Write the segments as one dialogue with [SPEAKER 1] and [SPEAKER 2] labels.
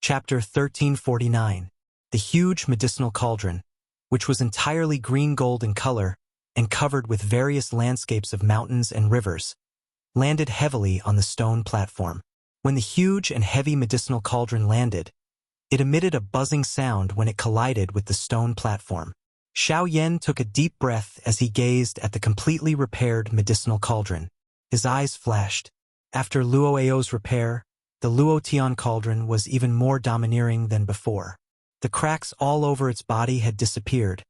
[SPEAKER 1] Chapter 1349. The huge medicinal cauldron, which was entirely green-gold in color and covered with various landscapes of mountains and rivers, landed heavily on the stone platform. When the huge and heavy medicinal cauldron landed, it emitted a buzzing sound when it collided with the stone platform. Xiao Yan took a deep breath as he gazed at the completely repaired medicinal cauldron. His eyes flashed. After Luoao's repair, the Luotian cauldron was even more domineering than before. The cracks all over its body had disappeared,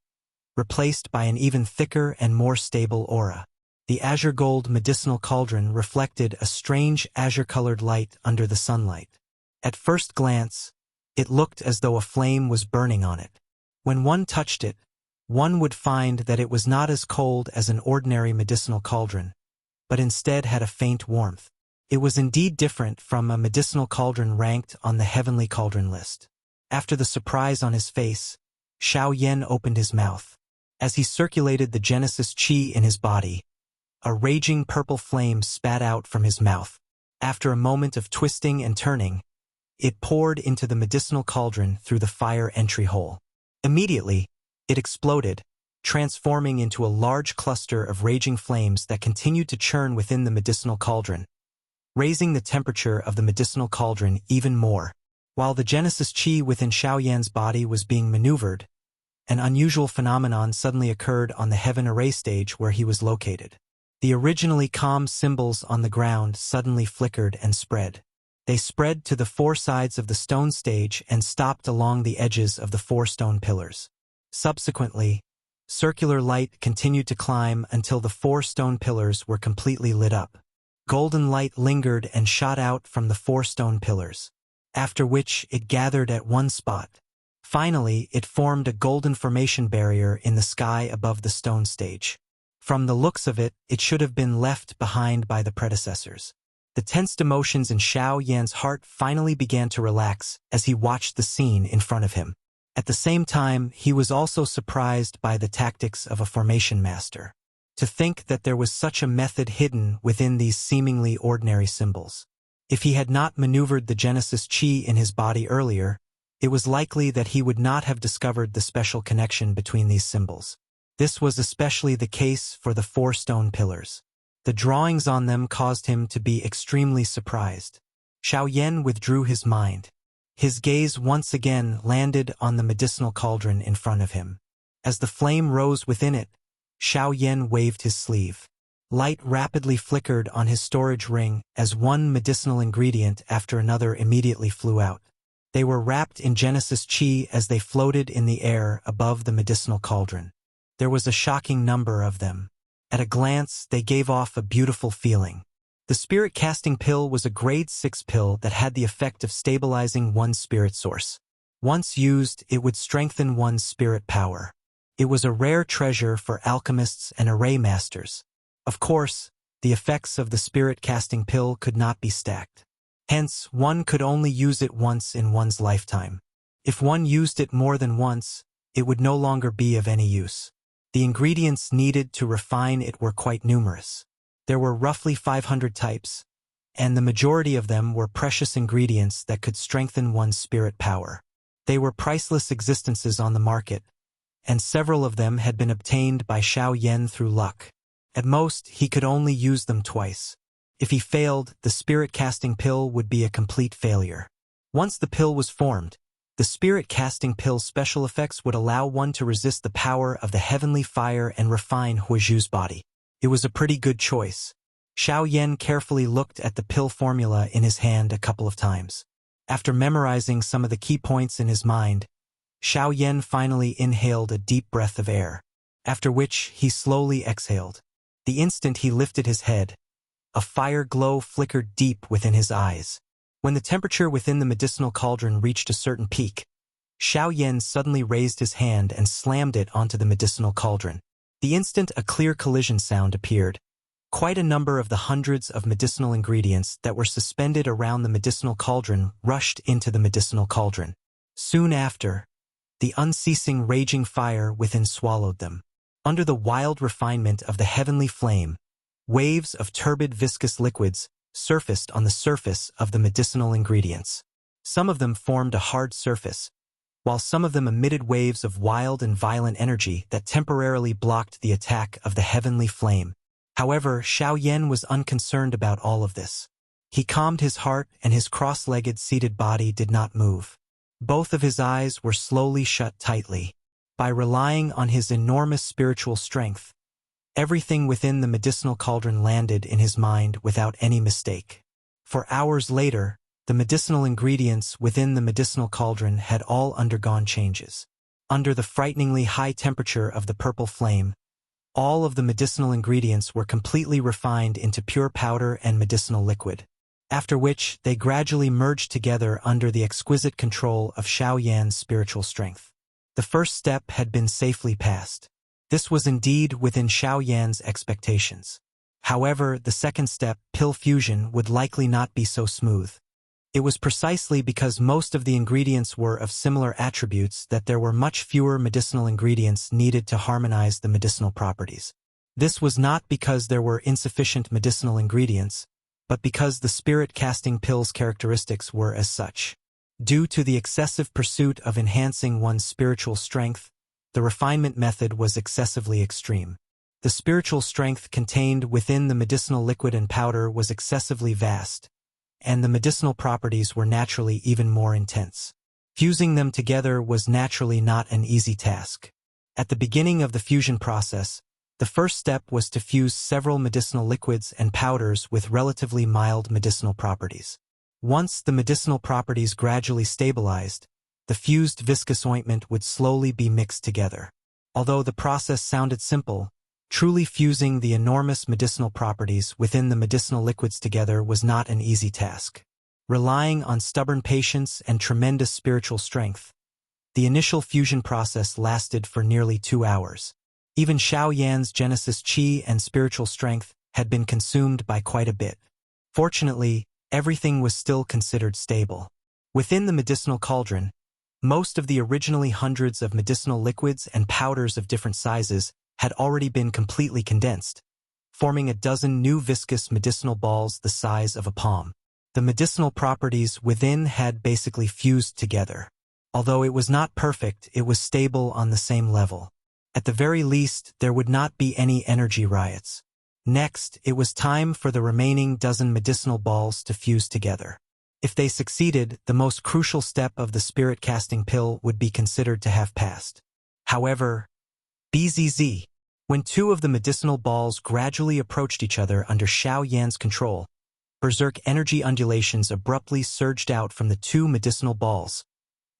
[SPEAKER 1] replaced by an even thicker and more stable aura. The azure gold medicinal cauldron reflected a strange azure-colored light under the sunlight. At first glance, it looked as though a flame was burning on it. When one touched it, one would find that it was not as cold as an ordinary medicinal cauldron, but instead had a faint warmth. It was indeed different from a medicinal cauldron ranked on the heavenly cauldron list. After the surprise on his face, Xiao Yan opened his mouth. As he circulated the Genesis Qi in his body, a raging purple flame spat out from his mouth. After a moment of twisting and turning, it poured into the medicinal cauldron through the fire entry hole. Immediately, it exploded, transforming into a large cluster of raging flames that continued to churn within the medicinal cauldron, raising the temperature of the medicinal cauldron even more. While the Genesis Qi within Xiao Yan's body was being maneuvered, an unusual phenomenon suddenly occurred on the heaven array stage where he was located. The originally calm symbols on the ground suddenly flickered and spread. They spread to the four sides of the stone stage and stopped along the edges of the four stone pillars. Subsequently, circular light continued to climb until the four stone pillars were completely lit up. Golden light lingered and shot out from the four stone pillars, after which it gathered at one spot. Finally, it formed a golden formation barrier in the sky above the stone stage. From the looks of it, it should have been left behind by the predecessors. The tensed emotions in Xiao Yan's heart finally began to relax as he watched the scene in front of him. At the same time, he was also surprised by the tactics of a formation master. To think that there was such a method hidden within these seemingly ordinary symbols. If he had not maneuvered the Genesis Qi in his body earlier, it was likely that he would not have discovered the special connection between these symbols. This was especially the case for the four stone pillars. The drawings on them caused him to be extremely surprised. Xiao Yan withdrew his mind. His gaze once again landed on the medicinal cauldron in front of him. As the flame rose within it, Xiao Yan waved his sleeve. Light rapidly flickered on his storage ring as one medicinal ingredient after another immediately flew out. They were wrapped in Genesis Qi as they floated in the air above the medicinal cauldron. There was a shocking number of them. At a glance, they gave off a beautiful feeling. The spirit-casting pill was a grade 6 pill that had the effect of stabilizing one's spirit source. Once used, it would strengthen one's spirit power. It was a rare treasure for alchemists and array masters. Of course, the effects of the spirit-casting pill could not be stacked. Hence, one could only use it once in one's lifetime. If one used it more than once, it would no longer be of any use. The ingredients needed to refine it were quite numerous. There were roughly 500 types, and the majority of them were precious ingredients that could strengthen one's spirit power. They were priceless existences on the market, and several of them had been obtained by Xiao Yan through luck. At most, he could only use them twice. If he failed, the spirit-casting pill would be a complete failure. Once the pill was formed, the spirit-casting pill's special effects would allow one to resist the power of the heavenly fire and refine Huizhu's body. It was a pretty good choice. Xiao Yan carefully looked at the pill formula in his hand a couple of times. After memorizing some of the key points in his mind, Xiao Yan finally inhaled a deep breath of air, after which he slowly exhaled. The instant he lifted his head, a fire glow flickered deep within his eyes. When the temperature within the medicinal cauldron reached a certain peak, Xiao Yan suddenly raised his hand and slammed it onto the medicinal cauldron. The instant a clear collision sound appeared, quite a number of the hundreds of medicinal ingredients that were suspended around the medicinal cauldron rushed into the medicinal cauldron. Soon after, the unceasing raging fire within swallowed them. Under the wild refinement of the heavenly flame, waves of turbid viscous liquids surfaced on the surface of the medicinal ingredients. Some of them formed a hard surface, while some of them emitted waves of wild and violent energy that temporarily blocked the attack of the heavenly flame. However, Xiao Yan was unconcerned about all of this. He calmed his heart, and his cross-legged seated body did not move. Both of his eyes were slowly shut tightly. By relying on his enormous spiritual strength, everything within the medicinal cauldron landed in his mind without any mistake. For hours later, the medicinal ingredients within the medicinal cauldron had all undergone changes. Under the frighteningly high temperature of the purple flame, all of the medicinal ingredients were completely refined into pure powder and medicinal liquid, after which they gradually merged together under the exquisite control of Xiao Yan's spiritual strength. The first step had been safely passed. This was indeed within Xiao Yan's expectations. However, the second step, pill fusion, would likely not be so smooth. It was precisely because most of the ingredients were of similar attributes that there were much fewer medicinal ingredients needed to harmonize the medicinal properties. This was not because there were insufficient medicinal ingredients, but because the spirit-casting pill's characteristics were as such. Due to the excessive pursuit of enhancing one's spiritual strength, the refinement method was excessively extreme. The spiritual strength contained within the medicinal liquid and powder was excessively vast, and the medicinal properties were naturally even more intense. Fusing them together was naturally not an easy task. At the beginning of the fusion process, the first step was to fuse several medicinal liquids and powders with relatively mild medicinal properties. Once the medicinal properties gradually stabilized, the fused viscous ointment would slowly be mixed together. Although the process sounded simple, truly fusing the enormous medicinal properties within the medicinal liquids together was not an easy task. Relying on stubborn patience and tremendous spiritual strength, the initial fusion process lasted for nearly 2 hours. Even Xiao Yan's Genesis Qi and spiritual strength had been consumed by quite a bit. Fortunately, everything was still considered stable. Within the medicinal cauldron, most of the originally hundreds of medicinal liquids and powders of different sizes had already been completely condensed, forming a dozen new viscous medicinal balls the size of a palm. The medicinal properties within had basically fused together. Although it was not perfect, it was stable on the same level. At the very least, there would not be any energy riots. Next, it was time for the remaining dozen medicinal balls to fuse together. If they succeeded, the most crucial step of the spirit-casting pill would be considered to have passed. However, BZZ. When two of the medicinal balls gradually approached each other under Xiao Yan's control, berserk energy undulations abruptly surged out from the two medicinal balls,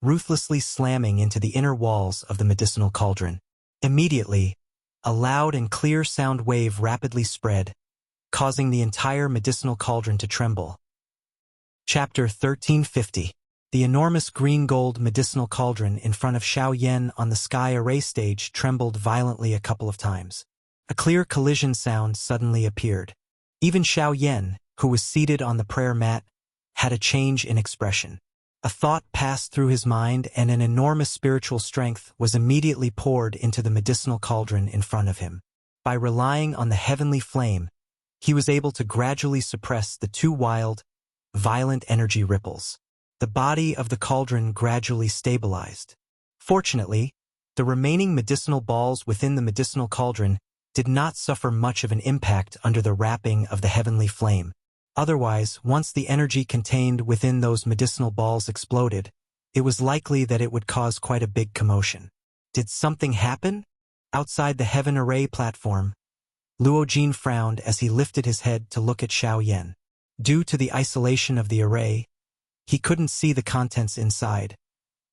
[SPEAKER 1] ruthlessly slamming into the inner walls of the medicinal cauldron. Immediately, a loud and clear sound wave rapidly spread, causing the entire medicinal cauldron to tremble. Chapter 1350. The enormous green-gold medicinal cauldron in front of Xiao Yan on the sky array stage trembled violently a couple of times. A clear collision sound suddenly appeared. Even Xiao Yan, who was seated on the prayer mat, had a change in expression. A thought passed through his mind, and an enormous spiritual strength was immediately poured into the medicinal cauldron in front of him. By relying on the heavenly flame, he was able to gradually suppress the two wild, violent energy ripples. The body of the cauldron gradually stabilized. Fortunately, the remaining medicinal balls within the medicinal cauldron did not suffer much of an impact under the wrapping of the heavenly flame. Otherwise, once the energy contained within those medicinal balls exploded, it was likely that it would cause quite a big commotion. Did something happen? Outside the heaven array platform, Luo Jin frowned as he lifted his head to look at Xiao Yan. Due to the isolation of the array, he couldn't see the contents inside,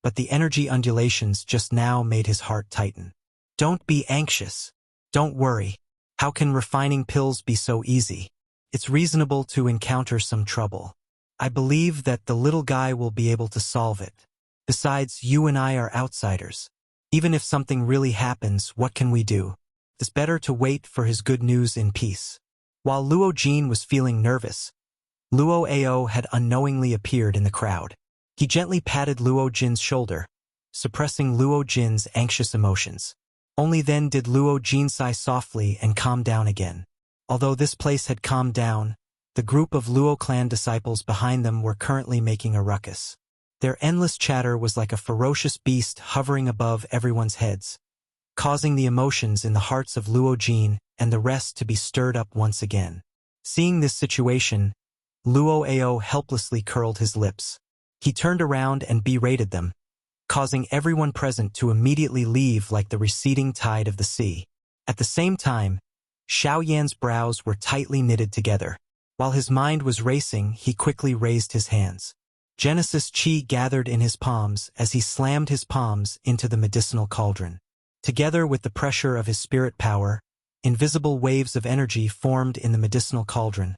[SPEAKER 1] but the energy undulations just now made his heart tighten. Don't be anxious. Don't worry. How can refining pills be so easy? It's reasonable to encounter some trouble. I believe that the little guy will be able to solve it. Besides, you and I are outsiders. Even if something really happens, what can we do? It's better to wait for his good news in peace. While Luo Jin was feeling nervous, Luo Ao had unknowingly appeared in the crowd. He gently patted Luo Jin's shoulder, suppressing Luo Jin's anxious emotions. Only then did Luo Jin sigh softly and calm down again. Although this place had calmed down, the group of Luo clan disciples behind them were currently making a ruckus. Their endless chatter was like a ferocious beast hovering above everyone's heads, causing the emotions in the hearts of Luo Jin and the rest to be stirred up once again. Seeing this situation, Luo Ao helplessly curled his lips. He turned around and berated them, causing everyone present to immediately leave like the receding tide of the sea. At the same time, Xiao Yan's brows were tightly knitted together. While his mind was racing, he quickly raised his hands. Genesis Qi gathered in his palms as he slammed his palms into the medicinal cauldron. Together with the pressure of his spirit power, invisible waves of energy formed in the medicinal cauldron,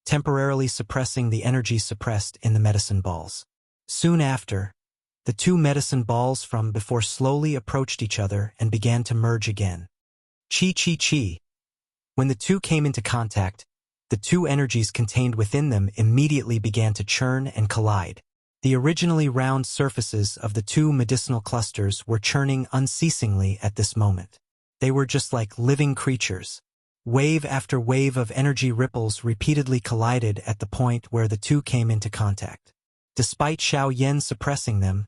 [SPEAKER 1] temporarily suppressing the energy suppressed in the medicine balls. Soon after, the two medicine balls from before slowly approached each other and began to merge again. Chi chi chi. When the two came into contact, the two energies contained within them immediately began to churn and collide. The originally round surfaces of the two medicinal clusters were churning unceasingly at this moment. They were just like living creatures. Wave after wave of energy ripples repeatedly collided at the point where the two came into contact. Despite Xiao Yan suppressing them,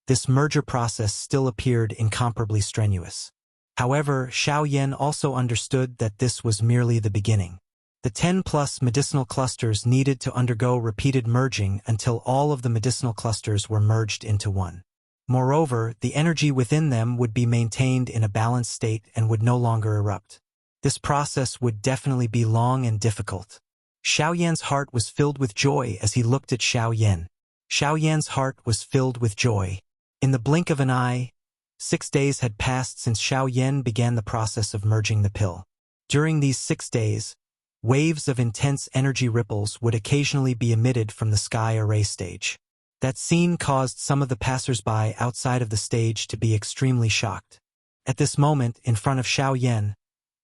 [SPEAKER 1] this merger process still appeared incomparably strenuous. However, Xiao Yan also understood that this was merely the beginning. The 10+ medicinal clusters needed to undergo repeated merging until all of the medicinal clusters were merged into one. Moreover, the energy within them would be maintained in a balanced state and would no longer erupt. This process would definitely be long and difficult. Xiao Yan's heart was filled with joy as he looked at Xiao Yan. Xiao Yan's heart was filled with joy. In the blink of an eye, 6 days had passed since Xiao Yan began the process of merging the pill. During these 6 days, waves of intense energy ripples would occasionally be emitted from the sky array stage. That scene caused some of the passers-by outside of the stage to be extremely shocked. At this moment, in front of Xiao Yan,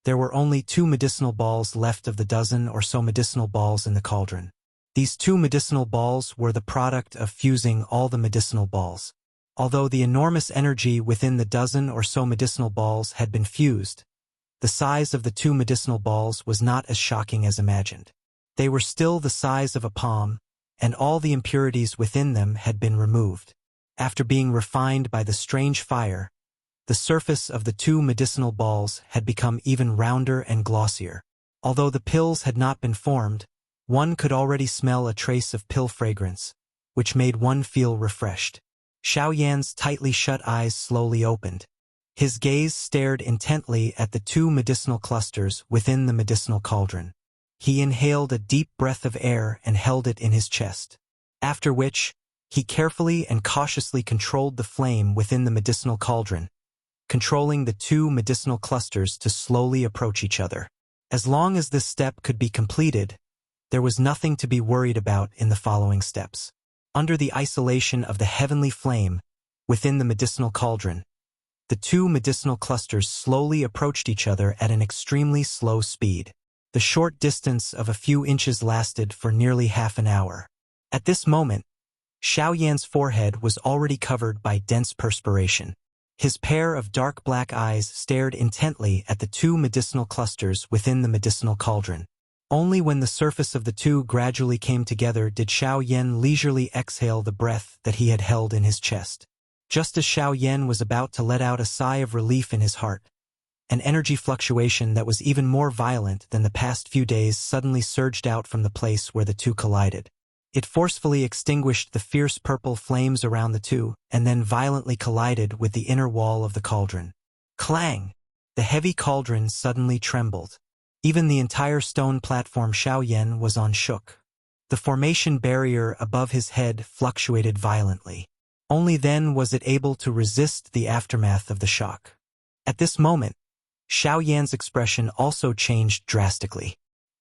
[SPEAKER 1] there were only 2 medicinal balls left of the dozen or so medicinal balls in the cauldron. These 2 medicinal balls were the product of fusing all the medicinal balls. Although the enormous energy within the dozen or so medicinal balls had been fused, the size of the 2 medicinal balls was not as shocking as imagined. They were still the size of a palm, and all the impurities within them had been removed. After being refined by the strange fire, the surface of the 2 medicinal balls had become even rounder and glossier. Although the pills had not been formed, one could already smell a trace of pill fragrance, which made one feel refreshed. Xiao Yan's tightly shut eyes slowly opened. His gaze stared intently at the 2 medicinal clusters within the medicinal cauldron. He inhaled a deep breath of air and held it in his chest. After which, he carefully and cautiously controlled the flame within the medicinal cauldron, controlling the 2 medicinal clusters to slowly approach each other. As long as this step could be completed, there was nothing to be worried about in the following steps. Under the isolation of the heavenly flame within the medicinal cauldron, the 2 medicinal clusters slowly approached each other at an extremely slow speed. The short distance of a few inches lasted for nearly half an hour. At this moment, Xiao Yan's forehead was already covered by dense perspiration. His pair of dark black eyes stared intently at the 2 medicinal clusters within the medicinal cauldron. Only when the surface of the 2 gradually came together did Xiao Yan leisurely exhale the breath that he had held in his chest. Just as Xiao Yan was about to let out a sigh of relief in his heart, an energy fluctuation that was even more violent than the past few days suddenly surged out from the place where the 2 collided. It forcefully extinguished the fierce purple flames around the 2 and then violently collided with the inner wall of the cauldron. Clang! The heavy cauldron suddenly trembled. Even the entire stone platform Xiao Yan was on shook. The formation barrier above his head fluctuated violently. Only then was it able to resist the aftermath of the shock. At this moment, Xiao Yan's expression also changed drastically.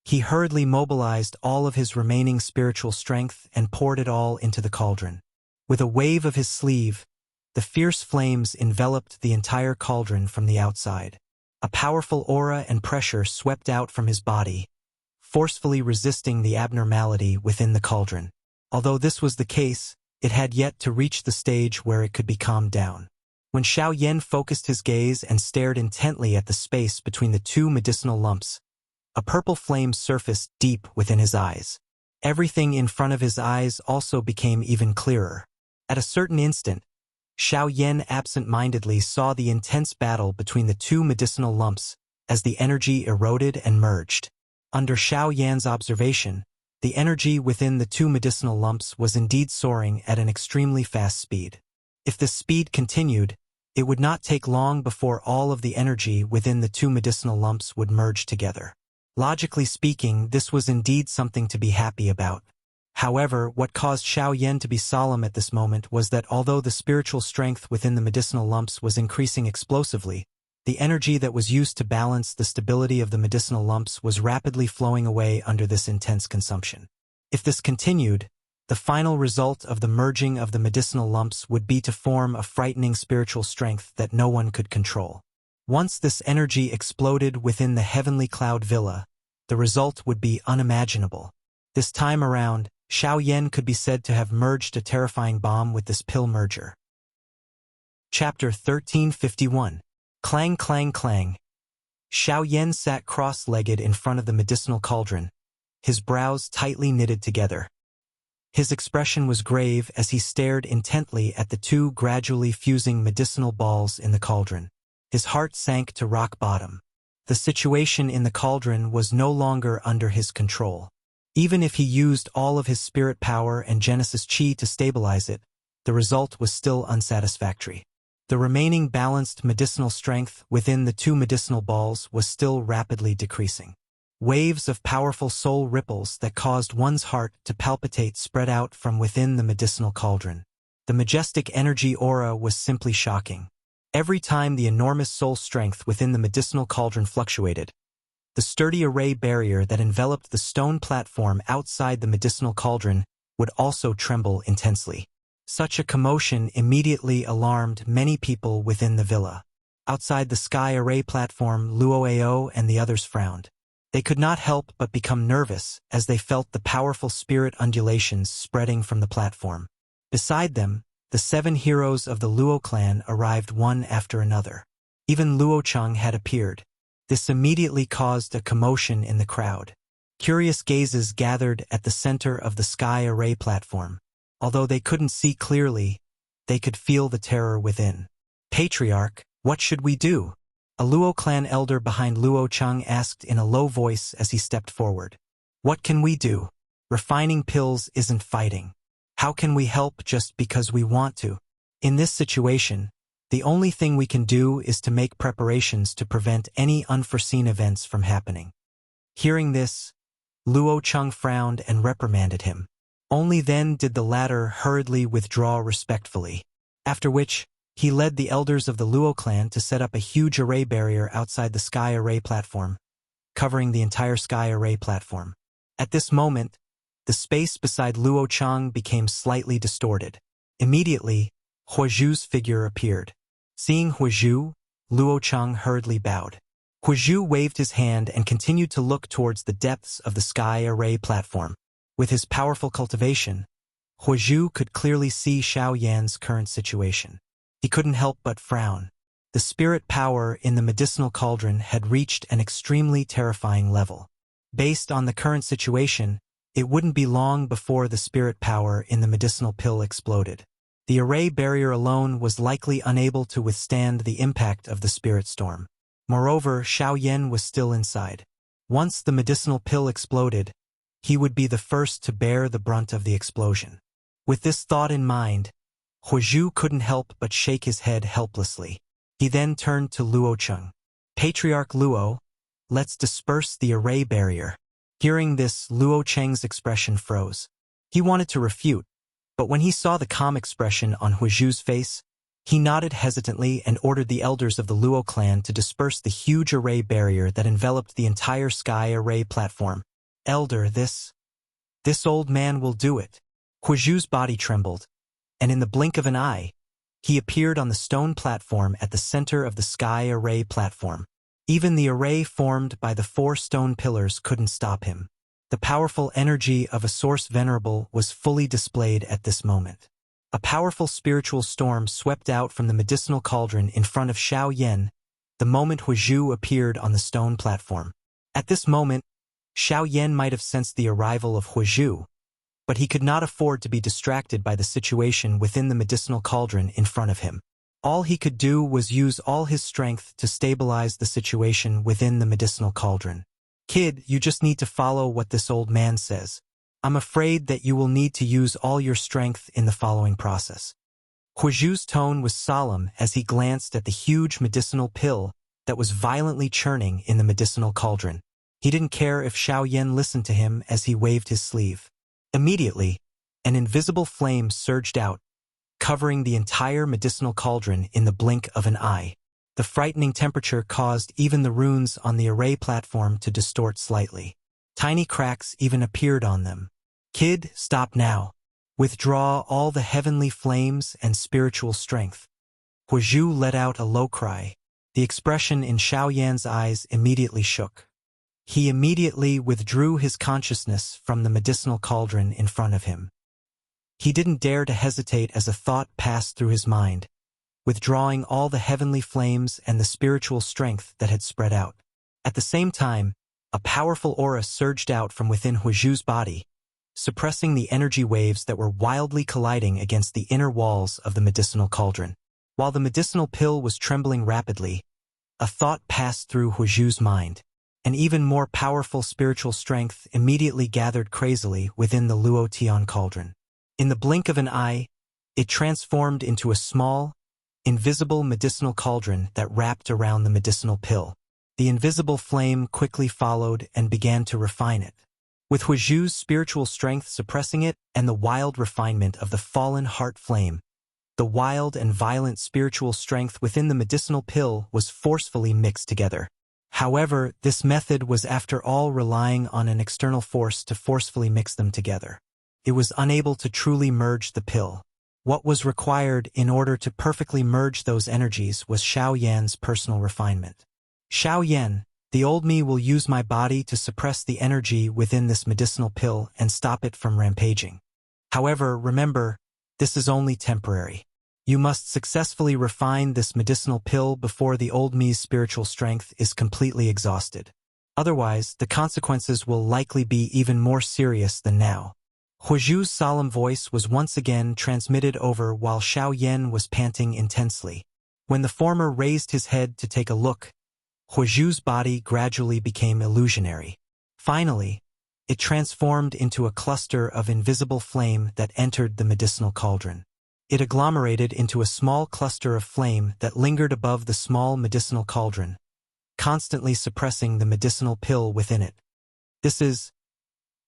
[SPEAKER 1] He hurriedly mobilized all of his remaining spiritual strength and poured it all into the cauldron. With a wave of his sleeve, the fierce flames enveloped the entire cauldron from the outside. A powerful aura and pressure swept out from his body, forcefully resisting the abnormality within the cauldron. Although this was the case, it had yet to reach the stage where it could be calmed down. When Xiao Yan focused his gaze and stared intently at the space between the 2 medicinal lumps, a purple flame surfaced deep within his eyes. Everything in front of his eyes also became even clearer. At a certain instant, Xiao Yan absent-mindedly saw the intense battle between the two medicinal lumps as the energy eroded and merged. Under Xiao Yan's observation, the energy within the two medicinal lumps was indeed soaring at an extremely fast speed. If this speed continued, it would not take long before all of the energy within the two medicinal lumps would merge together. Logically speaking, this was indeed something to be happy about. However, what caused Xiao Yan to be solemn at this moment was that although the spiritual strength within the medicinal lumps was increasing explosively, the energy that was used to balance the stability of the medicinal lumps was rapidly flowing away under this intense consumption. If this continued, the final result of the merging of the medicinal lumps would be to form a frightening spiritual strength that no one could control. Once this energy exploded within the heavenly cloud villa, the result would be unimaginable. This time around, Xiao Yan could be said to have merged a terrifying bomb with this pill merger. Chapter 1351. Clang clang clang. Xiao Yan sat cross-legged in front of the medicinal cauldron, his brows tightly knitted together. His expression was grave as he stared intently at the two gradually fusing medicinal balls in the cauldron. His heart sank to rock bottom. The situation in the cauldron was no longer under his control. Even if he used all of his spirit power and Genesis Chi to stabilize it, the result was still unsatisfactory. The remaining balanced medicinal strength within the two medicinal balls was still rapidly decreasing. Waves of powerful soul ripples that caused one's heart to palpitate spread out from within the medicinal cauldron. The majestic energy aura was simply shocking. Every time the enormous soul strength within the medicinal cauldron fluctuated, the sturdy array barrier that enveloped the stone platform outside the medicinal cauldron would also tremble intensely. Such a commotion immediately alarmed many people within the villa. Outside the sky array platform, Luoao and the others frowned. They could not help but become nervous as they felt the powerful spirit undulations spreading from the platform. Beside them, the 7 heroes of the Luo clan arrived one after another. Even Luo Cheng had appeared. This immediately caused a commotion in the crowd. Curious gazes gathered at the center of the sky array platform. Although they couldn't see clearly, they could feel the terror within. "Patriarch, what should we do?" A Luo clan elder behind Luo Cheng asked in a low voice as he stepped forward. "What can we do? Refining pills isn't fighting. How can we help just because we want to? In this situation, the only thing we can do is to make preparations to prevent any unforeseen events from happening." Hearing this, Luo Cheng frowned and reprimanded him. Only then did the latter hurriedly withdraw respectfully, after which he led the elders of the Luo clan to set up a huge array barrier outside the sky array platform, covering the entire sky array platform. At this moment, the space beside Luo Cheng became slightly distorted. Immediately, Huozhu's figure appeared. Seeing Huozhu, Luo Cheng hurriedly bowed. Huozhu waved his hand and continued to look towards the depths of the sky array platform. With his powerful cultivation, Huozhu could clearly see Xiao Yan's current situation. He couldn't help but frown. The spirit power in the medicinal cauldron had reached an extremely terrifying level. Based on the current situation, it wouldn't be long before the spirit power in the medicinal pill exploded. The array barrier alone was likely unable to withstand the impact of the spirit storm. Moreover, Xiao Yan was still inside. Once the medicinal pill exploded, he would be the first to bear the brunt of the explosion. With this thought in mind, Huozhu couldn't help but shake his head helplessly. He then turned to Luo Cheng. "Patriarch Luo, let's disperse the array barrier." Hearing this, Luo Cheng's expression froze. He wanted to refute, but when he saw the calm expression on Huozhu's face, he nodded hesitantly and ordered the elders of the Luo clan to disperse the huge array barrier that enveloped the entire sky array platform. "Elder, this old man will do it." Huozhu's body trembled, and in the blink of an eye, he appeared on the stone platform at the center of the sky array platform. Even the array formed by the 4 stone pillars couldn't stop him. The powerful energy of a source venerable was fully displayed at this moment. A powerful spiritual storm swept out from the medicinal cauldron in front of Xiao Yan the moment Huozhu appeared on the stone platform. At this moment, Xiao Yan might have sensed the arrival of Huozhu, but he could not afford to be distracted by the situation within the medicinal cauldron in front of him. All he could do was use all his strength to stabilize the situation within the medicinal cauldron. "Kid, you just need to follow what this old man says. I'm afraid that you will need to use all your strength in the following process." Huizhu's tone was solemn as he glanced at the huge medicinal pill that was violently churning in the medicinal cauldron. He didn't care if Xiao Yan listened to him as he waved his sleeve. Immediately, an invisible flame surged out, covering the entire medicinal cauldron in the blink of an eye. The frightening temperature caused even the runes on the array platform to distort slightly. Tiny cracks even appeared on them. "Kid, stop now. Withdraw all the heavenly flames and spiritual strength." Huizhu let out a low cry. The expression in Xiao Yan's eyes immediately shook. He immediately withdrew his consciousness from the medicinal cauldron in front of him. He didn't dare to hesitate as a thought passed through his mind, withdrawing all the heavenly flames and the spiritual strength that had spread out. At the same time, a powerful aura surged out from within Huizhu's body, suppressing the energy waves that were wildly colliding against the inner walls of the medicinal cauldron. While the medicinal pill was trembling rapidly, a thought passed through Huizhu's mind. An even more powerful spiritual strength immediately gathered crazily within the Luo Tian cauldron. In the blink of an eye, it transformed into a small, invisible medicinal cauldron that wrapped around the medicinal pill. The invisible flame quickly followed and began to refine it. With Huizhu's spiritual strength suppressing it and the wild refinement of the fallen heart flame, the wild and violent spiritual strength within the medicinal pill was forcefully mixed together. However, this method was after all relying on an external force to forcefully mix them together. It was unable to truly merge the pill. What was required in order to perfectly merge those energies was Xiao Yan's personal refinement. "Xiao Yan, the old me will use my body to suppress the energy within this medicinal pill and stop it from rampaging. However, remember, this is only temporary. You must successfully refine this medicinal pill before the old me's spiritual strength is completely exhausted. Otherwise, the consequences will likely be even more serious than now." Huizhu's solemn voice was once again transmitted over while Xiao Yan was panting intensely. When the former raised his head to take a look, Huizhu's body gradually became illusionary. Finally, it transformed into a cluster of invisible flame that entered the medicinal cauldron. It agglomerated into a small cluster of flame that lingered above the small medicinal cauldron, constantly suppressing the medicinal pill within it.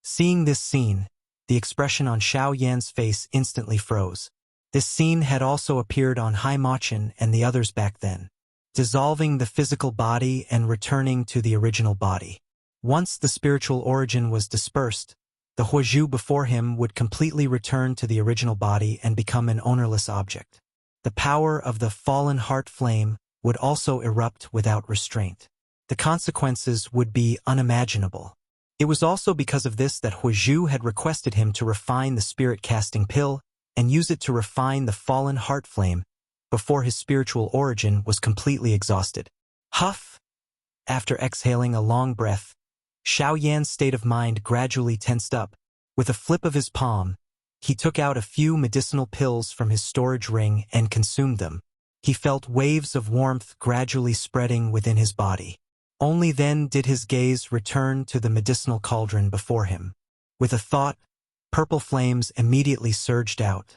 [SPEAKER 1] Seeing this scene, the expression on Xiao Yan's face instantly froze. This scene had also appeared on Hai Machin and the others back then, dissolving the physical body and returning to the original body. Once the spiritual origin was dispersed, the Huizhu before him would completely return to the original body and become an ownerless object. The power of the fallen heart flame would also erupt without restraint. The consequences would be unimaginable. It was also because of this that Huizhu had requested him to refine the spirit-casting pill and use it to refine the fallen heart flame before his spiritual origin was completely exhausted. Huff! After exhaling a long breath, Xiao Yan's state of mind gradually tensed up. With a flip of his palm, he took out a few medicinal pills from his storage ring and consumed them. He felt waves of warmth gradually spreading within his body. Only then did his gaze return to the medicinal cauldron before him. With a thought, purple flames immediately surged out.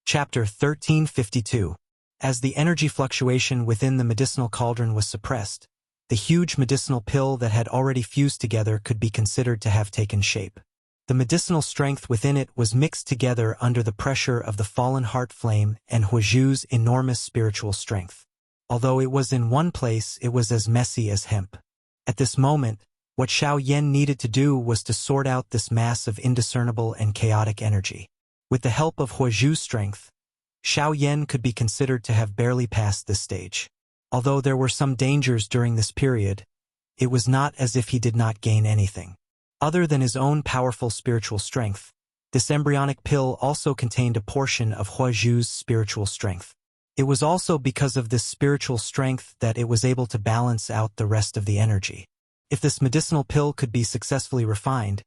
[SPEAKER 1] Chapter 1352. As the energy fluctuation within the medicinal cauldron was suppressed, the huge medicinal pill that had already fused together could be considered to have taken shape. The medicinal strength within it was mixed together under the pressure of the fallen heart flame and Huizhu's enormous spiritual strength. Although it was in one place, it was as messy as hemp. At this moment, what Xiao Yan needed to do was to sort out this mass of indiscernible and chaotic energy. With the help of Huizhu's strength, Xiao Yan could be considered to have barely passed this stage. Although there were some dangers during this period, it was not as if he did not gain anything. Other than his own powerful spiritual strength, this embryonic pill also contained a portion of Huizhu's spiritual strength. It was also because of this spiritual strength that it was able to balance out the rest of the energy. If this medicinal pill could be successfully refined,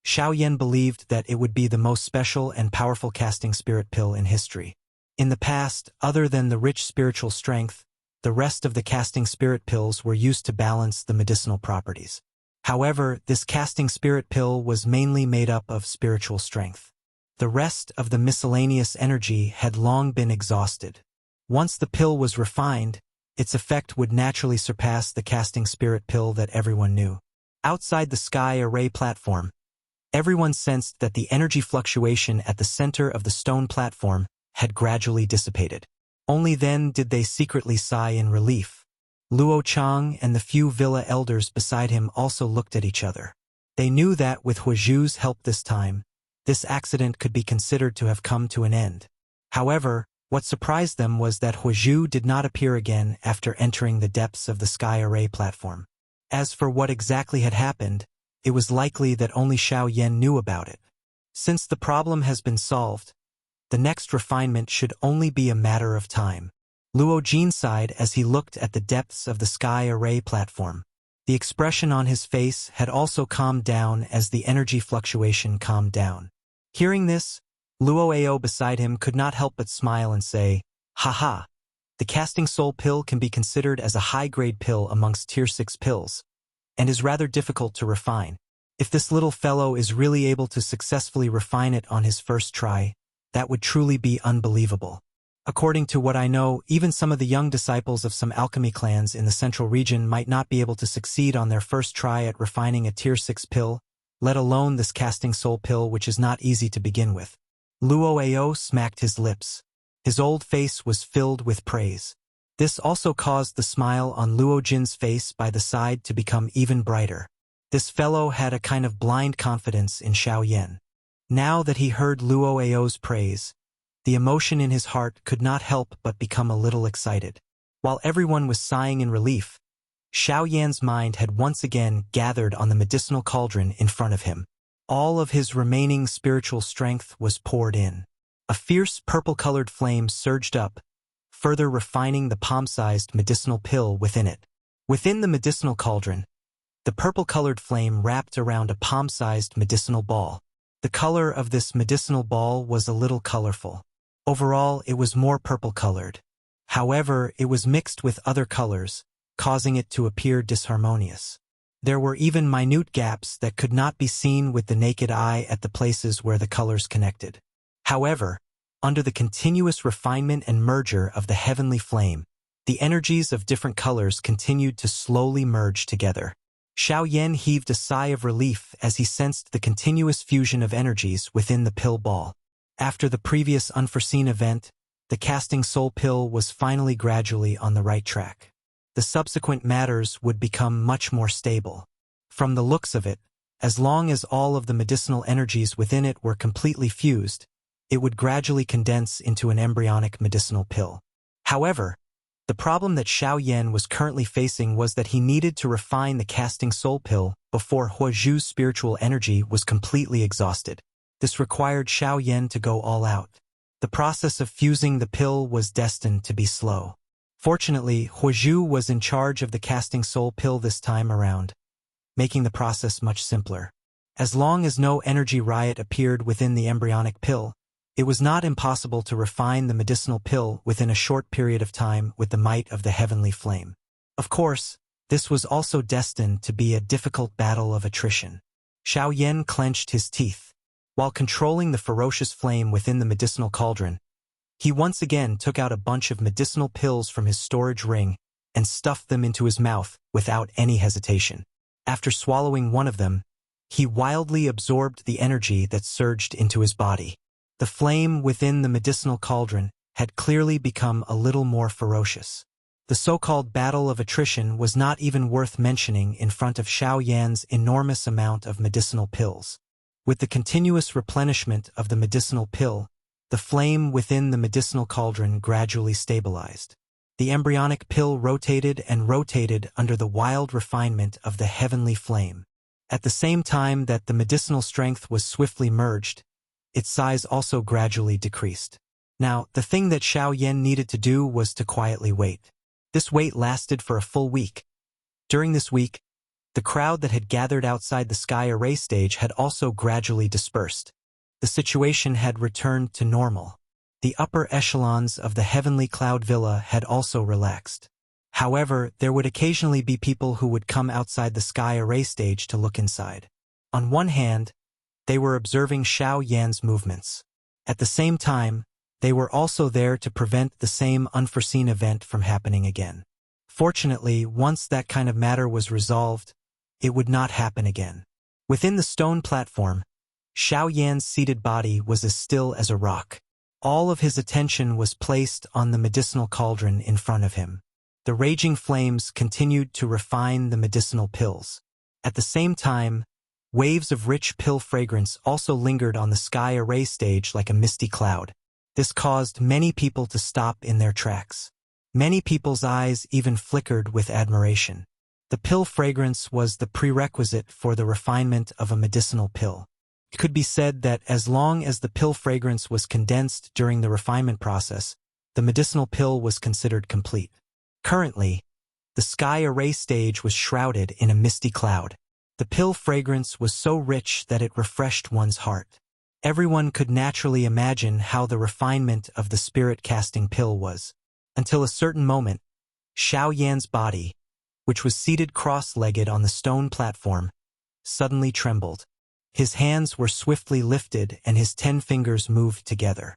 [SPEAKER 1] Xiao Yan believed that it would be the most special and powerful casting spirit pill in history. In the past, other than the rich spiritual strength, the rest of the casting spirit pills were used to balance the medicinal properties. However, this casting spirit pill was mainly made up of spiritual strength. The rest of the miscellaneous energy had long been exhausted. Once the pill was refined, its effect would naturally surpass the casting spirit pill that everyone knew. Outside the sky array platform, everyone sensed that the energy fluctuation at the center of the stone platform had gradually dissipated. Only then did they secretly sigh in relief. Luo Chang and the few villa elders beside him also looked at each other. They knew that with Huazhu's help this time, this accident could be considered to have come to an end. However, what surprised them was that Huazhu did not appear again after entering the depths of the sky array platform. As for what exactly had happened, it was likely that only Xiao Yan knew about it. Since the problem has been solved, the next refinement should only be a matter of time. Luo Jin sighed as he looked at the depths of the sky array platform. The expression on his face had also calmed down as the energy fluctuation calmed down. Hearing this, Luo Ao beside him could not help but smile and say, "Haha, the casting soul pill can be considered as a high-grade pill amongst tier 6 pills, and is rather difficult to refine. If this little fellow is really able to successfully refine it on his first try, that would truly be unbelievable. According to what I know, even some of the young disciples of some alchemy clans in the central region might not be able to succeed on their first try at refining a tier 6 pill, let alone this casting soul pill, which is not easy to begin with." Luo Ao smacked his lips. His old face was filled with praise. This also caused the smile on Luo Jin's face by the side to become even brighter. This fellow had a kind of blind confidence in Xiao Yan. Now that he heard Luo Ao's praise, the emotion in his heart could not help but become a little excited. While everyone was sighing in relief, Xiao Yan's mind had once again gathered on the medicinal cauldron in front of him. All of his remaining spiritual strength was poured in. A fierce purple-colored flame surged up, further refining the palm-sized medicinal pill within it. Within the medicinal cauldron, the purple-colored flame wrapped around a palm-sized medicinal ball. The color of this medicinal ball was a little colorful. Overall, it was more purple-colored. However, it was mixed with other colors, causing it to appear disharmonious. There were even minute gaps that could not be seen with the naked eye at the places where the colors connected. However, under the continuous refinement and merger of the heavenly flame, the energies of different colors continued to slowly merge together. Xiao Yan heaved a sigh of relief as he sensed the continuous fusion of energies within the pill ball. After the previous unforeseen event, the casting soul pill was finally gradually on the right track. The subsequent matters would become much more stable. From the looks of it, as long as all of the medicinal energies within it were completely fused, it would gradually condense into an embryonic medicinal pill. However, the problem that Xiao Yan was currently facing was that he needed to refine the casting soul pill before Huazhu's spiritual energy was completely exhausted. This required Xiao Yan to go all out. The process of fusing the pill was destined to be slow. Fortunately, Huazhu was in charge of the casting soul pill this time around, making the process much simpler. As long as no energy riot appeared within the embryonic pill, it was not impossible to refine the medicinal pill within a short period of time with the might of the heavenly flame. Of course, this was also destined to be a difficult battle of attrition. Xiao Yan clenched his teeth. While controlling the ferocious flame within the medicinal cauldron, he once again took out a bunch of medicinal pills from his storage ring and stuffed them into his mouth without any hesitation. After swallowing one of them, he wildly absorbed the energy that surged into his body. The flame within the medicinal cauldron had clearly become a little more ferocious. The so-called battle of attrition was not even worth mentioning in front of Xiao Yan's enormous amount of medicinal pills. With the continuous replenishment of the medicinal pill, the flame within the medicinal cauldron gradually stabilized. The embryonic pill rotated and rotated under the wild refinement of the heavenly flame. At the same time that the medicinal strength was swiftly merged, its size also gradually decreased. Now, the thing that Xiao Yan needed to do was to quietly wait. This wait lasted for a full week. During this week, The crowd that had gathered outside the sky array stage had also gradually dispersed. The situation had returned to normal. The upper echelons of the heavenly cloud villa had also relaxed. However, there would occasionally be people who would come outside the sky array stage to look inside. On one hand, they were observing Xiao Yan's movements. At the same time, they were also there to prevent the same unforeseen event from happening again. Fortunately, once that kind of matter was resolved, it would not happen again. Within the stone platform, Xiao Yan's seated body was as still as a rock. All of his attention was placed on the medicinal cauldron in front of him. The raging flames continued to refine the medicinal pills. At the same time, waves of rich pill fragrance also lingered on the sky array stage like a misty cloud. This caused many people to stop in their tracks. Many people's eyes even flickered with admiration. The pill fragrance was the prerequisite for the refinement of a medicinal pill. It could be said that as long as the pill fragrance was condensed during the refinement process, the medicinal pill was considered complete. Currently, the sky array stage was shrouded in a misty cloud. The pill fragrance was so rich that it refreshed one's heart. Everyone could naturally imagine how the refinement of the spirit-casting pill was. Until a certain moment, Xiao Yan's body, which was seated cross-legged on the stone platform, suddenly trembled. His hands were swiftly lifted and his 10 fingers moved together.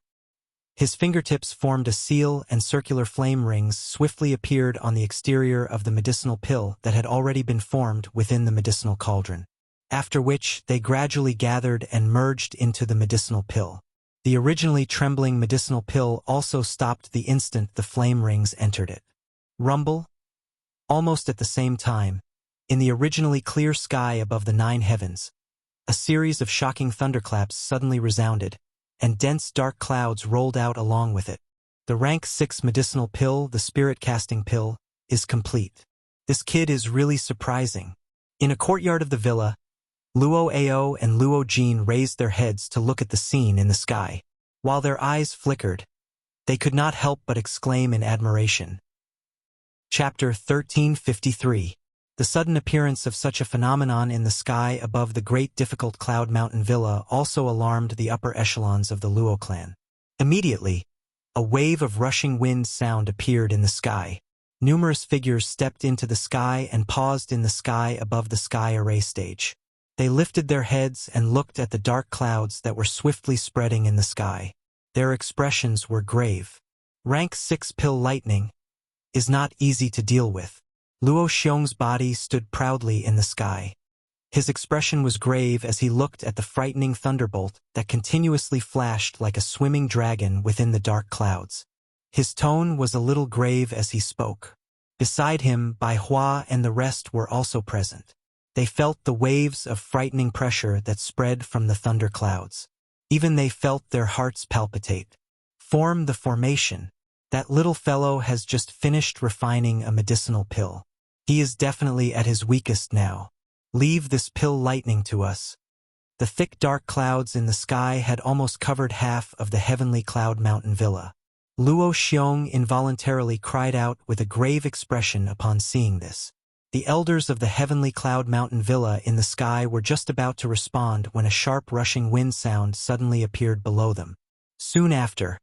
[SPEAKER 1] His fingertips formed a seal and circular flame rings swiftly appeared on the exterior of the medicinal pill that had already been formed within the medicinal cauldron. After which, they gradually gathered and merged into the medicinal pill. The originally trembling medicinal pill also stopped the instant the flame rings entered it. Rumble? Almost at the same time, in the originally clear sky above the 9 heavens, a series of shocking thunderclaps suddenly resounded, and dense dark clouds rolled out along with it. The rank 6 medicinal pill, the spirit-casting pill, is complete. This kid is really surprising. In a courtyard of the villa, Luo Ao and Luo Jin raised their heads to look at the scene in the sky. While their eyes flickered, they could not help but exclaim in admiration. Chapter 1353. The sudden appearance of such a phenomenon in the sky above the great difficult cloud mountain villa also alarmed the upper echelons of the Luo clan. Immediately, a wave of rushing wind sound appeared in the sky. Numerous figures stepped into the sky and paused in the sky above the sky array stage. They lifted their heads and looked at the dark clouds that were swiftly spreading in the sky. Their expressions were grave. Rank 6 pill lightning is not easy to deal with. Luo Xiong's body stood proudly in the sky. His expression was grave as he looked at the frightening thunderbolt that continuously flashed like a swimming dragon within the dark clouds. His tone was a little grave as he spoke. Beside him, Bai Hua and the rest were also present. They felt the waves of frightening pressure that spread from the thunder clouds. Even they felt their hearts palpitate. Form the formation. That little fellow has just finished refining a medicinal pill. He is definitely at his weakest now. Leave this pill lightning to us. The thick dark clouds in the sky had almost covered half of the heavenly cloud mountain villa. Luo Xiong involuntarily cried out with a grave expression upon seeing this. The elders of the heavenly cloud mountain villa in the sky were just about to respond when a sharp rushing wind sound suddenly appeared below them. Soon after,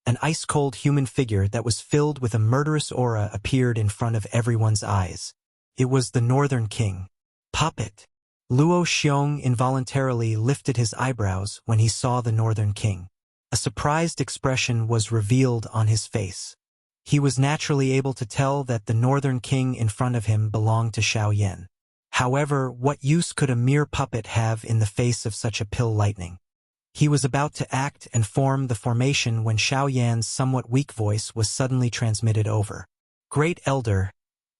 [SPEAKER 1] an ice-cold human figure that was filled with a murderous aura appeared in front of everyone's eyes. It was the Northern King. Puppet. Luo Xiong involuntarily lifted his eyebrows when he saw the Northern King. A surprised expression was revealed on his face. He was naturally able to tell that the Northern King in front of him belonged to Xiao Yan. However, what use could a mere puppet have in the face of such a pill lightning? He was about to act and form the formation when Xiao Yan's somewhat weak voice was suddenly transmitted over. "Great Elder,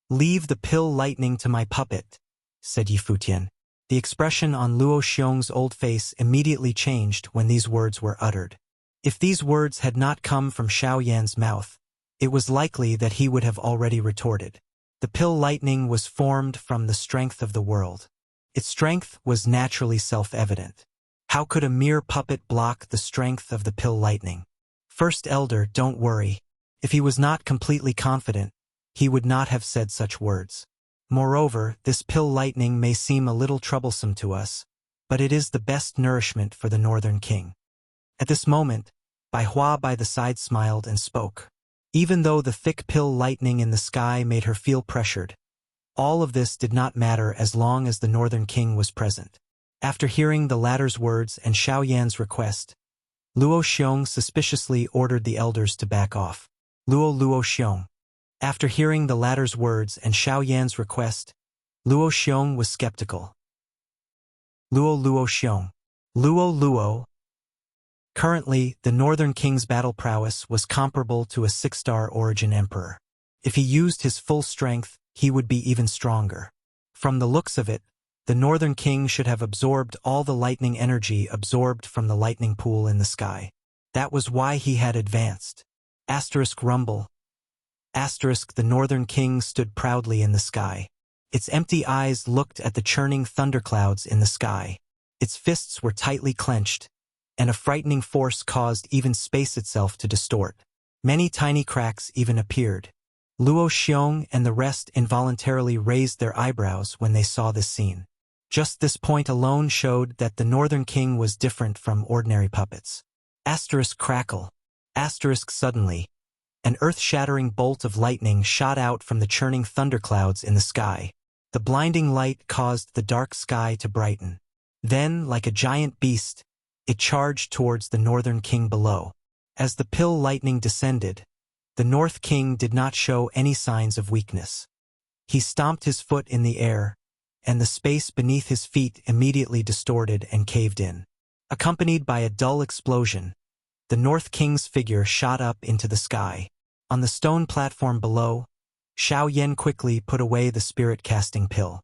[SPEAKER 1] leave the pill lightning to my puppet," said Yifutian. The expression on Luo Xiong's old face immediately changed when these words were uttered. If these words had not come from Xiao Yan's mouth, it was likely that he would have already retorted. The pill lightning was formed from the strength of the world. Its strength was naturally self-evident. How could a mere puppet block the strength of the pill lightning? First Elder, don't worry. If he was not completely confident, he would not have said such words. Moreover, this pill lightning may seem a little troublesome to us, but it is the best nourishment for the Northern King. At this moment, Bai Hua by the side smiled and spoke. Even though the thick pill lightning in the sky made her feel pressured, all of this did not matter as long as the Northern King was present. After hearing the latter's words and Xiao Yan's request, Luo Xiong suspiciously ordered the elders to back off. Luo Xiong. After hearing the latter's words and Xiao Yan's request, Luo Xiong was skeptical. Luo Xiong. Luo. Currently, the Northern King's battle prowess was comparable to a 6-star origin emperor. If he used his full strength, he would be even stronger. From the looks of it, the Northern King should have absorbed all the lightning energy absorbed from the lightning pool in the sky. That was why he had advanced. Rumble. The Northern King stood proudly in the sky. Its empty eyes looked at the churning thunderclouds in the sky. Its fists were tightly clenched, and a frightening force caused even space itself to distort. Many tiny cracks even appeared. Luo Xiong and the rest involuntarily raised their eyebrows when they saw this scene. Just this point alone showed that the Northern King was different from ordinary puppets. Crackle. Suddenly, an earth-shattering bolt of lightning shot out from the churning thunderclouds in the sky. The blinding light caused the dark sky to brighten. Then, like a giant beast, it charged towards the Northern King below. As the pill lightning descended, the North King did not show any signs of weakness. He stomped his foot in the air, and the space beneath his feet immediately distorted and caved in. Accompanied by a dull explosion, the North King's figure shot up into the sky. On the stone platform below, Xiao Yan quickly put away the spirit-casting pill.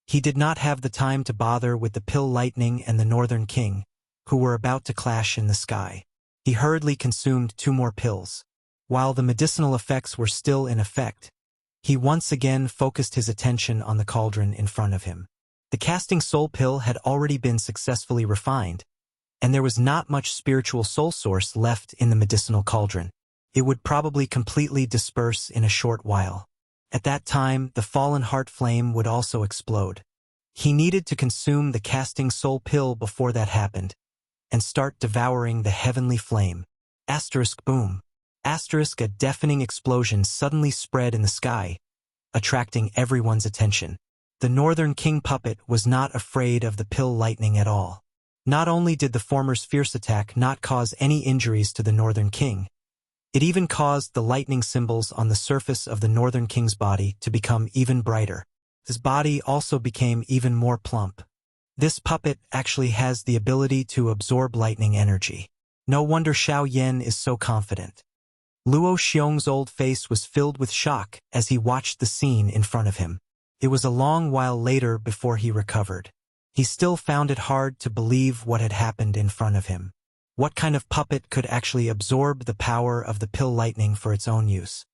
[SPEAKER 1] He did not have the time to bother with the pill lightning and the Northern King, who were about to clash in the sky. He hurriedly consumed 2 more pills. While the medicinal effects were still in effect, he once again focused his attention on the cauldron in front of him. The casting soul pill had already been successfully refined, and there was not much spiritual soul source left in the medicinal cauldron. It would probably completely disperse in a short while. At that time, the fallen heart flame would also explode. He needed to consume the casting soul pill before that happened, and start devouring the heavenly flame. Boom. A deafening explosion suddenly spread in the sky, attracting everyone's attention. The Northern King puppet was not afraid of the pill lightning at all. Not only did the former's fierce attack not cause any injuries to the Northern King, it even caused the lightning symbols on the surface of the Northern King's body to become even brighter. His body also became even more plump. This puppet actually has the ability to absorb lightning energy. No wonder Xiao Yan is so confident. Luo Xiong's old face was filled with shock as he watched the scene in front of him. It was a long while later before he recovered. He still found it hard to believe what had happened in front of him. What kind of puppet could actually absorb the power of the pill lightning for its own use?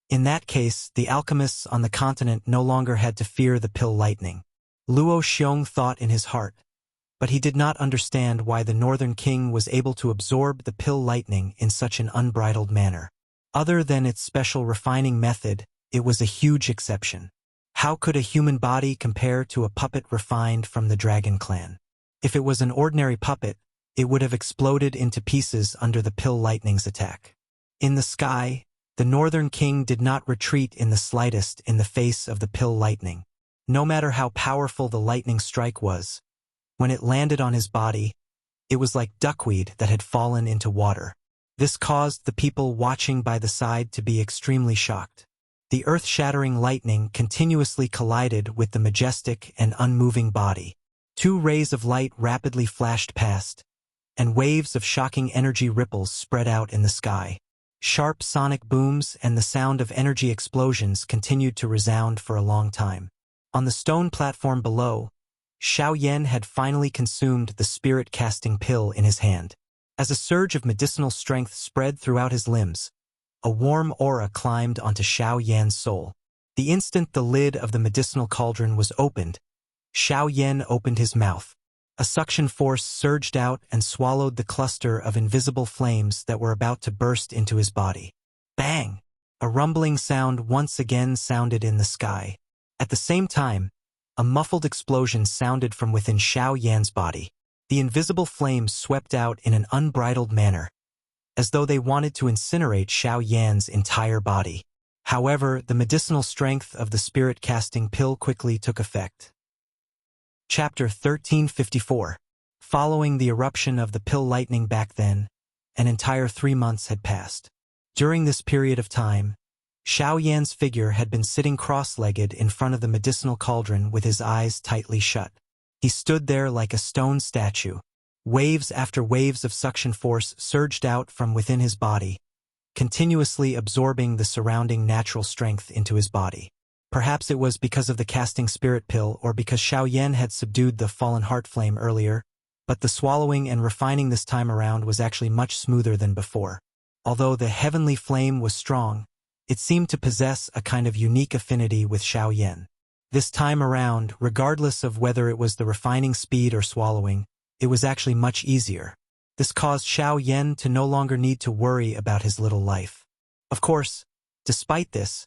[SPEAKER 1] In that case, the alchemists on the continent no longer had to fear the pill lightning. Luo Xiong thought in his heart, but he did not understand why the Northern King was able to absorb the pill lightning in such an unbridled manner. Other than its special refining method, it was a huge exception. How could a human body compare to a puppet refined from the Dragon Clan? If it was an ordinary puppet, it would have exploded into pieces under the pill lightning's attack. In the sky, the Northern King did not retreat in the slightest in the face of the pill lightning. No matter how powerful the lightning strike was, when it landed on his body, it was like duckweed that had fallen into water. This caused the people watching by the side to be extremely shocked. The earth-shattering lightning continuously collided with the majestic and unmoving body. 2 rays of light rapidly flashed past, and waves of shocking energy ripples spread out in the sky. Sharp sonic booms and the sound of energy explosions continued to resound for a long time. On the stone platform below, Xiao Yan had finally consumed the spirit-casting pill in his hand. As a surge of medicinal strength spread throughout his limbs, a warm aura climbed onto Xiao Yan's soul. The instant the lid of the medicinal cauldron was opened, Xiao Yan opened his mouth. A suction force surged out and swallowed the cluster of invisible flames that were about to burst into his body. Bang! A rumbling sound once again sounded in the sky. At the same time, a muffled explosion sounded from within Xiao Yan's body. The invisible flames swept out in an unbridled manner, as though they wanted to incinerate Xiao Yan's entire body. However, the medicinal strength of the spirit-casting pill quickly took effect. Chapter 1354. Following the eruption of the pill lightning back then, an entire 3 months had passed. During this period of time, Xiao Yan's figure had been sitting cross-legged in front of the medicinal cauldron with his eyes tightly shut. He stood there like a stone statue. Waves after waves of suction force surged out from within his body, continuously absorbing the surrounding natural strength into his body. Perhaps it was because of the casting spirit pill or because Xiao Yan had subdued the fallen heart flame earlier, but the swallowing and refining this time around was actually much smoother than before. Although the heavenly flame was strong, it seemed to possess a kind of unique affinity with Xiao Yan. This time around, regardless of whether it was the refining speed or swallowing, it was actually much easier. This caused Xiao Yan to no longer need to worry about his little life. Of course, despite this,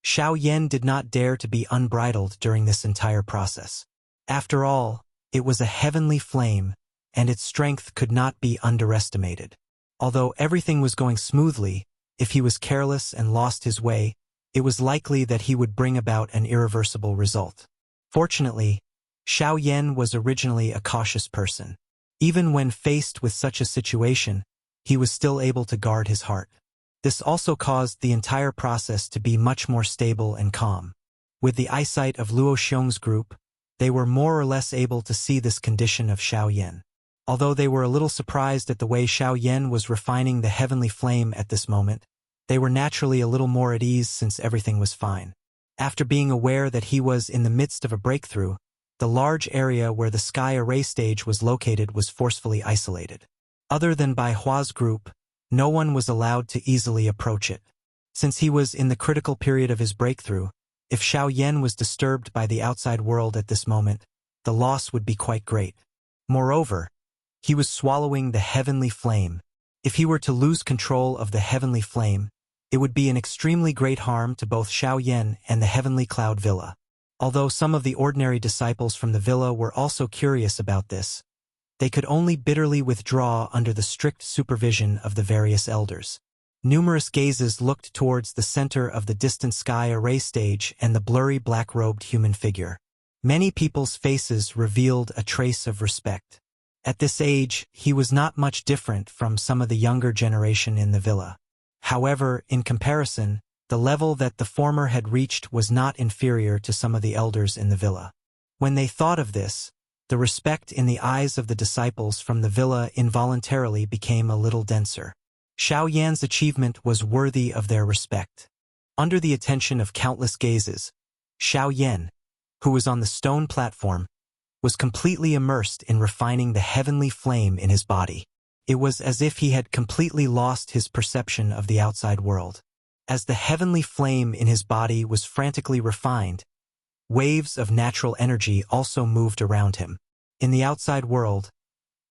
[SPEAKER 1] Xiao Yan did not dare to be unbridled during this entire process. After all, it was a heavenly flame, and its strength could not be underestimated. Although everything was going smoothly, if he was careless and lost his way, it was likely that he would bring about an irreversible result. Fortunately, Xiao Yan was originally a cautious person. Even when faced with such a situation, he was still able to guard his heart. This also caused the entire process to be much more stable and calm. With the eyesight of Luo Xiong's group, they were more or less able to see this condition of Xiao Yan. Although they were a little surprised at the way Xiao Yan was refining the heavenly flame at this moment, they were naturally a little more at ease since everything was fine. After being aware that he was in the midst of a breakthrough, the large area where the sky array stage was located was forcefully isolated. Other than Bai Hua's group, no one was allowed to easily approach it. Since he was in the critical period of his breakthrough, if Xiao Yan was disturbed by the outside world at this moment, the loss would be quite great. Moreover, he was swallowing the heavenly flame. If he were to lose control of the heavenly flame, it would be an extremely great harm to both Xiao Yan and the Heavenly Cloud Villa. Although some of the ordinary disciples from the villa were also curious about this, they could only bitterly withdraw under the strict supervision of the various elders. Numerous gazes looked towards the center of the distant sky array stage and the blurry black-robed human figure. Many people's faces revealed a trace of respect. At this age, he was not much different from some of the younger generation in the villa. However, in comparison, the level that the former had reached was not inferior to some of the elders in the villa. When they thought of this, the respect in the eyes of the disciples from the villa involuntarily became a little denser. Xiao Yan's achievement was worthy of their respect. Under the attention of countless gazes, Xiao Yan, who was on the stone platform, was completely immersed in refining the heavenly flame in his body. It was as if he had completely lost his perception of the outside world. As the heavenly flame in his body was frantically refined, waves of natural energy also moved around him. In the outside world,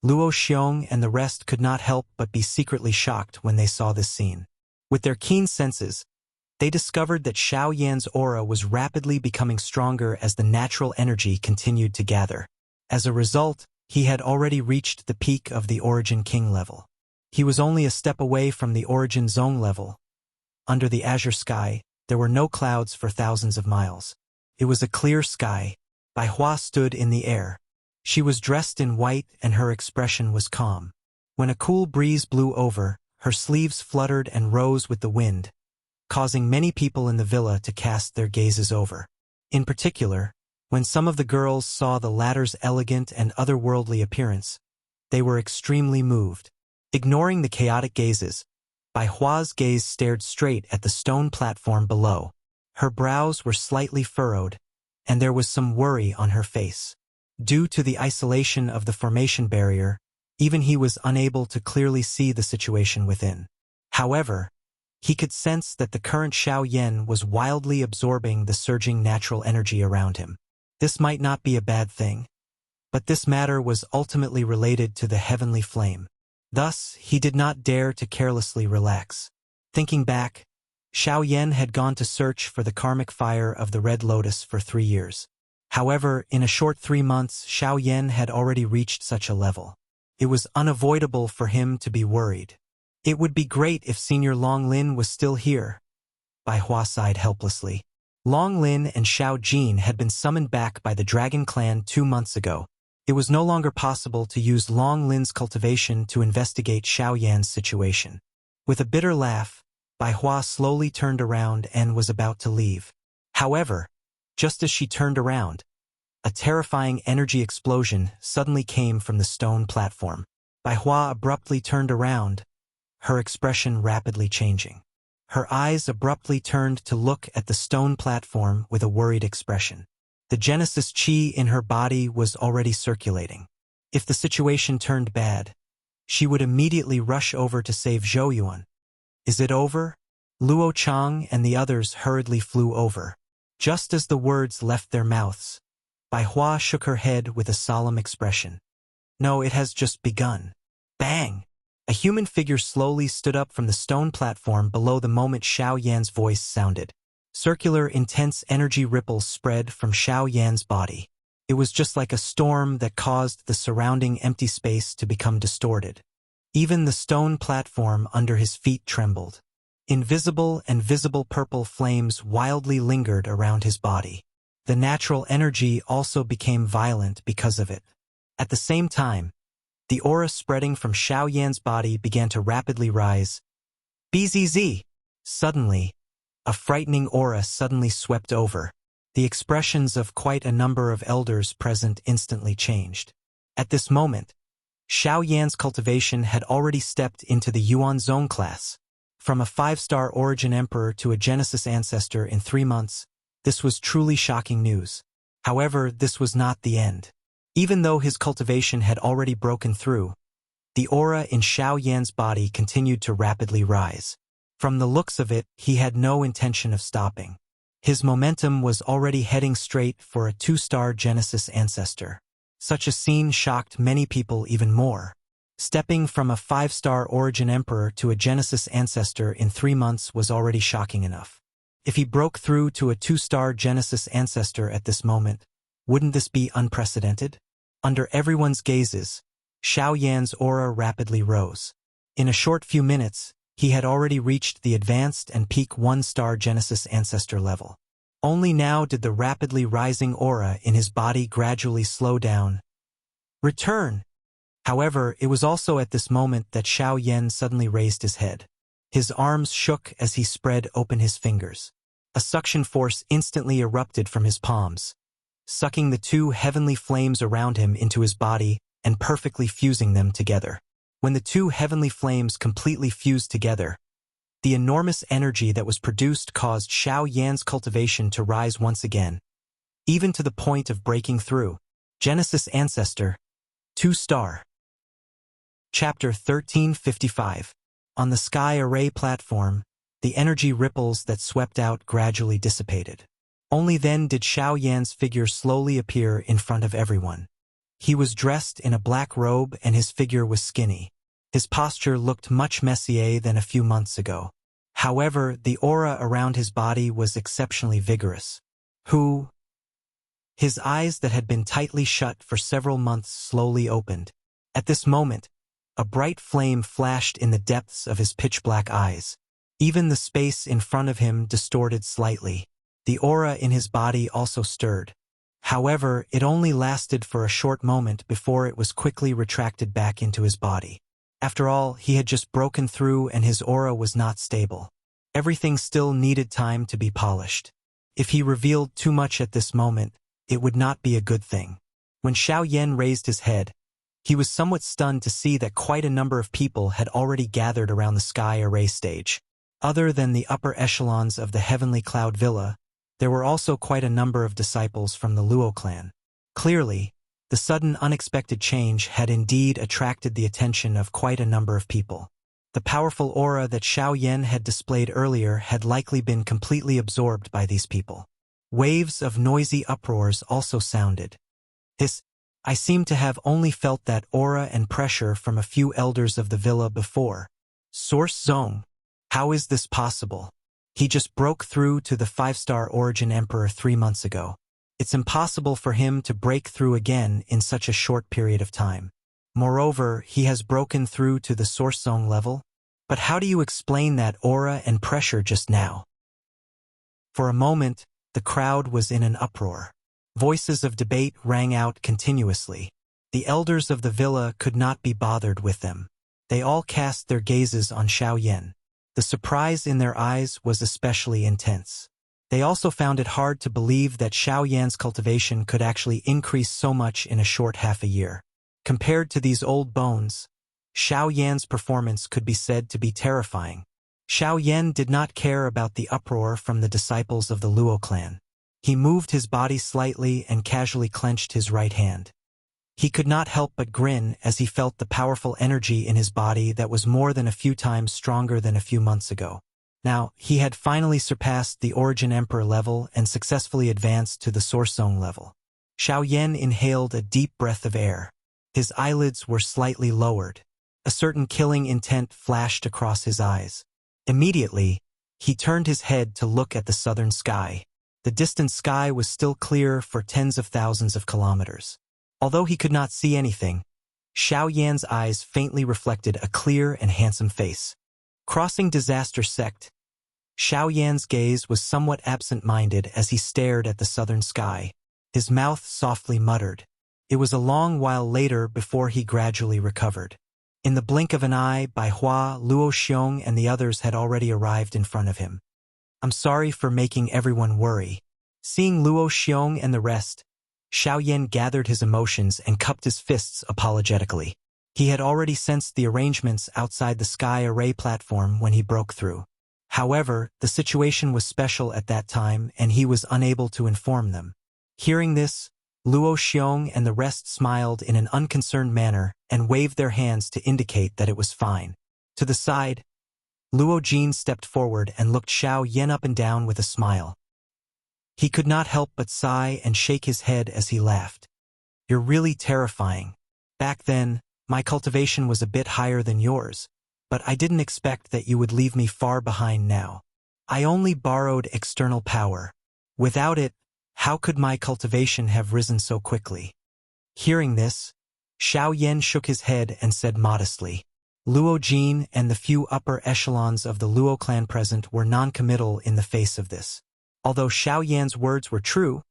[SPEAKER 1] Luo Xiong and the rest could not help but be secretly shocked when they saw this scene. With their keen senses, they discovered that Xiao Yan's aura was rapidly becoming stronger as the natural energy continued to gather. As a result, he had already reached the peak of the Origin King level. He was only a step away from the Origin Zong level. Under the azure sky, there were no clouds for thousands of miles. It was a clear sky. Bai Hua stood in the air. She was dressed in white and her expression was calm. When a cool breeze blew over, her sleeves fluttered and rose with the wind, causing many people in the villa to cast their gazes over. In particular, when some of the girls saw the latter's elegant and otherworldly appearance, they were extremely moved. Ignoring the chaotic gazes, Bai Hua's gaze stared straight at the stone platform below. Her brows were slightly furrowed, and there was some worry on her face. Due to the isolation of the formation barrier, even he was unable to clearly see the situation within. However, he could sense that the current Xiao Yan was wildly absorbing the surging natural energy around him. This might not be a bad thing, but this matter was ultimately related to the heavenly flame. Thus, he did not dare to carelessly relax. Thinking back, Xiao Yan had gone to search for the karmic fire of the Red Lotus for 3 years. However, in a short 3 months, Xiao Yan had already reached such a level. It was unavoidable for him to be worried. It would be great if Senior Long Lin was still here. Bai Hua sighed helplessly. Long Lin and Xiao Jin had been summoned back by the Dragon Clan 2 months ago. It was no longer possible to use Long Lin's cultivation to investigate Xiao Yan's situation. With a bitter laugh, Bai Hua slowly turned around and was about to leave. However, just as she turned around, a terrifying energy explosion suddenly came from the stone platform. Bai Hua abruptly turned around, her expression rapidly changing. Her eyes abruptly turned to look at the stone platform with a worried expression. The Genesis Qi in her body was already circulating. If the situation turned bad, she would immediately rush over to save Zhou Yuan. Is it over? Luo Chang and the others hurriedly flew over. Just as the words left their mouths, Bai Hua shook her head with a solemn expression. No, it has just begun. Bang! A human figure slowly stood up from the stone platform below the moment Xiao Yan's voice sounded. Circular, intense energy ripples spread from Xiao Yan's body. It was just like a storm that caused the surrounding empty space to become distorted. Even the stone platform under his feet trembled. Invisible and visible purple flames wildly lingered around his body. The natural energy also became violent because of it. At the same time, the aura spreading from Xiao Yan's body began to rapidly rise. BZZ! Suddenly, a frightening aura suddenly swept over. The expressions of quite a number of elders present instantly changed. At this moment, Xiao Yan's cultivation had already stepped into the Yuan Zone class. From a 5-star origin emperor to a Genesis ancestor in 3 months, this was truly shocking news. However, this was not the end. Even though his cultivation had already broken through, the aura in Xiao Yan's body continued to rapidly rise. From the looks of it, he had no intention of stopping. His momentum was already heading straight for a 2-star Genesis ancestor. Such a scene shocked many people even more. Stepping from a 5-star origin emperor to a Genesis ancestor in 3 months was already shocking enough. If he broke through to a 2-star Genesis ancestor at this moment, wouldn't this be unprecedented? Under everyone's gazes, Xiao Yan's aura rapidly rose. In a short few minutes, he had already reached the advanced and peak 1-star Genesis ancestor level. Only now did the rapidly rising aura in his body gradually slow down. Return! However, it was also at this moment that Xiao Yan suddenly raised his head. His arms shook as he spread open his fingers. A suction force instantly erupted from his palms, sucking the 2 heavenly flames around him into his body and perfectly fusing them together. When the 2 heavenly flames completely fused together, the enormous energy that was produced caused Xiao Yan's cultivation to rise once again, even to the point of breaking through. Genesis Ancestor, 2-star. Chapter 1355. On the Sky Array platform, the energy ripples that swept out gradually dissipated. Only then did Xiao Yan's figure slowly appear in front of everyone. He was dressed in a black robe and his figure was skinny. His posture looked much messier than a few months ago. However, the aura around his body was exceptionally vigorous. His eyes that had been tightly shut for several months slowly opened. At this moment, a bright flame flashed in the depths of his pitch-black eyes. Even the space in front of him distorted slightly. The aura in his body also stirred. However, it only lasted for a short moment before it was quickly retracted back into his body. After all, he had just broken through and his aura was not stable. Everything still needed time to be polished. If he revealed too much at this moment, it would not be a good thing. When Xiao Yan raised his head, he was somewhat stunned to see that quite a number of people had already gathered around the Sky Array stage. Other than the upper echelons of the Heavenly Cloud Villa, there were also quite a number of disciples from the Luo clan. Clearly, the sudden unexpected change had indeed attracted the attention of quite a number of people. The powerful aura that Xiao Yan had displayed earlier had likely been completely absorbed by these people. Waves of noisy uproars also sounded. I seem to have only felt that aura and pressure from a few elders of the villa before. Source Zone. How is this possible? He just broke through to the 5-star Origin Emperor 3 months ago. It's impossible for him to break through again in such a short period of time. Moreover, he has broken through to the Source Zone level. But how do you explain that aura and pressure just now? For a moment, the crowd was in an uproar. Voices of debate rang out continuously. The elders of the villa could not be bothered with them. They all cast their gazes on Xiao Yan. The surprise in their eyes was especially intense. They also found it hard to believe that Xiao Yan's cultivation could actually increase so much in a short half a year. Compared to these old bones, Xiao Yan's performance could be said to be terrifying. Xiao Yan did not care about the uproar from the disciples of the Luo clan. He moved his body slightly and casually clenched his right hand. He could not help but grin as he felt the powerful energy in his body that was more than a few times stronger than a few months ago. Now, he had finally surpassed the Origin Emperor level and successfully advanced to the Source Zone level. Xiao Yan inhaled a deep breath of air. His eyelids were slightly lowered. A certain killing intent flashed across his eyes. Immediately, he turned his head to look at the southern sky. The distant sky was still clear for tens of thousands of kilometers. Although he could not see anything, Xiao Yan's eyes faintly reflected a clear and handsome face. Crossing Disaster Sect, Xiao Yan's gaze was somewhat absent-minded as he stared at the southern sky. His mouth softly muttered. It was a long while later before he gradually recovered. In the blink of an eye, Bai Hua, Luo Xiong, and the others had already arrived in front of him. I'm sorry for making everyone worry. Seeing Luo Xiong and the rest, Xiao Yan gathered his emotions and cupped his fists apologetically. He had already sensed the arrangements outside the sky array platform when he broke through. However, the situation was special at that time and he was unable to inform them. Hearing this, Luo Xiong and the rest smiled in an unconcerned manner and waved their hands to indicate that it was fine. To the side, Luo Jin stepped forward and looked Xiao Yan up and down with a smile. He could not help but sigh and shake his head as he laughed. You're really terrifying. Back then, my cultivation was a bit higher than yours, but I didn't expect that you would leave me far behind now. I only borrowed external power. Without it, how could my cultivation have risen so quickly? Hearing this, Xiao Yan shook his head and said modestly. Luo Jin and the few upper echelons of the Luo clan present were non-committal in the face of this. Although Xiao Yan's words were true,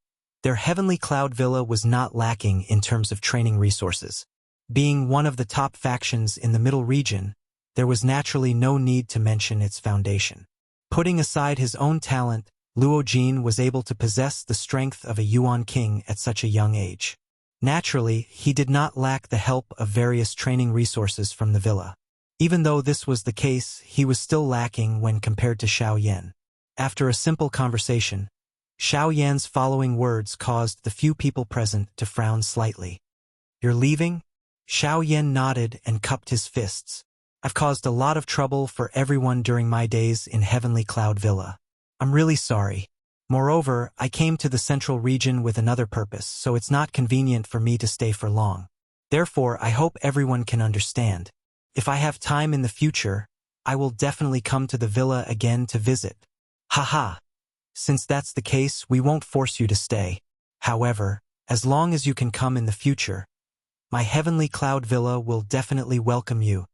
[SPEAKER 1] their Heavenly Cloud Villa was not lacking in terms of training resources. Being one of the top factions in the Middle region, there was naturally no need to mention its foundation. Putting aside his own talent, Luo Jin was able to possess the strength of a Yuan king at such a young age. Naturally, he did not lack the help of various training resources from the villa. Even though this was the case, he was still lacking when compared to Xiao Yan. After a simple conversation, Xiao Yan's following words caused the few people present to frown slightly. You're leaving? Xiao Yan nodded and cupped his fists. I've caused a lot of trouble for everyone during my days in Heavenly Cloud Villa. I'm really sorry. Moreover, I came to the central region with another purpose, so it's not convenient for me to stay for long. Therefore, I hope everyone can understand. If I have time in the future, I will definitely come to the villa again to visit. Haha. Since that's the case, we won't force you to stay. However, as long as you can come in the future, my Heavenly Cloud Villa will definitely welcome you.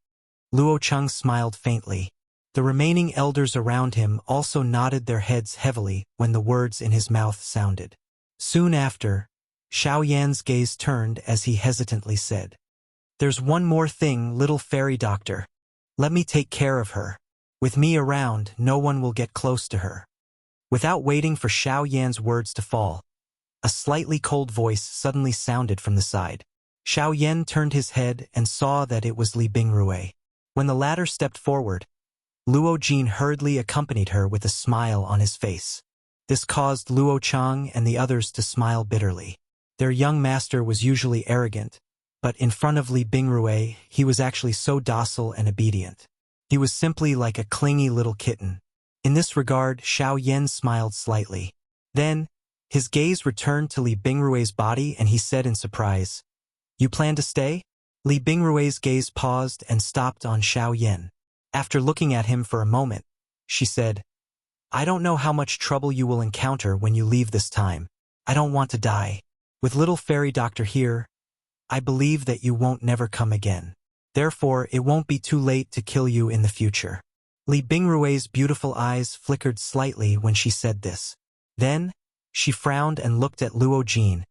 [SPEAKER 1] Luo Cheng smiled faintly. The remaining elders around him also nodded their heads heavily when the words in his mouth sounded. Soon after, Xiao Yan's gaze turned as he hesitantly said, There's one more thing, little fairy doctor. Let me take care of her. With me around, no one will get close to her. Without waiting for Xiao Yan's words to fall, a slightly cold voice suddenly sounded from the side. Xiao Yan turned his head and saw that it was Li Bingrui. When the latter stepped forward, Luo Jin hurriedly accompanied her with a smile on his face. This caused Luo Chang and the others to smile bitterly. Their young master was usually arrogant, but in front of Li Bingrui, he was actually so docile and obedient. He was simply like a clingy little kitten. In this regard, Xiao Yan smiled slightly. Then, his gaze returned to Li Bingrui's body and he said in surprise, You plan to stay? Li Bingrui's gaze paused and stopped on Xiao Yan. After looking at him for a moment, she said, I don't know how much trouble you will encounter when you leave this time. I don't want to die. With little fairy doctor here, I believe that you won't never come again. Therefore, it won't be too late to kill you in the future. Li Bingrui's beautiful eyes flickered slightly when she said this. Then, she frowned and looked at Luo Jin,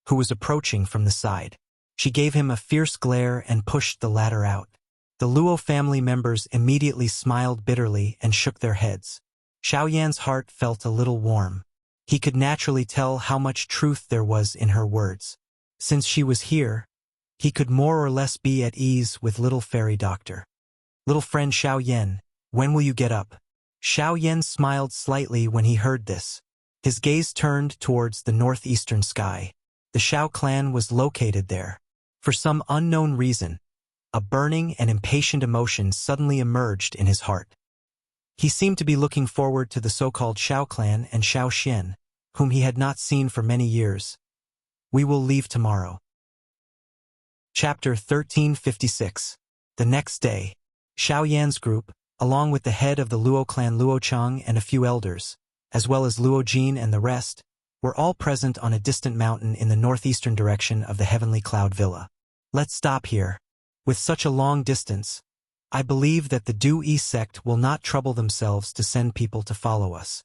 [SPEAKER 1] who was approaching from the side. She gave him a fierce glare and pushed the latter out. The Luo family members immediately smiled bitterly and shook their heads. Xiao Yan's heart felt a little warm. He could naturally tell how much truth there was in her words. Since she was here, he could more or less be at ease with little fairy doctor. Little friend Xiao Yan, when will you get up? Xiao Yan smiled slightly when he heard this. His gaze turned towards the northeastern sky. The Xiao clan was located there. For some unknown reason, a burning and impatient emotion suddenly emerged in his heart. He seemed to be looking forward to the so-called Xiao clan and Xiao Xian, whom he had not seen for many years. We will leave tomorrow. Chapter 1356. The next day, Xiao Yan's group, along with the head of the Luo clan Luo Cheng and a few elders, as well as Luo Jin and the rest, were all present on a distant mountain in the northeastern direction of the Heavenly Cloud Villa. Let's stop here. With such a long distance, I believe that the Du-Yi sect will not trouble themselves to send people to follow us.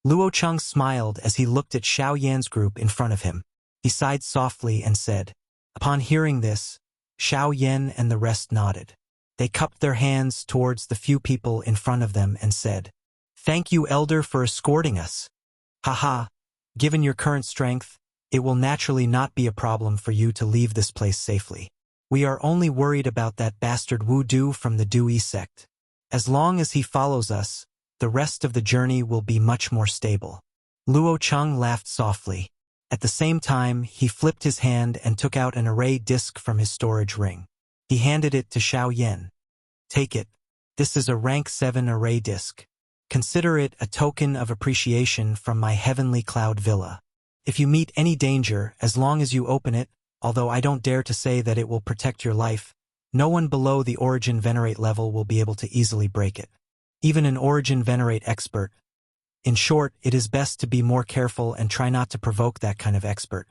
[SPEAKER 1] Luo Cheng smiled as he looked at Xiao Yan's group in front of him. He sighed softly and said. Upon hearing this, Xiao Yan and the rest nodded. They cupped their hands towards the few people in front of them and said, Thank you, Elder, for escorting us. Haha, given your current strength, it will naturally not be a problem for you to leave this place safely. We are only worried about that bastard Wu Du from the Du-Yi sect. As long as he follows us, the rest of the journey will be much more stable. Luo Cheng laughed softly. At the same time, he flipped his hand and took out an array disc from his storage ring. He handed it to Xiao Yan. Take it. This is a rank 7 array disc. Consider it a token of appreciation from my Heavenly Cloud Villa. If you meet any danger, as long as you open it, although I don't dare to say that it will protect your life, no one below the Origin Venerate level will be able to easily break it. Even an Origin Venerate expert. In short, it is best to be more careful and try not to provoke that kind of expert.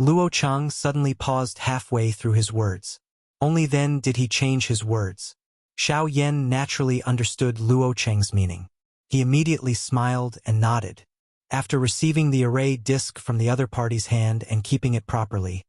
[SPEAKER 1] Luo Cheng suddenly paused halfway through his words. Only then did he change his words. Xiao Yan naturally understood Luo Cheng's meaning. He immediately smiled and nodded. After receiving the array disc from the other party's hand and keeping it properly,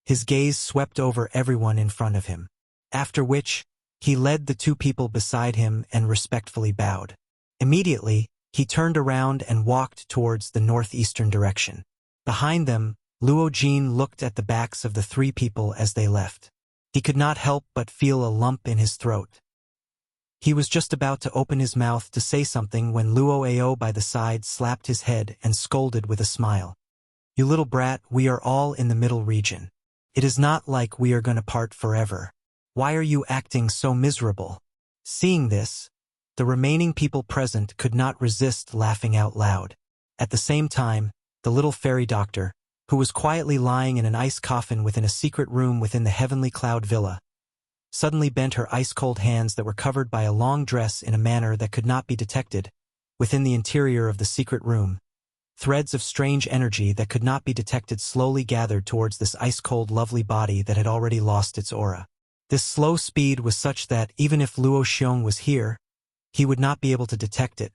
[SPEAKER 1] his gaze swept over everyone in front of him. After which, he led the two people beside him and respectfully bowed. Immediately, he turned around and walked towards the northeastern direction. Behind them, Luo Jin looked at the backs of the three people as they left. He could not help but feel a lump in his throat. He was just about to open his mouth to say something when Luo Ao by the side slapped his head and scolded with a smile. You little brat, we are all in the middle region. It is not like we are going to part forever. Why are you acting so miserable? Seeing this, the remaining people present could not resist laughing out loud. At the same time, the little fairy doctor, who was quietly lying in an ice coffin within a secret room within the Heavenly Cloud Villa, suddenly bent her ice-cold hands that were covered by a long dress in a manner that could not be detected. Within the interior of the secret room, threads of strange energy that could not be detected slowly gathered towards this ice-cold lovely body that had already lost its aura. This slow speed was such that even if Luo Xiong was here, he would not be able to detect it.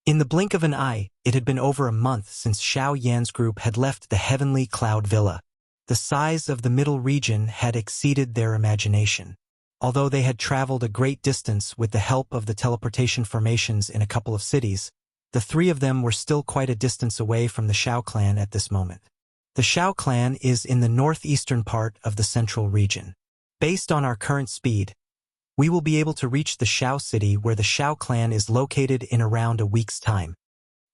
[SPEAKER 1] In the blink of an eye, it had been over a month since Xiao Yan's group had left the Heavenly Cloud Villa. The size of the middle region had exceeded their imagination. Although they had traveled a great distance with the help of the teleportation formations in a couple of cities, the three of them were still quite a distance away from the Xiao clan at this moment. The Xiao clan is in the northeastern part of the central region. Based on our current speed, we will be able to reach the Xiao city where the Xiao clan is located in around a week's time.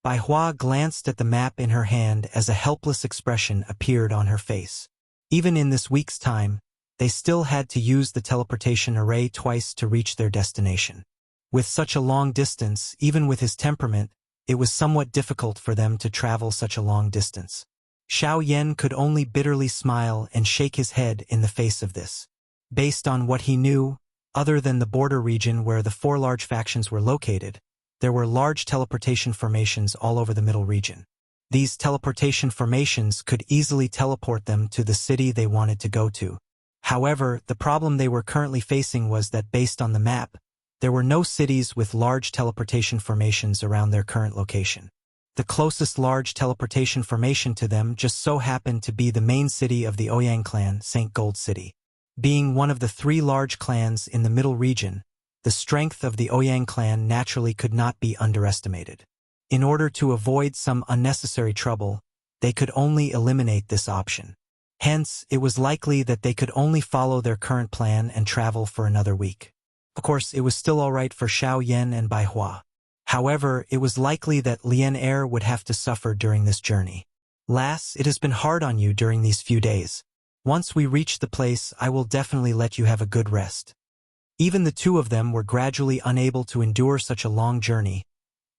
[SPEAKER 1] Bai Hua glanced at the map in her hand as a helpless expression appeared on her face. Even in this week's time, they still had to use the teleportation array twice to reach their destination. With such a long distance, even with his temperament, it was somewhat difficult for them to travel such a long distance. Xiao Yan could only bitterly smile and shake his head in the face of this. Based on what he knew, other than the border region where the four large factions were located, there were large teleportation formations all over the middle region. These teleportation formations could easily teleport them to the city they wanted to go to. However, the problem they were currently facing was that based on the map, there were no cities with large teleportation formations around their current location. The closest large teleportation formation to them just so happened to be the main city of the Ouyang clan, St. Gold City. Being one of the 3 large clans in the middle region, the strength of the Ouyang clan naturally could not be underestimated. In order to avoid some unnecessary trouble, they could only eliminate this option. Hence, it was likely that they could only follow their current plan and travel for another week. Of course, it was still alright for Xiao Yan and Bai Hua. However, it was likely that Lian Er would have to suffer during this journey. Lass, it has been hard on you during these few days. Once we reach the place, I will definitely let you have a good rest. Even the 2 of them were gradually unable to endure such a long journey,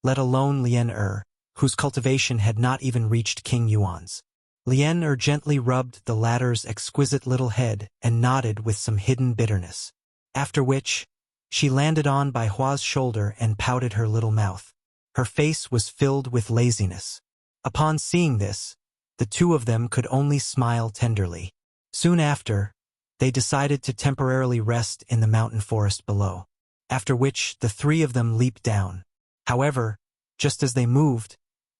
[SPEAKER 1] let alone Lian Er, whose cultivation had not even reached King Yuan's. Lian Er gently rubbed the latter's exquisite little head and nodded with some hidden bitterness. After which, she landed on Bai Hua's shoulder and pouted her little mouth. Her face was filled with laziness. Upon seeing this, the 2 of them could only smile tenderly. Soon after, they decided to temporarily rest in the mountain forest below, after which the 3 of them leaped down. However, just as they moved,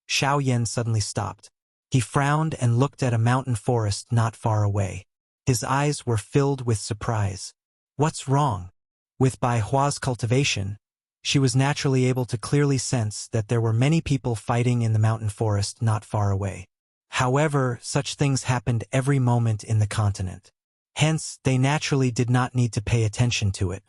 [SPEAKER 1] Xiao Yan suddenly stopped. He frowned and looked at a mountain forest not far away. His eyes were filled with surprise. What's wrong? With Bai Hua's cultivation, she was naturally able to clearly sense that there were many people fighting in the mountain forest not far away. However, such things happened every moment in the continent. Hence, they naturally did not need to pay attention to it.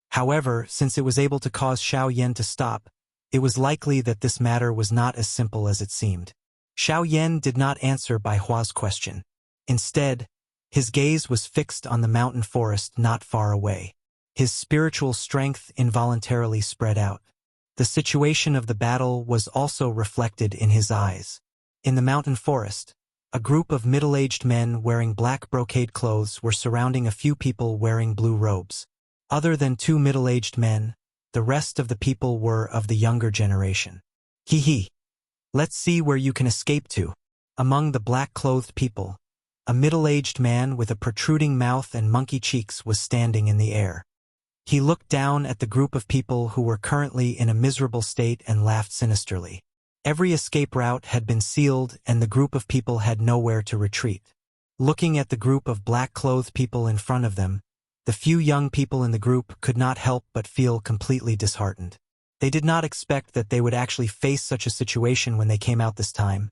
[SPEAKER 1] However, since it was able to cause Xiao Yan to stop, it was likely that this matter was not as simple as it seemed. Xiao Yan did not answer Bai Hua's question. Instead, his gaze was fixed on the mountain forest not far away. His spiritual strength involuntarily spread out. The situation of the battle was also reflected in his eyes. In the mountain forest, a group of middle-aged men wearing black brocade clothes were surrounding a few people wearing blue robes. Other than 2 middle-aged men, the rest of the people were of the younger generation. Hee hee. Let's see where you can escape to. Among the black-clothed people, a middle-aged man with a protruding mouth and monkey cheeks was standing in the air. He looked down at the group of people who were currently in a miserable state and laughed sinisterly. Every escape route had been sealed and the group of people had nowhere to retreat. Looking at the group of black-clothed people in front of them, the few young people in the group could not help but feel completely disheartened. They did not expect that they would actually face such a situation when they came out this time.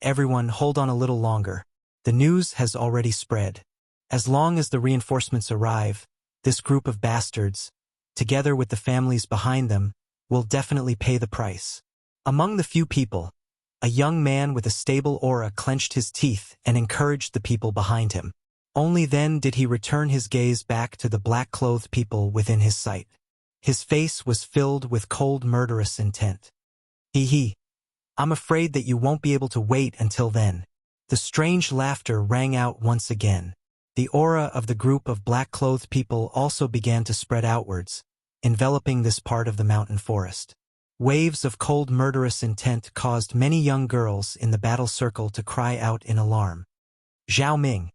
[SPEAKER 1] Everyone, hold on a little longer. The news has already spread. As long as the reinforcements arrive, this group of bastards, together with the families behind them, will definitely pay the price. Among the few people, a young man with a stable aura clenched his teeth and encouraged the people behind him. Only then did he return his gaze back to the black-clothed people within his sight. His face was filled with cold, murderous intent. Hee hee. I'm afraid that you won't be able to wait until then. The strange laughter rang out once again. The aura of the group of black-clothed people also began to spread outwards, enveloping this part of the mountain forest. Waves of cold, murderous intent caused many young girls in the battle circle to cry out in alarm. Zhao Ming,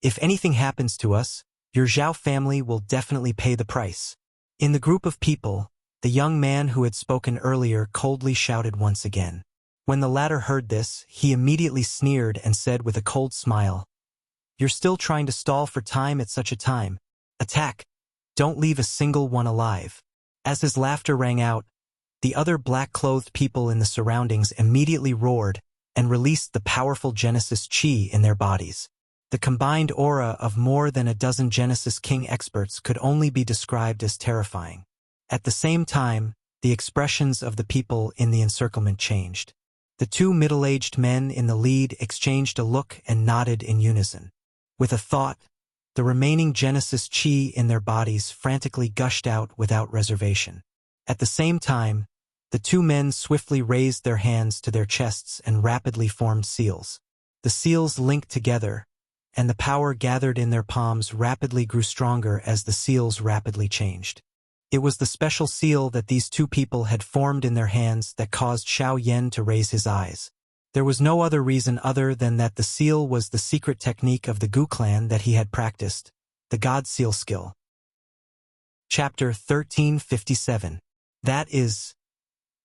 [SPEAKER 1] if anything happens to us, your Zhao family will definitely pay the price. In the group of people, the young man who had spoken earlier coldly shouted once again. When the latter heard this, he immediately sneered and said with a cold smile, "You're still trying to stall for time at such a time. Attack! Don't leave a single one alive." As his laughter rang out, the other black-clothed people in the surroundings immediately roared and released the powerful Genesis Chi in their bodies. The combined aura of more than a dozen Genesis King experts could only be described as terrifying. At the same time, the expressions of the people in the encirclement changed. The 2 middle-aged men in the lead exchanged a look and nodded in unison. With a thought, the remaining Genesis Chi in their bodies frantically gushed out without reservation. At the same time, the 2 men swiftly raised their hands to their chests and rapidly formed seals. The seals linked together, and the power gathered in their palms rapidly grew stronger as the seals rapidly changed. It was the special seal that these two people had formed in their hands that caused Xiao Yan to raise his eyes. There was no other reason other than that the seal was the secret technique of the Gu clan that he had practiced, the God Seal skill. Chapter 1357. That is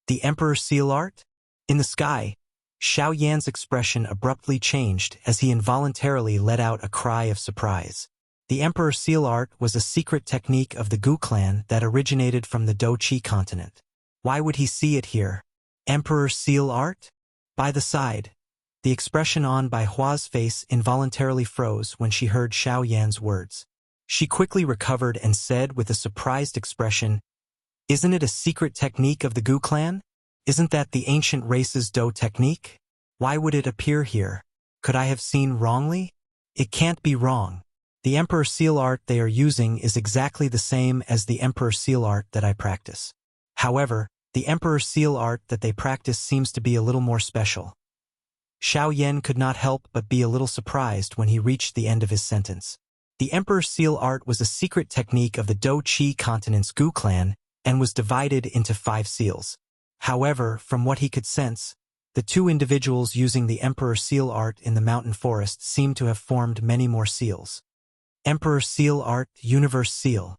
[SPEAKER 1] the Emperor Seal Art? In the sky, Xiao Yan's expression abruptly changed as he involuntarily let out a cry of surprise. The Emperor Seal Art was a secret technique of the Gu clan that originated from the Do-Chi continent. Why would he see it here? Emperor Seal Art? By the side, the expression on Bai Hua's face involuntarily froze when she heard Xiao Yan's words. She quickly recovered and said with a surprised expression, "Isn't it a secret technique of the Gu clan? Isn't that the ancient race's Do technique? Why would it appear here? Could I have seen wrongly? It can't be wrong. The Emperor Seal Art they are using is exactly the same as the Emperor Seal Art that I practice. However, the Emperor Seal Art that they practice seems to be a little more special." Xiao Yan could not help but be a little surprised when he reached the end of his sentence. The Emperor Seal Art was a secret technique of the Do-Chi continent's Gu clan and was divided into 5 seals. However, from what he could sense, the 2 individuals using the Emperor Seal Art in the mountain forest seemed to have formed many more seals. Emperor Seal Art, Universe Seal.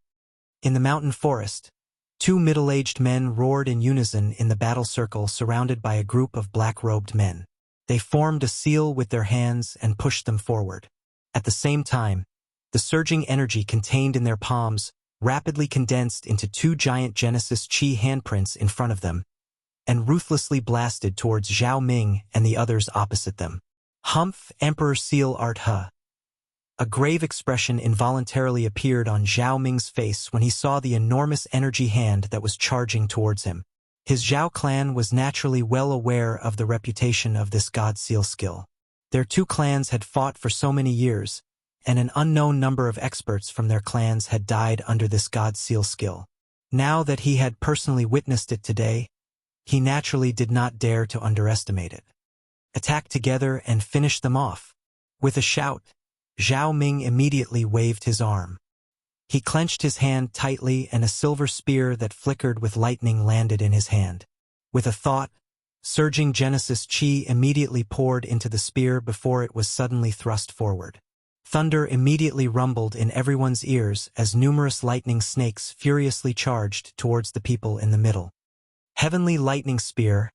[SPEAKER 1] In the mountain forest, 2 middle-aged men roared in unison in the battle circle surrounded by a group of black-robed men. They formed a seal with their hands and pushed them forward. At the same time, the surging energy contained in their palms rapidly condensed into 2 giant Genesis Chi handprints in front of them, and ruthlessly blasted towards Zhao Ming and the others opposite them. Humph, Emperor Seal Art Huh. A grave expression involuntarily appeared on Zhao Ming's face when he saw the enormous energy hand that was charging towards him. His Zhao clan was naturally well aware of the reputation of this God Seal skill. Their 2 clans had fought for so many years, and an unknown number of experts from their clans had died under this God Seal skill. Now that he had personally witnessed it today, he naturally did not dare to underestimate it. Attack together and finish them off. With a shout, Zhao Ming immediately waved his arm. He clenched his hand tightly and a silver spear that flickered with lightning landed in his hand. With a thought, surging Genesis Chi immediately poured into the spear before it was suddenly thrust forward. Thunder immediately rumbled in everyone's ears as numerous lightning snakes furiously charged towards the people in the middle. Heavenly Lightning Spear,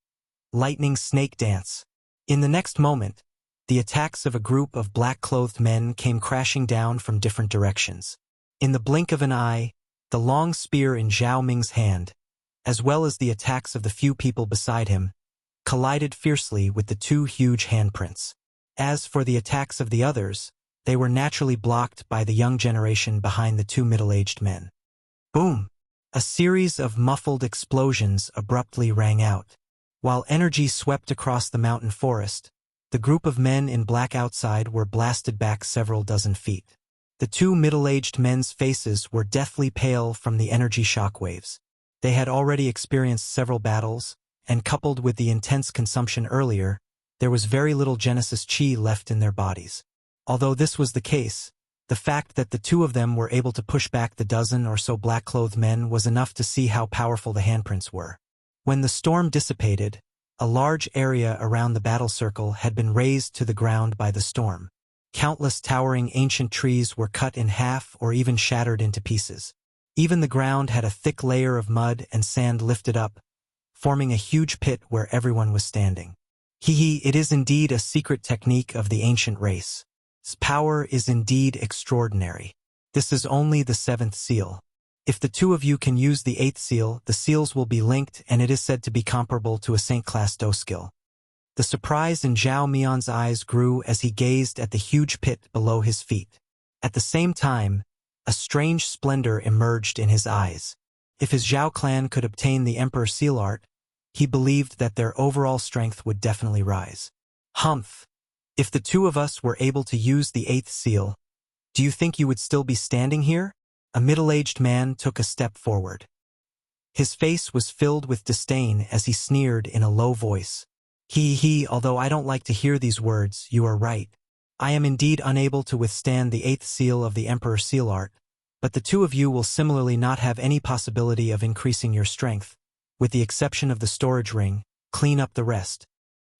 [SPEAKER 1] Lightning Snake Dance. In the next moment, the attacks of a group of black-clothed men came crashing down from different directions. In the blink of an eye, the long spear in Zhao Ming's hand, as well as the attacks of the few people beside him, collided fiercely with the 2 huge handprints. As for the attacks of the others, they were naturally blocked by the young generation behind the 2 middle-aged men. Boom! A series of muffled explosions abruptly rang out. While energy swept across the mountain forest, the group of men in black outside were blasted back several dozen feet. The 2 middle-aged men's faces were deathly pale from the energy shockwaves. They had already experienced several battles, and coupled with the intense consumption earlier, there was very little Genesis Chi left in their bodies. Although this was the case, the fact that the 2 of them were able to push back the dozen or so black-clothed men was enough to see how powerful the handprints were. When the storm dissipated, a large area around the battle circle had been razed to the ground by the storm. Countless towering ancient trees were cut in half or even shattered into pieces. Even the ground had a thick layer of mud and sand lifted up, forming a huge pit where everyone was standing. It is indeed a secret technique of the ancient race. Its power is indeed extraordinary. This is only the 7th seal. If the 2 of you can use the 8th seal, the seals will be linked and it is said to be comparable to a Saint-class Do skill. The surprise in Zhao Mian's eyes grew as he gazed at the huge pit below his feet. At the same time, a strange splendor emerged in his eyes. If his Zhao clan could obtain the Emperor Seal Art, he believed that their overall strength would definitely rise. Humph! If the 2 of us were able to use the 8th seal, do you think you would still be standing here? A middle-aged man took a step forward. His face was filled with disdain as he sneered in a low voice. Although I don't like to hear these words, you are right. I am indeed unable to withstand the 8th seal of the Emperor Seal Art, but the two of you will similarly not have any possibility of increasing your strength. With the exception of the storage ring, clean up the rest."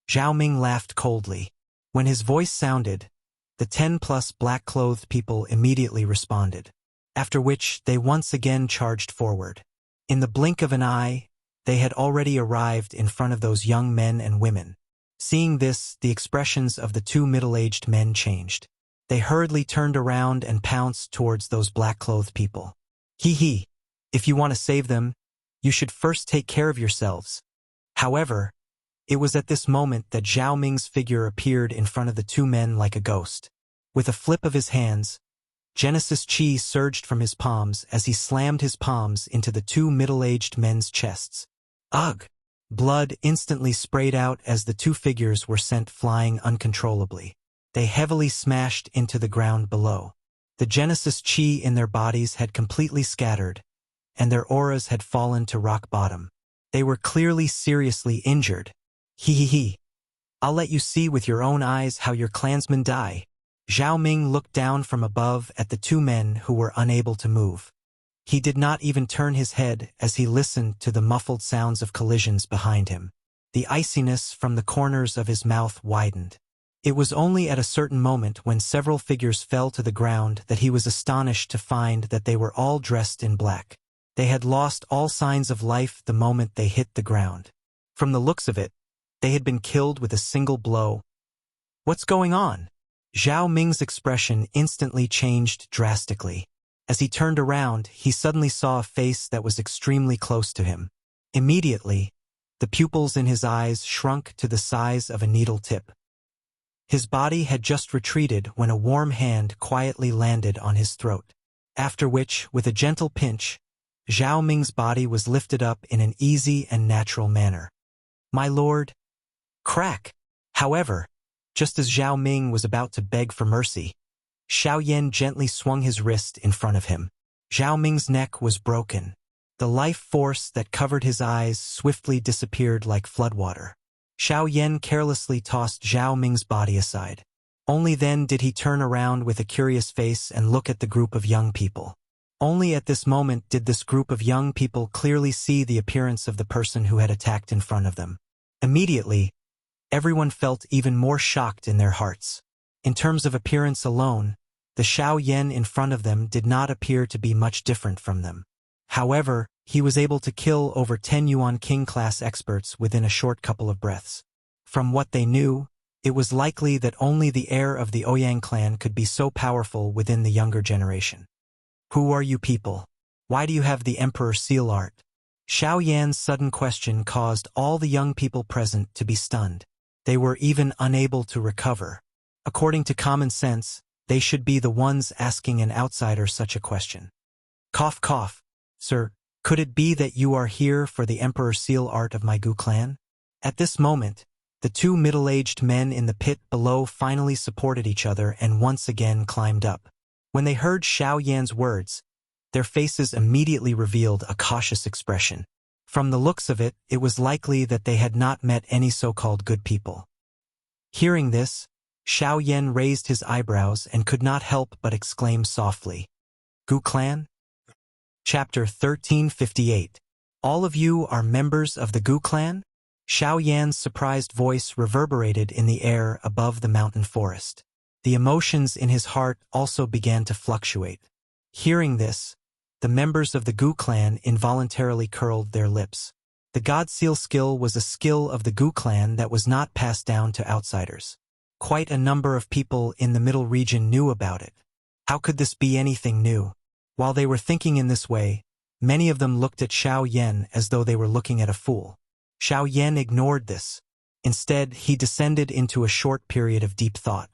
[SPEAKER 1] Zhao Ming laughed coldly. When his voice sounded, the 10+ black-clothed people immediately responded, after which they once again charged forward. In the blink of an eye, they had already arrived in front of those young men and women. Seeing this, the expressions of the two middle-aged men changed. They hurriedly turned around and pounced towards those black-clothed people. "Hee. If you want to save them, you should first take care of yourselves." However, it was at this moment that Zhao Ming's figure appeared in front of the two men like a ghost. With a flip of his hands, Genesis Chi surged from his palms as he slammed his palms into the two middle-aged men's chests. Ugh! Blood instantly sprayed out as the two figures were sent flying uncontrollably. They heavily smashed into the ground below. The Genesis Chi in their bodies had completely scattered, and their auras had fallen to rock bottom. They were clearly seriously injured. Hee. I'll let you see with your own eyes how your clansmen die." Zhao Ming looked down from above at the two men who were unable to move. He did not even turn his head as he listened to the muffled sounds of collisions behind him. The iciness from the corners of his mouth widened. It was only at a certain moment when several figures fell to the ground that he was astonished to find that they were all dressed in black. They had lost all signs of life the moment they hit the ground. From the looks of it, they had been killed with a single blow. "What's going on?" Zhao Ming's expression instantly changed drastically. As he turned around, he suddenly saw a face that was extremely close to him. Immediately, the pupils in his eyes shrunk to the size of a needle tip. His body had just retreated when a warm hand quietly landed on his throat. After which, with a gentle pinch, Zhao Ming's body was lifted up in an easy and natural manner. "My lord." Crack! However, just as Zhao Ming was about to beg for mercy, Xiao Yan gently swung his wrist in front of him. Zhao Ming's neck was broken. The life force that covered his eyes swiftly disappeared like floodwater. Xiao Yan carelessly tossed Zhao Ming's body aside. Only then did he turn around with a curious face and look at the group of young people. Only at this moment did this group of young people clearly see the appearance of the person who had attacked in front of them. Immediately, everyone felt even more shocked in their hearts. In terms of appearance alone, the Xiao Yan in front of them did not appear to be much different from them. However, he was able to kill over 10 Yuan King-class experts within a short couple of breaths. From what they knew, it was likely that only the heir of the Ouyang clan could be so powerful within the younger generation. "Who are you people? Why do you have the Emperor Seal art?" Xiao Yan's sudden question caused all the young people present to be stunned. They were even unable to recover. According to common sense, they should be the ones asking an outsider such a question. Cough. "Sir, could it be that you are here for the Emperor Seal art of my Gu clan?" At this moment, the two middle-aged men in the pit below finally supported each other and once again climbed up. When they heard Xiao Yan's words, their faces immediately revealed a cautious expression. From the looks of it, it was likely that they had not met any so-called good people. Hearing this, Xiao Yan raised his eyebrows and could not help but exclaim softly, "Gu clan?" Chapter 1358. "All of you are members of the Gu clan?" Xiao Yan's surprised voice reverberated in the air above the mountain forest. The emotions in his heart also began to fluctuate. Hearing this, the members of the Gu clan involuntarily curled their lips. The God Seal skill was a skill of the Gu clan that was not passed down to outsiders. Quite a number of people in the middle region knew about it. How could this be anything new? While they were thinking in this way, many of them looked at Xiao Yan as though they were looking at a fool. Xiao Yan ignored this. Instead, he descended into a short period of deep thought.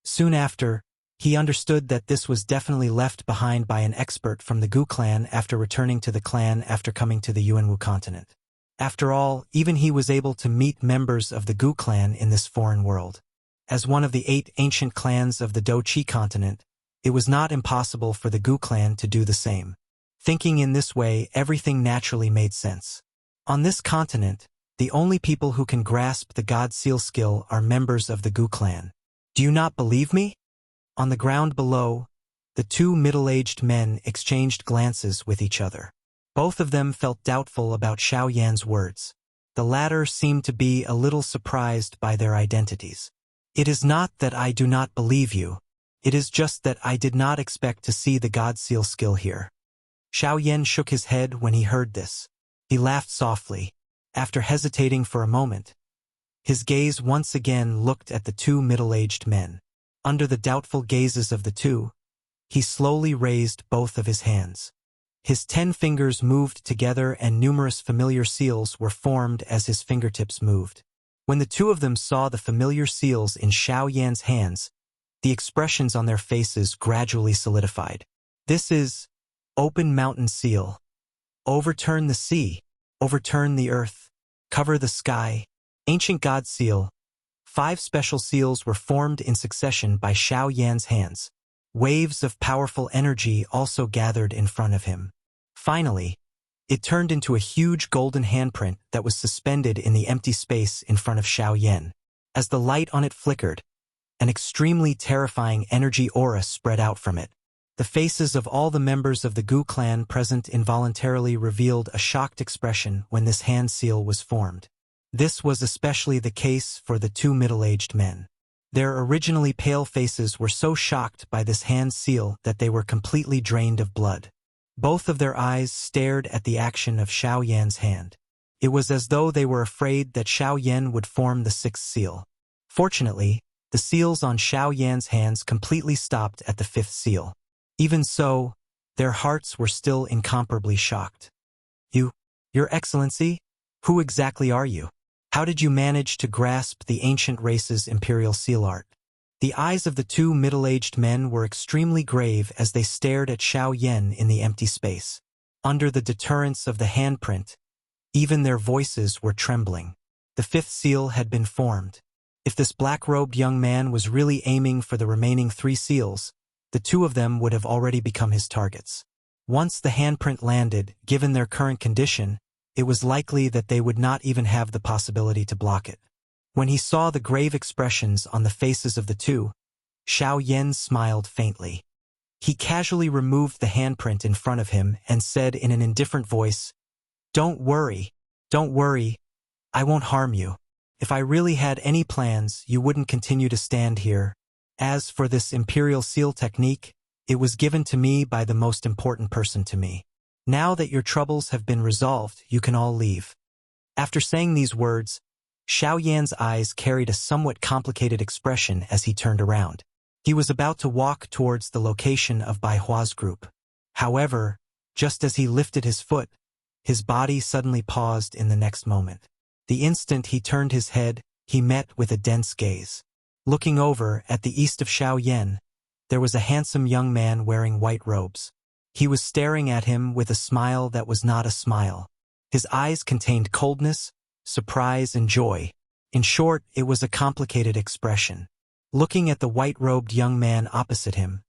[SPEAKER 1] Soon after, he understood that this was definitely left behind by an expert from the Gu clan after returning to the clan after coming to the Yuanwu continent. After all, even he was able to meet members of the Gu clan in this foreign world. As one of the 8 ancient clans of the Douqi continent, it was not impossible for the Gu clan to do the same. Thinking in this way, everything naturally made sense. On this continent, the only people who can grasp the God Seal skill are members of the Gu clan. Do you not believe me? On the ground below, The two middle-aged men exchanged glances with each other. Both of them felt doubtful about Xiao Yan's words. The latter seemed to be a little surprised by their identities. "It is not that I do not believe you. It is just that I did not expect to see the God Seal skill here." Xiao Yan shook his head when he heard this. He laughed softly. After hesitating for a moment, his gaze once again looked at the two middle-aged men. Under the doubtful gazes of the two, he slowly raised both of his hands. His 10 fingers moved together and numerous familiar seals were formed as his fingertips moved. When the two of them saw the familiar seals in Xiao Yan's hands, the expressions on their faces gradually solidified. "This is Open Mountain Seal. Overturn the sea. Overturn the earth. Cover the sky. Ancient God Seal." 5 special seals were formed in succession by Xiao Yan's hands. Waves of powerful energy also gathered in front of him. Finally, it turned into a huge golden handprint that was suspended in the empty space in front of Xiao Yan. As the light on it flickered, an extremely terrifying energy aura spread out from it. The faces of all the members of the Gu clan present involuntarily revealed a shocked expression when this hand seal was formed. This was especially the case for the two middle-aged men. Their originally pale faces were so shocked by this hand seal that they were completely drained of blood. Both of their eyes stared at the action of Xiao Yan's hand. It was as though they were afraid that Xiao Yan would form the 6th seal. Fortunately, the seals on Xiao Yan's hands completely stopped at the 5th seal. Even so, their hearts were still incomparably shocked. Your Excellency? Who exactly are you? How did you manage to grasp the ancient race's imperial seal art?" The eyes of the two middle-aged men were extremely grave as they stared at Xiao Yan in the empty space. Under the deterrence of the handprint, even their voices were trembling. The 5th seal had been formed. If this black-robed young man was really aiming for the remaining 3 seals, the two of them would have already become his targets. Once the handprint landed, given their current condition, it was likely that they would not even have the possibility to block it. When he saw the grave expressions on the faces of the two, Xiao Yan smiled faintly. He casually removed the handprint in front of him and said in an indifferent voice, don't worry, I won't harm you. If I really had any plans, you wouldn't continue to stand here. As for this imperial seal technique, it was given to me by the most important person to me. Now that your troubles have been resolved, you can all leave." After saying these words, Xiao Yan's eyes carried a somewhat complicated expression as he turned around. He was about to walk towards the location of Bai Hua's group. However, just as he lifted his foot, his body suddenly paused in the next moment. The instant he turned his head, he met with a dense gaze. Looking over at the east of Xiao Yan, there was a handsome young man wearing white robes. He was staring at him with a smile that was not a smile. His eyes contained coldness, surprise, and joy. In short, it was a complicated expression. Looking at the white-robed young man opposite him,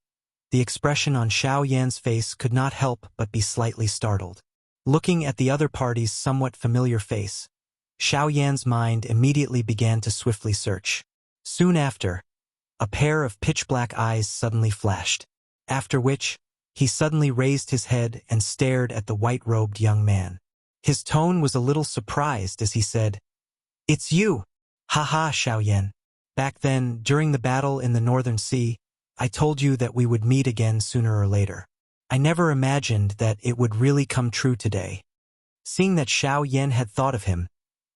[SPEAKER 1] the expression on Xiao Yan's face could not help but be slightly startled. Looking at the other party's somewhat familiar face, Xiao Yan's mind immediately began to swiftly search. Soon after, a pair of pitch-black eyes suddenly flashed, after which, he suddenly raised his head and stared at the white-robed young man. His tone was a little surprised as he said, "It's you! Ha, Xiao Yan. Back then, during the battle in the Northern Sea, I told you that we would meet again sooner or later. I never imagined that it would really come true today." Seeing that Xiao Yan had thought of him,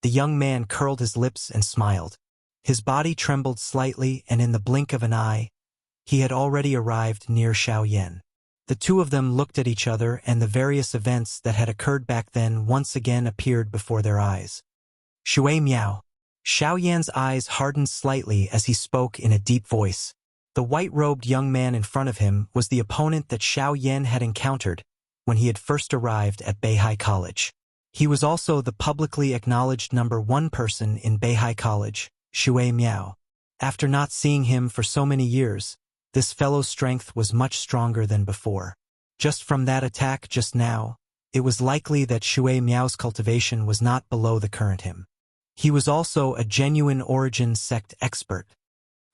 [SPEAKER 1] the young man curled his lips and smiled. His body trembled slightly, and in the blink of an eye, he had already arrived near Xiao Yan. The two of them looked at each other, and the various events that had occurred back then once again appeared before their eyes. "Shui Miao." Xiao Yan's eyes hardened slightly as he spoke in a deep voice. The white-robed young man in front of him was the opponent that Xiao Yan had encountered when he had first arrived at Beihai College. He was also the publicly acknowledged #1 person in Beihai College, Shui Miao. After not seeing him for so many years, this fellow's strength was much stronger than before. Just from that attack just now, it was likely that Shui Miao's cultivation was not below the current him. He was also a genuine origin sect expert.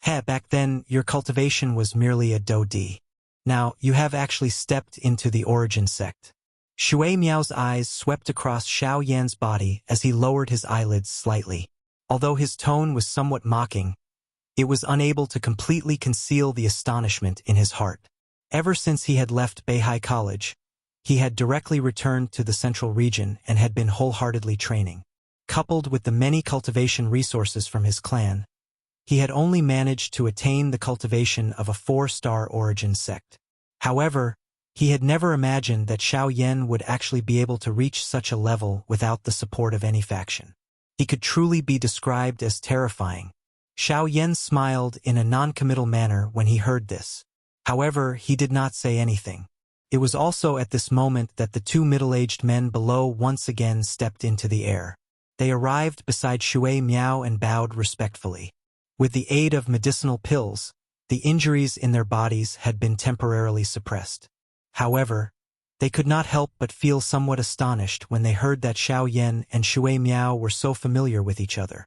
[SPEAKER 1] Back then, your cultivation was merely a Do Di. Now, you have actually stepped into the origin sect. Shui Miao's eyes swept across Xiao Yan's body as he lowered his eyelids slightly. Although his tone was somewhat mocking, it was unable to completely conceal the astonishment in his heart. Ever since he had left Beihai College, he had directly returned to the central region and had been wholeheartedly training. Coupled with the many cultivation resources from his clan, he had only managed to attain the cultivation of a 4-star origin sect. However, he had never imagined that Xiao Yan would actually be able to reach such a level without the support of any faction. He could truly be described as terrifying. Xiao Yan smiled in a non-committal manner when he heard this. However, he did not say anything. It was also at this moment that the two middle-aged men below once again stepped into the air. They arrived beside Shui Miao and bowed respectfully. With the aid of medicinal pills, the injuries in their bodies had been temporarily suppressed. However, they could not help but feel somewhat astonished when they heard that Xiao Yan and Shui Miao were so familiar with each other.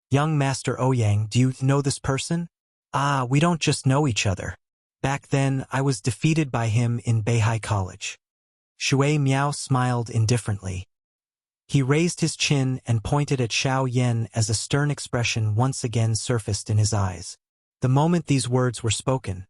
[SPEAKER 1] "Young Master Ouyang, do you know this person?" "Ah, we don't just know each other. Back then, I was defeated by him in Beihai College." Shui Miao smiled indifferently. He raised his chin and pointed at Xiao Yan as a stern expression once again surfaced in his eyes. The moment these words were spoken,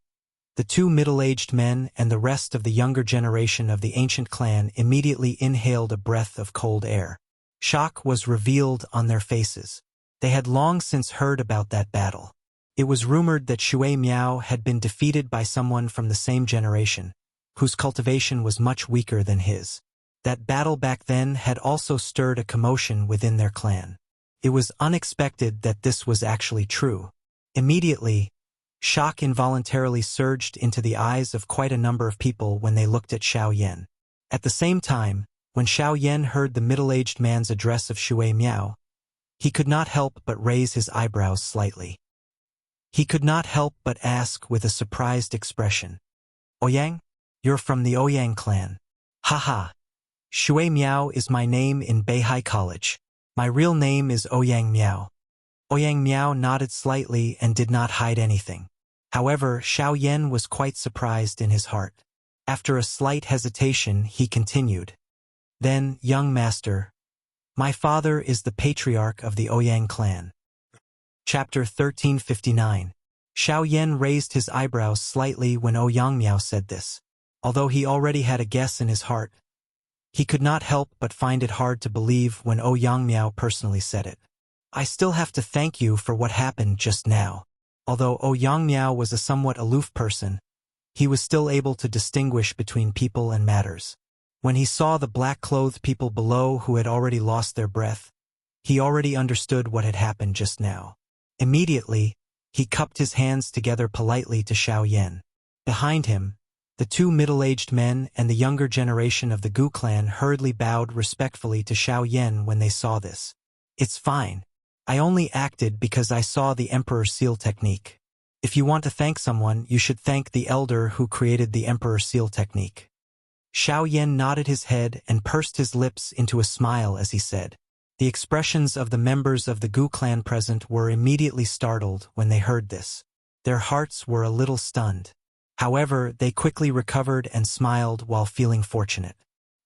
[SPEAKER 1] the two middle-aged men and the rest of the younger generation of the ancient clan immediately inhaled a breath of cold air. Shock was revealed on their faces. They had long since heard about that battle. It was rumored that Shui Miao had been defeated by someone from the same generation, whose cultivation was much weaker than his. That battle back then had also stirred a commotion within their clan. It was unexpected that this was actually true. Immediately, shock involuntarily surged into the eyes of quite a number of people when they looked at Xiao Yan. At the same time, when Xiao Yan heard the middle-aged man's address of Shui Miao, he could not help but raise his eyebrows slightly. He could not help but ask with a surprised expression, "Ouyang? You're from the Ouyang clan." "Haha. Shui Miao is my name in Beihai College. My real name is Ouyang Miao." Ouyang Miao nodded slightly and did not hide anything. However, Xiao Yan was quite surprised in his heart. After a slight hesitation, he continued, "Then, young master, my father is the patriarch of the Ouyang clan." Chapter 1359. Xiao Yan raised his eyebrows slightly when Ouyang Miao said this. Although he already had a guess in his heart, he could not help but find it hard to believe when Ouyang Miao personally said it. "I still have to thank you for what happened just now." Although Ouyang Miao was a somewhat aloof person, he was still able to distinguish between people and matters. When he saw the black-clothed people below who had already lost their breath, he already understood what had happened just now. Immediately, he cupped his hands together politely to Xiao Yan. Behind him, the two middle-aged men and the younger generation of the Gu clan hurriedly bowed respectfully to Xiao Yan when they saw this. "It's fine. I only acted because I saw the Emperor's Seal technique. If you want to thank someone, you should thank the elder who created the Emperor's Seal technique." Xiao Yan nodded his head and pursed his lips into a smile as he said. The expressions of the members of the Gu clan present were immediately startled when they heard this. Their hearts were a little stunned. However, they quickly recovered and smiled while feeling fortunate.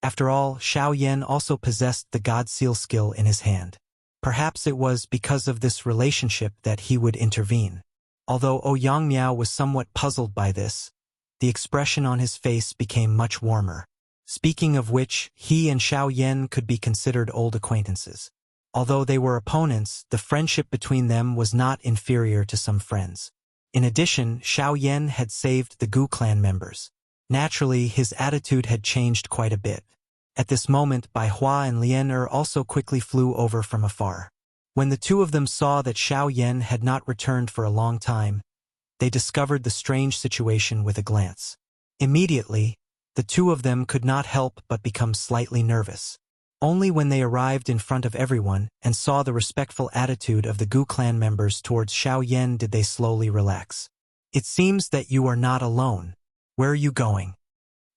[SPEAKER 1] After all, Xiao Yan also possessed the God Seal skill in his hand. Perhaps it was because of this relationship that he would intervene. Although Ouyang Miao was somewhat puzzled by this, the expression on his face became much warmer. Speaking of which, he and Xiao Yan could be considered old acquaintances. Although they were opponents, the friendship between them was not inferior to some friends. In addition, Xiao Yan had saved the Gu clan members. Naturally, his attitude had changed quite a bit. At this moment, Bai Hua and Lian also quickly flew over from afar. When the two of them saw that Xiao Yan had not returned for a long time, they discovered the strange situation with a glance. Immediately, the two of them could not help but become slightly nervous. Only when they arrived in front of everyone and saw the respectful attitude of the Gu clan members towards Xiao Yan did they slowly relax. "It seems that you are not alone. Where are you going?"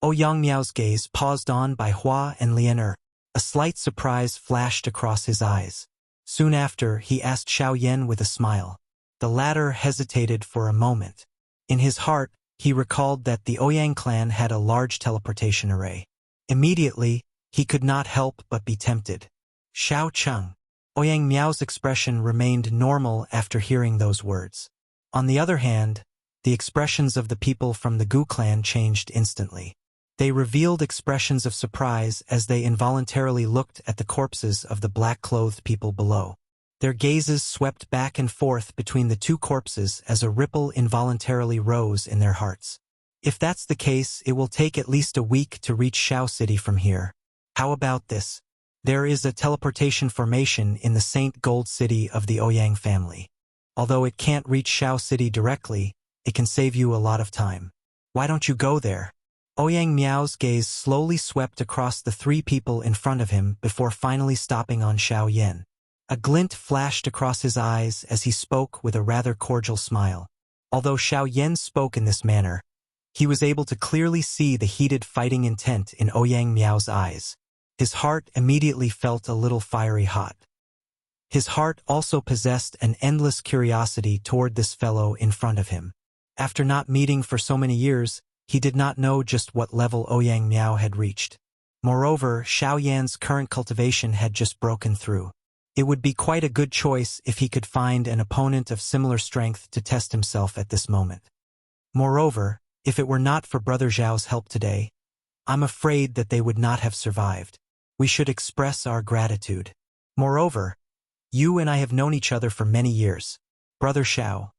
[SPEAKER 1] Ouyang Miao's gaze paused on Bai Hua and Lian. A slight surprise flashed across his eyes. Soon after, he asked Xiao Yan with a smile. The latter hesitated for a moment. In his heart, He recalled that the Ouyang clan had a large teleportation array. Immediately, he could not help but be tempted. Xiao Cheng. Ouyang Miao's expression remained normal after hearing those words. On the other hand, the expressions of the people from the Gu clan changed instantly. They revealed expressions of surprise as they involuntarily looked at the corpses of the black-clothed people below. Their gazes swept back and forth between the two corpses as a ripple involuntarily rose in their hearts. If that's the case, it will take at least a week to reach Shao City from here. How about this? There is a teleportation formation in the Saint Gold City of the Ouyang family. Although it can't reach Shao City directly, it can save you a lot of time. Why don't you go there? Ouyang Miao's gaze slowly swept across the three people in front of him before finally stopping on Xiao Yan. A glint flashed across his eyes as he spoke with a rather cordial smile. Although Xiao Yan spoke in this manner, he was able to clearly see the heated fighting intent in Ouyang Miao's eyes. His heart immediately felt a little fiery hot. His heart also possessed an endless curiosity toward this fellow in front of him. After not meeting for so many years, he did not know just what level Ouyang Miao had reached. Moreover, Xiao Yan's current cultivation had just broken through. It would be quite a good choice if he could find an opponent of similar strength to test himself at this moment. Moreover, if it were not for Brother Zhao's help today, I'm afraid that they would not have survived. We should express our gratitude. Moreover, you and I have known each other for many years. Brother Xiao.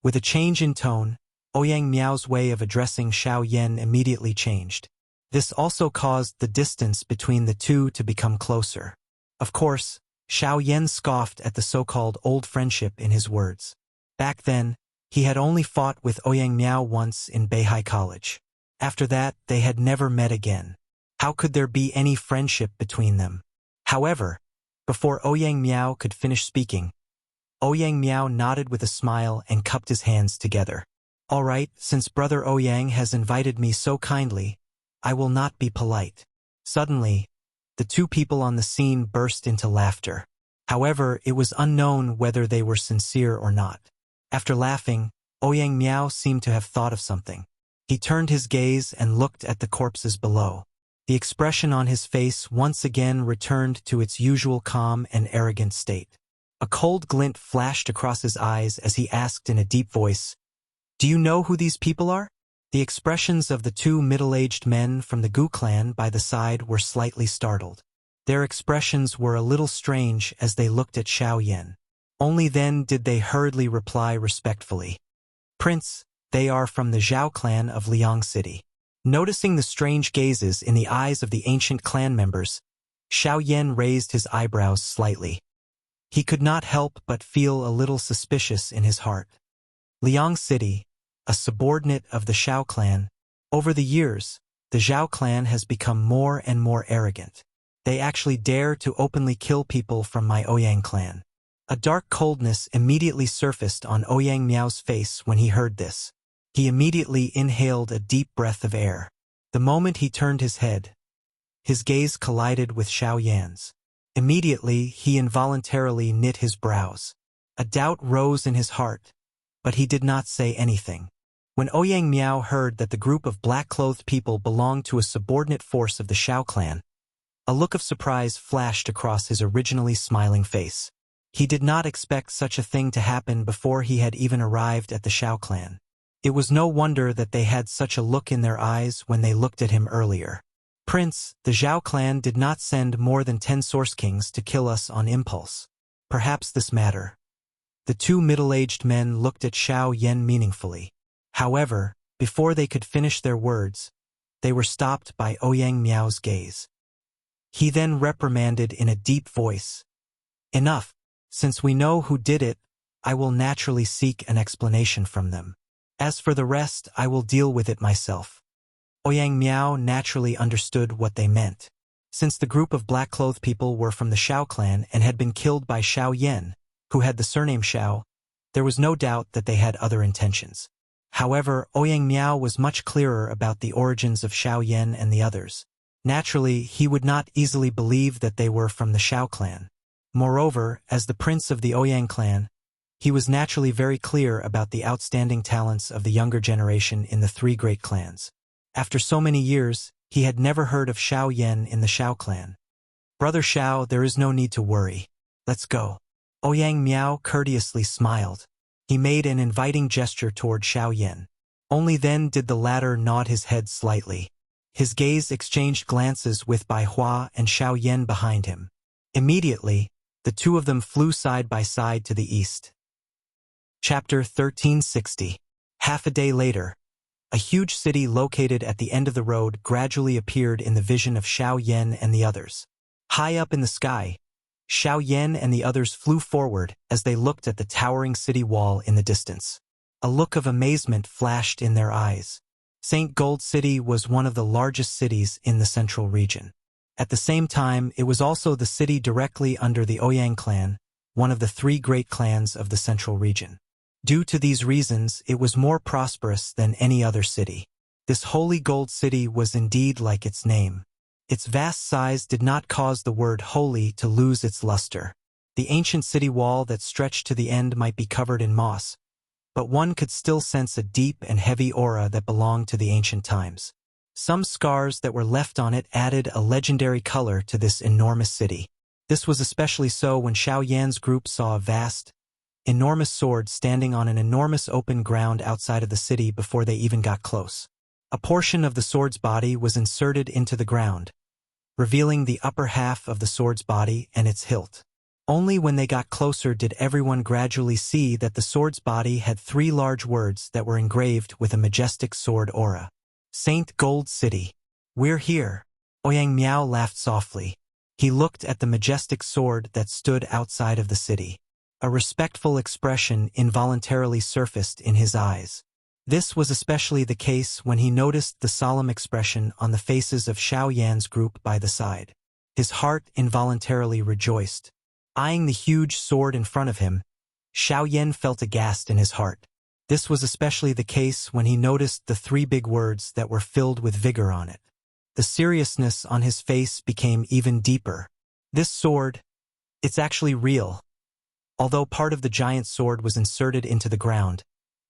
[SPEAKER 1] With a change in tone, Ouyang Miao's way of addressing Xiao Yan immediately changed. This also caused the distance between the two to become closer. Of course, Xiao Yan scoffed at the so-called old friendship in his words. Back then, he had only fought with Ouyang Miao once in Beihai College. After that, they had never met again. How could there be any friendship between them? However, before Ouyang Miao could finish speaking, Ouyang Miao nodded with a smile and cupped his hands together. All right, since Brother Ouyang has invited me so kindly, I will not be polite. Suddenly, the two people on the scene burst into laughter. However, it was unknown whether they were sincere or not. After laughing, Ouyang Miao seemed to have thought of something. He turned his gaze and looked at the corpses below. The expression on his face once again returned to its usual calm and arrogant state. A cold glint flashed across his eyes as he asked in a deep voice, "Do you know who these people are?" The expressions of the two middle-aged men from the Gu clan by the side were slightly startled. Their expressions were a little strange as they looked at Xiao Yan. Only then did they hurriedly reply respectfully. "Prince, they are from the Zhao clan of Liang City." Noticing the strange gazes in the eyes of the ancient clan members, Xiao Yan raised his eyebrows slightly. He could not help but feel a little suspicious in his heart. Liang City, a subordinate of the Xiao clan. Over the years, the Zhao clan has become more and more arrogant. They actually dare to openly kill people from my Ouyang clan. A dark coldness immediately surfaced on Ouyang Miao's face when he heard this. He immediately inhaled a deep breath of air. The moment he turned his head, his gaze collided with Xiao Yan's. Immediately, he involuntarily knit his brows. A doubt rose in his heart, but he did not say anything. When Ouyang Miao heard that the group of black-clothed people belonged to a subordinate force of the Xiao clan, a look of surprise flashed across his originally smiling face. He did not expect such a thing to happen before he had even arrived at the Xiao clan. It was no wonder that they had such a look in their eyes when they looked at him earlier. "Prince, the Zhao clan did not send more than 10 Source Kings to kill us on impulse. Perhaps this matter." The two middle-aged men looked at Xiao Yan meaningfully. However, before they could finish their words, they were stopped by Ouyang Miao's gaze. He then reprimanded in a deep voice, "Enough. Since we know who did it, I will naturally seek an explanation from them. As for the rest, I will deal with it myself." Ouyang Miao naturally understood what they meant. Since the group of black-clothed people were from the Xiao clan and had been killed by Xiao Yan, who had the surname Xiao, there was no doubt that they had other intentions. However, Ouyang Miao was much clearer about the origins of Xiao Yan and the others. Naturally, he would not easily believe that they were from the Xiao clan. Moreover, as the prince of the Ouyang clan, He was naturally very clear about the outstanding talents of the younger generation in the three great clans. After so many years, he had never heard of Xiao Yan in the Xiao clan. "Brother Xiao, there is no need to worry. Let's go." Ouyang Miao courteously smiled. He made an inviting gesture toward Xiao Yan. Only then did the latter nod his head slightly. His gaze exchanged glances with Bai Hua and Xiao Yan behind him. Immediately, the two of them flew side by side to the east. Chapter 1360. Half a day later, a huge city located at the end of the road gradually appeared in the vision of Xiao Yan and the others. High up in the sky, Xiao Yan and the others flew forward as they looked at the towering city wall in the distance. A look of amazement flashed in their eyes. St. Gold City was one of the largest cities in the central region. At the same time, it was also the city directly under the Ouyang clan, one of the three great clans of the central region. Due to these reasons, it was more prosperous than any other city. This holy gold city was indeed like its name. Its vast size did not cause the word holy to lose its luster. The ancient city wall that stretched to the end might be covered in moss, but one could still sense a deep and heavy aura that belonged to the ancient times. Some scars that were left on it added a legendary color to this enormous city. This was especially so when Xiao Yan's group saw a vast, enormous sword standing on an enormous open ground outside of the city before they even got close. A portion of the sword's body was inserted into the ground, revealing the upper half of the sword's body and its hilt. Only when they got closer did everyone gradually see that the sword's body had three large words that were engraved with a majestic sword aura. "St. Gold City. We're here." Ouyang Miao laughed softly. He looked at the majestic sword that stood outside of the city. A respectful expression involuntarily surfaced in his eyes. This was especially the case when he noticed the solemn expression on the faces of Xiao Yan's group by the side. His heart involuntarily rejoiced. Eyeing the huge sword in front of him, Xiao Yan felt aghast in his heart. This was especially the case when he noticed the three big words that were filled with vigor on it. The seriousness on his face became even deeper. "This sword, it's actually real." Although part of the giant sword was inserted into the ground,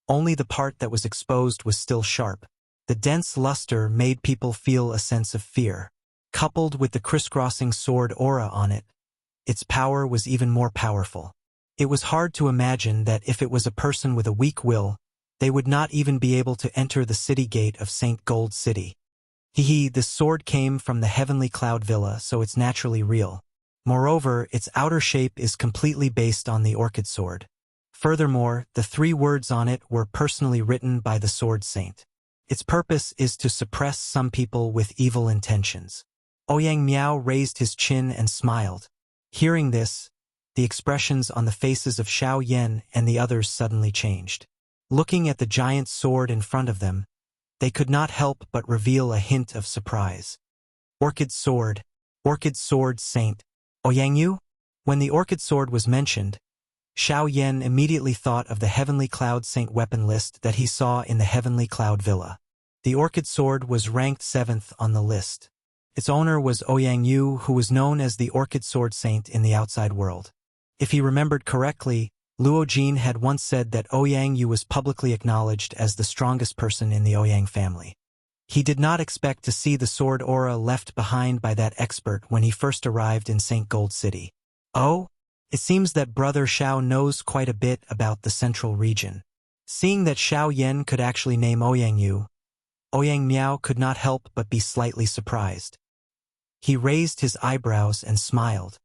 [SPEAKER 1] only the part that was exposed was still sharp. The dense luster made people feel a sense of fear. Coupled with the crisscrossing sword aura on it, its power was even more powerful. It was hard to imagine that if it was a person with a weak will, they would not even be able to enter the city gate of St. Gold City. This sword came from the Heavenly Cloud Villa, so it's naturally real. Moreover, its outer shape is completely based on the Orchid Sword. Furthermore, the three words on it were personally written by the Sword Saint. Its purpose is to suppress some people with evil intentions. Ouyang Miao raised his chin and smiled. Hearing this, the expressions on the faces of Xiao Yan and the others suddenly changed. Looking at the giant sword in front of them, they could not help but reveal a hint of surprise. Orchid Sword Saint. Ouyang Yu? When the Orchid Sword was mentioned, Xiao Yan immediately thought of the Heavenly Cloud Saint weapon list that he saw in the Heavenly Cloud Villa. The Orchid Sword was ranked 7th on the list. Its owner was Ouyang Yu, who was known as the Orchid Sword Saint in the outside world. If he remembered correctly, Luo Jin had once said that Ouyang Yu was publicly acknowledged as the strongest person in the Ouyang family. He did not expect to see the sword aura left behind by that expert when he first arrived in St. Gold City. Oh, it seems that Brother Xiao knows quite a bit about the central region. Seeing that Xiao Yan could actually name Ouyang Yu, Ouyang Miao could not help but be slightly surprised. He raised his eyebrows and smiled.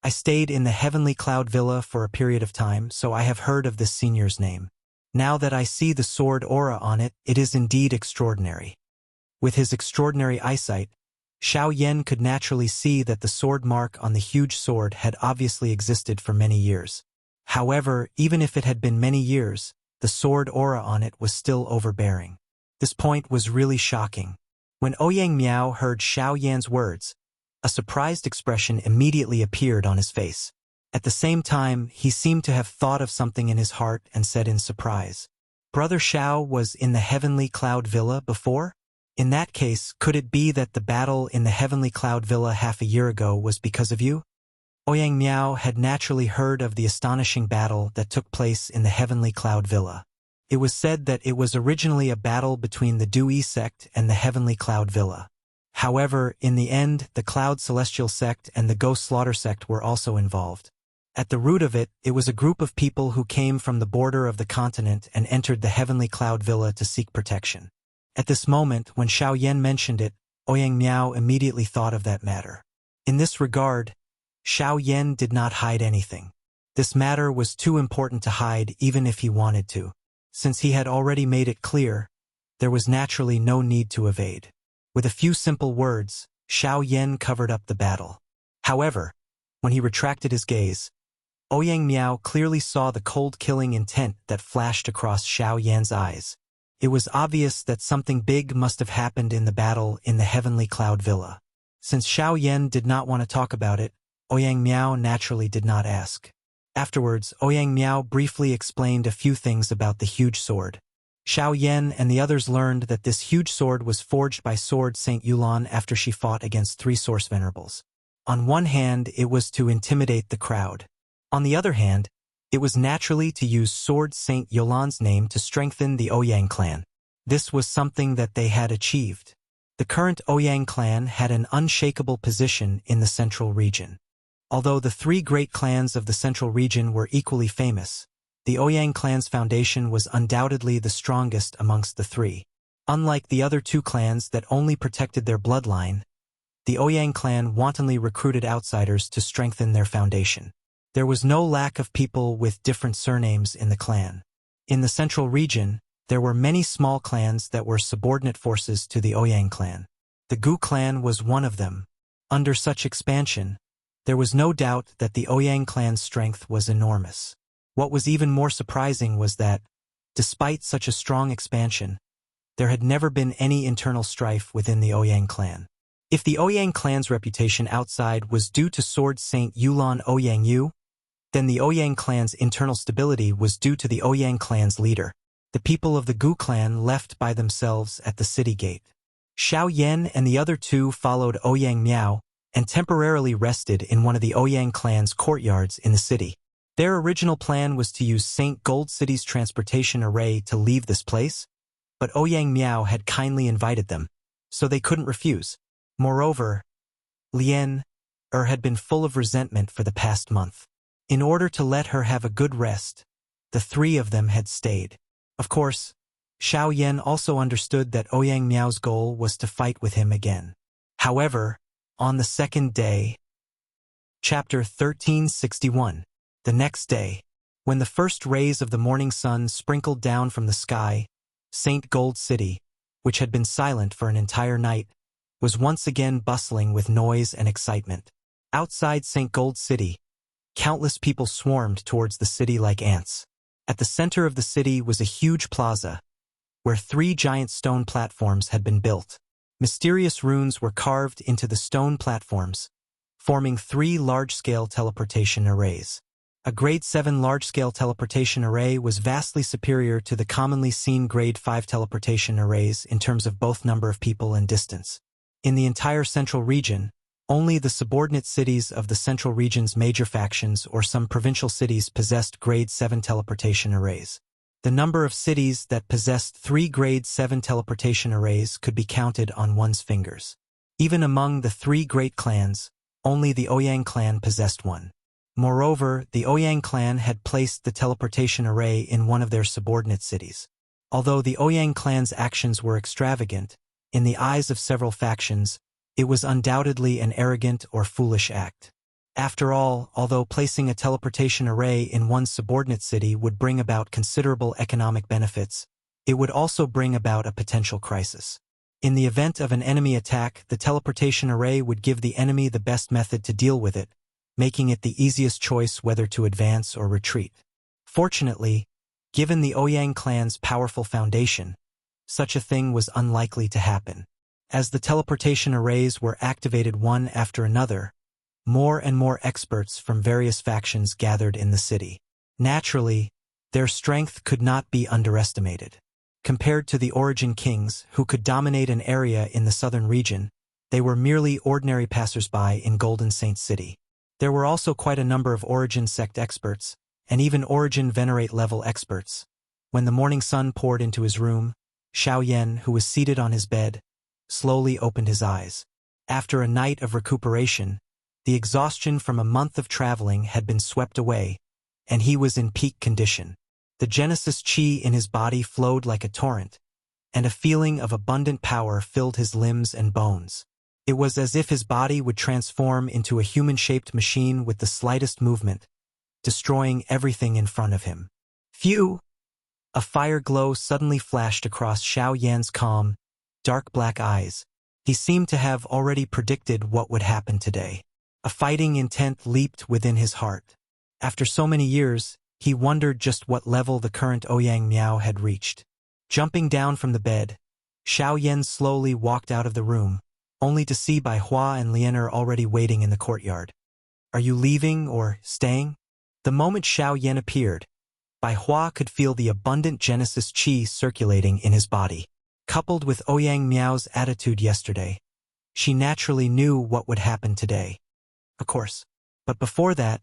[SPEAKER 1] "I stayed in the Heavenly Cloud Villa for a period of time, so I have heard of this senior's name. Now that I see the sword aura on it, it is indeed extraordinary." With his extraordinary eyesight, Xiao Yan could naturally see that the sword mark on the huge sword had obviously existed for many years. However, even if it had been many years, the sword aura on it was still overbearing. This point was really shocking. When Ouyang Miao heard Xiao Yan's words, a surprised expression immediately appeared on his face. At the same time, he seemed to have thought of something in his heart and said in surprise, "Brother Xiao was in the Heavenly Cloud Villa before? In that case, could it be that the battle in the Heavenly Cloud Villa half a year ago was because of you?" Ouyang Miao had naturally heard of the astonishing battle that took place in the Heavenly Cloud Villa. It was said that it was originally a battle between the Dui sect and the Heavenly Cloud Villa. However, in the end, the Cloud Celestial sect and the Ghost Slaughter sect were also involved. At the root of it, it was a group of people who came from the border of the continent and entered the Heavenly Cloud Villa to seek protection. At this moment, when Xiao Yan mentioned it, Ouyang Miao immediately thought of that matter. In this regard, Xiao Yan did not hide anything. This matter was too important to hide even if he wanted to. Since he had already made it clear, there was naturally no need to evade. With a few simple words, Xiao Yan covered up the battle. However, when he retracted his gaze, Ouyang Miao clearly saw the cold killing intent that flashed across Xiao Yan's eyes. It was obvious that something big must have happened in the battle in the Heavenly Cloud Villa. Since Xiao Yan did not want to talk about it, Ouyang Miao naturally did not ask. Afterwards, Ouyang Miao briefly explained a few things about the huge sword. Xiao Yan and the others learned that this huge sword was forged by Sword Saint Yulan after she fought against 3 Source Venerables. On one hand, it was to intimidate the crowd. On the other hand, it was naturally to use Sword Saint Yulan's name to strengthen the Ouyang clan. This was something that they had achieved. The current Ouyang clan had an unshakable position in the central region. Although the 3 great clans of the central region were equally famous, the Ouyang clan's foundation was undoubtedly the strongest amongst the 3. Unlike the other 2 clans that only protected their bloodline, the Ouyang clan wantonly recruited outsiders to strengthen their foundation. There was no lack of people with different surnames in the clan. In the central region, there were many small clans that were subordinate forces to the Ouyang clan. The Gu clan was one of them. Under such expansion, there was no doubt that the Ouyang clan's strength was enormous. What was even more surprising was that, despite such a strong expansion, there had never been any internal strife within the Ouyang clan. If the Ouyang clan's reputation outside was due to Sword Saint Yulan Ouyang Yu, then the Ouyang clan's internal stability was due to the Ouyang clan's leader. The people of the Gu clan left by themselves at the city gate. Xiao Yan and the other 2 followed Ouyang Miao and temporarily rested in one of the Ouyang clan's courtyards in the city. Their original plan was to use St. Gold City's transportation array to leave this place, but Ouyang Miao had kindly invited them, so they couldn't refuse. Moreover, Lien had been full of resentment for the past month. In order to let her have a good rest, the 3 of them had stayed. Of course, Xiao Yan also understood that Ouyang Miao's goal was to fight with him again. However, on the second day, Chapter 1361, the next day, when the first rays of the morning sun sprinkled down from the sky, St. Gold City, which had been silent for an entire night, was once again bustling with noise and excitement. Outside St. Gold City, countless people swarmed towards the city like ants. At the center of the city was a huge plaza, where 3 giant stone platforms had been built. Mysterious runes were carved into the stone platforms, forming 3 large-scale teleportation arrays. A Grade 7 large-scale teleportation array was vastly superior to the commonly seen Grade 5 teleportation arrays in terms of both number of people and distance. In the entire central region, only the subordinate cities of the central region's major factions or some provincial cities possessed Grade 7 teleportation arrays. The number of cities that possessed 3 Grade 7 teleportation arrays could be counted on one's fingers. Even among the 3 great clans, only the Ouyang clan possessed one. Moreover, the Ouyang clan had placed the teleportation array in one of their subordinate cities. Although the Ouyang clan's actions were extravagant, in the eyes of several factions, it was undoubtedly an arrogant or foolish act. After all, although placing a teleportation array in one's subordinate city would bring about considerable economic benefits, it would also bring about a potential crisis. In the event of an enemy attack, the teleportation array would give the enemy the best method to deal with it, making it the easiest choice whether to advance or retreat. Fortunately, given the Ouyang clan's powerful foundation, such a thing was unlikely to happen. As the teleportation arrays were activated one after another, more and more experts from various factions gathered in the city. Naturally, their strength could not be underestimated. Compared to the Origin Kings, who could dominate an area in the southern region, they were merely ordinary passersby in Golden Saint City. There were also quite a number of Origin sect experts, and even Origin Venerate level experts. When the morning sun poured into his room, Xiao Yan, who was seated on his bed, slowly opened his eyes. After a night of recuperation, the exhaustion from a month of traveling had been swept away, and he was in peak condition. The Genesis Chi in his body flowed like a torrent, and a feeling of abundant power filled his limbs and bones. It was as if his body would transform into a human-shaped machine with the slightest movement, destroying everything in front of him. Phew! A fire glow suddenly flashed across Xiao Yan's calm, dark black eyes. He seemed to have already predicted what would happen today. A fighting intent leaped within his heart. After so many years, he wondered just what level the current Ouyang Miao had reached. Jumping down from the bed, Xiao Yan slowly walked out of the room, only to see Bai Hua and Lianer already waiting in the courtyard. "Are you leaving or staying?" The moment Xiao Yan appeared, Bai Hua could feel the abundant Genesis Chi circulating in his body. Coupled with Ouyang Miao's attitude yesterday, she naturally knew what would happen today. Of course. But before that,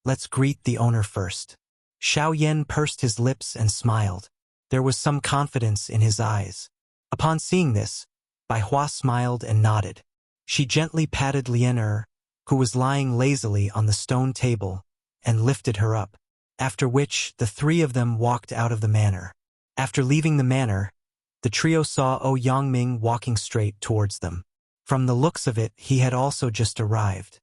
[SPEAKER 1] let's greet the owner first. Xiao Yan pursed his lips and smiled. There was some confidence in his eyes. Upon seeing this, Bai Hua smiled and nodded. She gently patted Lianer, who was lying lazily on the stone table, and lifted her up, after which the three of them walked out of the manor. After leaving the manor, the trio saw Ouyang walking straight towards them. From the looks of it, he had also just arrived.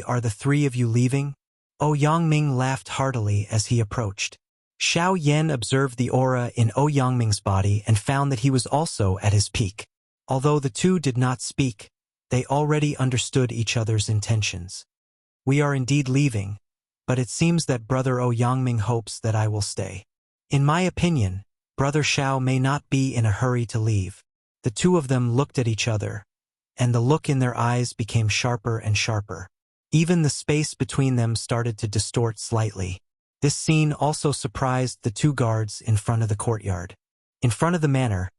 [SPEAKER 1] "Are the three of you leaving?" Ouyang laughed heartily as he approached. Xiao Yan observed the aura in Ouyang body and found that he was also at his peak. Although the two did not speak, they already understood each other's intentions. "We are indeed leaving, but it seems that Brother Ouyang hopes that I will stay. In my opinion, Brother Xiao may not be in a hurry to leave." The two of them looked at each other, and the look in their eyes became sharper and sharper. Even the space between them started to distort slightly. This scene also surprised the two guards in front of the courtyard. In front of the manor,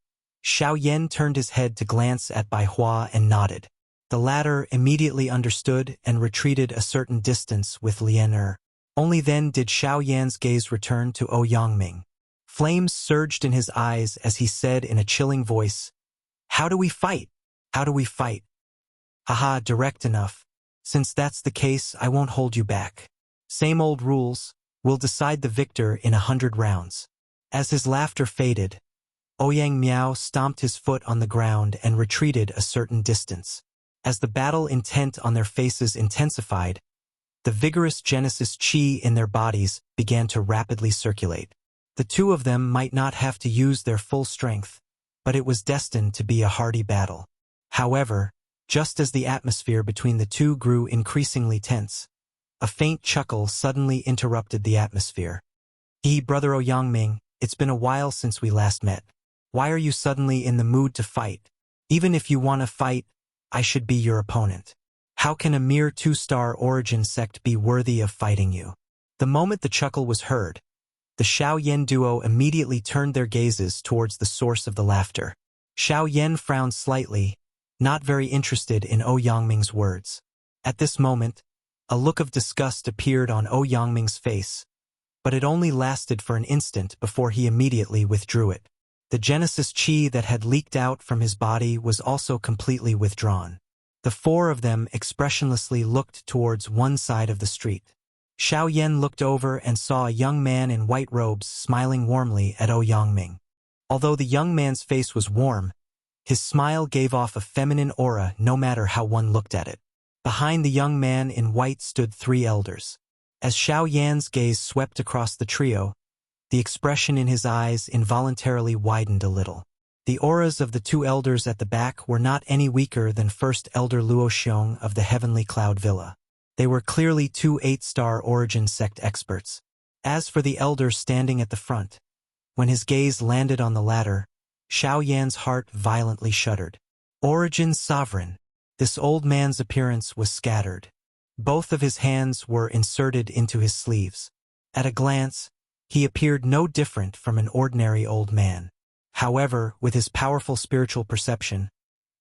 [SPEAKER 1] Xiao Yan turned his head to glance at Bai Hua and nodded. The latter immediately understood and retreated a certain distance with Lianer. Only then did Xiao Yan's gaze return to Ouyang. Flames surged in his eyes as he said in a chilling voice, "How do we fight? How do we fight?" "Haha, direct enough. Since that's the case, I won't hold you back. Same old rules, we'll decide the victor in 100 rounds. As his laughter faded, Ouyang Miao stomped his foot on the ground and retreated a certain distance. As the battle intent on their faces intensified, the vigorous Genesis Chi in their bodies began to rapidly circulate. The two of them might not have to use their full strength, but it was destined to be a hardy battle. However, just as the atmosphere between the two grew increasingly tense, a faint chuckle suddenly interrupted the atmosphere. Brother Ouyang, it's been a while since we last met. Why are you suddenly in the mood to fight? Even if you want to fight, I should be your opponent. How can a mere 2-star Origin sect be worthy of fighting you?" The moment the chuckle was heard, the Xiao Yan duo immediately turned their gazes towards the source of the laughter. Xiao Yan frowned slightly, not very interested in Ouyang words. At this moment, a look of disgust appeared on Ouyang face, but it only lasted for an instant before he immediately withdrew it. The Genesis Chi that had leaked out from his body was also completely withdrawn. The four of them expressionlessly looked towards one side of the street. Xiao Yan looked over and saw a young man in white robes smiling warmly at Ouyang. Although the young man's face was warm, his smile gave off a feminine aura no matter how one looked at it. Behind the young man in white stood 3 elders. As Xiao Yan's gaze swept across the trio, the expression in his eyes involuntarily widened a little. The auras of the 2 elders at the back were not any weaker than First Elder Luo Xiong of the Heavenly Cloud Villa. They were clearly 2 8-star Origin sect experts. As for the elder standing at the front, when his gaze landed on the latter, Xiao Yan's heart violently shuddered. Origin Sovereign. This old man's appearance was scattered. Both of his hands were inserted into his sleeves. At a glance, he appeared no different from an ordinary old man. However, with his powerful spiritual perception,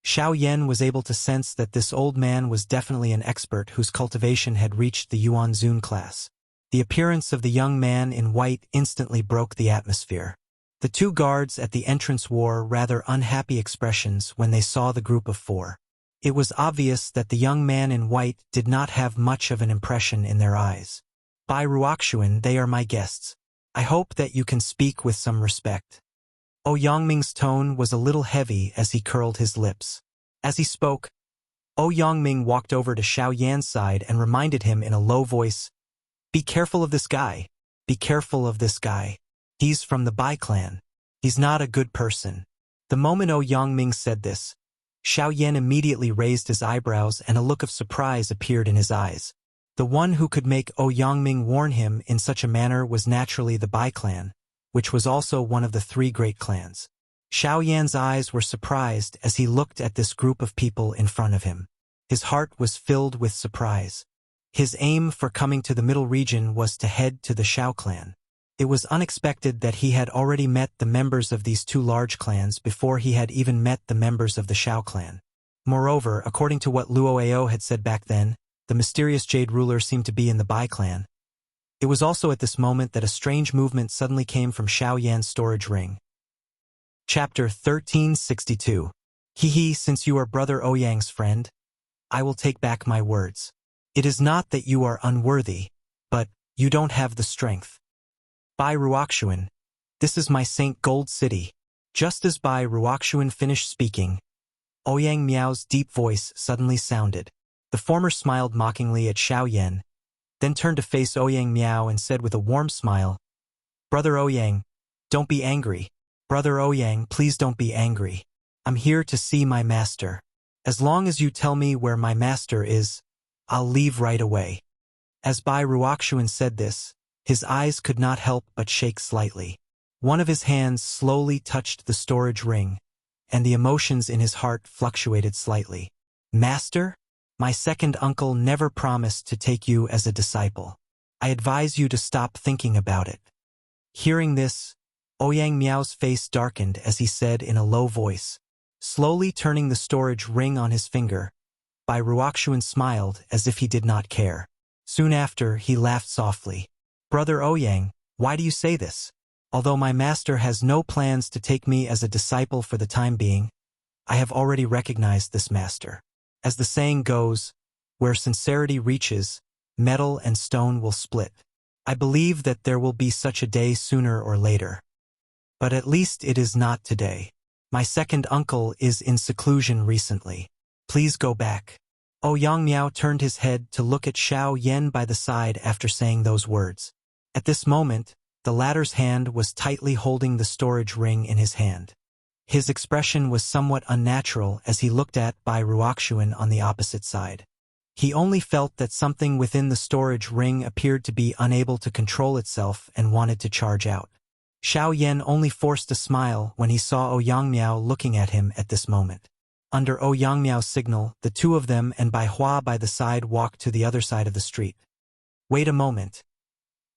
[SPEAKER 1] Xiao Yan was able to sense that this old man was definitely an expert whose cultivation had reached the Yuan Zun class. The appearance of the young man in white instantly broke the atmosphere. The two guards at the entrance wore rather unhappy expressions when they saw the group of four. It was obvious that the young man in white did not have much of an impression in their eyes. By Ruoxuan, they are my guests. I hope that you can speak with some respect. Yangming's tone was a little heavy as he curled his lips. As he spoke, Yangming walked over to Xiao Yan's side and reminded him in a low voice, "Be careful of this guy. Be careful of this guy. He's from the Bai clan. He's not a good person." The moment Yangming said this, Xiao Yan immediately raised his eyebrows and a look of surprise appeared in his eyes. The one who could make Yangming warn him in such a manner was naturally the Bai clan, which was also one of the three great clans. Xiao Yan's eyes were surprised as he looked at this group of people in front of him. His heart was filled with surprise. His aim for coming to the Middle Region was to head to the Xiao clan. It was unexpected that he had already met the members of these two large clans before he had even met the members of the Xiao clan. Moreover, according to what Luoao had said back then, the mysterious Jade ruler seemed to be in the Bai clan. It was also at this moment that a strange movement suddenly came from Xiao Yan's storage ring. Chapter 1362. Hehe, since you are Brother Ouyang's friend, I will take back my words. It is not that you are unworthy, but you don't have the strength. Bai Ruoxuan, this is my Saint Gold City. Just as Bai Ruoxuan finished speaking, Ouyang Miao's deep voice suddenly sounded. The former smiled mockingly at Xiao Yan, then turned to face Ouyang Miao and said with a warm smile, "Brother Ouyang, don't be angry. Brother Ouyang, please don't be angry. I'm here to see my master. As long as you tell me where my master is, I'll leave right away." As Bai Ruoxuan said this, his eyes could not help but shake slightly. One of his hands slowly touched the storage ring, and the emotions in his heart fluctuated slightly. "Master? My second uncle never promised to take you as a disciple. I advise you to stop thinking about it." Hearing this, Ouyang Miao's face darkened as he said in a low voice, slowly turning the storage ring on his finger. Bai Ruoxuan smiled as if he did not care. Soon after, he laughed softly. "Brother Ouyang, why do you say this? Although my master has no plans to take me as a disciple for the time being, I have already recognized this master. As the saying goes, where sincerity reaches, metal and stone will split. I believe that there will be such a day sooner or later. But at least it is not today. My second uncle is in seclusion recently. Please go back." Ouyang Miao turned his head to look at Xiao Yan by the side after saying those words. At this moment, the latter's hand was tightly holding the storage ring in his hand. His expression was somewhat unnatural as he looked at Bai Ruoxuan on the opposite side. He only felt that something within the storage ring appeared to be unable to control itself and wanted to charge out. Xiao Yan only forced a smile when he saw Ouyang Miao looking at him at this moment. Under Ouyang Miao's signal, the two of them and Bai Hua by the side walked to the other side of the street. "Wait a moment."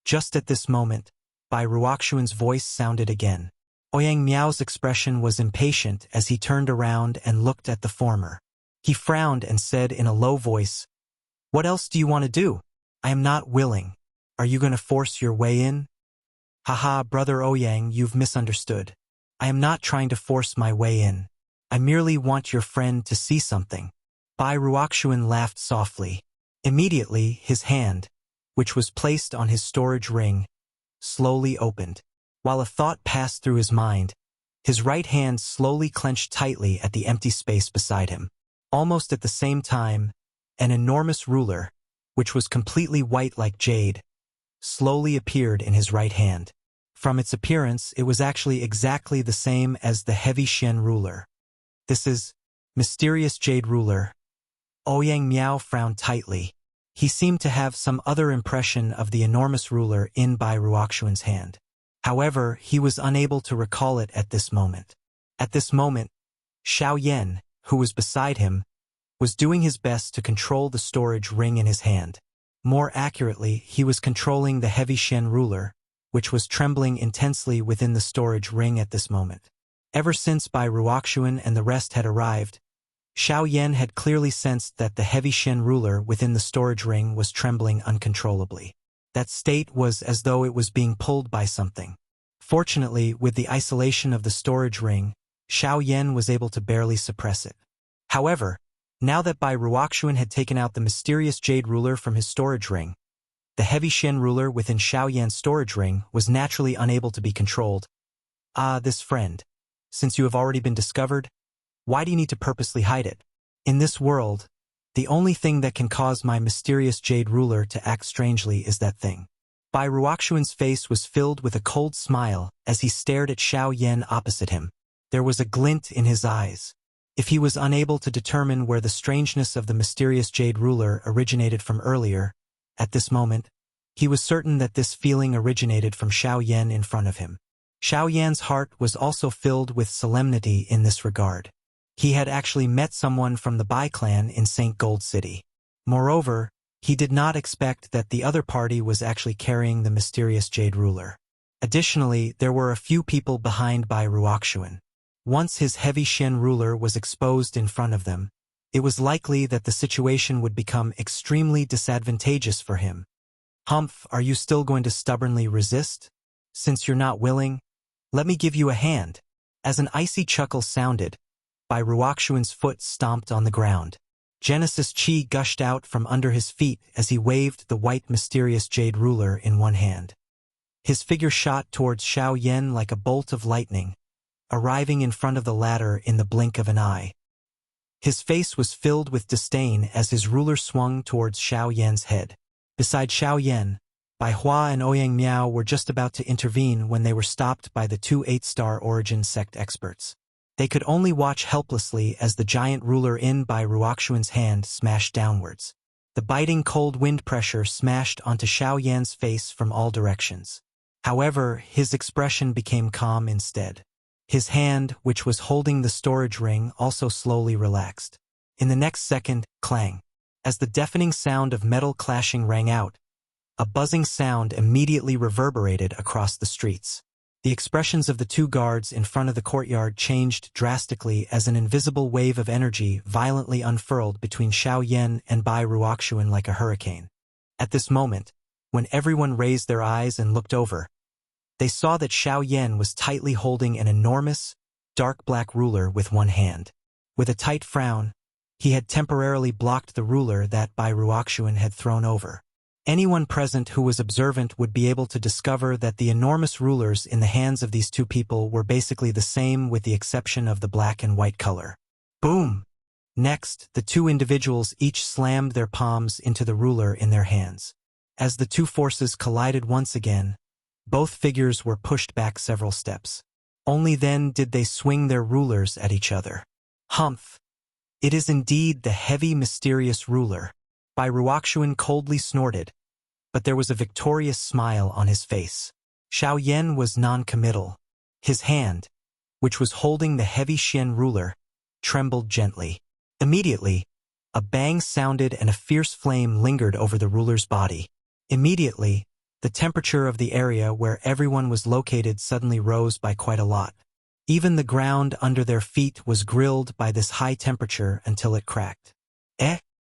[SPEAKER 1] Just at this moment, Bai Ruoxuan's voice sounded again. Ouyang Miao's expression was impatient as he turned around and looked at the former. He frowned and said in a low voice, "What else do you want to do? I am not willing. Are you going to force your way in?" "Haha, Brother Ouyang, you've misunderstood. I am not trying to force my way in. I merely want your friend to see something." Bai Ruoxuan laughed softly. Immediately, his hand, which was placed on his storage ring, slowly opened. While a thought passed through his mind, his right hand slowly clenched tightly at the empty space beside him. Almost at the same time, an enormous ruler, which was completely white like jade, slowly appeared in his right hand. From its appearance, it was actually exactly the same as the heavy Shen ruler. "This is mysterious jade ruler." Ouyang Miao frowned tightly. He seemed to have some other impression of the enormous ruler in Bai Ruoxuan's hand. However, he was unable to recall it at this moment. At this moment, Xiao Yan, who was beside him, was doing his best to control the storage ring in his hand. More accurately, he was controlling the heavy Shen ruler, which was trembling intensely within the storage ring at this moment. Ever since Bai Ruoxuan and the rest had arrived, Xiao Yan had clearly sensed that the heavy Shen ruler within the storage ring was trembling uncontrollably. That state was as though it was being pulled by something. Fortunately, with the isolation of the storage ring, Xiao Yan was able to barely suppress it. However, now that Bai Ruoxuan had taken out the mysterious jade ruler from his storage ring, the heavy Shen ruler within Xiao Yan's storage ring was naturally unable to be controlled. Ah, this friend. Since you have already been discovered, why do you need to purposely hide it? In this world, the only thing that can cause my mysterious jade ruler to act strangely is that thing. Bai Ruoxuan's face was filled with a cold smile as he stared at Xiao Yan opposite him. There was a glint in his eyes. If he was unable to determine where the strangeness of the mysterious jade ruler originated from earlier, at this moment, he was certain that this feeling originated from Xiao Yan in front of him. Xiao Yan's heart was also filled with solemnity in this regard. He had actually met someone from the Bai clan in St. Gold City. Moreover, he did not expect that the other party was actually carrying the mysterious jade ruler. Additionally, there were a few people behind Bai Ruoxuan. Once his heavy Shen ruler was exposed in front of them, it was likely that the situation would become extremely disadvantageous for him. Humph, are you still going to stubbornly resist? Since you're not willing, let me give you a hand. As an icy chuckle sounded, Bai Ruoxuan's foot stomped on the ground. Genesis Chi gushed out from under his feet as he waved the white mysterious jade ruler in one hand. His figure shot towards Xiao Yan like a bolt of lightning, arriving in front of the latter in the blink of an eye. His face was filled with disdain as his ruler swung towards Xiao Yan's head. Beside Xiao Yan, Bai Hua and Ouyang Miao were just about to intervene when they were stopped by the two 8-star origin sect experts. They could only watch helplessly as the giant ruler in Bai Ruoxuan's hand smashed downwards. The biting cold wind pressure smashed onto Xiao Yan's face from all directions. However, his expression became calm instead. His hand, which was holding the storage ring, also slowly relaxed. In the next second, clang. As the deafening sound of metal clashing rang out, a buzzing sound immediately reverberated across the streets. The expressions of the two guards in front of the courtyard changed drastically as an invisible wave of energy violently unfurled between Xiao Yan and Bai Ruoxuan like a hurricane. At this moment, when everyone raised their eyes and looked over, they saw that Xiao Yan was tightly holding an enormous, dark black ruler with one hand. With a tight frown, he had temporarily blocked the ruler that Bai Ruoxuan had thrown over. Anyone present who was observant would be able to discover that the enormous rulers in the hands of these two people were basically the same with the exception of the black and white color. Boom! Next, the two individuals each slammed their palms into the ruler in their hands. As the two forces collided once again, both figures were pushed back several steps. Only then did they swing their rulers at each other. Humph! It is indeed the heavy, mysterious ruler. Bai Ruoxuan coldly snorted, but there was a victorious smile on his face. Xiao Yan was non-committal. His hand, which was holding the heavy Shen ruler, trembled gently. Immediately, a bang sounded and a fierce flame lingered over the ruler's body. Immediately, the temperature of the area where everyone was located suddenly rose by quite a lot. Even the ground under their feet was grilled by this high temperature until it cracked.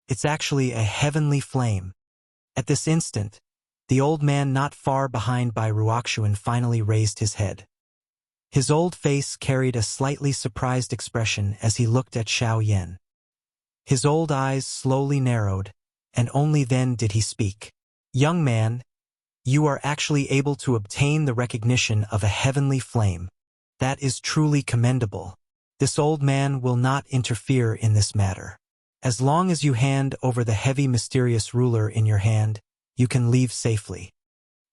[SPEAKER 1] It's actually a heavenly flame. At this instant, the old man not far behind Bai Ruoxuan finally raised his head. His old face carried a slightly surprised expression as he looked at Xiao Yan. His old eyes slowly narrowed, and only then did he speak. Young man, you are actually able to obtain the recognition of a heavenly flame. That is truly commendable. This old man will not interfere in this matter. As long as you hand over the heavy mysterious ruler in your hand, you can leave safely.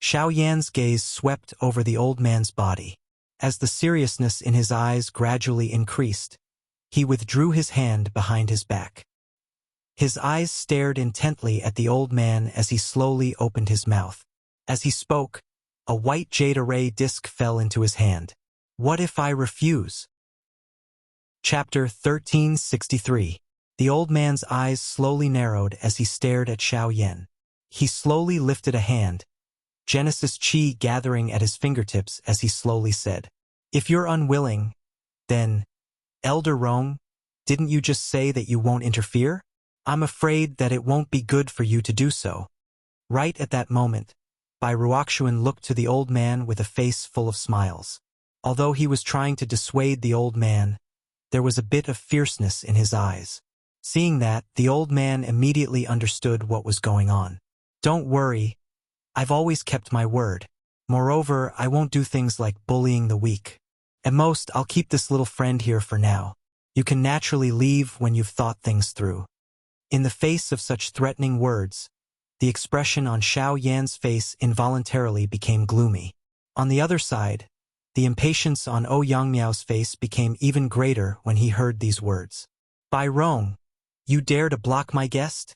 [SPEAKER 1] Xiao Yan's gaze swept over the old man's body. As the seriousness in his eyes gradually increased, he withdrew his hand behind his back. His eyes stared intently at the old man as he slowly opened his mouth. As he spoke, a white jade array disc fell into his hand. What if I refuse? Chapter 1363. The old man's eyes slowly narrowed as he stared at Xiao Yan. He slowly lifted a hand, Genesis Chi gathering at his fingertips as he slowly said, "If you're unwilling, then, Elder Rong, Didn't you just say that you won't interfere? I'm afraid that it won't be good for you to do so. Right at that moment, Bai Ruoxuan looked to the old man with a face full of smiles. Although he was trying to dissuade the old man, there was a bit of fierceness in his eyes. Seeing that, the old man immediately understood what was going on. Don't worry, I've always kept my word. Moreover, I won't do things like bullying the weak. At most, I'll keep this little friend here for now. You can naturally leave when you've thought things through. In the face of such threatening words, the expression on Xiao Yan's face involuntarily became gloomy. On the other side, the impatience on Ouyang Miao's face became even greater when he heard these words. Bai Rong, you dare to block my guest?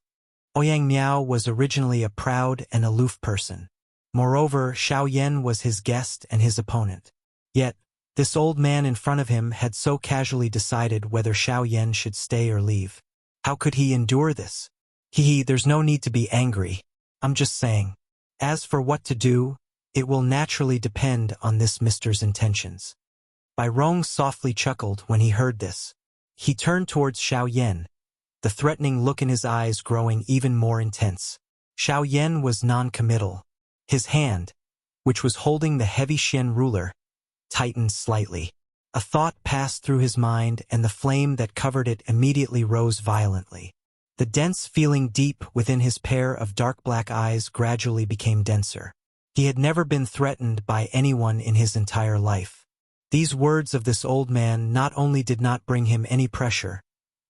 [SPEAKER 1] Ouyang Miao was originally a proud and aloof person. Moreover, Xiao Yan was his guest and his opponent. Yet, this old man in front of him had so casually decided whether Xiao Yan should stay or leave. How could he endure this? There's no need to be angry. I'm just saying. As for what to do, it will naturally depend on this mister's intentions. Bai Rong softly chuckled when he heard this. He turned towards Xiao Yan, the threatening look in his eyes growing even more intense. Xiao Yan was non-committal. His hand, which was holding the heavy Xian ruler, tightened slightly. A thought passed through his mind, and the flame that covered it immediately rose violently. The dense feeling deep within his pair of dark black eyes gradually became denser. He had never been threatened by anyone in his entire life. These words of this old man not only did not bring him any pressure,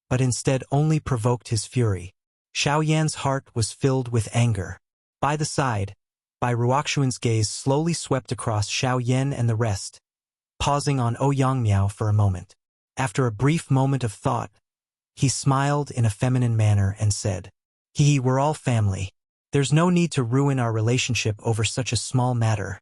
[SPEAKER 1] but instead only provoked his fury. Xiao Yan's heart was filled with anger. By the side, Bai Ruoxuan's gaze slowly swept across Xiao Yan and the rest, pausing on Ouyang Miao for a moment. After a brief moment of thought, he smiled in a feminine manner and said, we're all family. There's no need to ruin our relationship over such a small matter.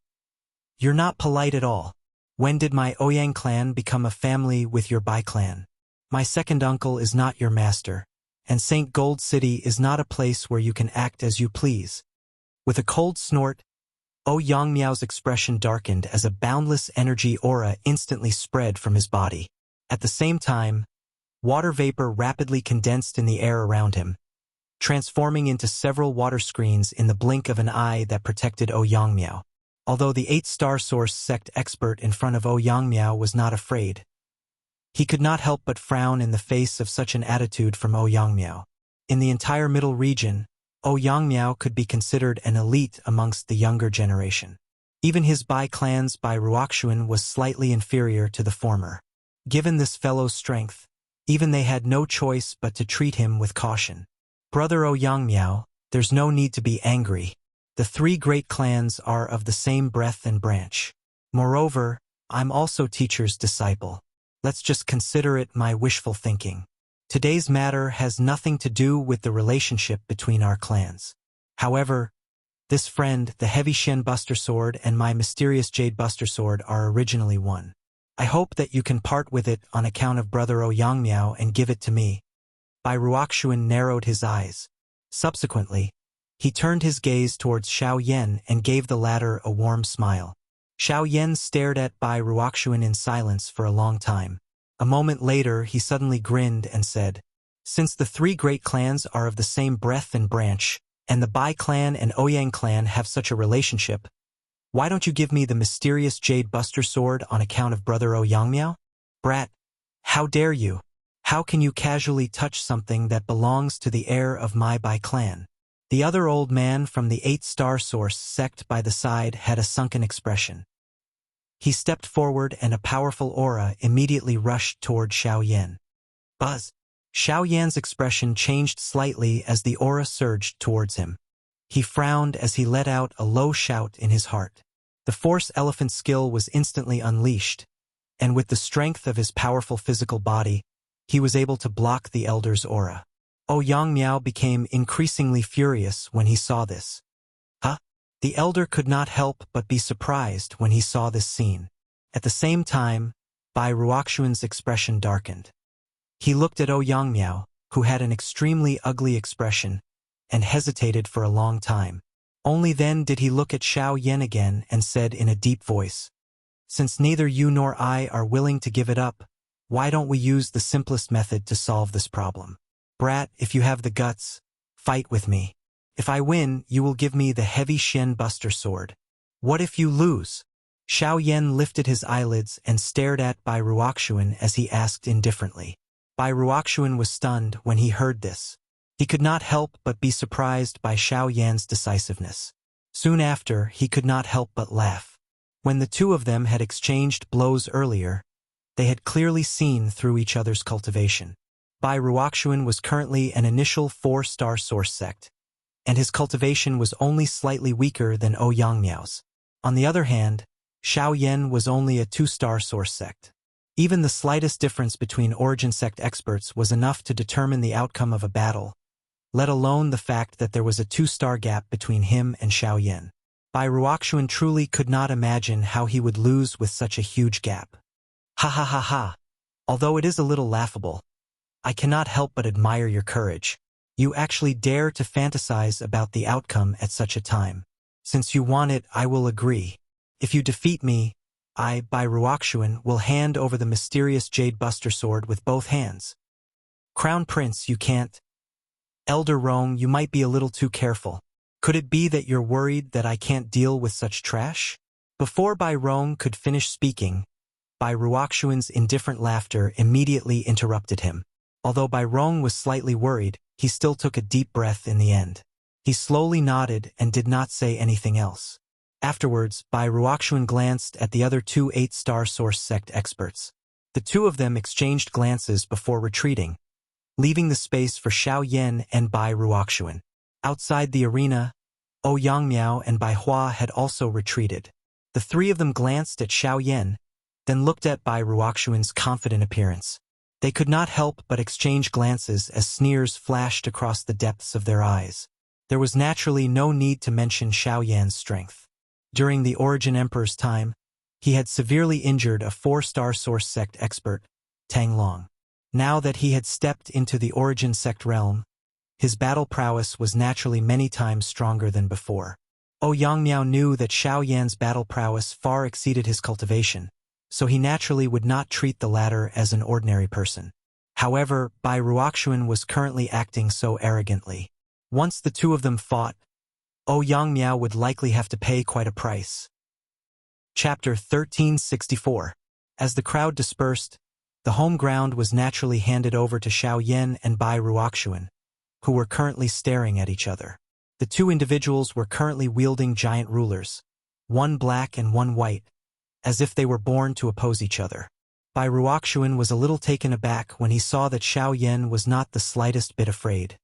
[SPEAKER 1] You're not polite at all. When did my Ouyang clan become a family with your Bai clan? My second uncle is not your master, and St. Gold City is not a place where you can act as you please. With a cold snort, Ouyang Miao's expression darkened as a boundless energy aura instantly spread from his body. At the same time, water vapor rapidly condensed in the air around him, transforming into several water screens in the blink of an eye that protected Ouyang Miao. Although the 8-star source sect expert in front of Ouyang Miao was not afraid, he could not help but frown in the face of such an attitude from Ouyang Miao. In the entire middle region, Ouyang Miao could be considered an elite amongst the younger generation. Even his Bai clan's Bai Ruoxuan was slightly inferior to the former. Given this fellow's strength, even they had no choice but to treat him with caution. Brother Ouyang Miao, there's no need to be angry. The 3 great clans are of the same breadth and branch. Moreover, I'm also teacher's disciple. Let's just consider it my wishful thinking. Today's matter has nothing to do with the relationship between our clans. However, this friend, the heavy Shen Buster Sword, and my mysterious Jade Buster Sword are originally one. I hope that you can part with it on account of Brother Ouyang Miao and give it to me. Bai Ruoxuan narrowed his eyes. Subsequently, he turned his gaze towards Xiao Yan and gave the latter a warm smile. Xiao Yan stared at Bai Ruoxuan in silence for a long time. A moment later, he suddenly grinned and said, since the 3 great clans are of the same breadth and branch, and the Bai clan and Ouyang clan have such a relationship, why don't you give me the mysterious Jade Buster Sword on account of Brother Ouyang Miao? Brat, how dare you? How can you casually touch something that belongs to the heir of my Bai clan? The other old man from the 8-star source sect by the side had a sunken expression. He stepped forward and a powerful aura immediately rushed toward Xiao Yan. Buzz! Xiao Yan's expression changed slightly as the aura surged towards him. He frowned as he let out a low shout in his heart. The Force Elephant skill was instantly unleashed, and with the strength of his powerful physical body, he was able to block the Elder's aura. Ouyang Miao became increasingly furious when he saw this. The Elder could not help but be surprised when he saw this scene. At the same time, Bai Ruoxuan's expression darkened. He looked at Ouyang Miao, who had an extremely ugly expression, and hesitated for a long time. Only then did he look at Xiao Yan again and said in a deep voice, since neither you nor I are willing to give it up, Why don't we use the simplest method to solve this problem? Brat, if you have the guts, fight with me. If I win, you will give me the heavy Shen Buster sword. What if you lose? Xiao Yan lifted his eyelids and stared at Bai Ruoxuan as he asked indifferently. Bai Ruoxuan was stunned when he heard this. He could not help but be surprised by Xiao Yan's decisiveness. Soon after, he could not help but laugh. When the two of them had exchanged blows earlier, they had clearly seen through each other's cultivation. Bai Ruoxuan was currently an initial 4-star source sect, and his cultivation was only slightly weaker than Ouyangmiao's. On the other hand, Xiao Yan was only a 2-star source sect. Even the slightest difference between origin sect experts was enough to determine the outcome of a battle, let alone the fact that there was a 2-star gap between him and Xiao Yan. Bai Ruoxuan truly could not imagine how he would lose with such a huge gap. Ha ha ha ha. Although it is a little laughable, I cannot help but admire your courage. You actually dare to fantasize about the outcome at such a time. Since you want it, I will agree. If you defeat me, I, Bai Ruoxuan, will hand over the mysterious Jade Buster sword with both hands. Crown Prince, you can't. Elder Rong, you might be a little too careful. Could it be that you're worried that I can't deal with such trash? Before Bai Rong could finish speaking, Bai Ruoxuan's indifferent laughter immediately interrupted him. Although Bai Rong was slightly worried, he still took a deep breath in the end. He slowly nodded and did not say anything else. Afterwards, Bai Ruoxuan glanced at the other 2 8-star source sect experts. The two of them exchanged glances before retreating, leaving the space for Xiao Yan and Bai Ruoxuan. Outside the arena, Ouyangmiao and Bai Hua had also retreated. The three of them glanced at Xiao Yan, then looked at Bai Ruoxuan's confident appearance. They could not help but exchange glances as sneers flashed across the depths of their eyes. There was naturally no need to mention Xiao Yan's strength. During the Origin Emperor's time, he had severely injured a 4-star source sect expert, Tang Long. Now that he had stepped into the Origin sect realm, his battle prowess was naturally many times stronger than before. Ouyangmiao knew that Xiao Yan's battle prowess far exceeded his cultivation, so he naturally would not treat the latter as an ordinary person. However, Bai Ruoxuan was currently acting so arrogantly. Once the two of them fought, Ouyangmiao would likely have to pay quite a price. Chapter 1364. As the crowd dispersed, the home ground was naturally handed over to Xiao Yan and Bai Ruoxuan, who were currently staring at each other. The two individuals were currently wielding giant rulers, one black and one white, as if they were born to oppose each other. Bai Ruoxuan was a little taken aback when he saw that Xiao Yan was not the slightest bit afraid.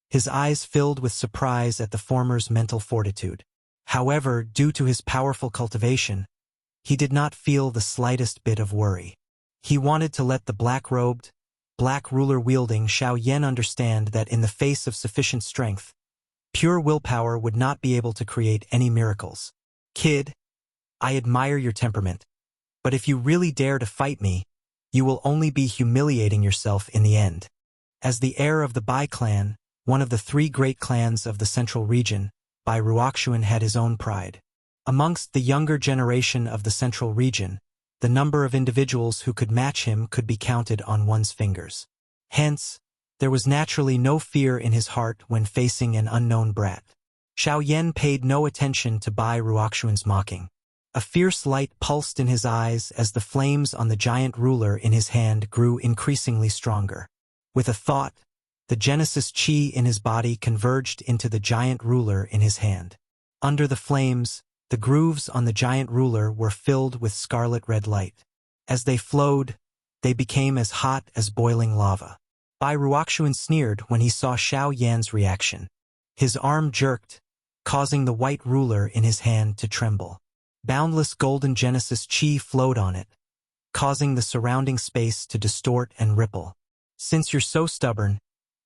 [SPEAKER 1] His eyes filled with surprise at the former's mental fortitude. However, due to his powerful cultivation, he did not feel the slightest bit of worry. He wanted to let the black-robed, black ruler-wielding Xiao Yan understand that in the face of sufficient strength, pure willpower would not be able to create any miracles. Kid, I admire your temperament, but if you really dare to fight me, you will only be humiliating yourself in the end. As the heir of the Bai clan, one of the 3 great clans of the central region, Bai Ruoxuan had his own pride. Amongst the younger generation of the central region, the number of individuals who could match him could be counted on one's fingers. Hence, there was naturally no fear in his heart when facing an unknown brat. Xiao Yan paid no attention to Bai Ruoxuan's mocking. A fierce light pulsed in his eyes as the flames on the giant ruler in his hand grew increasingly stronger. With a thought, the Genesis Chi in his body converged into the giant ruler in his hand. Under the flames, the grooves on the giant ruler were filled with scarlet-red light. As they flowed, they became as hot as boiling lava. Bai Ruoxuan sneered when he saw Xiao Yan's reaction. His arm jerked, causing the white ruler in his hand to tremble. Boundless golden Genesis Chi flowed on it, causing the surrounding space to distort and ripple. Since you're so stubborn,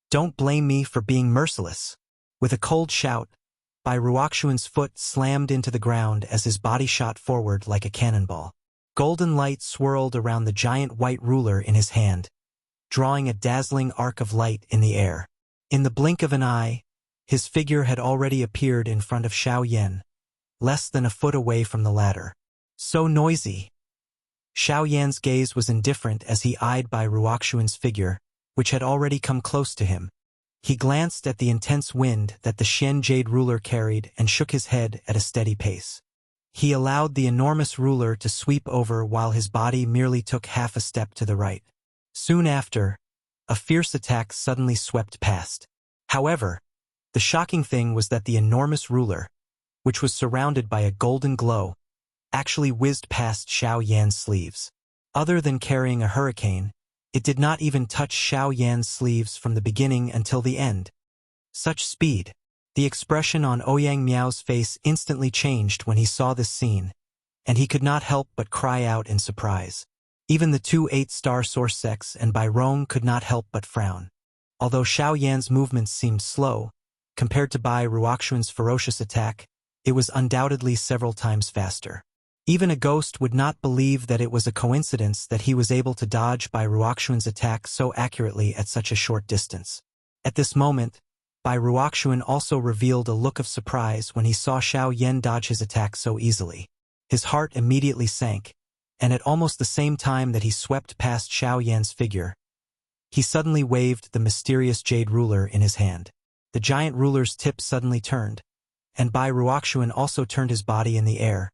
[SPEAKER 1] don't blame me for being merciless. With a cold shout, Bai Ruoxuan's foot slammed into the ground as his body shot forward like a cannonball. Golden light swirled around the giant white ruler in his hand, drawing a dazzling arc of light in the air. In the blink of an eye, his figure had already appeared in front of Xiao Yan, less than a foot away from the latter. So noisy. Xiao Yan's gaze was indifferent as he eyed Bai Ruoxuan's figure, which had already come close to him. He glanced at the intense wind that the Xian jade ruler carried and shook his head at a steady pace. He allowed the enormous ruler to sweep over while his body merely took half a step to the right. Soon after, a fierce attack suddenly swept past. However, the shocking thing was that the enormous ruler, which was surrounded by a golden glow, actually whizzed past Xiao Yan's sleeves. Other than carrying a hurricane, it did not even touch Xiao Yan's sleeves from the beginning until the end. Such speed! The expression on Ouyang Miao's face instantly changed when he saw this scene, and he could not help but cry out in surprise. Even the two 8-star source sects and Bai Rong could not help but frown. Although Xiao Yan's movements seemed slow, compared to Bai Ruoxuan's ferocious attack, it was undoubtedly several times faster. Even a ghost would not believe that it was a coincidence that he was able to dodge Bai Ruoxuan's attack so accurately at such a short distance. At this moment, Bai Ruoxuan also revealed a look of surprise when he saw Xiao Yan dodge his attack so easily. His heart immediately sank, and at almost the same time that he swept past Xiao Yan's figure, he suddenly waved the mysterious jade ruler in his hand. The giant ruler's tip suddenly turned, and Bai Ruoxuan also turned his body in the air,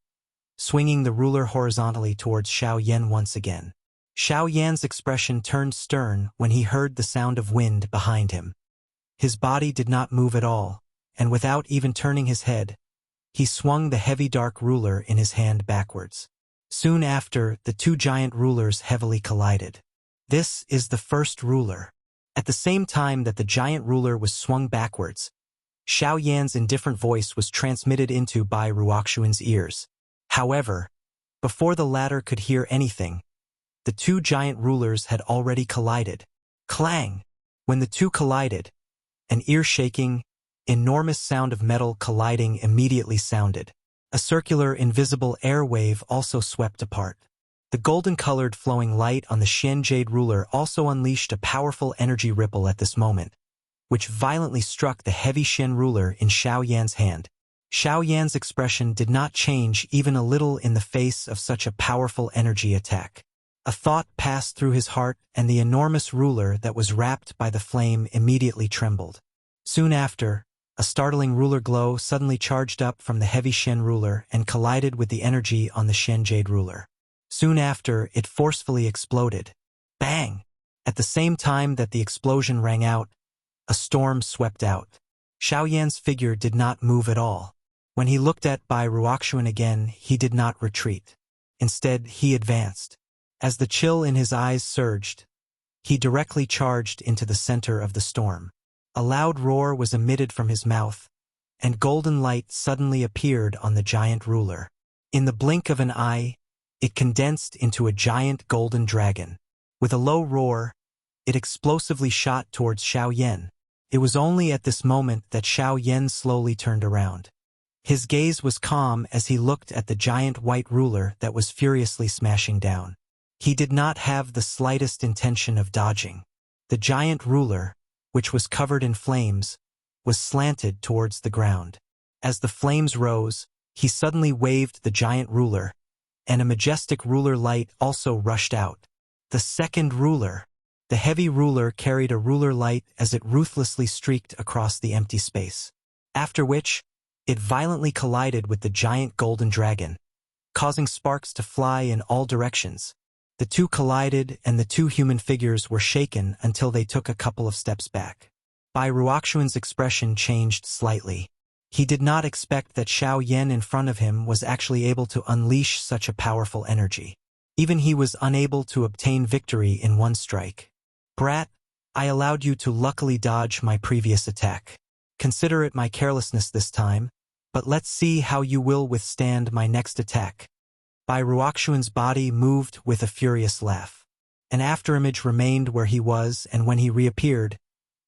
[SPEAKER 1] swinging the ruler horizontally towards Xiao Yan once again. Xiao Yan's expression turned stern when he heard the sound of wind behind him. His body did not move at all, and without even turning his head, he swung the heavy dark ruler in his hand backwards. Soon after, the two giant rulers heavily collided. This is the first ruler. At the same time that the giant ruler was swung backwards, Xiao Yan's indifferent voice was transmitted into Bai Ruoxuan's ears. However, before the latter could hear anything, the two giant rulers had already collided. Clang! When the two collided, an ear-shaking, enormous sound of metal colliding immediately sounded. A circular, invisible air wave also swept apart. The golden-colored flowing light on the Xian jade ruler also unleashed a powerful energy ripple at this moment, which violently struck the heavy Xian ruler in Xiao Yan's hand. Xiao Yan's expression did not change even a little in the face of such a powerful energy attack. A thought passed through his heart, and the enormous ruler that was wrapped by the flame immediately trembled. Soon after, a startling ruler glow suddenly charged up from the heavy Xian ruler and collided with the energy on the Xian jade ruler. Soon after, it forcefully exploded. Bang! At the same time that the explosion rang out, a storm swept out. Xiao Yan's figure did not move at all. When he looked at Bai Ruoxuan again, he did not retreat. Instead, he advanced. As the chill in his eyes surged, he directly charged into the center of the storm. A loud roar was emitted from his mouth, and golden light suddenly appeared on the giant ruler. In the blink of an eye, it condensed into a giant golden dragon. With a low roar, it explosively shot towards Xiao Yan. It was only at this moment that Xiao Yan slowly turned around. His gaze was calm as he looked at the giant white ruler that was furiously smashing down. He did not have the slightest intention of dodging. The giant ruler, which was covered in flames, was slanted towards the ground. As the flames rose, he suddenly waved the giant ruler, and a majestic ruler light also rushed out. The second ruler. The heavy ruler carried a ruler light as it ruthlessly streaked across the empty space. After which, it violently collided with the giant golden dragon, causing sparks to fly in all directions. The two collided, and the two human figures were shaken until they took a couple of steps back. Bai Ruoxuan's expression changed slightly. He did not expect that Xiao Yan in front of him was actually able to unleash such a powerful energy. Even he was unable to obtain victory in one strike. Brat, I allowed you to luckily dodge my previous attack. Consider it my carelessness this time, but let's see how you will withstand my next attack. Bai Ruoxuan's body moved with a furious laugh. An afterimage remained where he was, and when he reappeared,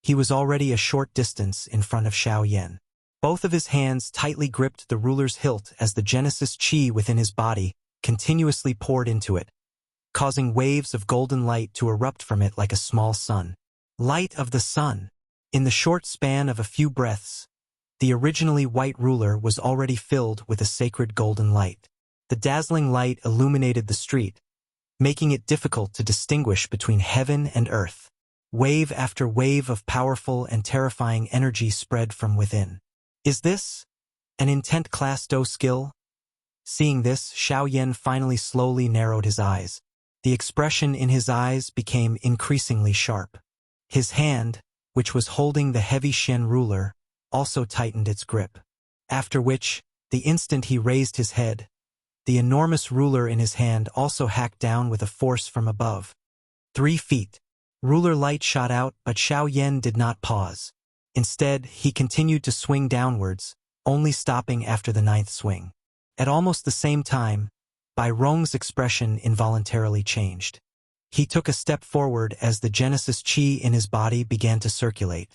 [SPEAKER 1] he was already a short distance in front of Xiao Yan. Both of his hands tightly gripped the ruler's hilt as the Genesis chi within his body continuously poured into it, causing waves of golden light to erupt from it like a small sun. Light of the sun! In the short span of a few breaths, the originally white ruler was already filled with a sacred golden light. The dazzling light illuminated the street, making it difficult to distinguish between heaven and earth. Wave after wave of powerful and terrifying energy spread from within. Is this an intent class Do skill? Seeing this, Xiao Yan finally slowly narrowed his eyes. The expression in his eyes became increasingly sharp. His hand, which was holding the heavy Shen ruler, also tightened its grip. After which, the instant he raised his head, the enormous ruler in his hand also hacked down with a force from above. 3 feet. Ruler light shot out, but Xiao Yan did not pause. Instead, he continued to swing downwards, only stopping after the 9th swing. At almost the same time, Bai Rong's expression involuntarily changed. He took a step forward as the Genesis Qi in his body began to circulate.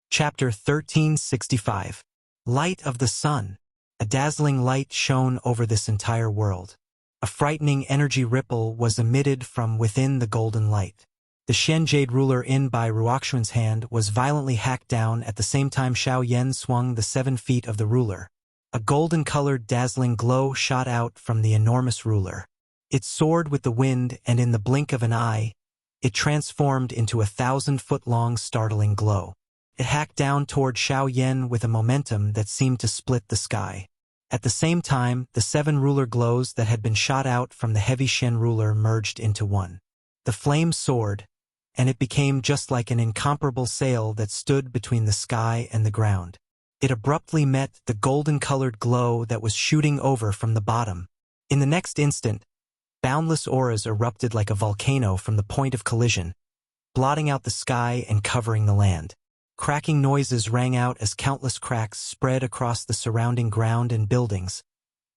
[SPEAKER 1] Chapter 1365. Light of the Sun. A dazzling light shone over this entire world. A frightening energy ripple was emitted from within the golden light. The Shen Jade ruler in Bai Ruoxuan's hand was violently hacked down at the same time Xiao Yan swung the 7 feet of the ruler. A golden-colored dazzling glow shot out from the enormous ruler. It soared with the wind, and in the blink of an eye, it transformed into a 1,000-foot-long startling glow. It hacked down toward Xiao Yan with a momentum that seemed to split the sky. At the same time, the 7 ruler glows that had been shot out from the heavy Shen ruler merged into one. The flame soared, and it became just like an incomparable sail that stood between the sky and the ground. It abruptly met the golden-colored glow that was shooting over from the bottom. In the next instant, boundless auras erupted like a volcano from the point of collision, blotting out the sky and covering the land. Cracking noises rang out as countless cracks spread across the surrounding ground and buildings,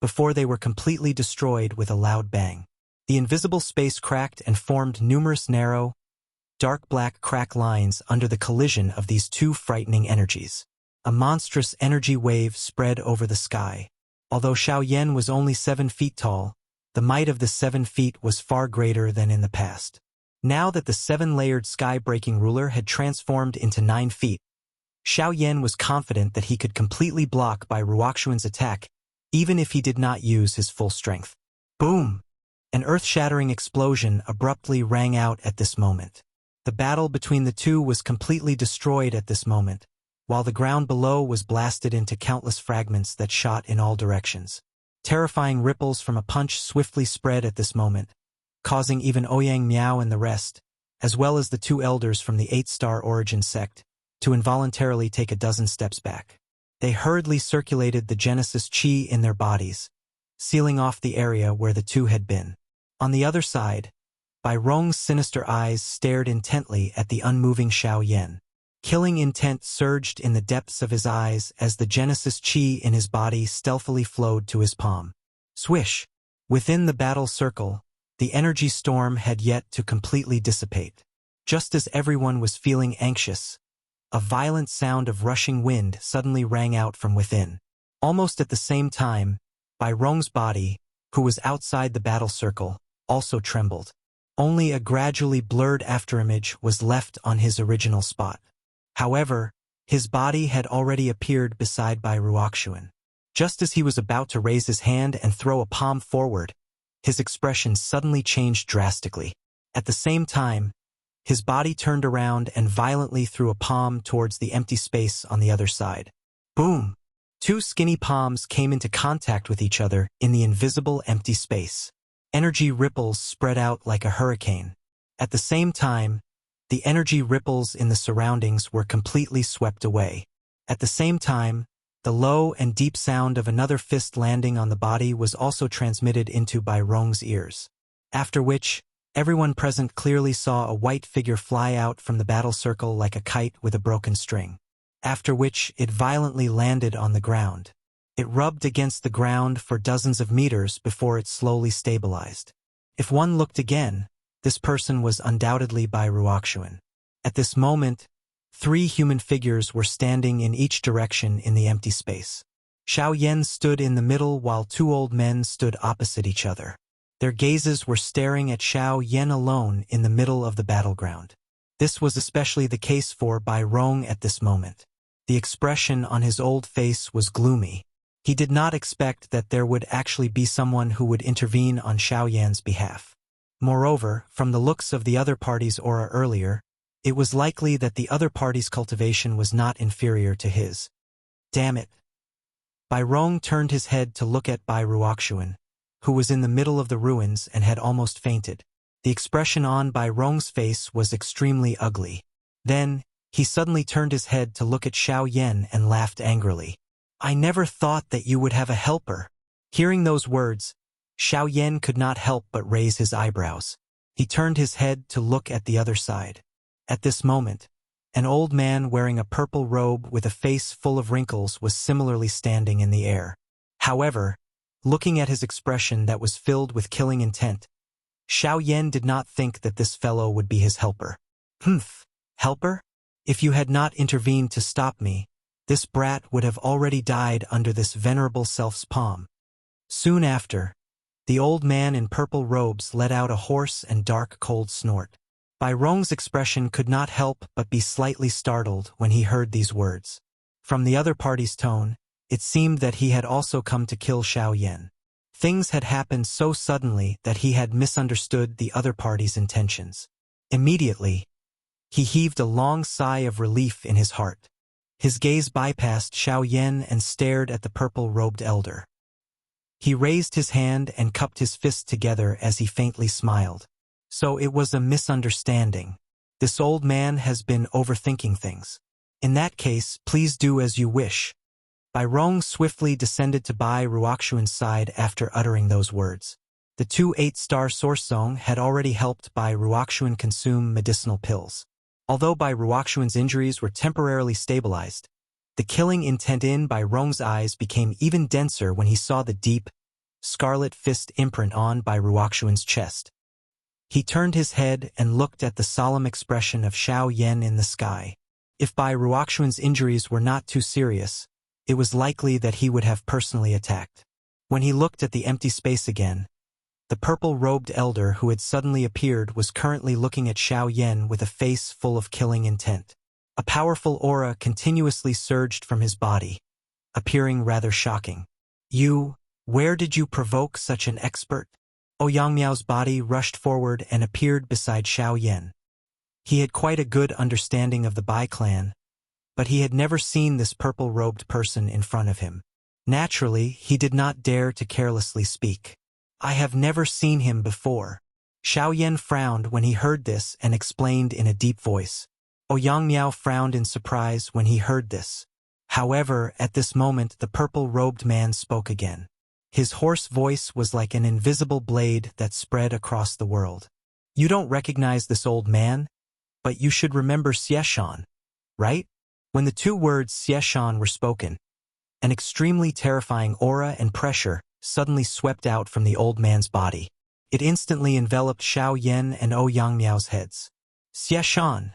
[SPEAKER 1] before they were completely destroyed with a loud bang. The invisible space cracked and formed numerous narrow, dark black crack lines under the collision of these 2 frightening energies. A monstrous energy wave spread over the sky. Although Xiao Yan was only 7 feet tall, the might of the 7 feet was far greater than in the past. Now that the 7-layered sky-breaking ruler had transformed into 9 feet, Xiao Yan was confident that he could completely block Bai Ruoxuan's attack, even if he did not use his full strength. Boom! An earth-shattering explosion abruptly rang out at this moment. The battle between the two was completely destroyed at this moment, while the ground below was blasted into countless fragments that shot in all directions. Terrifying ripples from a punch swiftly spread at this moment, causing even Ouyang Miao and the rest, as well as the 2 elders from the 8-star origin sect, to involuntarily take a dozen steps back. They hurriedly circulated the Genesis Qi in their bodies, sealing off the area where the 2 had been. On the other side, Bai Rong's sinister eyes stared intently at the unmoving Xiao Yan. Killing intent surged in the depths of his eyes as the Genesis Qi in his body stealthily flowed to his palm. Swish! Within the battle circle, the energy storm had yet to completely dissipate. Just as everyone was feeling anxious, a violent sound of rushing wind suddenly rang out from within. Almost at the same time, Bai Rong's body, who was outside the battle circle, also trembled. Only a gradually blurred afterimage was left on his original spot. However, his body had already appeared beside Bai Ruoxuan. Just as he was about to raise his hand and throw a palm forward, his expression suddenly changed drastically. At the same time, his body turned around and violently threw a palm towards the empty space on the other side. Boom! 2 skinny palms came into contact with each other in the invisible empty space. Energy ripples spread out like a hurricane. At the same time, the energy ripples in the surroundings were completely swept away. At the same time, the low and deep sound of another fist landing on the body was also transmitted into Bai Rong's ears. After which, everyone present clearly saw a white figure fly out from the battle circle like a kite with a broken string. After which, it violently landed on the ground. It rubbed against the ground for dozens of meters before it slowly stabilized. If one looked again, this person was undoubtedly Bai Ruoxuan. At this moment, 3 human figures were standing in each direction in the empty space. Xiao Yan stood in the middle while 2 old men stood opposite each other. Their gazes were staring at Xiao Yan alone in the middle of the battleground. This was especially the case for Bai Rong at this moment. The expression on his old face was gloomy. He did not expect that there would actually be someone who would intervene on Xiao Yan's behalf. Moreover, from the looks of the other party's aura earlier, it was likely that the other party's cultivation was not inferior to his. Damn it. Bai Rong turned his head to look at Bai Ruoxuan, who was in the middle of the ruins and had almost fainted. The expression on Bai Rong's face was extremely ugly. Then, he suddenly turned his head to look at Xiao Yan and laughed angrily. I never thought that you would have a helper. Hearing those words, Xiao Yan could not help but raise his eyebrows. He turned his head to look at the other side. At this moment, an old man wearing a purple robe with a face full of wrinkles was similarly standing in the air. However, looking at his expression that was filled with killing intent, Xiao Yan did not think that this fellow would be his helper. Humph, helper? If you had not intervened to stop me, this brat would have already died under this venerable self's palm. Soon after, the old man in purple robes let out a hoarse and dark cold snort. Bai Rong's expression could not help but be slightly startled when he heard these words. From the other party's tone, it seemed that he had also come to kill Xiao Yan. Things had happened so suddenly that he had misunderstood the other party's intentions. Immediately, he heaved a long sigh of relief in his heart. His gaze bypassed Xiao Yan and stared at the purple-robed elder. He raised his hand and cupped his fist together as he faintly smiled. So it was a misunderstanding. This old man has been overthinking things. In that case, please do as you wish. Bai Rong swiftly descended to Bai Ruoxuan's side after uttering those words. The 2 8-star source song had already helped Bai Ruoxuan consume medicinal pills. Although Bai Ruoxuan's injuries were temporarily stabilized, the killing intent in Bai Rong's eyes became even denser when he saw the deep, scarlet fist imprint on Bai Ruoxuan's chest. He turned his head and looked at the solemn expression of Xiao Yan in the sky. If Bai Ruoxuan's injuries were not too serious, it was likely that he would have personally attacked. When he looked at the empty space again, the purple-robed elder who had suddenly appeared was currently looking at Xiao Yan with a face full of killing intent. A powerful aura continuously surged from his body, appearing rather shocking. Where did you provoke such an expert? Ouyang Miao's body rushed forward and appeared beside Xiao Yan. He had quite a good understanding of the Bai clan, but he had never seen this purple-robed person in front of him. Naturally, he did not dare to carelessly speak. I have never seen him before. Xiao Yan frowned when he heard this and explained in a deep voice. Ouyang Miao frowned in surprise when he heard this. However, at this moment the purple-robed man spoke again. His hoarse voice was like an invisible blade that spread across the world. You don't recognize this old man, but you should remember Xieshan, right? When the 2 words Xieshan were spoken, an extremely terrifying aura and pressure suddenly swept out from the old man's body. It instantly enveloped Xiao Yan and Ouyang Miao's heads. Xieshan!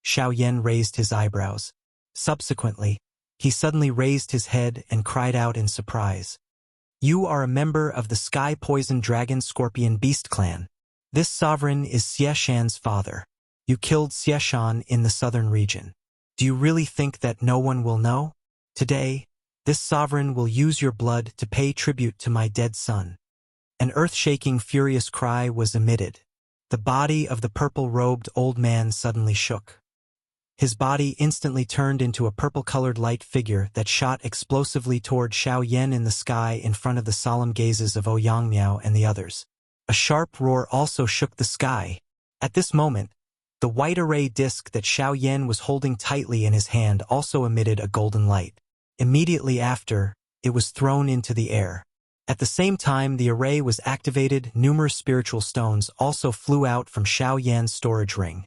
[SPEAKER 1] Xiao Yan raised his eyebrows. Subsequently, he suddenly raised his head and cried out in surprise. You are a member of the Sky Poison Dragon Scorpion Beast clan. This sovereign is Xieshan's father. You killed Xieshan in the southern region. Do you really think that no one will know? Today, this sovereign will use your blood to pay tribute to my dead son. An earth-shaking furious cry was emitted. The body of the purple-robed old man suddenly shook. His body instantly turned into a purple-colored light figure that shot explosively toward Xiao Yan in the sky in front of the solemn gazes of Ouyang Miao and the others. A sharp roar also shook the sky. At this moment, the white array disc that Xiao Yan was holding tightly in his hand also emitted a golden light. Immediately after, it was thrown into the air. At the same time the array was activated, numerous spiritual stones also flew out from Xiao Yan's storage ring.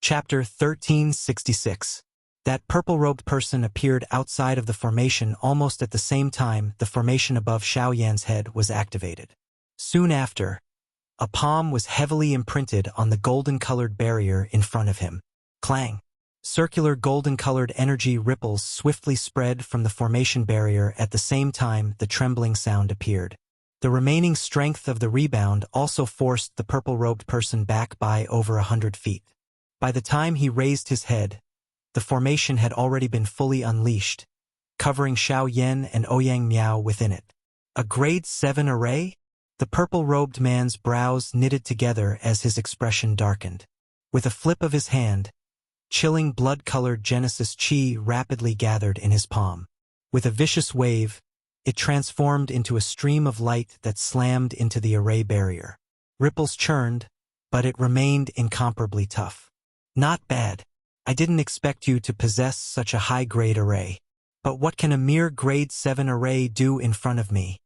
[SPEAKER 1] Chapter 1366. That purple-robed person appeared outside of the formation almost at the same time the formation above Xiao Yan's head was activated. Soon after, a palm was heavily imprinted on the golden-colored barrier in front of him. Clang! Circular golden-colored energy ripples swiftly spread from the formation barrier at the same time the trembling sound appeared. The remaining strength of the rebound also forced the purple-robed person back by over 100 feet. By the time he raised his head, the formation had already been fully unleashed, covering Xiao Yan and Ouyang Miao within it. A grade 7 array? The purple-robed man's brows knitted together as his expression darkened. With a flip of his hand, chilling blood-colored Genesis Chi rapidly gathered in his palm. With a vicious wave, it transformed into a stream of light that slammed into the array barrier. Ripples churned, but it remained incomparably tough. Not bad. I didn't expect you to possess such a high-grade array. But what can a mere grade 7 array do in front of me?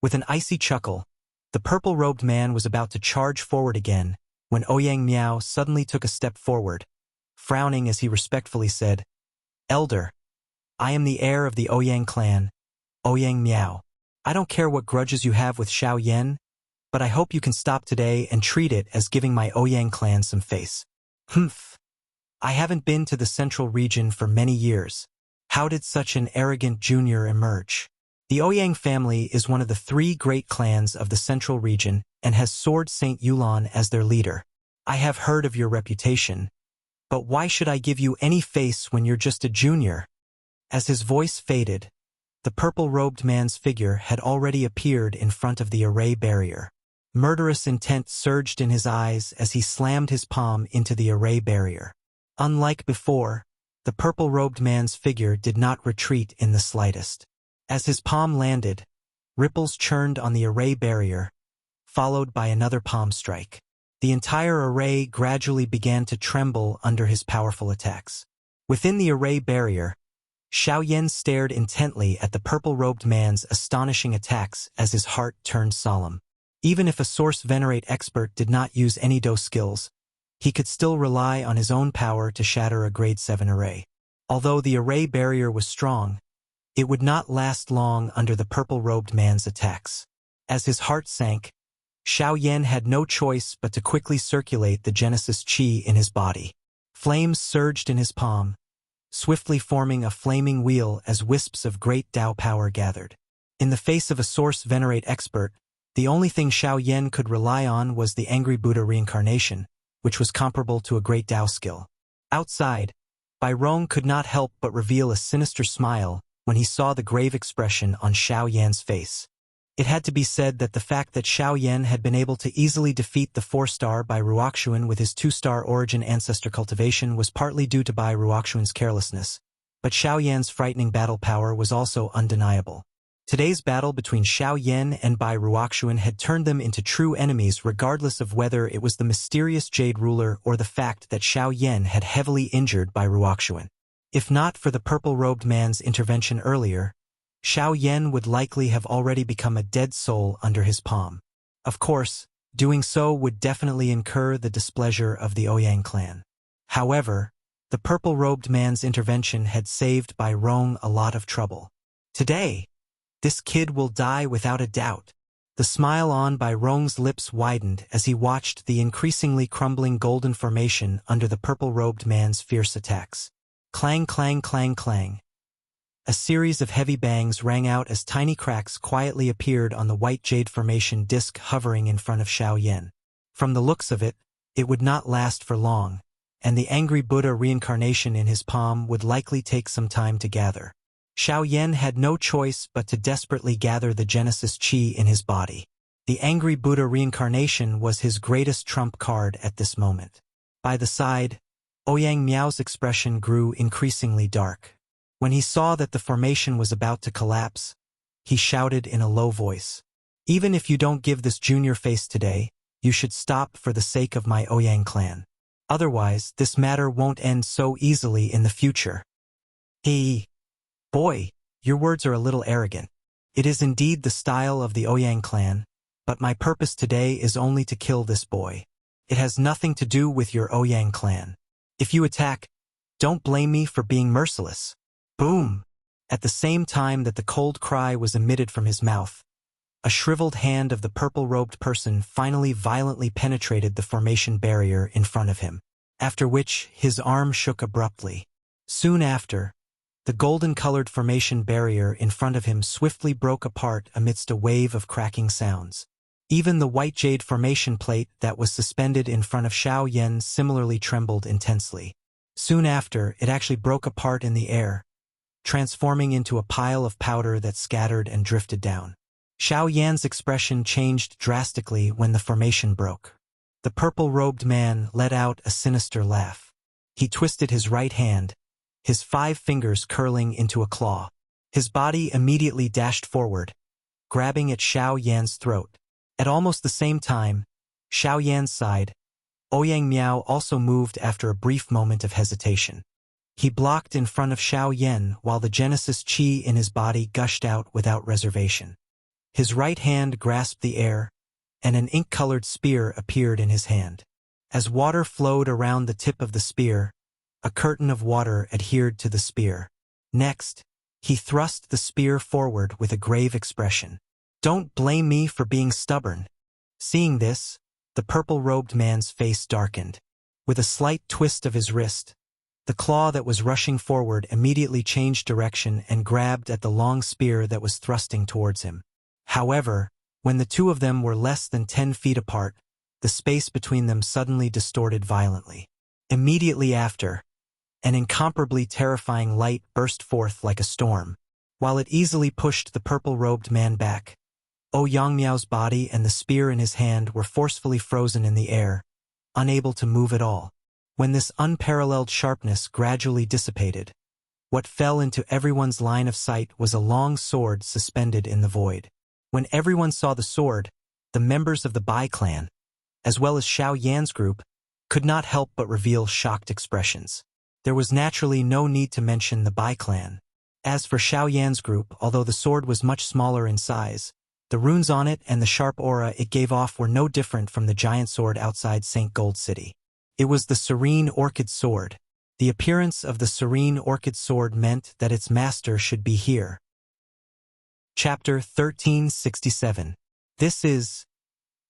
[SPEAKER 1] With an icy chuckle, the purple-robed man was about to charge forward again when Ouyang Miao suddenly took a step forward, frowning as he respectfully said, "Elder, I am the heir of the Ouyang clan, Ouyang Miao. I don't care what grudges you have with Xiao Yan, but I hope you can stop today and treat it as giving my Ouyang clan some face." Humph. I haven't been to the central region for many years. How did such an arrogant junior emerge? The Ouyang family is one of the 3 great clans of the central region and has Sword Saint Yulan as their leader. I have heard of your reputation, but why should I give you any face when you're just a junior? As his voice faded, the purple-robed man's figure had already appeared in front of the array barrier. Murderous intent surged in his eyes as he slammed his palm into the array barrier. Unlike before, the purple-robed man's figure did not retreat in the slightest. As his palm landed, ripples churned on the array barrier, followed by another palm strike. The entire array gradually began to tremble under his powerful attacks. Within the array barrier, Xiao Yan stared intently at the purple-robed man's astonishing attacks as his heart turned solemn. Even if a Source Venerate expert did not use any Do skills, he could still rely on his own power to shatter a grade 7 array. Although the array barrier was strong, it would not last long under the purple-robed man's attacks. As his heart sank, Xiao Yan had no choice but to quickly circulate the Genesis Chi in his body. Flames surged in his palm, swiftly forming a flaming wheel as wisps of great Tao power gathered. In the face of a Source Venerate expert, the only thing Xiao Yan could rely on was the Angry Buddha reincarnation, which was comparable to a great Tao skill. Outside, Bai Rong could not help but reveal a sinister smile when he saw the grave expression on Xiao Yan's face. It had to be said that the fact that Xiao Yan had been able to easily defeat the 4-star Bai Ruoxuan with his 2-star origin ancestor cultivation was partly due to Bai Ruoxuan's carelessness, but Xiao Yan's frightening battle power was also undeniable. Today's battle between Xiao Yan and Bai Ruoxuan had turned them into true enemies regardless of whether it was the mysterious Jade Ruler or the fact that Xiao Yan had heavily injured Bai Ruoxuan. If not for the purple-robed man's intervention earlier, Xiao Yan would likely have already become a dead soul under his palm. Of course, doing so would definitely incur the displeasure of the Ouyang clan. However, the purple-robed man's intervention had saved Bai Rong a lot of trouble. Today, this kid will die without a doubt. The smile on Bai Rong's lips widened as he watched the increasingly crumbling golden formation under the purple-robed man's fierce attacks. Clang, clang, clang, clang. A series of heavy bangs rang out as tiny cracks quietly appeared on the white jade formation disc hovering in front of Xiao Yan. From the looks of it, it would not last for long, and the Angry Buddha reincarnation in his palm would likely take some time to gather. Xiao Yan had no choice but to desperately gather the Genesis Chi in his body. The Angry Buddha reincarnation was his greatest trump card at this moment. By the side, Ouyang Miao's expression grew increasingly dark. When he saw that the formation was about to collapse, he shouted in a low voice, "Even if you don't give this junior face today, you should stop for the sake of my Ouyang clan. Otherwise, this matter won't end so easily in the future." Hey, boy, your words are a little arrogant. It is indeed the style of the Ouyang clan, but my purpose today is only to kill this boy. It has nothing to do with your Ouyang clan. If you attack, don't blame me for being merciless. Boom! At the same time that the cold cry was emitted from his mouth, a shriveled hand of the purple-robed person finally violently penetrated the formation barrier in front of him, after which his arm shook abruptly. Soon after, the golden-colored formation barrier in front of him swiftly broke apart amidst a wave of cracking sounds. Even the white jade formation plate that was suspended in front of Xiao Yan similarly trembled intensely. Soon after, it actually broke apart in the air, transforming into a pile of powder that scattered and drifted down. Xiao Yan's expression changed drastically when the formation broke. The purple-robed man let out a sinister laugh. He twisted his right hand, his 5 fingers curling into a claw. His body immediately dashed forward, grabbing at Xiao Yan's throat. At almost the same time, Xiao Yan's side, Ouyang Miao also moved after a brief moment of hesitation. He blocked in front of Xiao Yan while the Genesis Qi in his body gushed out without reservation. His right hand grasped the air, and an ink-colored spear appeared in his hand. As water flowed around the tip of the spear, a curtain of water adhered to the spear. Next, he thrust the spear forward with a grave expression. "Don't blame me for being stubborn." Seeing this, the purple-robed man's face darkened. With a slight twist of his wrist, the claw that was rushing forward immediately changed direction and grabbed at the long spear that was thrusting towards him. However, when the two of them were less than 10 feet apart, the space between them suddenly distorted violently. Immediately after, an incomparably terrifying light burst forth like a storm. While it easily pushed the purple-robed man back, Ouyang Miao's body and the spear in his hand were forcefully frozen in the air, unable to move at all. When this unparalleled sharpness gradually dissipated, what fell into everyone's line of sight was a long sword suspended in the void. When everyone saw the sword, the members of the Bai clan, as well as Xiao Yan's group, could not help but reveal shocked expressions. There was naturally no need to mention the Bai clan. As for Xiao Yan's group, although the sword was much smaller in size, the runes on it and the sharp aura it gave off were no different from the giant sword outside St. Gold City. It was the Serene Orchid Sword. The appearance of the Serene Orchid Sword meant that its master should be here. Chapter 1367. This is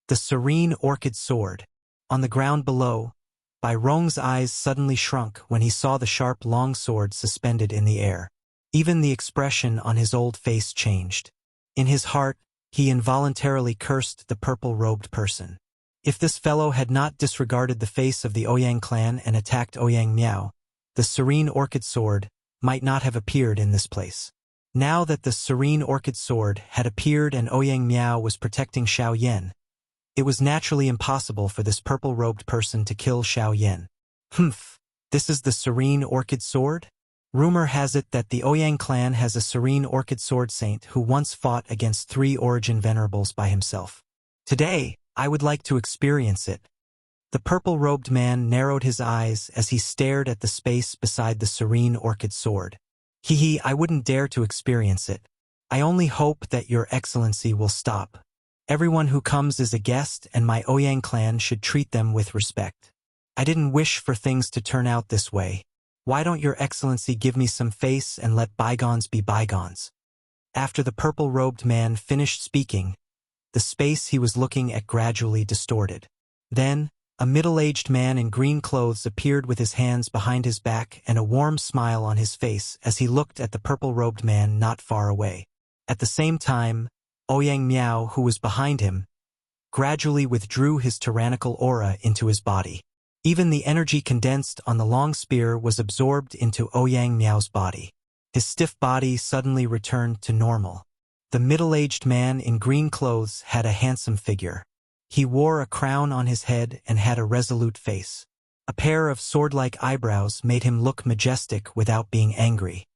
[SPEAKER 1] the Serene Orchid Sword. On the ground below, Bai Rong's eyes suddenly shrunk when he saw the sharp long sword suspended in the air. Even the expression on his old face changed. In his heart, he involuntarily cursed the purple-robed person. If this fellow had not disregarded the face of the Ouyang clan and attacked Ouyang Miao, the Serene Orchid Sword might not have appeared in this place. Now that the Serene Orchid Sword had appeared and Ouyang Miao was protecting Xiao Yan, it was naturally impossible for this purple-robed person to kill Xiao Yan. This is the Serene Orchid Sword? Rumor has it that the Ouyang clan has a Serene Orchid Sword saint who once fought against 3 Origin Venerables by himself. Today, I would like to experience it. The purple-robed man narrowed his eyes as he stared at the space beside the Serene Orchid Sword. I wouldn't dare to experience it. I only hope that your excellency will stop. Everyone who comes is a guest and my Ouyang clan should treat them with respect. I didn't wish for things to turn out this way. Why don't your excellency give me some face and let bygones be bygones? After the purple-robed man finished speaking, the space he was looking at gradually distorted. Then, a middle-aged man in green clothes appeared with his hands behind his back and a warm smile on his face as he looked at the purple-robed man not far away. At the same time, Ouyang Miao, who was behind him, gradually withdrew his tyrannical aura into his body. Even the energy condensed on the long spear was absorbed into Ouyang Miao's body. His stiff body suddenly returned to normal. The middle-aged man in green clothes had a handsome figure. He wore a crown on his head and had a resolute face. A pair of sword-like eyebrows made him look majestic without being angry.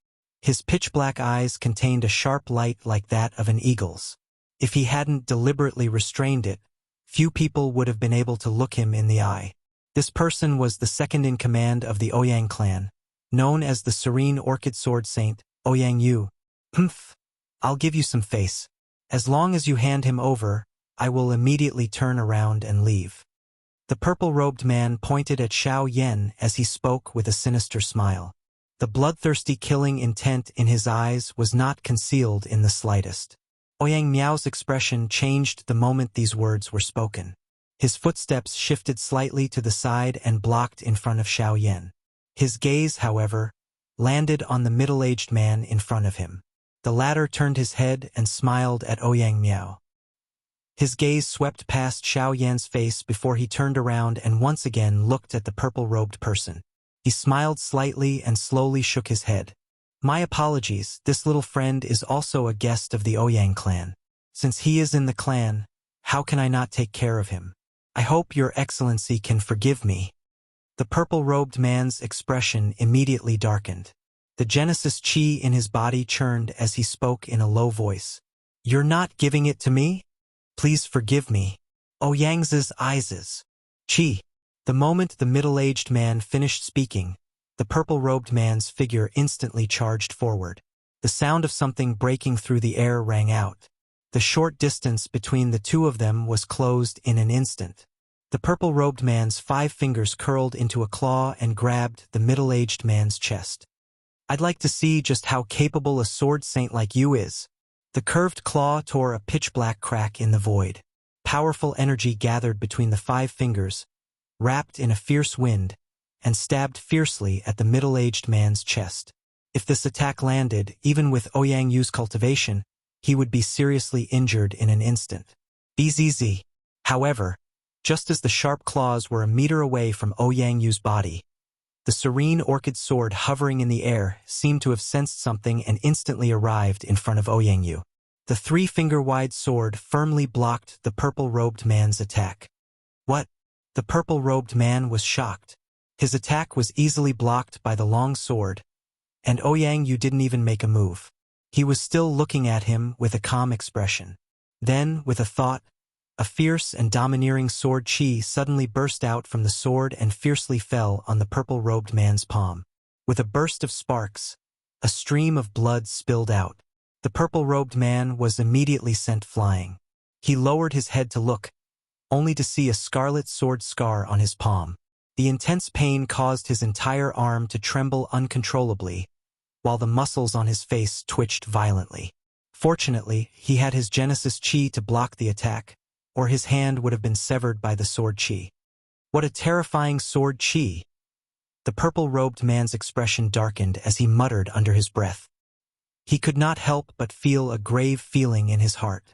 [SPEAKER 1] His pitch-black eyes contained a sharp light like that of an eagle's. If he hadn't deliberately restrained it, few people would have been able to look him in the eye. This person was the second-in-command of the Ouyang clan, known as the Serene Orchid Sword Saint, Ouyang Yu. I'll give you some face. As long as you hand him over, I will immediately turn around and leave. The purple-robed man pointed at Xiao Yan as he spoke with a sinister smile. The bloodthirsty killing intent in his eyes was not concealed in the slightest. Ouyang Miao's expression changed the moment these words were spoken. His footsteps shifted slightly to the side and blocked in front of Xiao Yan. His gaze, however, landed on the middle-aged man in front of him. The latter turned his head and smiled at Ouyang Miao. His gaze swept past Xiao Yan's face before he turned around and once again looked at the purple-robed person. He smiled slightly and slowly shook his head. My apologies, this little friend is also a guest of the Ouyang clan. Since he is in the clan, how can I not take care of him? I hope your excellency can forgive me. The purple-robed man's expression immediately darkened. The Genesis chi in his body churned as he spoke in a low voice. You're not giving it to me? Please forgive me. Ouyang's eyes. Chi. The moment the middle-aged man finished speaking, the purple-robed man's figure instantly charged forward. The sound of something breaking through the air rang out. The short distance between the two of them was closed in an instant. The purple-robed man's 5 fingers curled into a claw and grabbed the middle-aged man's chest. I'd like to see just how capable a sword saint like you is. The curved claw tore a pitch-black crack in the void. Powerful energy gathered between the 5 fingers, wrapped in a fierce wind, and stabbed fiercely at the middle-aged man's chest. If this attack landed, even with Ouyang Yu's cultivation, he would be seriously injured in an instant. Bzz. However, just as the sharp claws were a meter away from Ouyang Yu's body, the serene orchid sword hovering in the air seemed to have sensed something and instantly arrived in front of Ouyang Yu. The 3-finger-wide sword firmly blocked the purple-robed man's attack. What? The purple-robed man was shocked. His attack was easily blocked by the long sword, and Ouyang Yu didn't even make a move. He was still looking at him with a calm expression. Then, with a thought, a fierce and domineering sword chi suddenly burst out from the sword and fiercely fell on the purple-robed man's palm. With a burst of sparks, a stream of blood spilled out. The purple-robed man was immediately sent flying. He lowered his head to look, only to see a scarlet sword scar on his palm. The intense pain caused his entire arm to tremble uncontrollably, while the muscles on his face twitched violently. Fortunately, he had his Genesis chi to block the attack, or his hand would have been severed by the sword chi. What a terrifying sword chi! The purple-robed man's expression darkened as he muttered under his breath. He could not help but feel a grave feeling in his heart.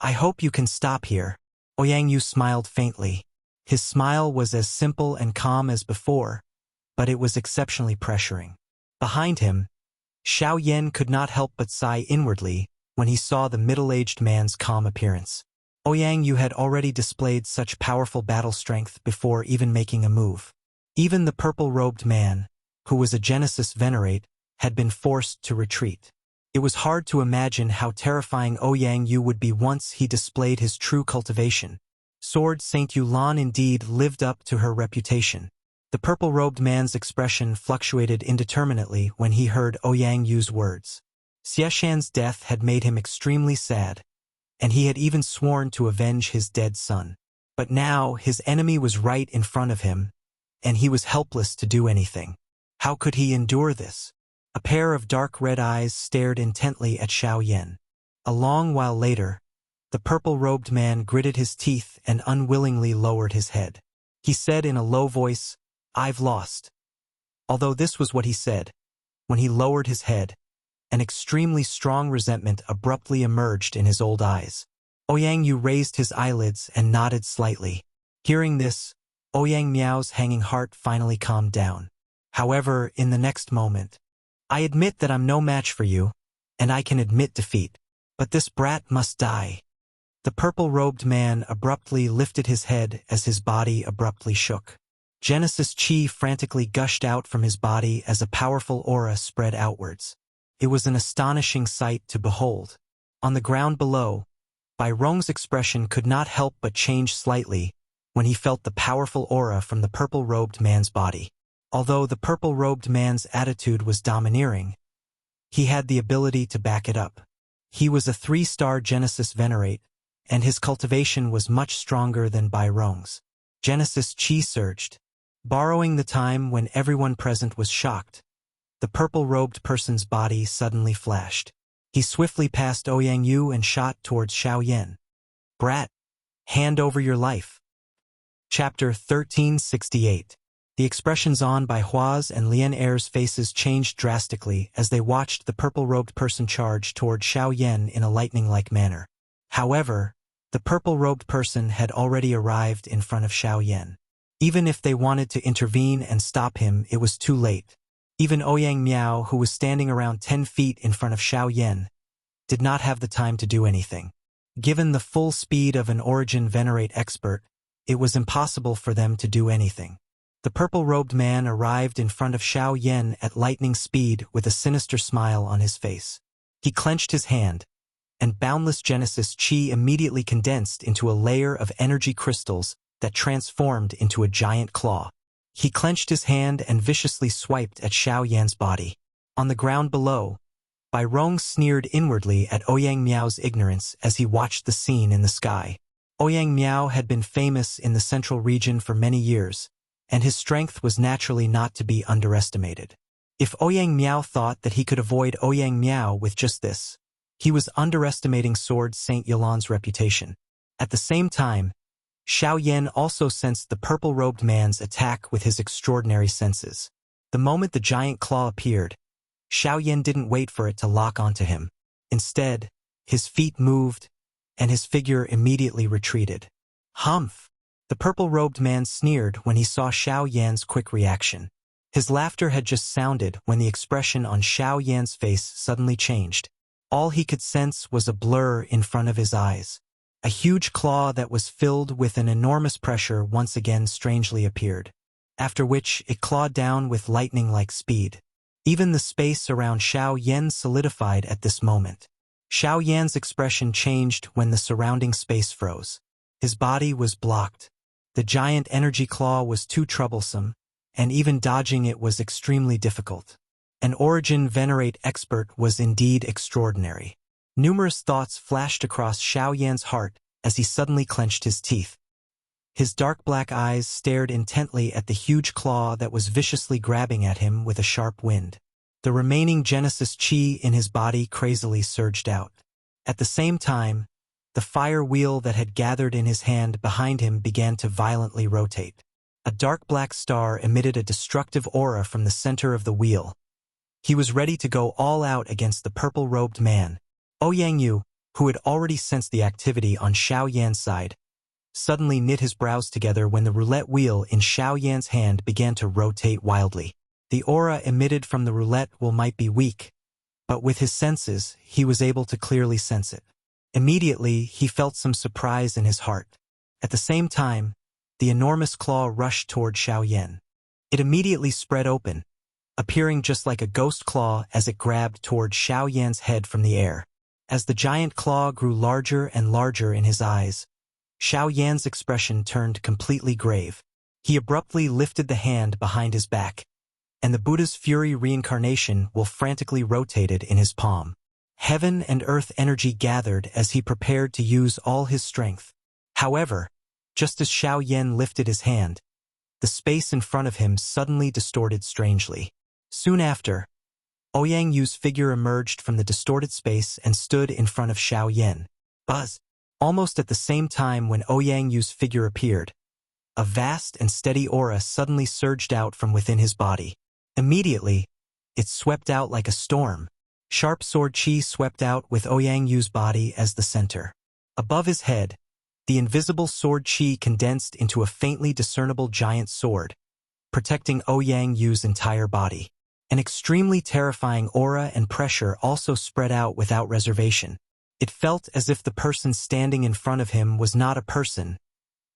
[SPEAKER 1] I hope you can stop here. Ouyang Yu smiled faintly. His smile was as simple and calm as before, but it was exceptionally pressuring. Behind him, Xiao Yan could not help but sigh inwardly when he saw the middle-aged man's calm appearance. Ouyang Yu had already displayed such powerful battle strength before even making a move. Even the purple-robed man, who was a Genesis Venerate, had been forced to retreat. It was hard to imagine how terrifying Ouyang Yu would be once he displayed his true cultivation. Sword Saint Yulan indeed lived up to her reputation. The purple-robed man's expression fluctuated indeterminately when he heard Ouyang Yu's words. Xieshan's death had made him extremely sad, and he had even sworn to avenge his dead son. But now his enemy was right in front of him, and he was helpless to do anything. How could he endure this? A pair of dark red eyes stared intently at Xiao Yan. A long while later, the purple-robed man gritted his teeth and unwillingly lowered his head. He said in a low voice, I've lost. Although this was what he said, when he lowered his head, an extremely strong resentment abruptly emerged in his old eyes. Ouyang Yu raised his eyelids and nodded slightly. Hearing this, Ouyang Miao's hanging heart finally calmed down. However, in the next moment, I admit that I'm no match for you, and I can admit defeat. But this brat must die. The purple-robed man abruptly lifted his head as his body abruptly shook. Genesis chi frantically gushed out from his body as a powerful aura spread outwards. It was an astonishing sight to behold. On the ground below, Bai Rong's expression could not help but change slightly when he felt the powerful aura from the purple-robed man's body. Although the purple-robed man's attitude was domineering, he had the ability to back it up. He was a 3-star Genesis Venerate, and his cultivation was much stronger than Bai Rong's. Genesis chi surged. Borrowing the time when everyone present was shocked, the purple-robed person's body suddenly flashed. He swiftly passed Ouyang Yu and shot towards Xiao Yan. Brat, hand over your life. Chapter 1368. The expressions on Bai Hua's and Lian Er's faces changed drastically as they watched the purple-robed person charge toward Xiao Yan in a lightning-like manner. However, the purple-robed person had already arrived in front of Xiao Yan. Even if they wanted to intervene and stop him, it was too late. Even Ouyang Miao, who was standing around 10 feet in front of Xiao Yan, did not have the time to do anything. Given the full speed of an Origin Venerate expert, it was impossible for them to do anything. The purple-robed man arrived in front of Xiao Yan at lightning speed with a sinister smile on his face. He clenched his hand, and boundless Genesis Chi immediately condensed into a layer of energy crystals that transformed into a giant claw. He clenched his hand and viciously swiped at Xiao Yan's body. On the ground below, Bai Rong sneered inwardly at Ouyang Miao's ignorance as he watched the scene in the sky. Ouyang Miao had been famous in the central region for many years, and his strength was naturally not to be underestimated. If Ouyang Miao thought that he could avoid Ouyang Miao with just this, he was underestimating Sword Saint Yolan's reputation. At the same time, Xiao Yan also sensed the purple-robed man's attack with his extraordinary senses. The moment the giant claw appeared, Xiao Yan didn't wait for it to lock onto him. Instead, his feet moved, and his figure immediately retreated. Humph! The purple-robed man sneered when he saw Xiao Yan's quick reaction. His laughter had just sounded when the expression on Xiao Yan's face suddenly changed. All he could sense was a blur in front of his eyes. A huge claw that was filled with an enormous pressure once again strangely appeared, after which it clawed down with lightning-like speed. Even the space around Xiao Yan solidified at this moment. Xiao Yan's expression changed when the surrounding space froze. His body was blocked. The giant energy claw was too troublesome, and even dodging it was extremely difficult. An Origin Venerate expert was indeed extraordinary. Numerous thoughts flashed across Xiao Yan's heart as he suddenly clenched his teeth. His dark black eyes stared intently at the huge claw that was viciously grabbing at him with a sharp wind. The remaining Genesis Chi in his body crazily surged out. At the same time, the fire wheel that had gathered in his hand behind him began to violently rotate. A dark black star emitted a destructive aura from the center of the wheel. He was ready to go all out against the purple-robed man. Ouyang Yu, who had already sensed the activity on Xiao Yan's side, suddenly knit his brows together when the roulette wheel in Xiao Yan's hand began to rotate wildly. The aura emitted from the roulette wheel might be weak, but with his senses, he was able to clearly sense it. Immediately, he felt some surprise in his heart. At the same time, the enormous claw rushed toward Xiao Yan. It immediately spread open, appearing just like a ghost claw as it grabbed toward Xiao Yan's head from the air. As the giant claw grew larger and larger in his eyes, Xiao Yan's expression turned completely grave. He abruptly lifted the hand behind his back, and the Buddha's Fury reincarnation will frantically rotated in his palm. Heaven and earth energy gathered as he prepared to use all his strength. However, just as Xiao Yan lifted his hand, the space in front of him suddenly distorted strangely. Soon after, Ouyang Yu's figure emerged from the distorted space and stood in front of Xiao Yan. Buzz! Almost at the same time when Ouyang Yu's figure appeared, a vast and steady aura suddenly surged out from within his body. Immediately, it swept out like a storm. Sharp sword chi swept out with Ouyang Yu's body as the center. Above his head, the invisible sword chi condensed into a faintly discernible giant sword, protecting Ouyang Yu's entire body. An extremely terrifying aura and pressure also spread out without reservation. It felt as if the person standing in front of him was not a person,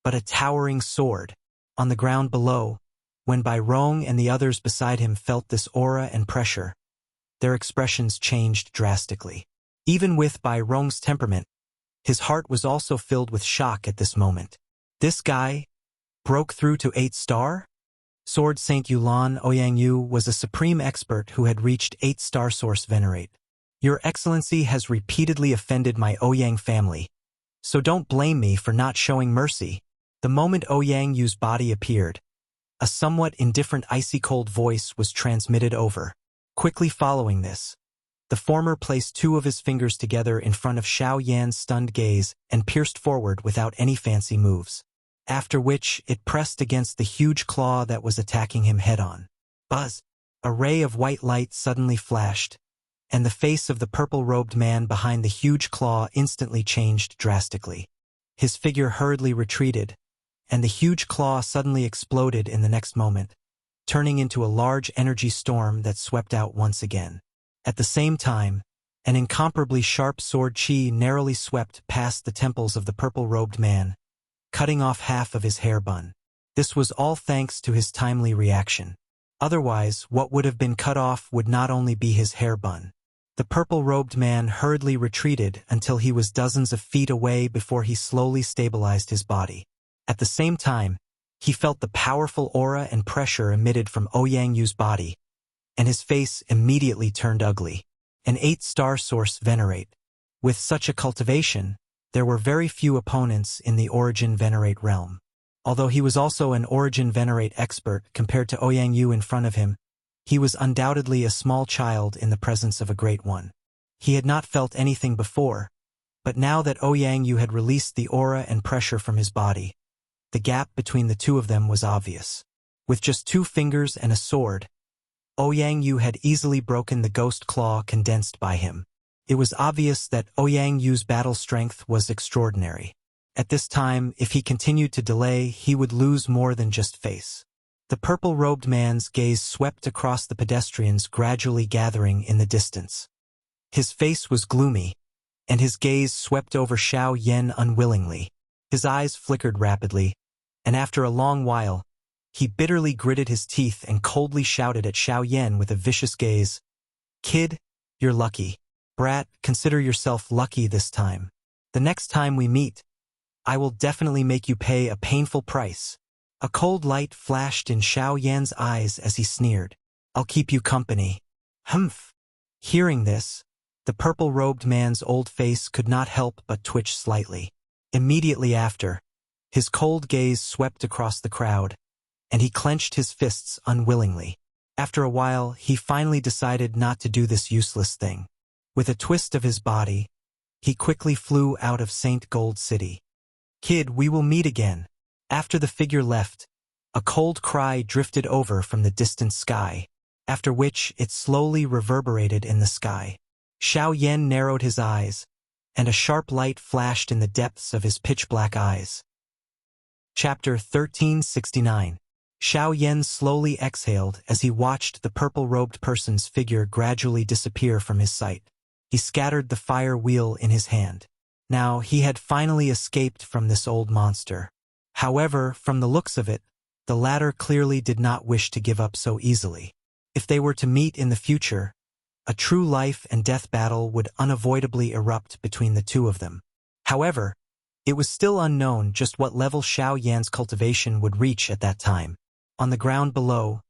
[SPEAKER 1] but a towering sword. On the ground below, when Bai Rong and the others beside him felt this aura and pressure, their expressions changed drastically. Even with Bai Rong's temperament, his heart was also filled with shock at this moment. This guy broke through to 8-star? Sword Saint Yulan Ouyang Yu was a supreme expert who had reached 8-star Source Venerate. Your Excellency has repeatedly offended my Ouyang family, so don't blame me for not showing mercy. The moment Ouyang Yu's body appeared, a somewhat indifferent icy-cold voice was transmitted over. Quickly following this, the former placed two of his fingers together in front of Xiao Yan's stunned gaze and pierced forward without any fancy moves. After which, it pressed against the huge claw that was attacking him head-on. Buzz! A ray of white light suddenly flashed, and the face of the purple-robed man behind the huge claw instantly changed drastically. His figure hurriedly retreated, and the huge claw suddenly exploded in the next moment, turning into a large energy storm that swept out once again. At the same time, An incomparably sharp sword chi narrowly swept past the temples of the purple-robed man, cutting off half of his hair bun. This was all thanks to his timely reaction. Otherwise, what would have been cut off would not only be his hair bun. The purple-robed man hurriedly retreated until he was dozens of feet away before he slowly stabilized his body. At the same time, he felt the powerful aura and pressure emitted from Ouyang Yu's body, and his face immediately turned ugly. An 8-star source venerate. With such a cultivation, there were very few opponents in the Origin Venerate realm. Although he was also an Origin Venerate expert compared to Ouyang Yu in front of him, he was undoubtedly a small child in the presence of a great one. He had not felt anything before, but now that Ouyang Yu had released the aura and pressure from his body, the gap between the two of them was obvious. With just 2 fingers and a sword, Ouyang Yu had easily broken the ghost claw condensed by him. It was obvious that Ouyang Yu's battle strength was extraordinary. At this time, if he continued to delay, he would lose more than just face. The purple-robed man's gaze swept across the pedestrians gradually gathering in the distance. His face was gloomy, and his gaze swept over Xiao Yan unwillingly. His eyes flickered rapidly, and after a long while, he bitterly gritted his teeth and coldly shouted at Xiao Yan with a vicious gaze, "Kid, you're lucky. Brat, consider yourself lucky this time. The next time we meet, I will definitely make you pay a painful price." A cold light flashed in Xiao Yan's eyes as he sneered. "I'll keep you company." Humph. Hearing this, the purple-robed man's old face could not help but twitch slightly. Immediately after, his cold gaze swept across the crowd, and he clenched his fists unwillingly. After a while, he finally decided not to do this useless thing. With a twist of his body, he quickly flew out of Saint Gold City. "Kid, we will meet again." After the figure left, a cold cry drifted over from the distant sky, after which it slowly reverberated in the sky. Xiao Yan narrowed his eyes, and a sharp light flashed in the depths of his pitch-black eyes. Chapter 1369. Xiao Yan slowly exhaled as he watched the purple-robed person's figure gradually disappear from his sight. He scattered the fire wheel in his hand. Now, he had finally escaped from this old monster. However, from the looks of it, the latter clearly did not wish to give up so easily. If they were to meet in the future, a true life and death battle would unavoidably erupt between the two of them. However, it was still unknown just what level Xiao Yan's cultivation would reach at that time. On the ground below,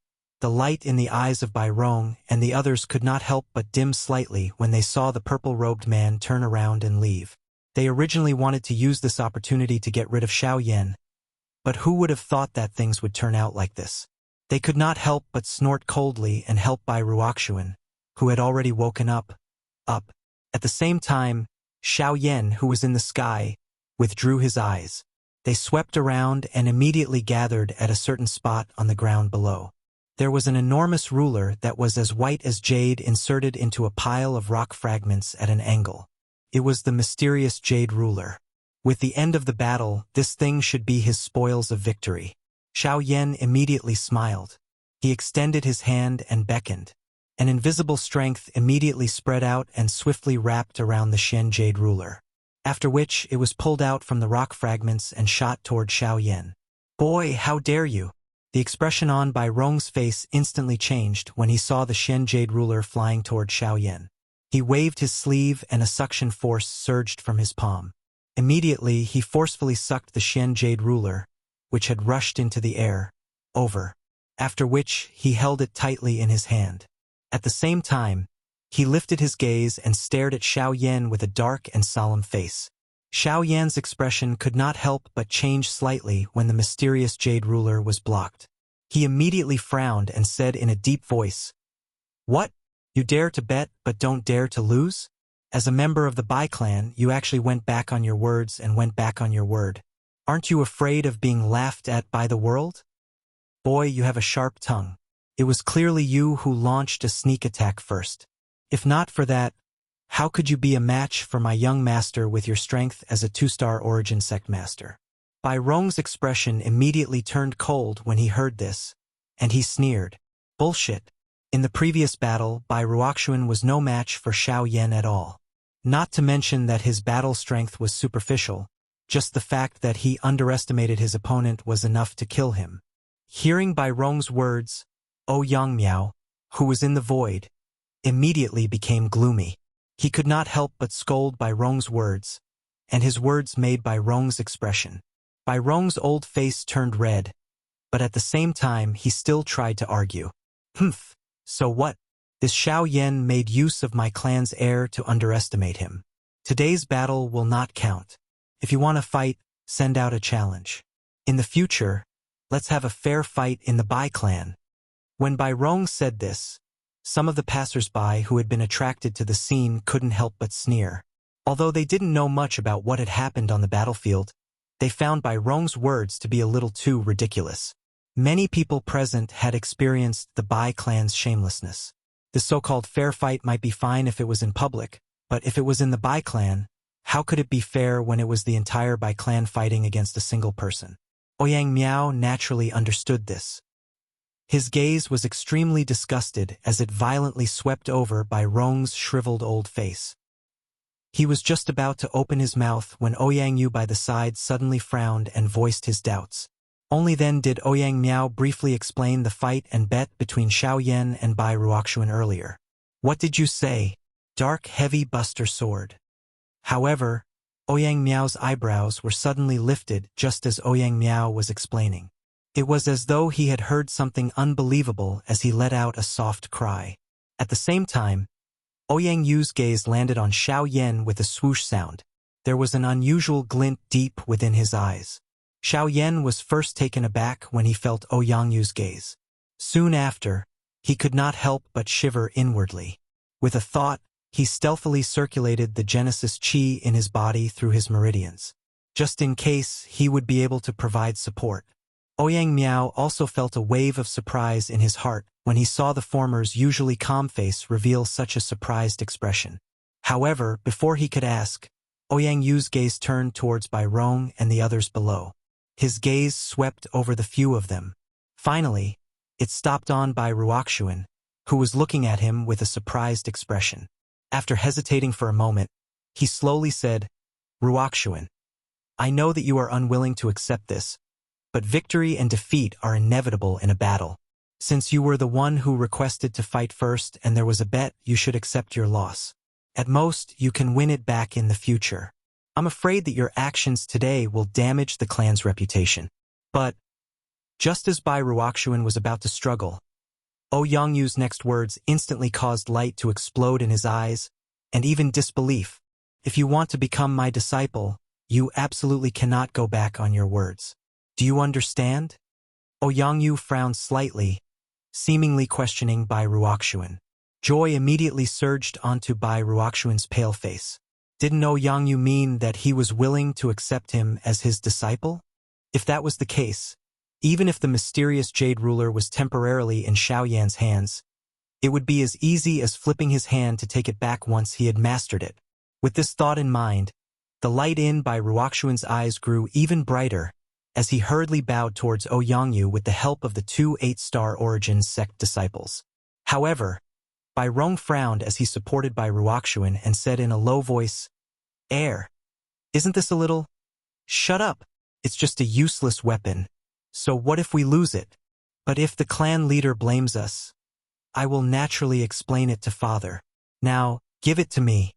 [SPEAKER 1] the light in the eyes of Bai Rong and the others could not help but dim slightly when they saw the purple-robed man turn around and leave. They originally wanted to use this opportunity to get rid of Xiao Yan, but who would have thought that things would turn out like this? They could not help but snort coldly and help Bai Ruoxuan, who had already woken up. At the same time, Xiao Yan, who was in the sky, withdrew his eyes. They swept around and immediately gathered at a certain spot on the ground below. There was an enormous ruler that was as white as jade inserted into a pile of rock fragments at an angle. It was the mysterious jade ruler. With the end of the battle, this thing should be his spoils of victory. Xiao Yan immediately smiled. He extended his hand and beckoned. An invisible strength immediately spread out and swiftly wrapped around the Shen jade ruler. After which, it was pulled out from the rock fragments and shot toward Xiao Yan. "Boy, how dare you!" The expression on Bai Rong's face instantly changed when he saw the Shen jade ruler flying toward Xiao Yan. He waved his sleeve and a suction force surged from his palm. Immediately, he forcefully sucked the Shen jade ruler, which had rushed into the air, over. After which, he held it tightly in his hand. At the same time, he lifted his gaze and stared at Xiao Yan with a dark and solemn face. Xiao Yan's expression could not help but change slightly when the mysterious jade ruler was blocked. He immediately frowned and said in a deep voice, "What? You dare to bet but don't dare to lose? As a member of the Bai clan, you actually went back on your words and went back on your word. Aren't you afraid of being laughed at by the world? Boy, you have a sharp tongue. It was clearly you who launched a sneak attack first. If not for that, how could you be a match for my young master with your strength as a 2-star Origin Sect master?" Bai Rong's expression immediately turned cold when he heard this, and he sneered, "Bullshit. In the previous battle, Bai Ruoxuan was no match for Xiao Yan at all. Not to mention that his battle strength was superficial, just the fact that he underestimated his opponent was enough to kill him. Hearing Bai Rong's words, Yang Miao, who was in the void, immediately became gloomy. He could not help but scold Bai Rong's words, and his words made Bai Rong's expression. Bai Rong's old face turned red, but at the same time he still tried to argue. Humph, so what? This Xiao Yan made use of my clan's heir to underestimate him. Today's battle will not count. If you want to fight, send out a challenge. In the future, let's have a fair fight in the Bai clan. When Bai Rong said this, some of the passers-by who had been attracted to the scene couldn't help but sneer. Although they didn't know much about what had happened on the battlefield, they found Bai Rong's words to be a little too ridiculous. Many people present had experienced the Bai clan's shamelessness. The so-called fair fight might be fine if it was in public, but if it was in the Bai clan, how could it be fair when it was the entire Bai clan fighting against a single person? Yang Miao naturally understood this. His gaze was extremely disgusted as it violently swept over Bai Rong's shriveled old face. He was just about to open his mouth when Yang Yu by the side suddenly frowned and voiced his doubts. Only then did Yang Miao briefly explain the fight and bet between Xiao Yan and Bai Ruoxuan earlier. What did you say? Dark, heavy buster sword. However, Yang Miao's eyebrows were suddenly lifted just as Yang Miao was explaining. It was as though he had heard something unbelievable as he let out a soft cry. At the same time, Yang Yu's gaze landed on Xiao Yan with a swoosh sound. There was an unusual glint deep within his eyes. Xiao Yan was first taken aback when he felt Yang Yu's gaze. Soon after, he could not help but shiver inwardly. With a thought, he stealthily circulated the Genesis Qi in his body through his meridians, just in case he would be able to provide support. Yang Miao also felt a wave of surprise in his heart when he saw the former's usually calm face reveal such a surprised expression. However, before he could ask, Yang Yu's gaze turned towards Bai Rong and the others below. His gaze swept over the few of them. Finally, it stopped on Bai Ruoxuan, who was looking at him with a surprised expression. After hesitating for a moment, he slowly said, Ruoxuan, I know that you are unwilling to accept this, but victory and defeat are inevitable in a battle. Since you were the one who requested to fight first and there was a bet, you should accept your loss. At most, you can win it back in the future. I'm afraid that your actions today will damage the clan's reputation. But, just as Bai Ruoxuan was about to struggle, Yang Yu's next words instantly caused light to explode in his eyes, and even disbelief. If you want to become my disciple, you absolutely cannot go back on your words. Do you understand? Yang Yu frowned slightly, seemingly questioning Bai Ruoxuan. Joy immediately surged onto Bai Ruoxuan's pale face. Didn't Yang Yu mean that he was willing to accept him as his disciple? If that was the case, even if the mysterious Jade Ruler was temporarily in Xiao Yan's hands, it would be as easy as flipping his hand to take it back once he had mastered it. With this thought in mind, the light in Bai Ruoxuan's eyes grew even brighter as he hurriedly bowed towards Yang Yu with the help of the 2 8-star Origins sect disciples. However, Bai Rong frowned as he supported Bai Ruoxuan and said in a low voice, Isn't this a little? Shut up, it's just a useless weapon. So what if we lose it? But if the clan leader blames us, I will naturally explain it to father. Now, give it to me.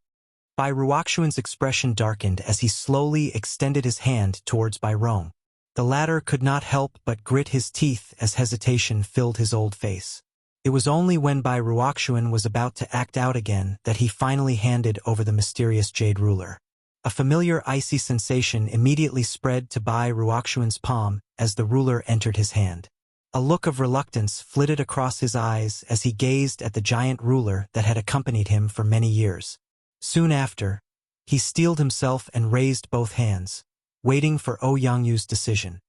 [SPEAKER 1] Bai Ruoxuan's expression darkened as he slowly extended his hand towards Bai Rong. The latter could not help but grit his teeth as hesitation filled his old face. It was only when Bai Ruoxuan was about to act out again that he finally handed over the mysterious Jade Ruler. A familiar icy sensation immediately spread to Bai Ruoxuan's palm as the ruler entered his hand. A look of reluctance flitted across his eyes as he gazed at the giant ruler that had accompanied him for many years. Soon after, he steeled himself and raised both hands, waiting for Yang Yu's decision.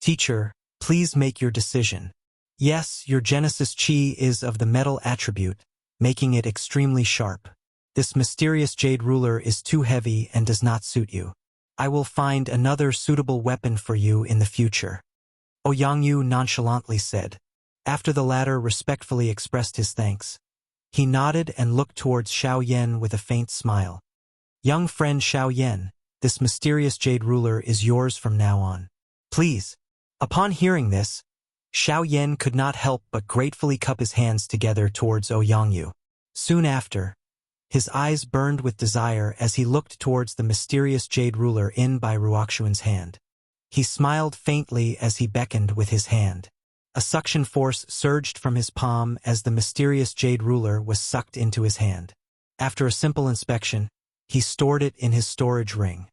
[SPEAKER 1] Teacher, please make your decision. Yes, your Genesis Qi is of the metal attribute, making it extremely sharp. This mysterious Jade Ruler is too heavy and does not suit you. I will find another suitable weapon for you in the future. Yang Yu nonchalantly said. After the latter respectfully expressed his thanks, he nodded and looked towards Xiao Yan with a faint smile. Young friend Xiao Yan, this mysterious jade ruler is yours from now on. Please. Upon hearing this, Xiao Yan could not help but gratefully cup his hands together towards Ouyang. Soon after, his eyes burned with desire as he looked towards the mysterious jade ruler in by Ruoxuan's hand. He smiled faintly as he beckoned with his hand. A suction force surged from his palm as the mysterious jade ruler was sucked into his hand. After a simple inspection, he stored it in his storage ring.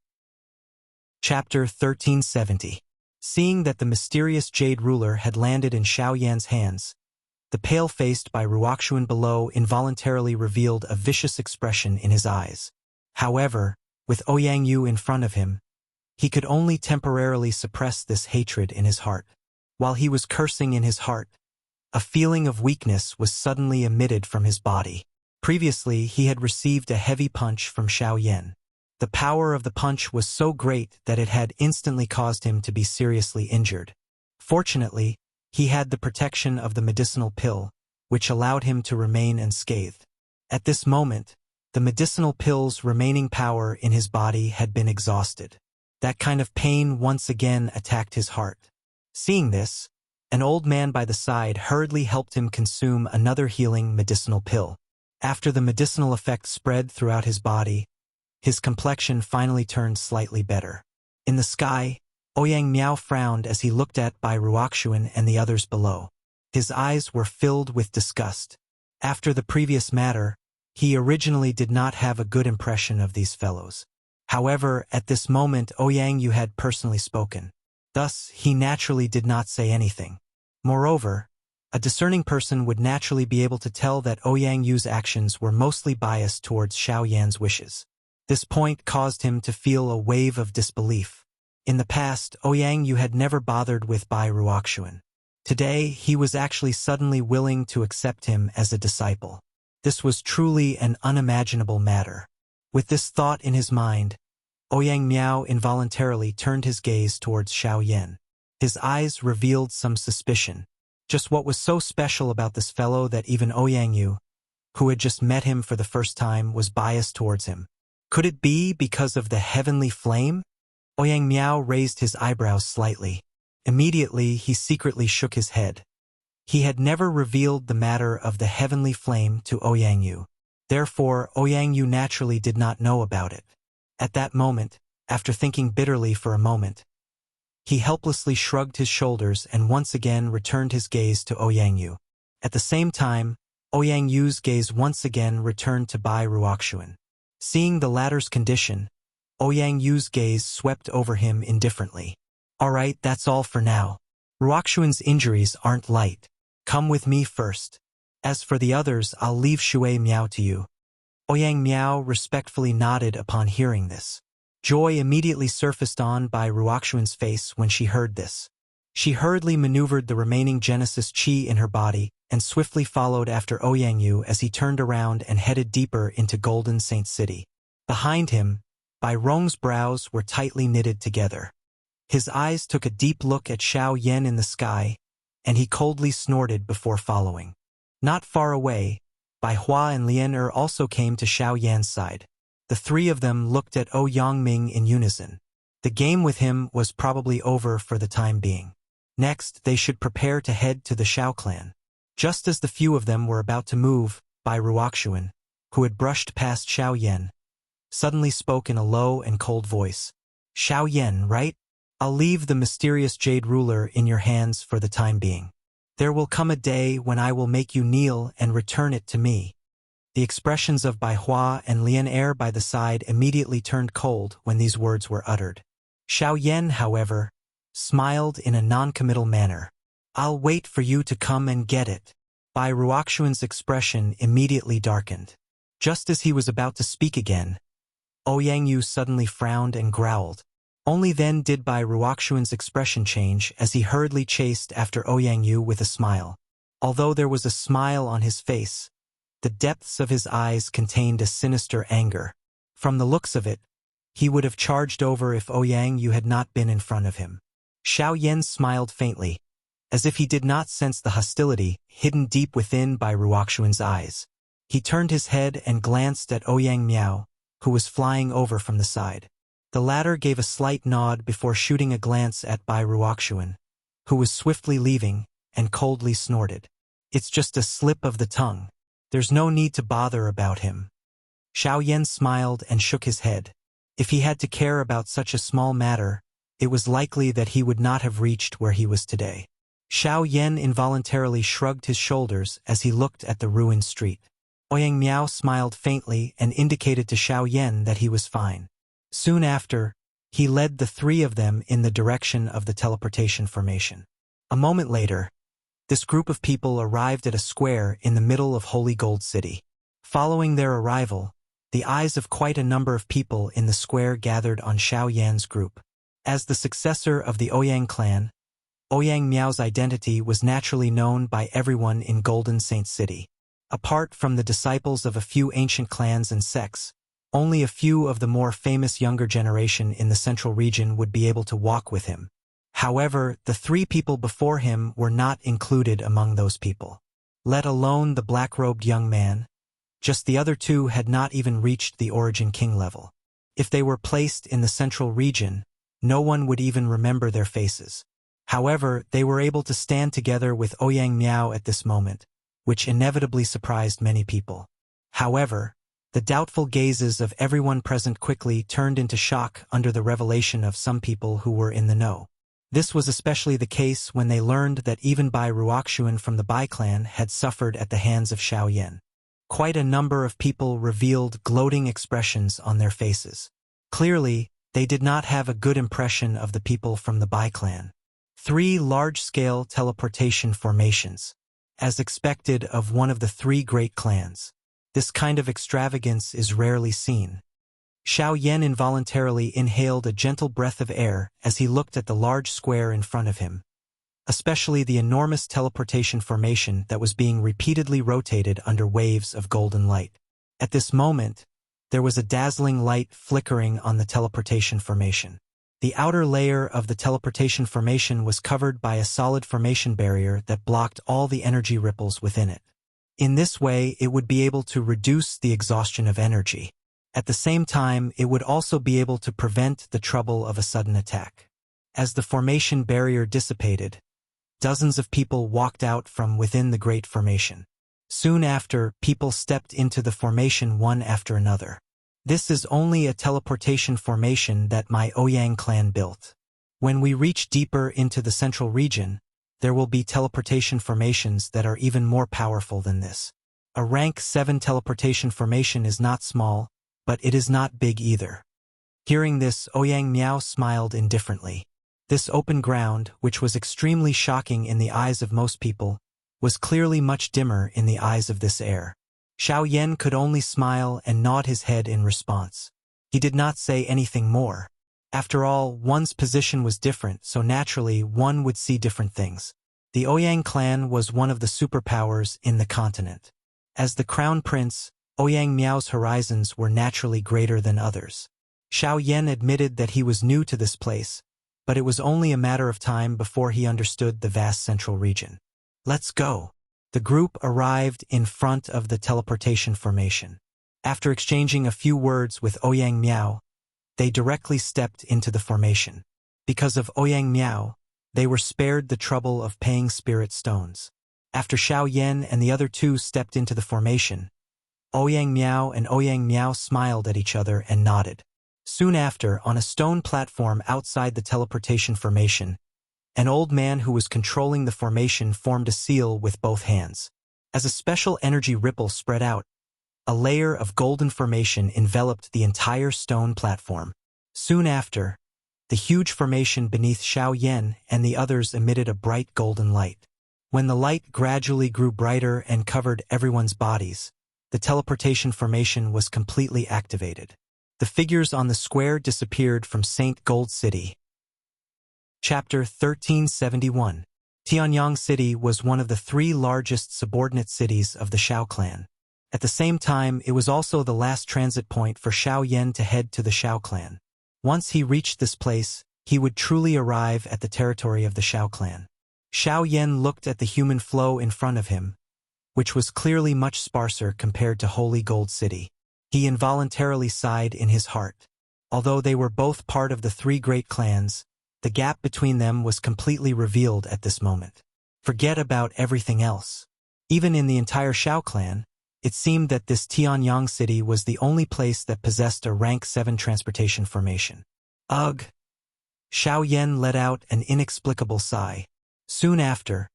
[SPEAKER 1] Chapter 1370. Seeing that the mysterious jade ruler had landed in Xiao Yan's hands, the pale-faced by Ruoxuan below involuntarily revealed a vicious expression in his eyes. However, with Ouyang in front of him, he could only temporarily suppress this hatred in his heart. While he was cursing in his heart, a feeling of weakness was suddenly emitted from his body. Previously, he had received a heavy punch from Xiao Yan. The power of the punch was so great that it had instantly caused him to be seriously injured. Fortunately, he had the protection of the medicinal pill, which allowed him to remain unscathed. At this moment, the medicinal pill's remaining power in his body had been exhausted. That kind of pain once again attacked his heart. Seeing this, an old man by the side hurriedly helped him consume another healing medicinal pill. After the medicinal effect spread throughout his body, his complexion finally turned slightly better. In the sky, Ouyang Miao frowned as he looked at Bai Ruoxuan and the others below. His eyes were filled with disgust. After the previous matter, he originally did not have a good impression of these fellows. However, at this moment Ouyang had personally spoken. Thus, he naturally did not say anything. Moreover, a discerning person would naturally be able to tell that Ouyang actions were mostly biased towards Xiao Yan's wishes. This point caused him to feel a wave of disbelief. In the past, Ouyang had never bothered with Bai Ruoxuan. Today, he was actually suddenly willing to accept him as a disciple. This was truly an unimaginable matter. With this thought in his mind, Ouyang Miao involuntarily turned his gaze towards Xiao Yan. His eyes revealed some suspicion. Just what was so special about this fellow that even Ouyang, who had just met him for the first time, was biased towards him? Could it be because of the heavenly flame? Ouyang Miao raised his eyebrows slightly. Immediately, he secretly shook his head. He had never revealed the matter of the heavenly flame to Ouyang. Therefore, Ouyang naturally did not know about it. At that moment, after thinking bitterly for a moment, he helplessly shrugged his shoulders and once again returned his gaze to Ouyang. At the same time, Ouyang gaze once again returned to Bai Ruoxuan. Seeing the latter's condition, Ouyang gaze swept over him indifferently. Alright, that's all for now. Ruoxuan's injuries aren't light. Come with me first. As for the others, I'll leave Shui Miao to you. Ouyang Miao respectfully nodded upon hearing this. Joy immediately surfaced on Bai Ruoxuan's face when she heard this. She hurriedly maneuvered the remaining Genesis Qi in her body and swiftly followed after Ouyang as he turned around and headed deeper into Golden Saint City. Behind him, Bai Rong's brows were tightly knitted together. His eyes took a deep look at Xiao Yan in the sky, and he coldly snorted before following. Not far away, Bai Hua and Lian also came to Xiao Yan's side. The three of them looked at Ouyang in unison. The game with him was probably over for the time being. Next, they should prepare to head to the Xiao clan. Just as the few of them were about to move, Bai Ruoxuan, who had brushed past Xiao Yan, suddenly spoke in a low and cold voice. Xiao Yan, right? I'll leave the mysterious jade ruler in your hands for the time being. There will come a day when I will make you kneel and return it to me. The expressions of Bai Hua and Lian by the side immediately turned cold when these words were uttered. Xiao Yan, however, smiled in a non-committal manner. I'll wait for you to come and get it. Bai Ruoxuan's expression immediately darkened. Just as he was about to speak again, Ouyang suddenly frowned and growled. Only then did Bai Ruoxuan's expression change as he hurriedly chased after Ouyang with a smile. Although there was a smile on his face, the depths of his eyes contained a sinister anger. From the looks of it, he would have charged over if Ouyang had not been in front of him. Xiao Yan smiled faintly. as if he did not sense the hostility hidden deep within by Wuxia's eyes. He turned his head and glanced at Ouyang Miao, who was flying over from the side. The latter gave a slight nod before shooting a glance at Bai Wuxian, who was swiftly leaving, and coldly snorted. "It's just a slip of the tongue. There's no need to bother about him." Xiao Yan smiled and shook his head. If he had to care about such a small matter, it was likely that he would not have reached where he was today. Xiao Yan involuntarily shrugged his shoulders as he looked at the ruined street. Ouyang Miao smiled faintly and indicated to Xiao Yan that he was fine. Soon after, he led the three of them in the direction of the teleportation formation. A moment later, this group of people arrived at a square in the middle of Holy Gold City. Following their arrival, the eyes of quite a number of people in the square gathered on Xiao Yan's group. As the successor of the Ouyang clan, Ouyang Miao's identity was naturally known by everyone in Golden Saint City. Apart from the disciples of a few ancient clans and sects, only a few of the more famous younger generation in the central region would be able to walk with him. However, the three people before him were not included among those people. Let alone the black-robed young man, just the other two had not even reached the Origin King level. If they were placed in the central region, no one would even remember their faces. However, they were able to stand together with Ouyang Miao at this moment, which inevitably surprised many people. However, the doubtful gazes of everyone present quickly turned into shock under the revelation of some people who were in the know. This was especially the case when they learned that even Bai Wuxian from the Bai clan had suffered at the hands of Xiao Yan. Quite a number of people revealed gloating expressions on their faces. Clearly, they did not have a good impression of the people from the Bai clan. 3 large-scale teleportation formations, as expected of one of the 3 great clans. This kind of extravagance is rarely seen. Xiao Yan involuntarily inhaled a gentle breath of air as he looked at the large square in front of him, especially the enormous teleportation formation that was being repeatedly rotated under waves of golden light. At this moment, there was a dazzling light flickering on the teleportation formation. The outer layer of the teleportation formation was covered by a solid formation barrier that blocked all the energy ripples within it. In this way, it would be able to reduce the exhaustion of energy. At the same time, it would also be able to prevent the trouble of a sudden attack. As the formation barrier dissipated, dozens of people walked out from within the great formation. Soon after, people stepped into the formation one after another. This is only a teleportation formation that my Ouyang clan built. When we reach deeper into the central region, there will be teleportation formations that are even more powerful than this. A rank 7 teleportation formation is not small, but it is not big either. Hearing this, Ouyang Miao smiled indifferently. This open ground, which was extremely shocking in the eyes of most people, was clearly much dimmer in the eyes of this heir. Xiao Yan could only smile and nod his head in response. He did not say anything more. After all, one's position was different, so naturally one would see different things. The Ouyang clan was one of the superpowers in the continent. As the crown prince, Ouyang Miao's horizons were naturally greater than others. Xiao Yan admitted that he was new to this place, but it was only a matter of time before he understood the vast central region. Let's go. The group arrived in front of the teleportation formation. After exchanging a few words with Ouyang Miao, they directly stepped into the formation. Because of Ouyang Miao, they were spared the trouble of paying spirit stones. After Xiao Yan and the other two stepped into the formation, Ouyang Miao and Ouyang Miao smiled at each other and nodded. Soon after, on a stone platform outside the teleportation formation, an old man who was controlling the formation formed a seal with both hands. As a special energy ripple spread out, a layer of golden formation enveloped the entire stone platform. Soon after, the huge formation beneath Xiao Yan and the others emitted a bright golden light. When the light gradually grew brighter and covered everyone's bodies, the teleportation formation was completely activated. The figures on the square disappeared from Saint Gold City. Chapter 1371. Tianyang City was one of the 3 largest subordinate cities of the Xiao clan. At the same time, it was also the last transit point for Xiao Yan to head to the Xiao clan. Once he reached this place, he would truly arrive at the territory of the Xiao clan. Xiao Yan looked at the human flow in front of him, which was clearly much sparser compared to Holy Gold City. He involuntarily sighed in his heart. Although they were both part of the three great clans, the gap between them was completely revealed at this moment. Forget about everything else. Even in the entire Xiao clan, it seemed that this Tianyang city was the only place that possessed a rank 7 transportation formation. Ugh! Xiao Yan let out an inexplicable sigh. Soon after,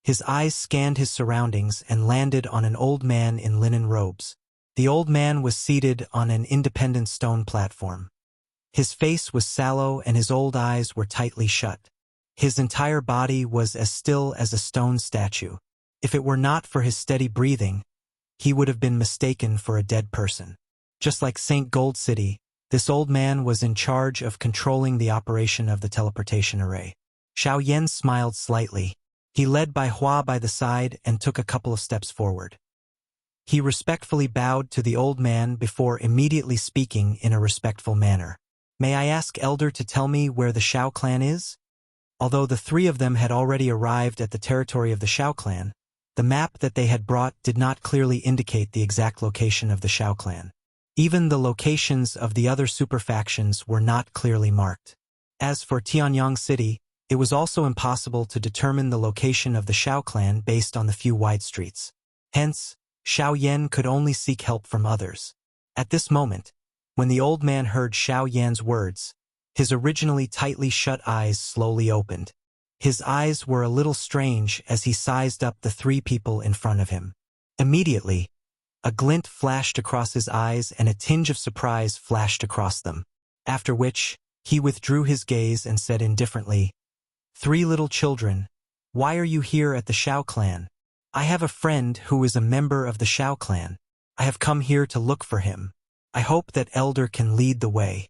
[SPEAKER 1] his eyes scanned his surroundings and landed on an old man in linen robes. The old man was seated on an independent stone platform. His face was sallow and his old eyes were tightly shut. His entire body was as still as a stone statue. If it were not for his steady breathing, he would have been mistaken for a dead person. Just like St. Gold City, this old man was in charge of controlling the operation of the teleportation array. Xiao Yan smiled slightly. He led Bai Hua by the side and took a couple of steps forward. He respectfully bowed to the old man before immediately speaking in a respectful manner. May I ask Elder to tell me where the Xiao clan is? Although the three of them had already arrived at the territory of the Xiao clan, the map that they had brought did not clearly indicate the exact location of the Xiao clan. Even the locations of the other super factions were not clearly marked. As for Tianyang City, it was also impossible to determine the location of the Xiao clan based on the few wide streets. Hence, Xiao Yan could only seek help from others. At this moment, when the old man heard Xiao Yan's words, his originally tightly shut eyes slowly opened. His eyes were a little strange as he sized up the three people in front of him. Immediately, a glint flashed across his eyes and a tinge of surprise flashed across them, after which, he withdrew his gaze and said indifferently, "Three little children, why are you here at the Xiao clan? I have a friend who is a member of the Xiao clan. I have come here to look for him. I hope that Elder can lead the way."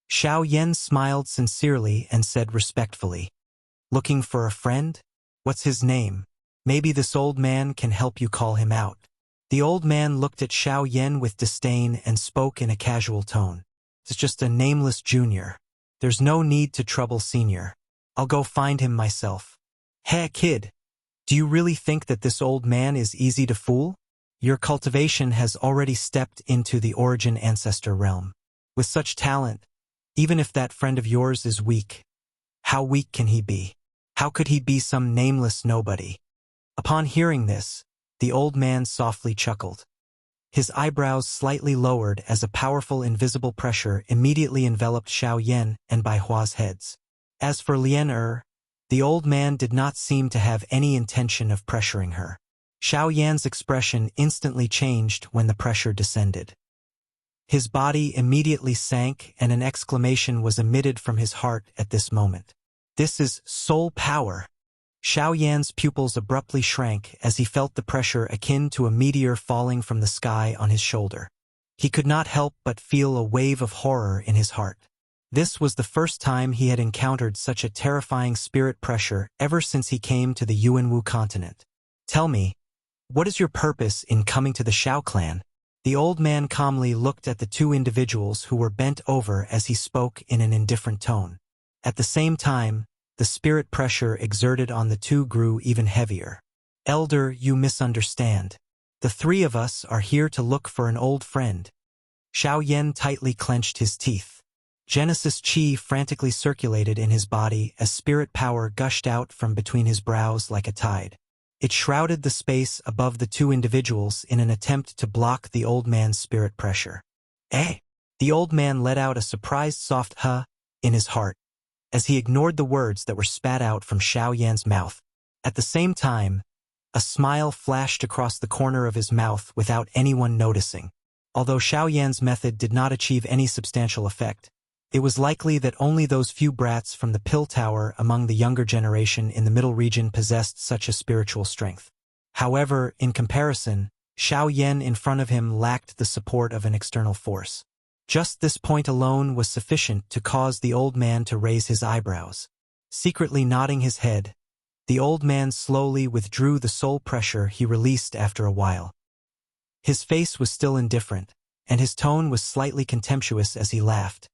[SPEAKER 1] Xiao Yan smiled sincerely and said respectfully, "Looking for a friend? What's his name? Maybe this old man can help you call him out." The old man looked at Xiao Yan with disdain and spoke in a casual tone. "It's just a nameless junior. There's no need to trouble senior. I'll go find him myself." "Hey, kid, do you really think that this old man is easy to fool? Your cultivation has already stepped into the origin ancestor realm. With such talent, even if that friend of yours is weak, how weak can he be? How could he be some nameless nobody?" Upon hearing this, the old man softly chuckled. His eyebrows slightly lowered as a powerful invisible pressure immediately enveloped Xiao Yan and Bai Hua's heads. As for Lian the old man did not seem to have any intention of pressuring her. Xiao Yan's expression instantly changed when the pressure descended. His body immediately sank and an exclamation was emitted from his heart at this moment. "This is soul power." Xiao Yan's pupils abruptly shrank as he felt the pressure akin to a meteor falling from the sky on his shoulder. He could not help but feel a wave of horror in his heart. This was the first time he had encountered such a terrifying spirit pressure ever since he came to the Yuanwu continent. "Tell me, what is your purpose in coming to the Xiao clan?" The old man calmly looked at the two individuals who were bent over as he spoke in an indifferent tone. At the same time, the spirit pressure exerted on the two grew even heavier. "Elder, you misunderstand. The three of us are here to look for an old friend." Xiao Yan tightly clenched his teeth. Genesis Qi frantically circulated in his body as spirit power gushed out from between his brows like a tide. It shrouded the space above the two individuals in an attempt to block the old man's spirit pressure. "Eh?" The old man let out a surprised soft "huh" in his heart, as he ignored the words that were spat out from Xiao Yan's mouth. At the same time, a smile flashed across the corner of his mouth without anyone noticing. Although Xiao Yan's method did not achieve any substantial effect, it was likely that only those few brats from the Pill Tower among the younger generation in the Middle Region possessed such a spiritual strength. However, in comparison, Xiao Yan in front of him lacked the support of an external force. Just this point alone was sufficient to cause the old man to raise his eyebrows. Secretly nodding his head, the old man slowly withdrew the soul pressure he released after a while. His face was still indifferent, and his tone was slightly contemptuous as he laughed.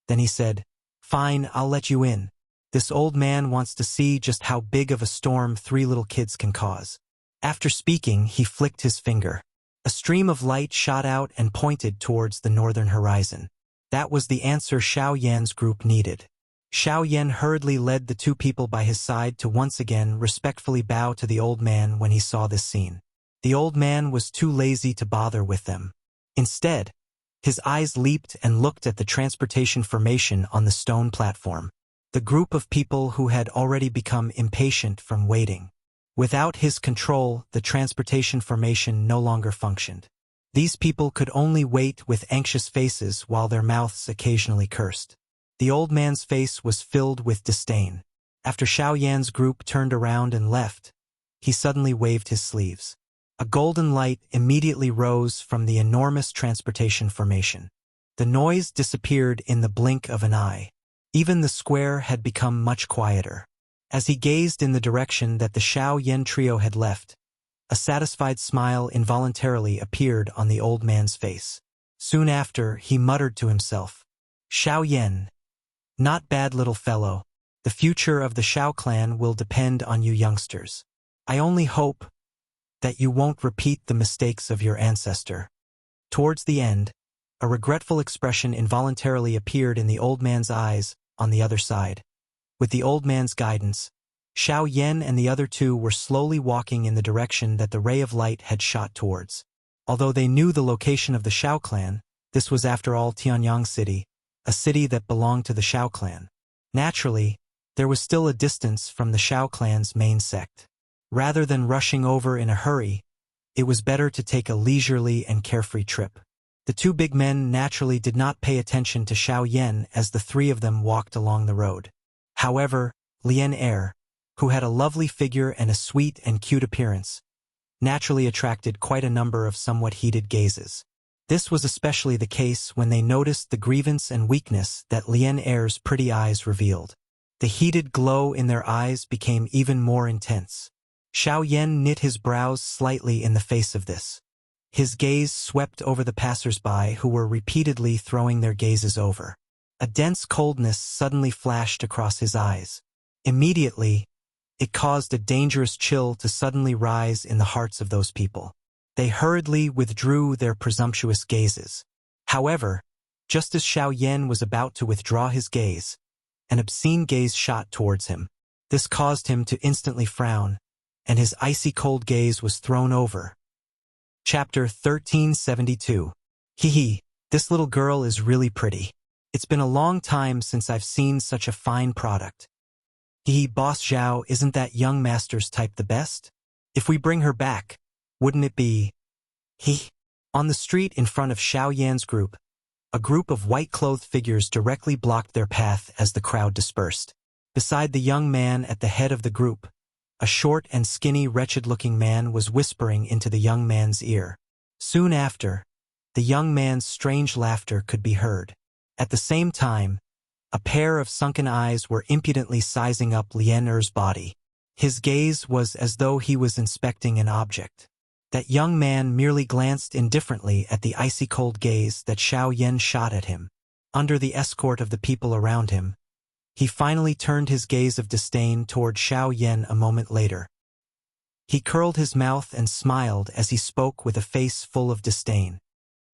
[SPEAKER 1] Then he said, "Fine, I'll let you in. This old man wants to see just how big of a storm 3 little kids can cause. After speaking, he flicked his finger. A stream of light shot out and pointed towards the northern horizon. That was the answer Xiao Yan's group needed. Xiao Yan hurriedly led the 2 people by his side to once again respectfully bow to the old man when he saw this scene. The old man was too lazy to bother with them. Instead, his eyes leaped and looked at the transportation formation on the stone platform. The group of people who had already become impatient from waiting. Without his control, the transportation formation no longer functioned. These people could only wait with anxious faces while their mouths occasionally cursed. The old man's face was filled with disdain. After Xiao Yan's group turned around and left, he suddenly waved his sleeves. A golden light immediately rose from the enormous transportation formation. The noise disappeared in the blink of an eye. Even the square had become much quieter. As he gazed in the direction that the Xiao Yan trio had left, a satisfied smile involuntarily appeared on the old man's face. Soon after, he muttered to himself, "Xiao Yan, not bad little fellow. The future of the Xiao clan will depend on you youngsters. I only hope that you won't repeat the mistakes of your ancestor." Towards the end, a regretful expression involuntarily appeared in the old man's eyes on the other side. With the old man's guidance, Xiao Yan and the other 2 were slowly walking in the direction that the ray of light had shot towards. Although they knew the location of the Xiao clan, this was after all Tianyang City, a city that belonged to the Xiao clan. Naturally, there was still a distance from the Xiao clan's main sect. Rather than rushing over in a hurry, it was better to take a leisurely and carefree trip. The 2 big men naturally did not pay attention to Xiao Yan as the 3 of them walked along the road. However, Lian Er, who had a lovely figure and a sweet and cute appearance, naturally attracted quite a number of somewhat heated gazes. This was especially the case when they noticed the grievance and weakness that Lian Er's pretty eyes revealed. The heated glow in their eyes became even more intense. Xiao Yan knit his brows slightly in the face of this. His gaze swept over the passers-by who were repeatedly throwing their gazes over. A dense coldness suddenly flashed across his eyes. Immediately, it caused a dangerous chill to suddenly rise in the hearts of those people. They hurriedly withdrew their presumptuous gazes. However, just as Xiao Yan was about to withdraw his gaze, an obscene gaze shot towards him. This caused him to instantly frown, and his icy cold gaze was thrown over. Chapter 1372. Hee, this little girl is really pretty. It's been a long time since I've seen such a fine product. Boss Zhao, isn't that young master's type the best? If we bring her back, wouldn't it be... On the street in front of Xiao Yan's group, a group of white-clothed figures directly blocked their path as the crowd dispersed. Beside the young man at the head of the group, a short and skinny, wretched-looking man was whispering into the young man's ear. Soon after, the young man's strange laughter could be heard. At the same time, a pair of sunken eyes were impudently sizing up Lian Er's body. His gaze was as though he was inspecting an object. That young man merely glanced indifferently at the icy-cold gaze that Xiao Yan shot at him. Under the escort of the people around him, he finally turned his gaze of disdain toward Xiao Yan a moment later. He curled his mouth and smiled as he spoke with a face full of disdain.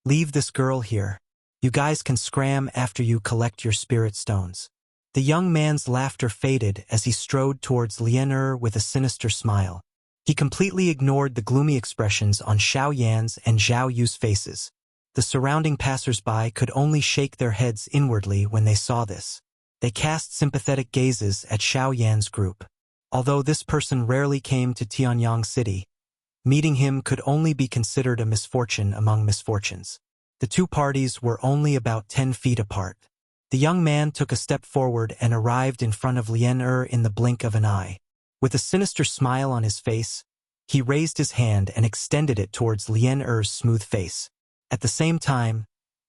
[SPEAKER 1] "Leave this girl here. You guys can scram after you collect your spirit stones." The young man's laughter faded as he strode towards Lian Er with a sinister smile. He completely ignored the gloomy expressions on Xiao Yan's and Zhao Yu's faces. The surrounding passers-by could only shake their heads inwardly when they saw this. They cast sympathetic gazes at Xiao Yan's group. Although this person rarely came to Tianyang City, meeting him could only be considered a misfortune among misfortunes. The 2 parties were only about 10 feet apart. The young man took a step forward and arrived in front of Lian Er in the blink of an eye. With a sinister smile on his face, he raised his hand and extended it towards Lian Er's smooth face. At the same time,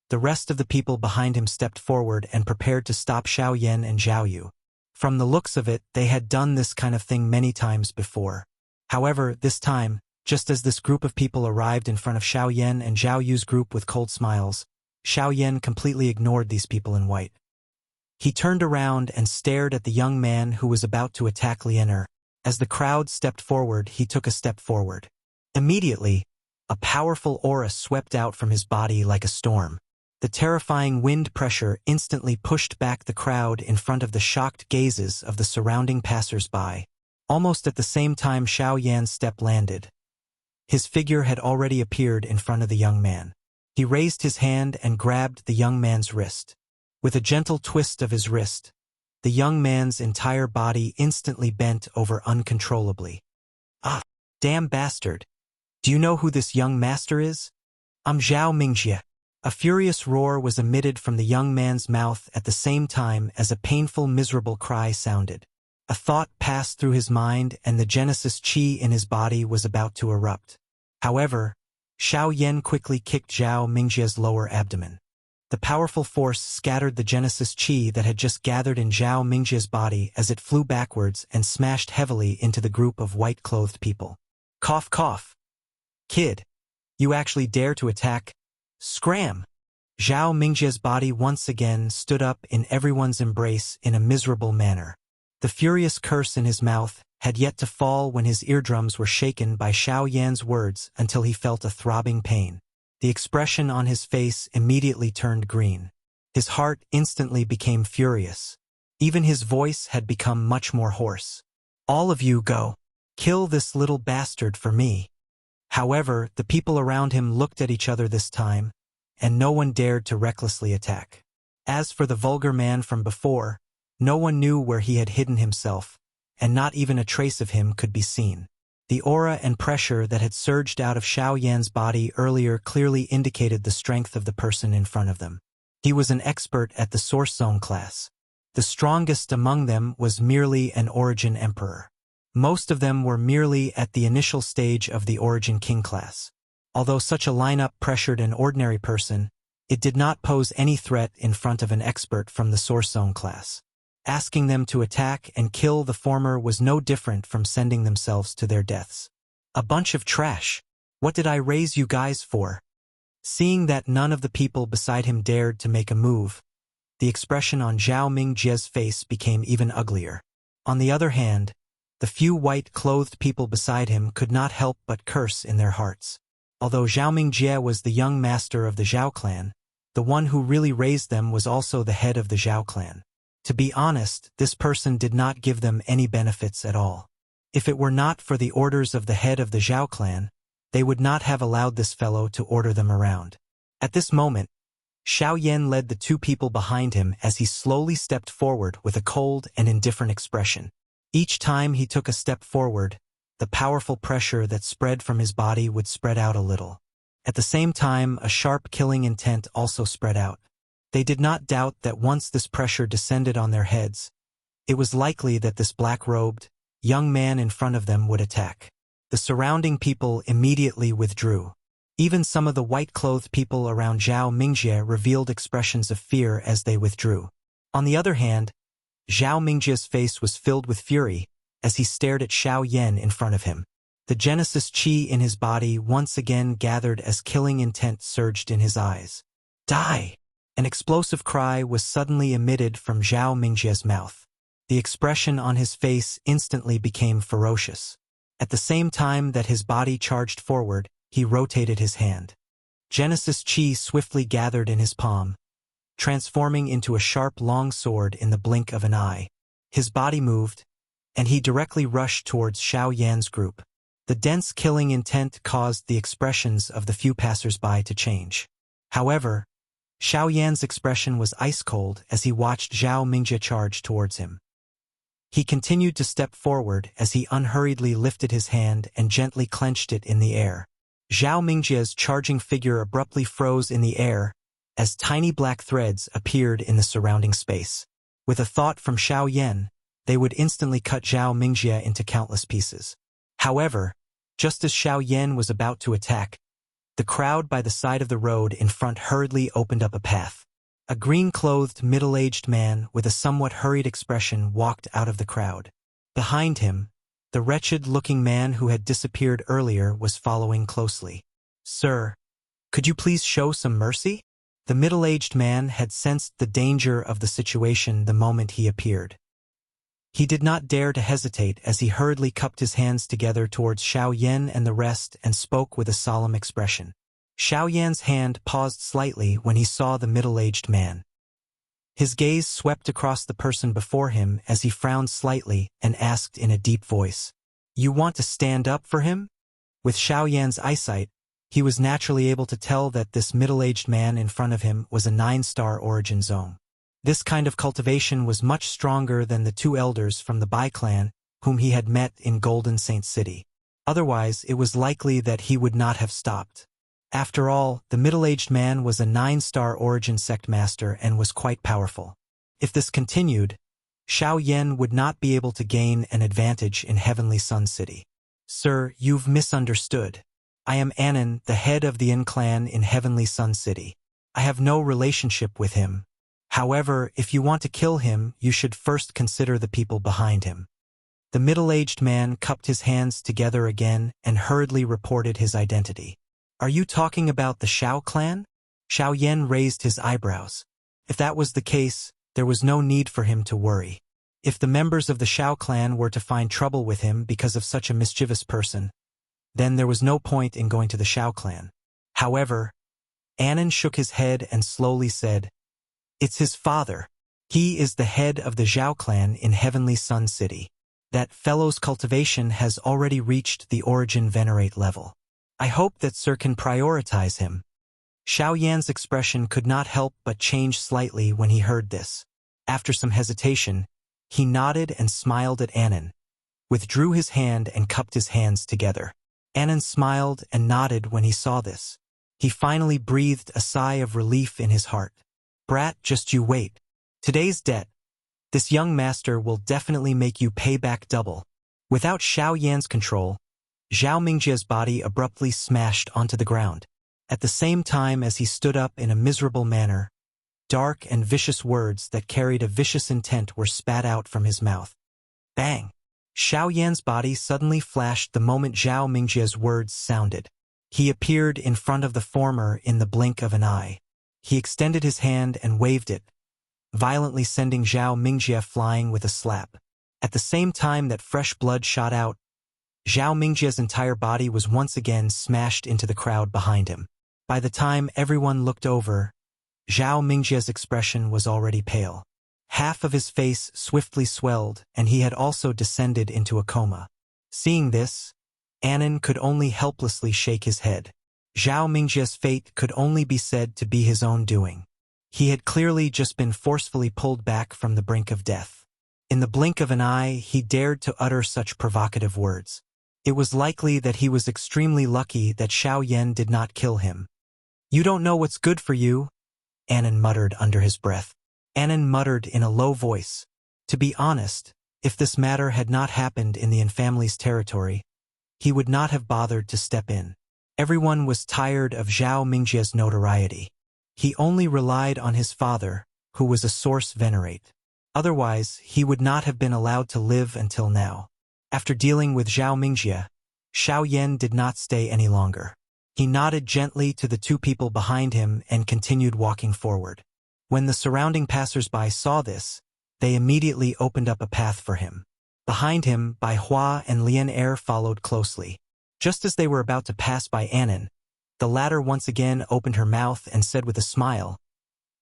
[SPEAKER 1] the rest of the people behind him stepped forward and prepared to stop Xiao Yan and Zhao Yu. From the looks of it, they had done this kind of thing many times before. However, this time, just as this group of people arrived in front of Xiao Yan and Zhao Yu's group with cold smiles, Xiao Yan completely ignored these people in white. He turned around and stared at the young man who was about to attack Lianer. As the crowd stepped forward, he took a step forward. Immediately, a powerful aura swept out from his body like a storm. The terrifying wind pressure instantly pushed back the crowd in front of the shocked gazes of the surrounding passers-by. Almost at the same time Xiao Yan's step landed, his figure had already appeared in front of the young man. He raised his hand and grabbed the young man's wrist. With a gentle twist of his wrist, the young man's entire body instantly bent over uncontrollably. "Ah, damn bastard. Do you know who this young master is? I'm Zhao Mingjie." A furious roar was emitted from the young man's mouth at the same time as a painful, miserable cry sounded. A thought passed through his mind and the Genesis Qi in his body was about to erupt. However, Xiao Yan quickly kicked Zhao Mingjie's lower abdomen. The powerful force scattered the Genesis Qi that had just gathered in Zhao Mingjie's body as it flew backwards and smashed heavily into the group of white-clothed people. "Cough, cough. Kid, you actually dare to attack? Scram!" Zhao Mingjie's body once again stood up in everyone's embrace in a miserable manner. The furious curse in his mouth had yet to fall when his eardrums were shaken by Xiao Yan's words until he felt a throbbing pain. The expression on his face immediately turned green. His heart instantly became furious. Even his voice had become much more hoarse. "All of you go. Kill this little bastard for me." However, the people around him looked at each other this time, and no one dared to recklessly attack. As for the vulgar man from before, no one knew where he had hidden himself, and not even a trace of him could be seen. The aura and pressure that had surged out of Xiao Yan's body earlier clearly indicated the strength of the person in front of them. He was an expert at the Source Zone class. The strongest among them was merely an Origin Emperor. Most of them were merely at the initial stage of the Origin King class. Although such a lineup pressured an ordinary person, it did not pose any threat in front of an expert from the Source Zone class. Asking them to attack and kill the former was no different from sending themselves to their deaths. "A bunch of trash. What did I raise you guys for?" Seeing that none of the people beside him dared to make a move, the expression on Zhao Mingjie's face became even uglier. On the other hand, the few white-clothed people beside him could not help but curse in their hearts. Although Zhao Mingjie was the young master of the Zhao clan, the one who really raised them was also the head of the Zhao clan. To be honest, this person did not give them any benefits at all. If it were not for the orders of the head of the Zhao clan, they would not have allowed this fellow to order them around. At this moment, Xiao Yan led the two people behind him as he slowly stepped forward with a cold and indifferent expression. Each time he took a step forward, the powerful pressure that spread from his body would spread out a little. At the same time, a sharp killing intent also spread out. They did not doubt that once this pressure descended on their heads, it was likely that this black-robed, young man in front of them would attack. The surrounding people immediately withdrew. Even some of the white-clothed people around Zhao Mingjie revealed expressions of fear as they withdrew. On the other hand, Zhao Mingjie's face was filled with fury as he stared at Xiao Yan in front of him. The Genesis Qi in his body once again gathered as killing intent surged in his eyes. "Die!" An explosive cry was suddenly emitted from Zhao Mingjie's mouth. The expression on his face instantly became ferocious. At the same time that his body charged forward, he rotated his hand. Genesis Qi swiftly gathered in his palm, transforming into a sharp long sword in the blink of an eye. His body moved, and he directly rushed towards Xiao Yan's group. The dense killing intent caused the expressions of the few passers-by to change. However, Xiao Yan's expression was ice-cold as he watched Zhao Mingjie charge towards him. He continued to step forward as he unhurriedly lifted his hand and gently clenched it in the air. Zhao Mingjie's charging figure abruptly froze in the air as tiny black threads appeared in the surrounding space. With a thought from Xiao Yan, they would instantly cut Zhao Mingjie into countless pieces. However, just as Xiao Yan was about to attack, the crowd by the side of the road in front hurriedly opened up a path. A green-clothed, middle-aged man with a somewhat hurried expression walked out of the crowd. Behind him, the wretched-looking man who had disappeared earlier was following closely. "Sir, could you please show some mercy?" The middle-aged man had sensed the danger of the situation the moment he appeared. He did not dare to hesitate as he hurriedly cupped his hands together towards Xiao Yan and the rest and spoke with a solemn expression. Xiao Yan's hand paused slightly when he saw the middle-aged man. His gaze swept across the person before him as he frowned slightly and asked in a deep voice, "You want to stand up for him?" With Xiao Yan's eyesight, he was naturally able to tell that this middle-aged man in front of him was a 9-star origin zone. This kind of cultivation was much stronger than the 2 elders from the Bai clan whom he had met in Golden Saint City. Otherwise, it was likely that he would not have stopped. After all, the middle-aged man was a 9-star origin sect master and was quite powerful. If this continued, Xiao Yan would not be able to gain an advantage in Heavenly Sun City. "Sir, you've misunderstood. I am Anan, the head of the Yin clan in Heavenly Sun City. I have no relationship with him. However, if you want to kill him, you should first consider the people behind him." The middle-aged man cupped his hands together again and hurriedly reported his identity. "Are you talking about the Xiao clan?" Xiao Yan raised his eyebrows. If that was the case, there was no need for him to worry. If the members of the Xiao clan were to find trouble with him because of such a mischievous person, then there was no point in going to the Xiao clan. However, Anan shook his head and slowly said, "It's his father. He is the head of the Zhao clan in Heavenly Sun City. That fellow's cultivation has already reached the origin venerate level. I hope that Sir can prioritize him." Xiao Yan's expression could not help but change slightly when he heard this. After some hesitation, he nodded and smiled at Anan, withdrew his hand and cupped his hands together. Anan smiled and nodded when he saw this. He finally breathed a sigh of relief in his heart. "Brat, just you wait. Today's debt. This young master will definitely make you pay back double." Without Xiao Yan's control, Zhao Mingjia's body abruptly smashed onto the ground. At the same time as he stood up in a miserable manner, dark and vicious words that carried a vicious intent were spat out from his mouth. Bang! Xiao Yan's body suddenly flashed the moment Zhao Mingjia's words sounded. He appeared in front of the former in the blink of an eye. He extended his hand and waved it, violently sending Zhao Mingjia flying with a slap. At the same time that fresh blood shot out, Zhao Mingjia's entire body was once again smashed into the crowd behind him. By the time everyone looked over, Zhao Mingjia's expression was already pale. Half of his face swiftly swelled, and he had also descended into a coma. Seeing this, Anan could only helplessly shake his head. Zhao Mingjia's fate could only be said to be his own doing. He had clearly just been forcefully pulled back from the brink of death. In the blink of an eye, he dared to utter such provocative words. It was likely that he was extremely lucky that Xiao Yan did not kill him. "You don't know what's good for you," Anan muttered under his breath. Anan muttered in a low voice. To be honest, if this matter had not happened in the family's territory, he would not have bothered to step in. Everyone was tired of Zhao Mingjia's notoriety. He only relied on his father, who was a source venerate. Otherwise, he would not have been allowed to live until now. After dealing with Zhao Mingjia, Xiao Yan did not stay any longer. He nodded gently to the 2 people behind him and continued walking forward. When the surrounding passers-by saw this, they immediately opened up a path for him. Behind him, Bai Hua and Lian Er followed closely. Just as they were about to pass by Anan, the latter once again opened her mouth and said with a smile,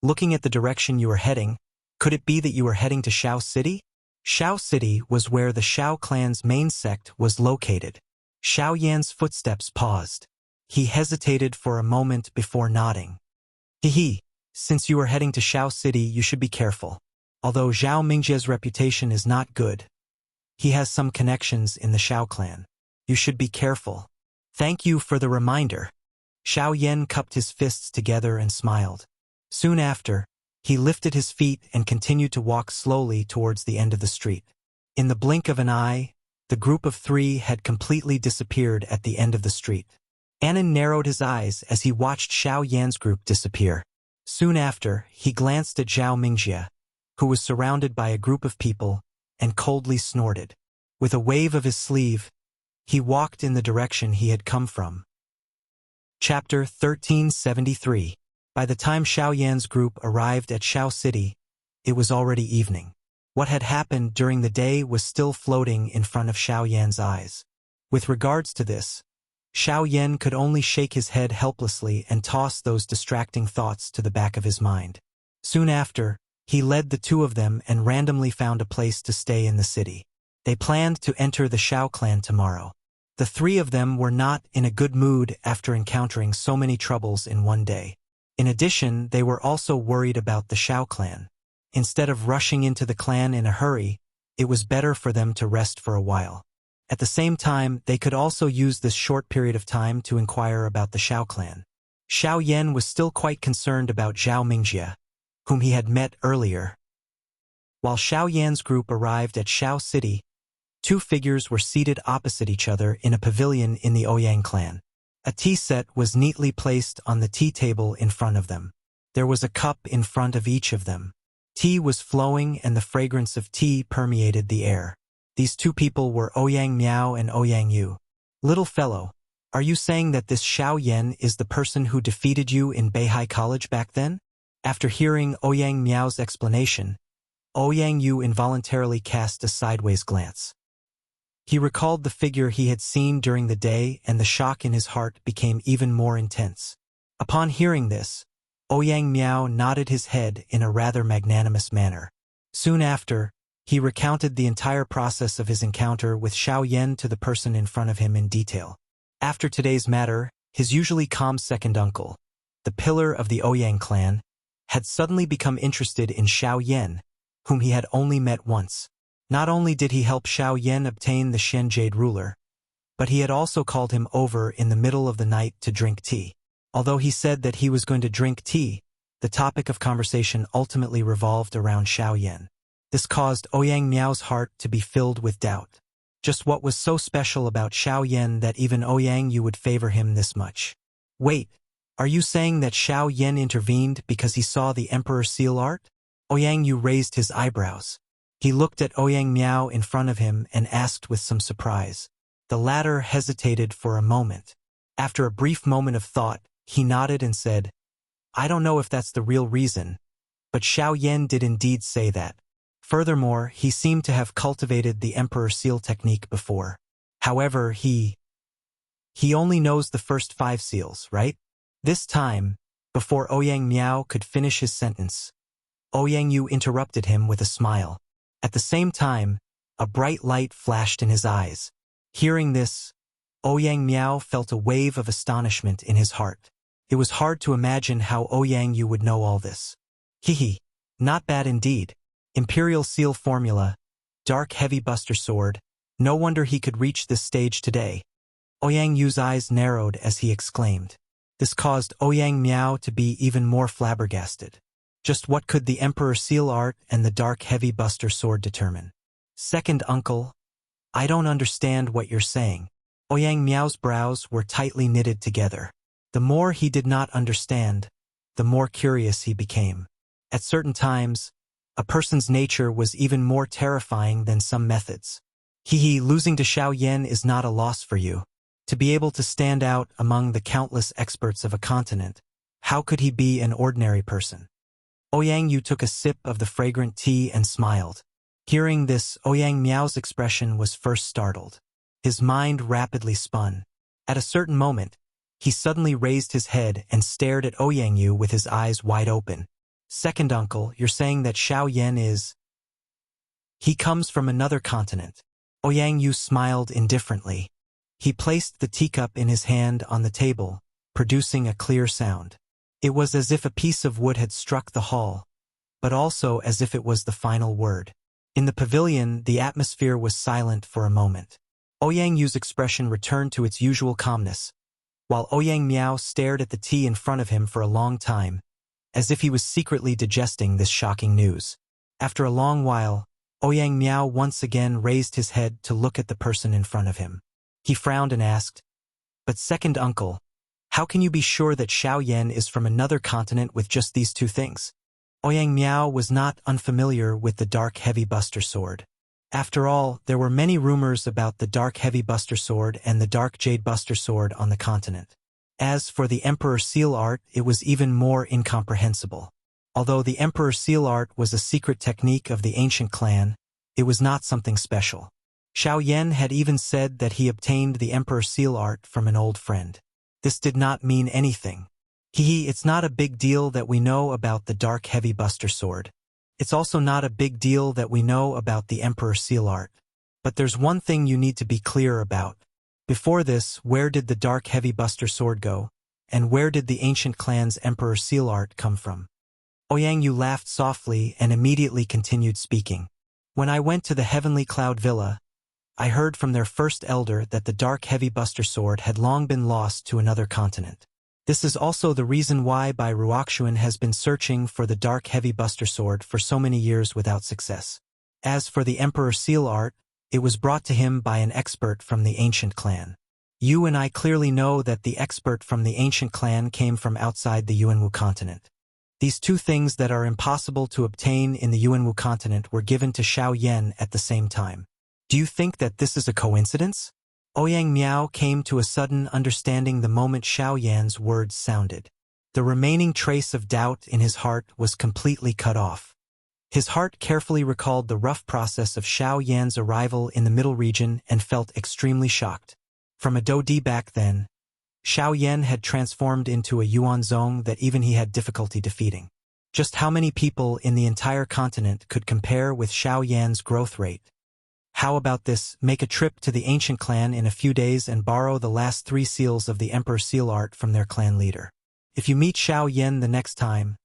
[SPEAKER 1] "Looking at the direction you are heading, could it be that you are heading to Xiao City?" Xiao City was where the Xiao clan's main sect was located. Xiao Yan's footsteps paused. He hesitated for a moment before nodding. "Hee, since you are heading to Xiao City, you should be careful. Although Zhao Mingjia's reputation is not good, he has some connections in the Xiao clan. You should be careful." "Thank you for the reminder." Xiao Yan cupped his fists together and smiled. Soon after, he lifted his feet and continued to walk slowly towards the end of the street. In the blink of an eye, the group of 3 had completely disappeared at the end of the street. Anan narrowed his eyes as he watched Xiao Yan's group disappear. Soon after, he glanced at Zhao Mingjia, who was surrounded by a group of people, and coldly snorted. With a wave of his sleeve, he walked in the direction he had come from. Chapter 1373. By the time Xiao Yan's group arrived at Xiao City, it was already evening. What had happened during the day was still floating in front of Xiao Yan's eyes. With regards to this, Xiao Yan could only shake his head helplessly and toss those distracting thoughts to the back of his mind. Soon after, he led the two of them and randomly found a place to stay in the city. They planned to enter the Xiao clan tomorrow. The three of them were not in a good mood after encountering so many troubles in one day. In addition, they were also worried about the Xiao clan. Instead of rushing into the clan in a hurry, it was better for them to rest for a while. At the same time, they could also use this short period of time to inquire about the Xiao clan. Xiao Yan was still quite concerned about Zhao Mingjie, whom he had met earlier. While Xiao Yan's group arrived at Xiao City, two figures were seated opposite each other in a pavilion in the Ouyang clan. A tea set was neatly placed on the tea table in front of them. There was a cup in front of each of them. Tea was flowing and the fragrance of tea permeated the air. These two people were Ouyang Miao and Ouyang Yu. Little fellow, are you saying that this Xiao Yan is the person who defeated you in Beihai College back then? After hearing Ouyang Miao's explanation, Ouyang Yu involuntarily cast a sideways glance. He recalled the figure he had seen during the day and the shock in his heart became even more intense. Upon hearing this, Ouyang Miao nodded his head in a rather magnanimous manner. Soon after, he recounted the entire process of his encounter with Xiao Yan to the person in front of him in detail. After today's matter, his usually calm second uncle, the pillar of the Ouyang clan, had suddenly become interested in Xiao Yan, whom he had only met once. Not only did he help Xiao Yan obtain the Shen Jade ruler, but he had also called him over in the middle of the night to drink tea. Although he said that he was going to drink tea, the topic of conversation ultimately revolved around Xiao Yan. This caused Ouyang Miao's heart to be filled with doubt. Just what was so special about Xiao Yan that even Ouyang Yu would favor him this much? Wait, are you saying that Xiao Yan intervened because he saw the Emperor's seal art? Ouyang Yu raised his eyebrows. He looked at Ouyang Miao in front of him and asked with some surprise. The latter hesitated for a moment. After a brief moment of thought, he nodded and said, I don't know if that's the real reason, but Xiao Yan did indeed say that. Furthermore, he seemed to have cultivated the Emperor seal technique before. However, he only knows the first 5 seals, right? This time, before Ouyang Miao could finish his sentence, Ouyang Yu interrupted him with a smile. At the same time, a bright light flashed in his eyes. Hearing this, Ouyang Miao felt a wave of astonishment in his heart. It was hard to imagine how Ouyang Yu would know all this. Hehe, not bad indeed. Imperial Seal Formula, Dark Heavy Buster Sword, no wonder he could reach this stage today. Ouyang Yu's eyes narrowed as he exclaimed. This caused Ouyang Miao to be even more flabbergasted. Just what could the Emperor Seal Art and the Dark Heavy Buster Sword determine? Second uncle, I don't understand what you're saying. Ouyang Miao's brows were tightly knitted together. The more he did not understand, the more curious he became. At certain times, a person's nature was even more terrifying than some methods. Losing to Xiao Yan is not a loss for you. To be able to stand out among the countless experts of a continent, how could he be an ordinary person? Ouyang Yu took a sip of the fragrant tea and smiled. Hearing this, Ouyang Miao's expression was first startled. His mind rapidly spun. At a certain moment, he suddenly raised his head and stared at Ouyang Yu with his eyes wide open. Second uncle, you're saying that Xiao Yan is... He comes from another continent. Ouyang Yu smiled indifferently. He placed the teacup in his hand on the table, producing a clear sound. It was as if a piece of wood had struck the hall, but also as if it was the final word. In the pavilion, the atmosphere was silent for a moment. Ouyang Yu's expression returned to its usual calmness, while Ouyang Miao stared at the tea in front of him for a long time, as if he was secretly digesting this shocking news. After a long while, Ouyang Miao once again raised his head to look at the person in front of him. He frowned and asked, But second uncle, how can you be sure that Xiao Yan is from another continent with just these 2 things? Ouyang Miao was not unfamiliar with the Dark Heavy Buster Sword. After all, there were many rumors about the Dark Heavy Buster Sword and the Dark Jade Buster Sword on the continent. As for the Emperor Seal art, it was even more incomprehensible. Although the Emperor Seal art was a secret technique of the ancient clan, it was not something special. Xiao Yan had even said that he obtained the Emperor Seal art from an old friend. This did not mean anything. It's not a big deal that we know about the Dark Heavy Buster Sword. It's also not a big deal that we know about the Emperor Seal art. But there's one thing you need to be clear about. Before this, where did the Dark Heavy Buster Sword go? And where did the ancient clan's Emperor Seal art come from? Ouyang Yu laughed softly and immediately continued speaking. When I went to the Heavenly Cloud Villa, I heard from their first elder that the Dark Heavy Buster Sword had long been lost to another continent. This is also the reason why Bai Ruoxuan has been searching for the Dark Heavy Buster Sword for so many years without success. As for the Emperor Seal art, it was brought to him by an expert from the ancient clan. You and I clearly know that the expert from the ancient clan came from outside the Yuanwu continent. These two things that are impossible to obtain in the Yuanwu continent were given to Xiao Yan at the same time. Do you think that this is a coincidence? Ouyang Miao came to a sudden understanding the moment Xiao Yan's words sounded. The remaining trace of doubt in his heart was completely cut off. His heart carefully recalled the rough process of Xiao Yan's arrival in the Middle Region and felt extremely shocked. From a Dodi back then, Xiao Yan had transformed into a Yuanzong that even he had difficulty defeating. Just how many people in the entire continent could compare with Xiao Yan's growth rate? How about this? Make a trip to the ancient clan in a few days and borrow the last 3 seals of the Emperor Seal art from their clan leader. If you meet Xiao Yan the next time,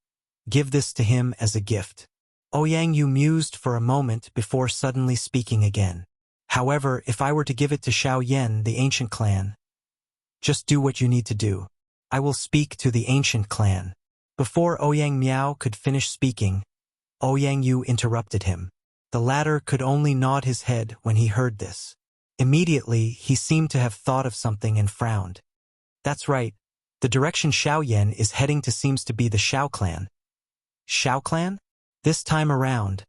[SPEAKER 1] give this to him as a gift. Ouyang Yu mused for a moment before suddenly speaking again. However, if I were to give it to Xiao Yan, the ancient clan, just do what you need to do. I will speak to the ancient clan. Before Ouyang Miao could finish speaking, Ouyang Yu interrupted him. The latter could only nod his head when he heard this. Immediately, he seemed to have thought of something and frowned. That's right. The direction Xiao Yan is heading to seems to be the Xiao clan. Xiao clan? This time around,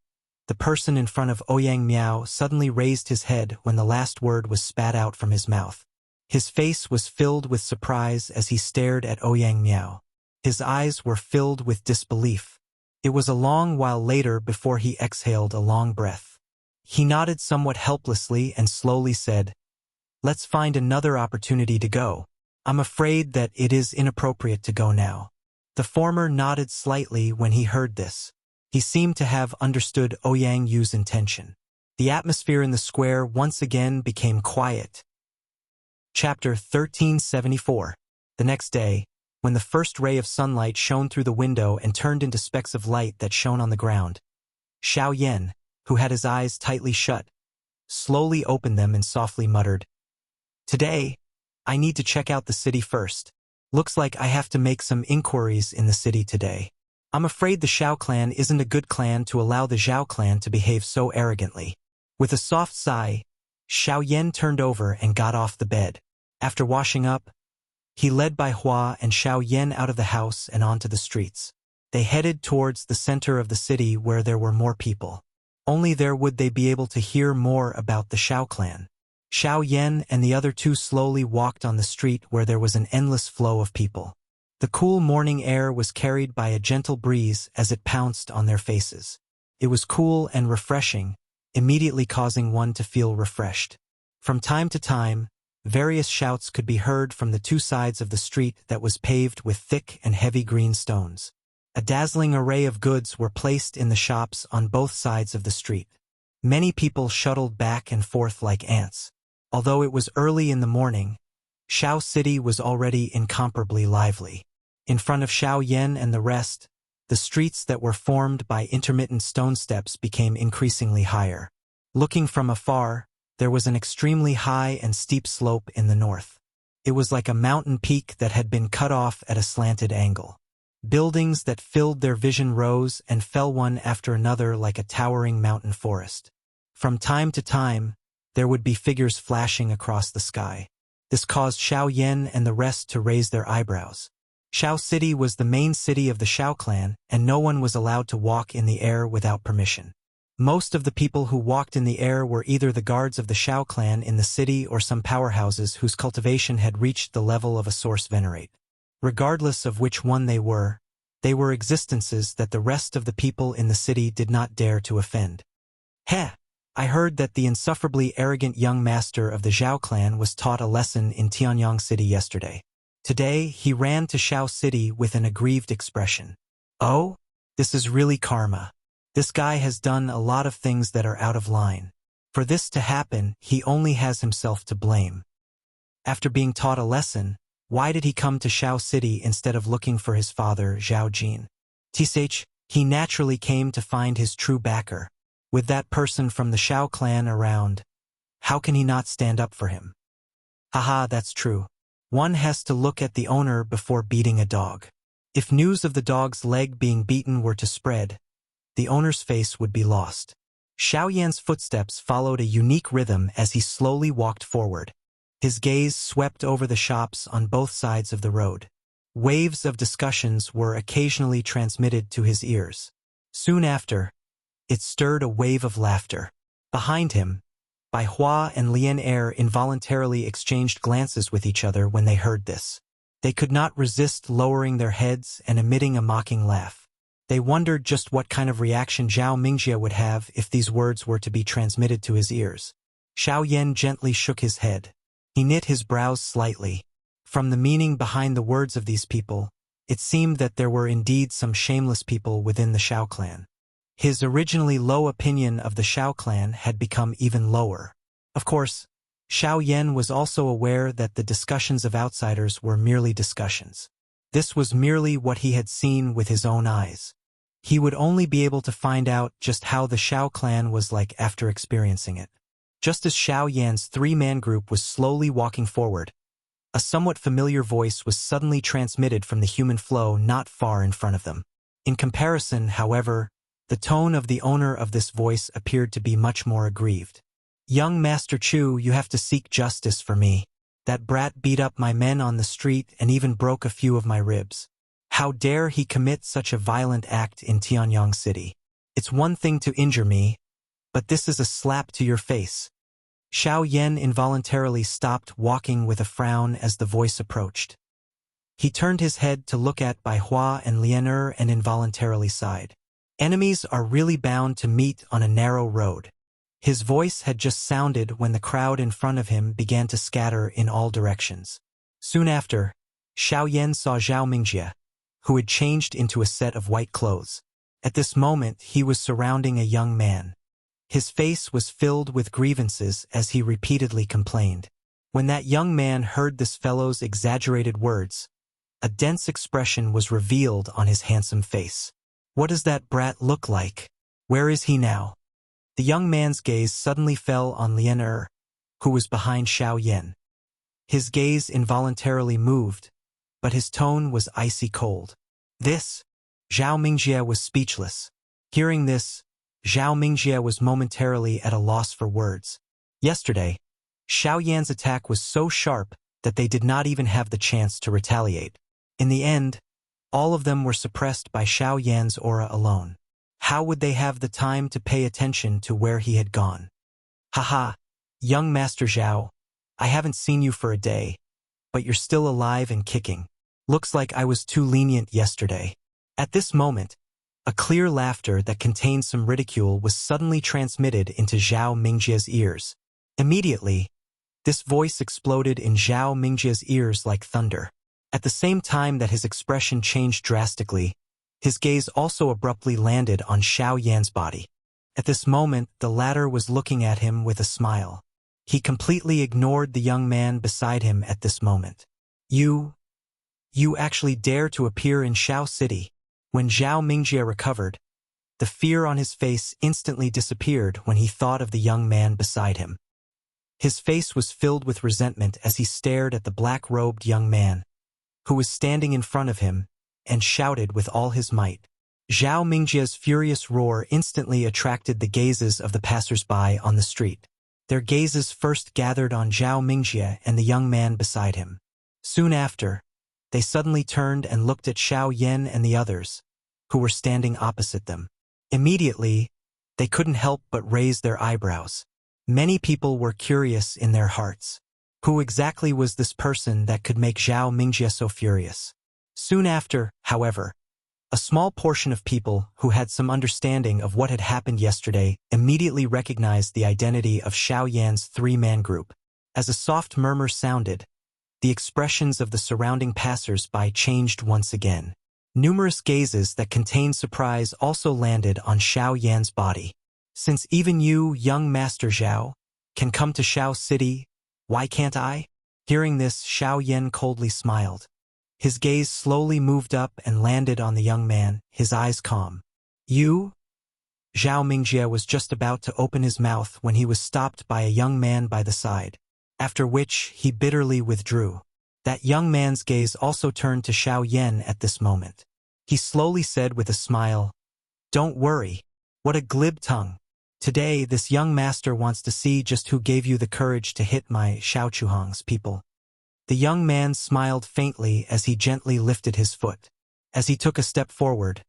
[SPEAKER 1] the person in front of Ouyang Miao suddenly raised his head when the last word was spat out from his mouth. His face was filled with surprise as he stared at Ouyang Miao. His eyes were filled with disbelief. It was a long while later before he exhaled a long breath. He nodded somewhat helplessly and slowly said, "Let's find another opportunity to go. I'm afraid that it is inappropriate to go now." The former nodded slightly when he heard this. He seemed to have understood Ouyang Yu's intention. The atmosphere in the square once again became quiet. Chapter 1374. The next day, when the first ray of sunlight shone through the window and turned into specks of light that shone on the ground, Xiao Yan, who had his eyes tightly shut, slowly opened them and softly muttered, "Today, I need to check out the city first. Looks like I have to make some inquiries in the city today. I'm afraid the Xiao clan isn't a good clan to allow the Zhao clan to behave so arrogantly." With a soft sigh, Xiao Yan turned over and got off the bed. After washing up, he led Bai Hua and Xiao Yan out of the house and onto the streets. They headed towards the center of the city where there were more people. Only there would they be able to hear more about the Xiao clan. Xiao Yan and the other two slowly walked on the street where there was an endless flow of people. The cool morning air was carried by a gentle breeze as it pounced on their faces. It was cool and refreshing, immediately causing one to feel refreshed. From time to time, various shouts could be heard from the two sides of the street that was paved with thick and heavy green stones. A dazzling array of goods were placed in the shops on both sides of the street. Many people shuttled back and forth like ants. Although it was early in the morning, Xiao City was already incomparably lively. In front of Xiao Yan and the rest, the streets that were formed by intermittent stone steps became increasingly higher. Looking from afar, there was an extremely high and steep slope in the north. It was like a mountain peak that had been cut off at a slanted angle. Buildings that filled their vision rose and fell one after another like a towering mountain forest. From time to time, there would be figures flashing across the sky. This caused Xiao Yan and the rest to raise their eyebrows. Xiao City was the main city of the Xiao clan, and no one was allowed to walk in the air without permission. Most of the people who walked in the air were either the guards of the Shao clan in the city or some powerhouses whose cultivation had reached the level of a source venerate. Regardless of which one they were existences that the rest of the people in the city did not dare to offend. Heh! I heard that the insufferably arrogant young master of the Zhao clan was taught a lesson in Tianyang City yesterday. Today, he ran to Shao City with an aggrieved expression. Oh? This is really karma. This guy has done a lot of things that are out of line. For this to happen, he only has himself to blame. After being taught a lesson, why did he come to Shao City instead of looking for his father, Zhao Jin? Tsh, he naturally came to find his true backer. With that person from the Shao clan around, how can he not stand up for him? Haha, that's true. One has to look at the owner before beating a dog. If news of the dog's leg being beaten were to spread, the owner's face would be lost. Xiao Yan's footsteps followed a unique rhythm as he slowly walked forward. His gaze swept over the shops on both sides of the road. Waves of discussions were occasionally transmitted to his ears. Soon after, it stirred a wave of laughter. Behind him, Bai Hua and Lian Er involuntarily exchanged glances with each other when they heard this. They could not resist lowering their heads and emitting a mocking laugh. They wondered just what kind of reaction Zhao Mingjie would have if these words were to be transmitted to his ears. Xiao Yan gently shook his head. He knit his brows slightly. From the meaning behind the words of these people, it seemed that there were indeed some shameless people within the Shao clan. His originally low opinion of the Shao clan had become even lower. Of course, Xiao Yan was also aware that the discussions of outsiders were merely discussions. This was merely what he had seen with his own eyes. He would only be able to find out just how the Shao clan was like after experiencing it. Just as Xiao Yan's three-man group was slowly walking forward, a somewhat familiar voice was suddenly transmitted from the human flow not far in front of them. In comparison, however, the tone of the owner of this voice appeared to be much more aggrieved. Young Master Chu, you have to seek justice for me. That brat beat up my men on the street and even broke a few of my ribs. How dare he commit such a violent act in Tianyang City? It's one thing to injure me, but this is a slap to your face. Xiao Yan involuntarily stopped walking with a frown as the voice approached. He turned his head to look at Bai Hua and Lian Er and involuntarily sighed. Enemies are really bound to meet on a narrow road. His voice had just sounded when the crowd in front of him began to scatter in all directions. Soon after, Xiao Yan saw Zhao Mingjie, who had changed into a set of white clothes. At this moment, he was surrounding a young man. His face was filled with grievances as he repeatedly complained. When that young man heard this fellow's exaggerated words, a dense expression was revealed on his handsome face. What does that brat look like? Where is he now? The young man's gaze suddenly fell on Lian Er, who was behind Xiao Yan. His gaze involuntarily moved, but his tone was icy cold. Zhao Mingjie was speechless. Hearing this, Zhao Mingjie was momentarily at a loss for words. Yesterday, Xiao Yan's attack was so sharp that they did not even have the chance to retaliate. In the end, all of them were suppressed by Xiao Yan's aura alone. How would they have the time to pay attention to where he had gone? Haha, young Master Zhao, I haven't seen you for a day, but you're still alive and kicking. Looks like I was too lenient yesterday. At this moment, a clear laughter that contained some ridicule was suddenly transmitted into Zhao Mingjie's ears. Immediately, this voice exploded in Zhao Mingjie's ears like thunder. At the same time that his expression changed drastically, his gaze also abruptly landed on Xiao Yan's body. At this moment, the latter was looking at him with a smile. He completely ignored the young man beside him at this moment. You actually dare to appear in Shao City. When Zhao Mingjie recovered, the fear on his face instantly disappeared when he thought of the young man beside him. His face was filled with resentment as he stared at the black-robed young man, who was standing in front of him, and shouted with all his might. Zhao Mingjie's furious roar instantly attracted the gazes of the passers-by on the street. Their gazes first gathered on Zhao Mingjie and the young man beside him. Soon after, they suddenly turned and looked at Xiao Yan and the others, who were standing opposite them. Immediately, they couldn't help but raise their eyebrows. Many people were curious in their hearts. Who exactly was this person that could make Zhao Mingjie so furious? Soon after, however, a small portion of people who had some understanding of what had happened yesterday immediately recognized the identity of Xiao Yan's three-man group. As a soft murmur sounded, the expressions of the surrounding passers-by changed once again. Numerous gazes that contained surprise also landed on Xiao Yan's body. Since even you, young Master Zhao, can come to Xiao City, why can't I? Hearing this, Xiao Yan coldly smiled. His gaze slowly moved up and landed on the young man, his eyes calm. You? Zhao Mingjie was just about to open his mouth when he was stopped by a young man by the side, after which he bitterly withdrew. That young man's gaze also turned to Xiao Yan at this moment. He slowly said with a smile, "Don't worry. What a glib tongue. Today, this young master wants to see just who gave you the courage to hit my Xiaochuhang's people." The young man smiled faintly as he gently lifted his foot. As he took a step forward,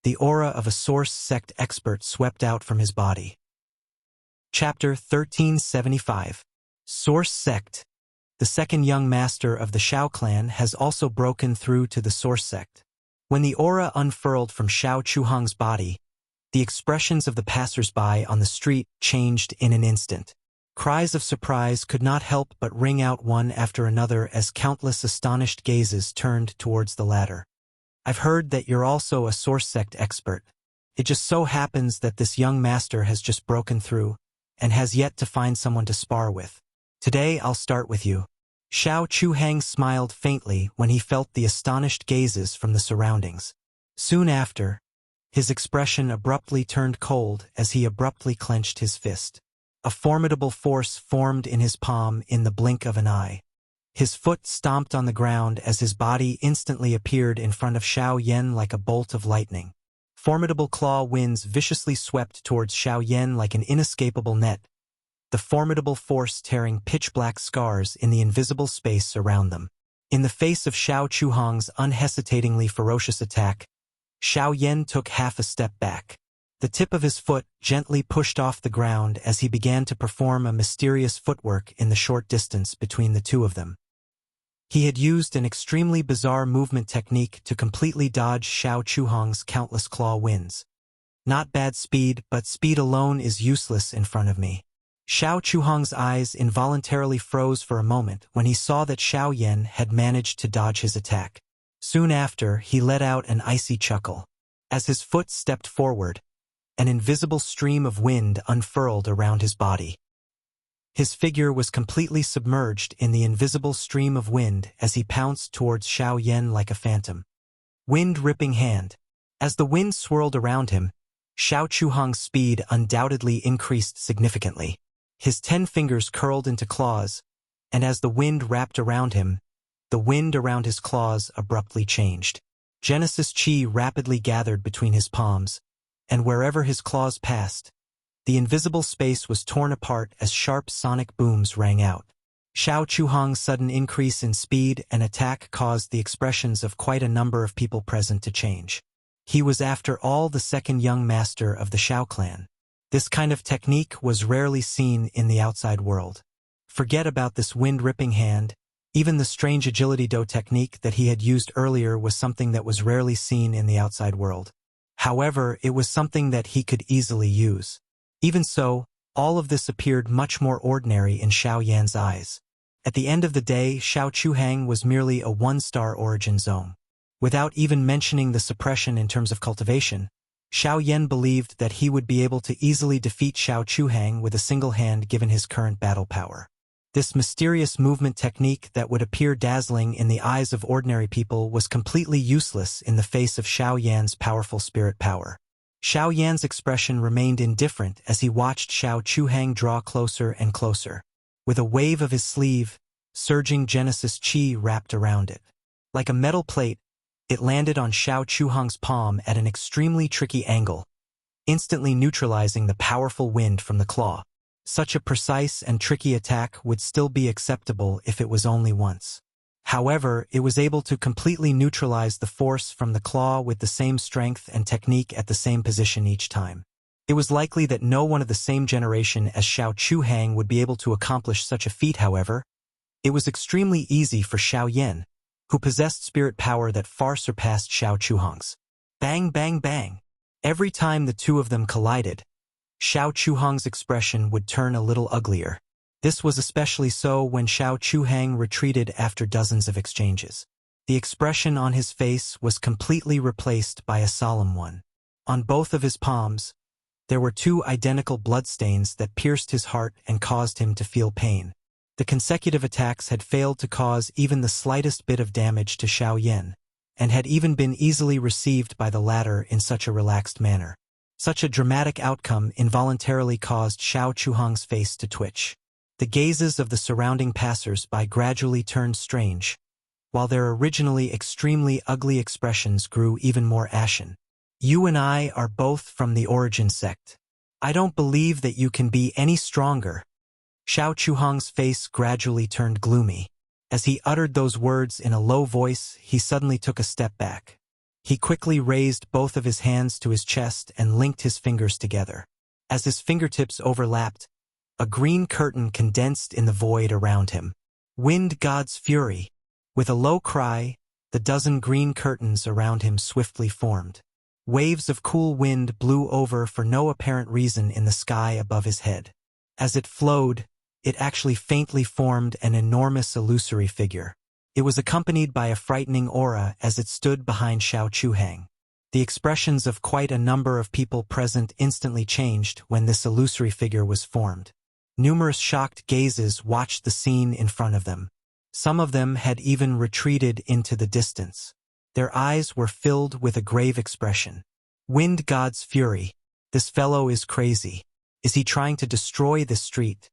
[SPEAKER 1] the aura of a source sect expert swept out from his body. Chapter 1375. Source Sect. The second young master of the Xiao clan has also broken through to the Source Sect. When the aura unfurled from Xiao Chuhang's body, the expressions of the passers-by on the street changed in an instant. Cries of surprise could not help but ring out one after another as countless astonished gazes turned towards the latter. "I've heard that you're also a Source Sect expert. It just so happens that this young master has just broken through and has yet to find someone to spar with. Today I'll start with you." Xiao Chuhang smiled faintly when he felt the astonished gazes from the surroundings. Soon after, his expression abruptly turned cold as he abruptly clenched his fist. A formidable force formed in his palm in the blink of an eye. His foot stomped on the ground as his body instantly appeared in front of Xiao Yan like a bolt of lightning. Formidable claw winds viciously swept towards Xiao Yan like an inescapable net, the formidable force tearing pitch-black scars in the invisible space around them. In the face of Xiao Chuhang's unhesitatingly ferocious attack, Xiao Yan took half a step back. The tip of his foot gently pushed off the ground as he began to perform a mysterious footwork in the short distance between the two of them. He had used an extremely bizarre movement technique to completely dodge Xiao Chuhang's countless claw winds. Not bad speed, but speed alone is useless in front of me. Xiao Chuhang's eyes involuntarily froze for a moment when he saw that Xiao Yan had managed to dodge his attack. Soon after, he let out an icy chuckle. As his foot stepped forward, an invisible stream of wind unfurled around his body. His figure was completely submerged in the invisible stream of wind as he pounced towards Xiao Yan like a phantom. Wind-ripping hand. As the wind swirled around him, Xiao Chuhang's speed undoubtedly increased significantly. His 10 fingers curled into claws, and as the wind wrapped around him, the wind around his claws abruptly changed. Genesis Chi rapidly gathered between his palms, and wherever his claws passed, the invisible space was torn apart as sharp sonic booms rang out. Xiao Chuhang's sudden increase in speed and attack caused the expressions of quite a number of people present to change. He was after all the second young master of the Xiao clan. This kind of technique was rarely seen in the outside world. Forget about this wind-ripping hand. Even the strange agility do technique that he had used earlier was something that was rarely seen in the outside world. However, it was something that he could easily use. Even so, all of this appeared much more ordinary in Xiao Yan's eyes. At the end of the day, Xiao Chuhang was merely a one-star origin zone. Without even mentioning the suppression in terms of cultivation, Xiao Yan believed that he would be able to easily defeat Xiao Chuhang with a single hand given his current battle power. This mysterious movement technique that would appear dazzling in the eyes of ordinary people was completely useless in the face of Xiao Yan's powerful spirit power. Xiao Yan's expression remained indifferent as he watched Xiao Chuhang draw closer and closer. With a wave of his sleeve, surging Genesis Chi wrapped around it. Like a metal plate, it landed on Xiao Chuhang's palm at an extremely tricky angle, instantly neutralizing the powerful wind from the claw. Such a precise and tricky attack would still be acceptable if it was only once. However, it was able to completely neutralize the force from the claw with the same strength and technique at the same position each time. It was likely that no one of the same generation as Xiao Chuhang would be able to accomplish such a feat, however. It was extremely easy for Xiao Yan, who possessed spirit power that far surpassed Xiao Chuhang's. Bang, bang, bang. Every time the two of them collided, Xiao Chuhang's expression would turn a little uglier. This was especially so when Xiao Chuhang retreated after dozens of exchanges. The expression on his face was completely replaced by a solemn one. On both of his palms, there were two identical bloodstains that pierced his heart and caused him to feel pain. The consecutive attacks had failed to cause even the slightest bit of damage to Xiao Yan, and had even been easily received by the latter in such a relaxed manner. Such a dramatic outcome involuntarily caused Xiao Chuhang's face to twitch. The gazes of the surrounding passers-by gradually turned strange, while their originally extremely ugly expressions grew even more ashen. You and I are both from the Origin sect. I don't believe that you can be any stronger. Xiao Chuhang's face gradually turned gloomy. As he uttered those words in a low voice, he suddenly took a step back. He quickly raised both of his hands to his chest and linked his fingers together. As his fingertips overlapped, a green curtain condensed in the void around him. Wind God's fury. With a low cry, the dozen green curtains around him swiftly formed. Waves of cool wind blew over for no apparent reason in the sky above his head. As it flowed, it actually faintly formed an enormous illusory figure. It was accompanied by a frightening aura as it stood behind Xiao Chuhang. The expressions of quite a number of people present instantly changed when this illusory figure was formed. Numerous shocked gazes watched the scene in front of them. Some of them had even retreated into the distance. Their eyes were filled with a grave expression. Wind God's fury. This fellow is crazy. Is he trying to destroy this street?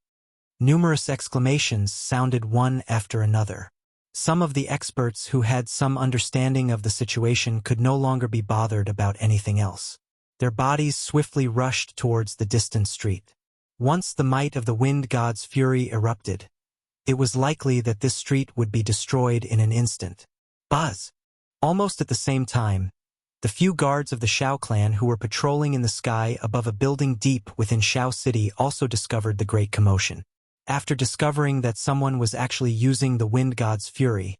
[SPEAKER 1] Numerous exclamations sounded one after another. Some of the experts who had some understanding of the situation could no longer be bothered about anything else. Their bodies swiftly rushed towards the distant street. Once the might of the Wind God's fury erupted, it was likely that this street would be destroyed in an instant. Buzz! Almost at the same time, the few guards of the Xiao clan who were patrolling in the sky above a building deep within Xiao City also discovered the great commotion. After discovering that someone was actually using the Wind God's fury,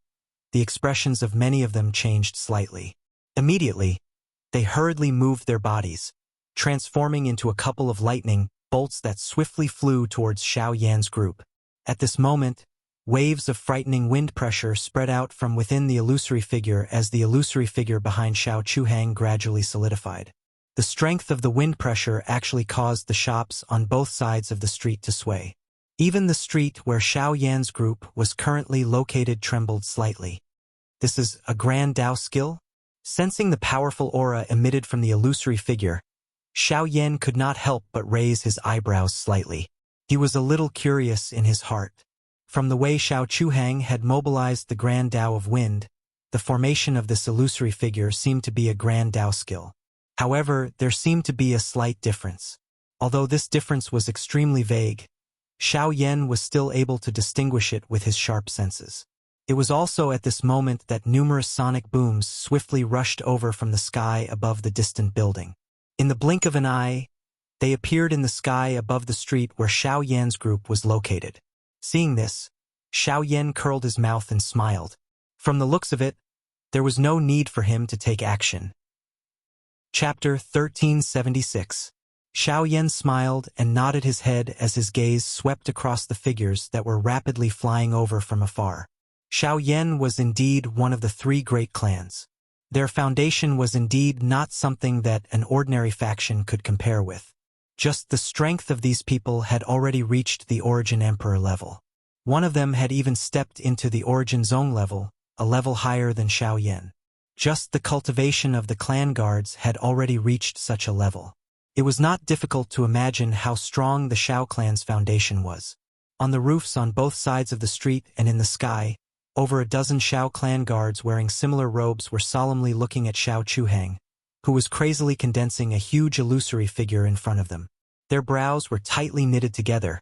[SPEAKER 1] the expressions of many of them changed slightly. Immediately, they hurriedly moved their bodies, transforming into a couple of lightning bolts that swiftly flew towards Xiao Yan's group. At this moment, waves of frightening wind pressure spread out from within the illusory figure as the illusory figure behind Xiao Chuhang gradually solidified. The strength of the wind pressure actually caused the shops on both sides of the street to sway. Even the street where Xiao Yan's group was currently located trembled slightly. This is a Grand Dao skill? Sensing the powerful aura emitted from the illusory figure, Xiao Yan could not help but raise his eyebrows slightly. He was a little curious in his heart. From the way Xiao Chuhang had mobilized the Grand Dao of Wind, the formation of this illusory figure seemed to be a Grand Dao skill. However, there seemed to be a slight difference. Although this difference was extremely vague, Xiao Yan was still able to distinguish it with his sharp senses. It was also at this moment that numerous sonic booms swiftly rushed over from the sky above the distant building. In the blink of an eye, they appeared in the sky above the street where Xiao Yan's group was located. Seeing this, Xiao Yan curled his mouth and smiled. From the looks of it, there was no need for him to take action. Chapter 1376. Xiao Yan smiled and nodded his head as his gaze swept across the figures that were rapidly flying over from afar. Xiao Yan was indeed one of the three great clans. Their foundation was indeed not something that an ordinary faction could compare with. Just the strength of these people had already reached the Origin Emperor level. One of them had even stepped into the Origin Zone level, a level higher than Xiao Yan. Just the cultivation of the clan guards had already reached such a level. It was not difficult to imagine how strong the Xiao clan's foundation was. On the roofs on both sides of the street and in the sky, over a dozen Xiao clan guards wearing similar robes were solemnly looking at Xiao Chuhang, who was crazily condensing a huge illusory figure in front of them. Their brows were tightly knitted together,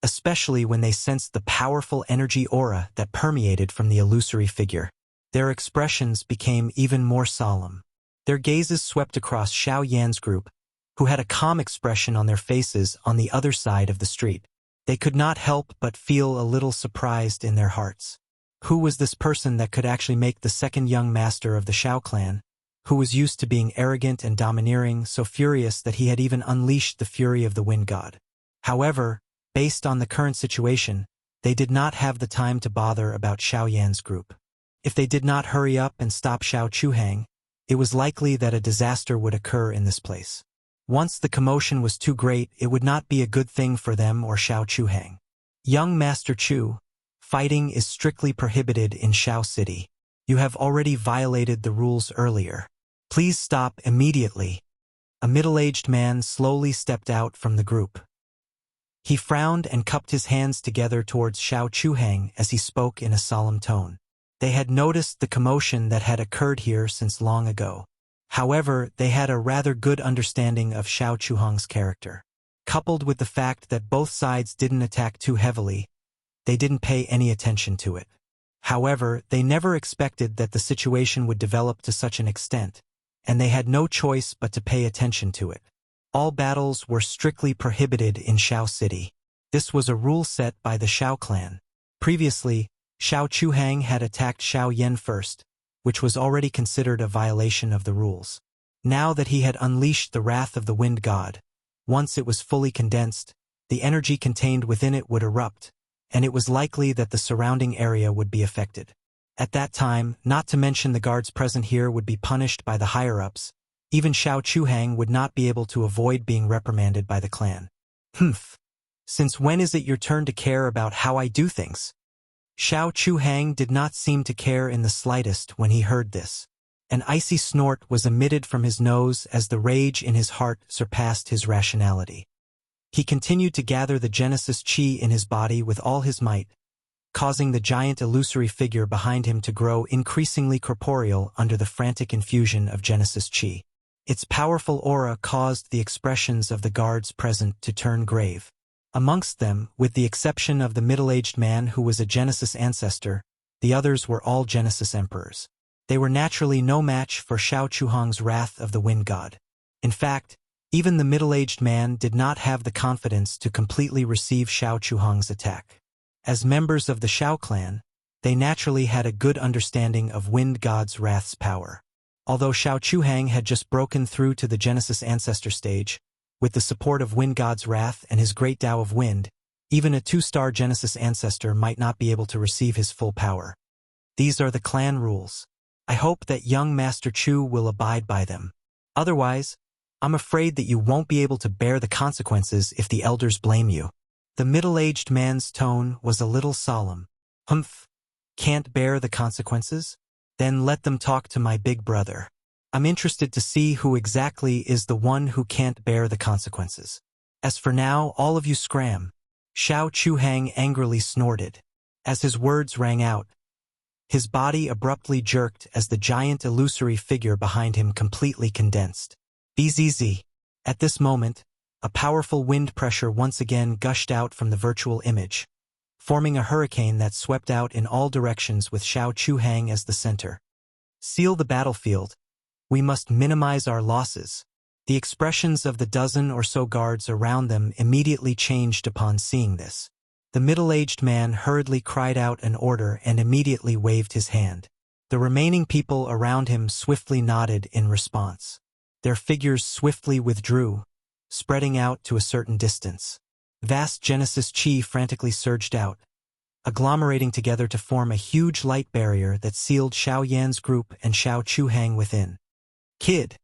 [SPEAKER 1] especially when they sensed the powerful energy aura that permeated from the illusory figure. Their expressions became even more solemn. Their gazes swept across Xiao Yan's group, who had a calm expression on their faces on the other side of the street. They could not help but feel a little surprised in their hearts. Who was this person that could actually make the second young master of the Shao clan, who was used to being arrogant and domineering, so furious that he had even unleashed the fury of the wind god? However, based on the current situation, they did not have the time to bother about Xiao Yan's group. If they did not hurry up and stop Xiao Chuhang, it was likely that a disaster would occur in this place. Once the commotion was too great, it would not be a good thing for them or Xiao Chuhang. Young Master Chu, fighting is strictly prohibited in Shao City. You have already violated the rules earlier. Please stop immediately. A middle-aged man slowly stepped out from the group. He frowned and cupped his hands together towards Xiao Chuhang as he spoke in a solemn tone. They had noticed the commotion that had occurred here since long ago. However, they had a rather good understanding of Xiao Chuhang's character. Coupled with the fact that both sides didn't attack too heavily, they didn't pay any attention to it. However, they never expected that the situation would develop to such an extent, and they had no choice but to pay attention to it. All battles were strictly prohibited in Shao City. This was a rule set by the Shao clan. Previously, Xiao Chuhang had attacked Xiao Yan first, which was already considered a violation of the rules. Now that he had unleashed the wrath of the wind god, once it was fully condensed, the energy contained within it would erupt, and it was likely that the surrounding area would be affected. At that time, not to mention the guards present here would be punished by the higher-ups. Even Xiao Chuhang would not be able to avoid being reprimanded by the clan. Humph. Since when is it your turn to care about how I do things? Xiao Chuhang did not seem to care in the slightest when he heard this. An icy snort was emitted from his nose as the rage in his heart surpassed his rationality. He continued to gather the Genesis Chi in his body with all his might, causing the giant illusory figure behind him to grow increasingly corporeal under the frantic infusion of Genesis Chi. Its powerful aura caused the expressions of the guards present to turn grave. Amongst them, with the exception of the middle-aged man who was a Genesis ancestor, the others were all Genesis emperors. They were naturally no match for Xiao Chuhang's wrath of the wind god. In fact, even the middle-aged man did not have the confidence to completely receive Xiao Chuhang's attack. As members of the Shao clan, they naturally had a good understanding of wind god's wrath's power. Although Xiao Chuhang had just broken through to the Genesis ancestor stage, with the support of Wind God's wrath and his great Tao of wind, even a 2-star Genesis ancestor might not be able to receive his full power. These are the clan rules. I hope that young Master Chu will abide by them. Otherwise, I'm afraid that you won't be able to bear the consequences if the elders blame you. The middle-aged man's tone was a little solemn. Humph. Can't bear the consequences? Then let them talk to my big brother. I'm interested to see who exactly is the one who can't bear the consequences. As for now, all of you scram. Xiao Chuhang angrily snorted. As his words rang out, his body abruptly jerked as the giant illusory figure behind him completely condensed. Bzz. At this moment, a powerful wind pressure once again gushed out from the virtual image, forming a hurricane that swept out in all directions with Xiao Chuhang as the center. Seal the battlefield. We must minimize our losses. The expressions of the dozen or so guards around them immediately changed upon seeing this. The middle-aged man hurriedly cried out an order and immediately waved his hand. The remaining people around him swiftly nodded in response. Their figures swiftly withdrew, spreading out to a certain distance. Vast Genesis Chi frantically surged out, agglomerating together to form a huge light barrier that sealed Xiao Yan's group and Xiao Chuhang within. Kid,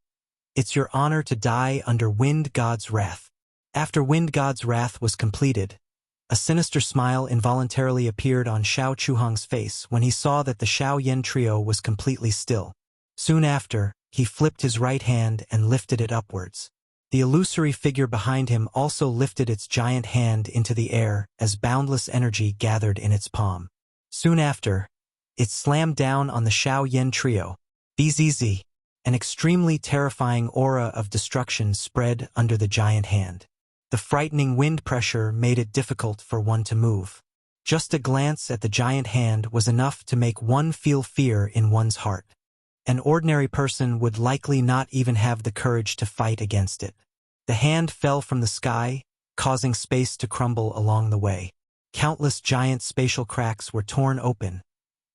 [SPEAKER 1] it's your honor to die under Wind God's wrath. After Wind God's wrath was completed, a sinister smile involuntarily appeared on Xiao Chuhang's face when he saw that the Xiao Yan trio was completely still. Soon after, he flipped his right hand and lifted it upwards. The illusory figure behind him also lifted its giant hand into the air as boundless energy gathered in its palm. Soon after, it slammed down on the Xiao Yan trio. Bzz. An extremely terrifying aura of destruction spread under the giant hand. The frightening wind pressure made it difficult for one to move. Just a glance at the giant hand was enough to make one feel fear in one's heart. An ordinary person would likely not even have the courage to fight against it. The hand fell from the sky, causing space to crumble along the way. Countless giant spatial cracks were torn open,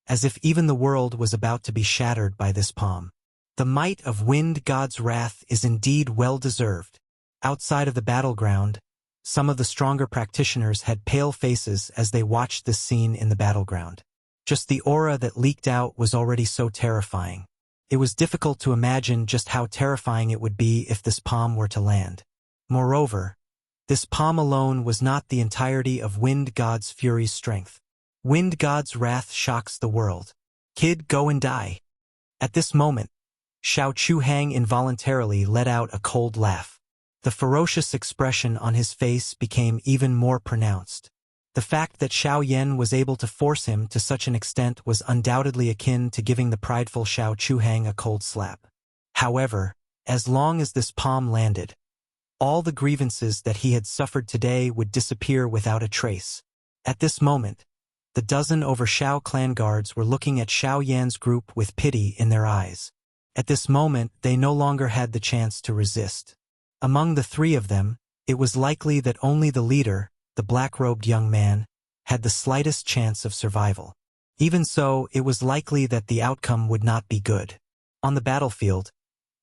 [SPEAKER 1] as if even the world was about to be shattered by this palm. The might of Wind God's wrath is indeed well-deserved. Outside of the battleground, some of the stronger practitioners had pale faces as they watched this scene in the battleground. Just the aura that leaked out was already so terrifying. It was difficult to imagine just how terrifying it would be if this palm were to land. Moreover, this palm alone was not the entirety of Wind God's fury's strength. Wind God's wrath shocks the world. Kid, go and die. At this moment, Xiao Chuhang involuntarily let out a cold laugh. The ferocious expression on his face became even more pronounced. The fact that Xiao Yan was able to force him to such an extent was undoubtedly akin to giving the prideful Xiao Chuhang a cold slap. However, as long as this palm landed, all the grievances that he had suffered today would disappear without a trace. At this moment, the dozen over Xiao clan guards were looking at Xiao Yan's group with pity in their eyes. At this moment, they no longer had the chance to resist. Among the three of them, it was likely that only the leader, the black-robed young man, had the slightest chance of survival. Even so, it was likely that the outcome would not be good. On the battlefield,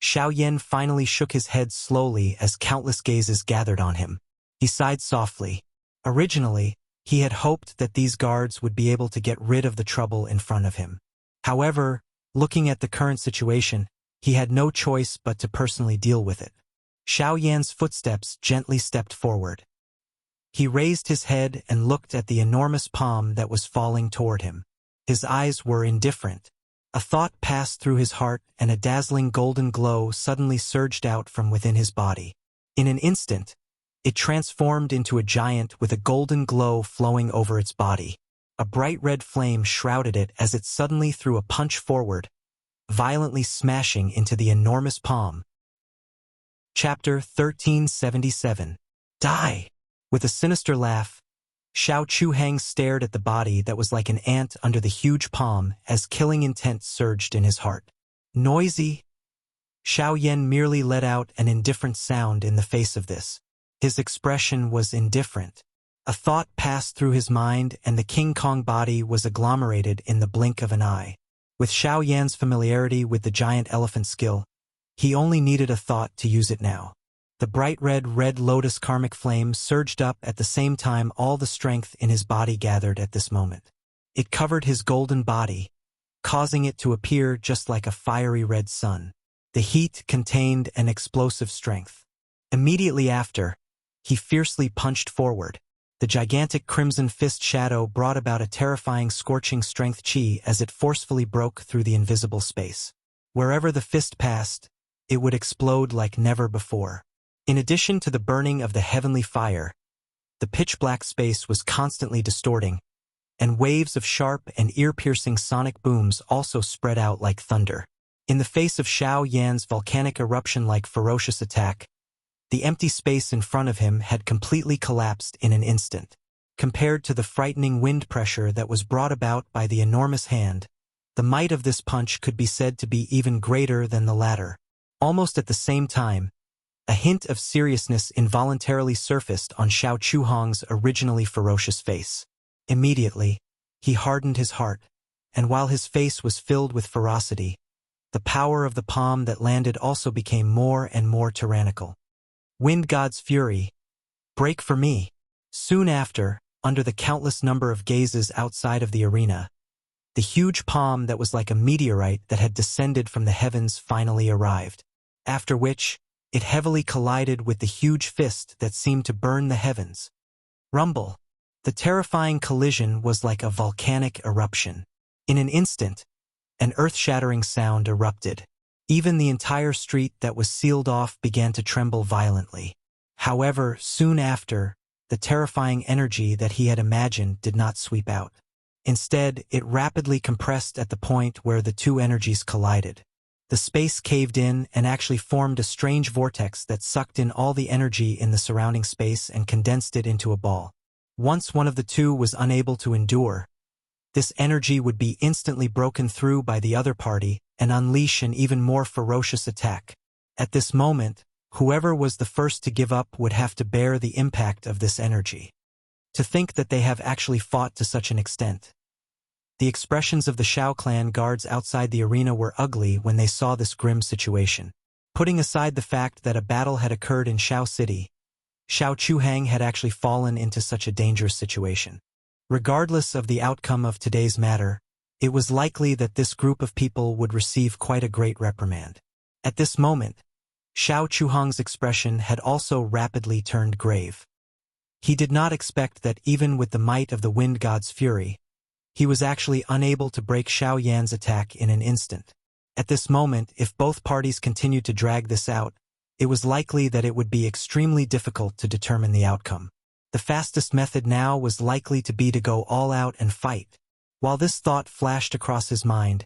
[SPEAKER 1] Xiao Yan finally shook his head slowly as countless gazes gathered on him. He sighed softly. Originally, he had hoped that these guards would be able to get rid of the trouble in front of him. However, looking at the current situation, he had no choice but to personally deal with it. Xiao Yan's footsteps gently stepped forward. He raised his head and looked at the enormous palm that was falling toward him. His eyes were indifferent. A thought passed through his heart, and a dazzling golden glow suddenly surged out from within his body. In an instant, it transformed into a giant with a golden glow flowing over its body. A bright red flame shrouded it as it suddenly threw a punch forward, violently smashing into the enormous palm. Chapter 1377. Die! With a sinister laugh, Xiao Chuhang stared at the body that was like an ant under the huge palm as killing intent surged in his heart. Noisy? Xiao Yan merely let out an indifferent sound in the face of this. His expression was indifferent. A thought passed through his mind, and the King Kong body was agglomerated in the blink of an eye. With Xiao Yan's familiarity with the giant elephant skill, he only needed a thought to use it now. The bright red lotus karmic flame surged up at the same time all the strength in his body gathered at this moment. It covered his golden body, causing it to appear just like a fiery red sun. The heat contained an explosive strength. Immediately after, he fiercely punched forward. The gigantic crimson fist shadow brought about a terrifying scorching strength chi as it forcefully broke through the invisible space. Wherever the fist passed, it would explode like never before. In addition to the burning of the heavenly fire, the pitch-black space was constantly distorting, and waves of sharp and ear-piercing sonic booms also spread out like thunder. In the face of Xiao Yan's volcanic eruption-like ferocious attack, the empty space in front of him had completely collapsed in an instant. Compared to the frightening wind pressure that was brought about by the enormous hand, the might of this punch could be said to be even greater than the latter. Almost at the same time, a hint of seriousness involuntarily surfaced on Xiao Chuhang's originally ferocious face. Immediately, he hardened his heart, and while his face was filled with ferocity, the power of the palm that landed also became more and more tyrannical. Wind God's fury, break for me. Soon after, under the countless number of gazes outside of the arena, the huge palm that was like a meteorite that had descended from the heavens finally arrived, after which, it heavily collided with the huge fist that seemed to burn the heavens. Rumble. The terrifying collision was like a volcanic eruption. In an instant, an earth-shattering sound erupted. Even the entire street that was sealed off began to tremble violently. However, soon after, the terrifying energy that he had imagined did not sweep out. Instead, it rapidly compressed at the point where the two energies collided. The space caved in and actually formed a strange vortex that sucked in all the energy in the surrounding space and condensed it into a ball. Once one of the two was unable to endure, this energy would be instantly broken through by the other party and unleash an even more ferocious attack. At this moment, Whoever was the first to give up would have to bear the impact of this energy. To think that they have actually fought to such an extent. The expressions of the Shao clan guards outside the arena were ugly when they saw this grim situation. Putting aside the fact that a battle had occurred in Shao City, Shao Chuhang had actually fallen into such a dangerous situation. Regardless of the outcome of today's matter, it was likely that this group of people would receive quite a great reprimand. At this moment, Shao Chuhang's expression had also rapidly turned grave. He did not expect that even with the might of the wind god's fury, he was actually unable to break Shao Yan's attack in an instant. At this moment, if both parties continued to drag this out, it was likely that it would be extremely difficult to determine the outcome. The fastest method now was likely to be to go all out and fight. While this thought flashed across his mind,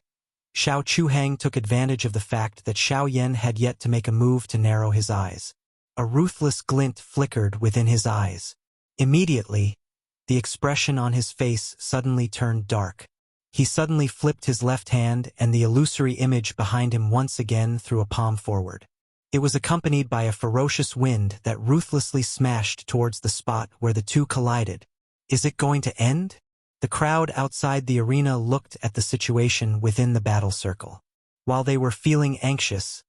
[SPEAKER 1] Shao Chuhang took advantage of the fact that Shao Yan had yet to make a move to narrow his eyes. A ruthless glint flickered within his eyes. Immediately, the expression on his face suddenly turned dark. He suddenly flipped his left hand and the illusory image behind him once again threw a palm forward. It was accompanied by a ferocious wind that ruthlessly smashed towards the spot where the two collided. Is it going to end? The crowd outside the arena looked at the situation within the battle circle. While they were feeling anxious,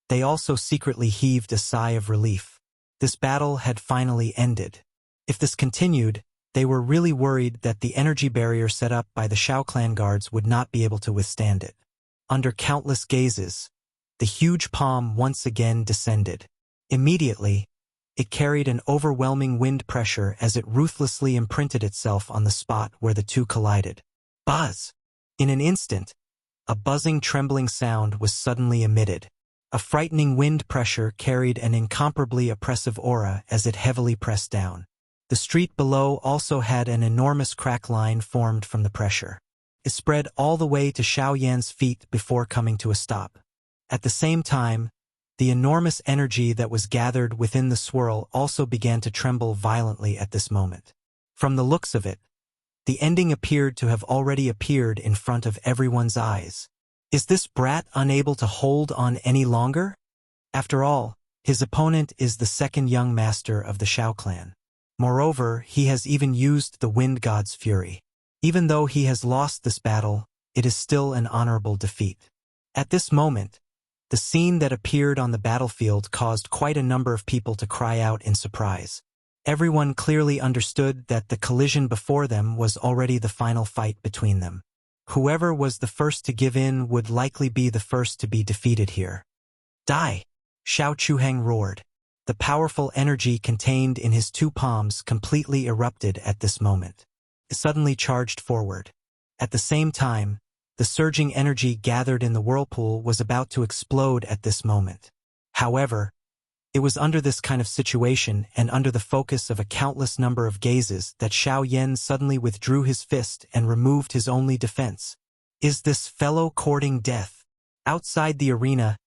[SPEAKER 1] they also secretly heaved a sigh of relief. This battle had finally ended. If this continued, they were really worried that the energy barrier set up by the Shao clan guards would not be able to withstand it. Under countless gazes, the huge palm once again descended. Immediately, it carried an overwhelming wind pressure as it ruthlessly imprinted itself on the spot where the two collided. Buzz! In an instant, a buzzing, trembling sound was suddenly emitted. A frightening wind pressure carried an incomparably oppressive aura as it heavily pressed down. The street below also had an enormous crack line formed from the pressure. It spread all the way to Shao Yan's feet before coming to a stop. At the same time, the enormous energy that was gathered within the swirl also began to tremble violently at this moment. From the looks of it, the ending appeared to have already appeared in front of everyone's eyes. Is this brat unable to hold on any longer? After all, his opponent is the second young master of the Shao clan. Moreover, he has even used the wind god's fury. Even though he has lost this battle, it is still an honorable defeat. At this moment, the scene that appeared on the battlefield caused quite a number of people to cry out in surprise. Everyone clearly understood that the collision before them was already the final fight between them. Whoever was the first to give in would likely be the first to be defeated here. Die! Shao Chuhang roared. The powerful energy contained in his two palms completely erupted at this moment. It suddenly charged forward. At the same time, the surging energy gathered in the whirlpool was about to explode at this moment. However, it was under this kind of situation and under the focus of a countless number of gazes that Shao Yan suddenly withdrew his fist and removed his only defense. Is this fellow courting death? Outside the arena,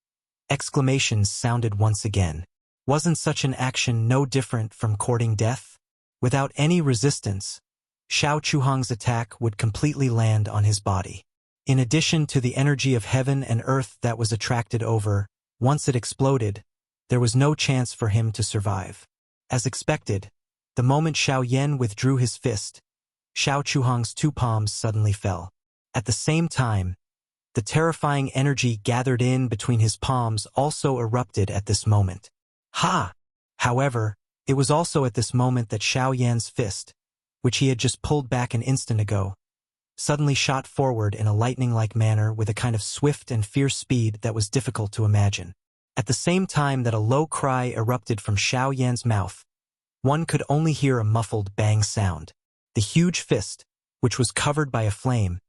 [SPEAKER 1] exclamations sounded once again. Wasn't such an action no different from courting death? Without any resistance, Shao Chuhang's attack would completely land on his body. In addition to the energy of heaven and earth that was attracted over, once it exploded, there was no chance for him to survive. As expected, the moment Shao Yan withdrew his fist, Shao Chuhang's two palms suddenly fell. At the same time, the terrifying energy gathered in between his palms also erupted at this moment. Ha! However, it was also at this moment that Shao Yan's fist, which he had just pulled back an instant ago, suddenly shot forward in a lightning-like manner with a kind of swift and fierce speed that was difficult to imagine. At the same time that a low cry erupted from Shao Yan's mouth, one could only hear a muffled bang sound. The huge fist, which was covered by a flame,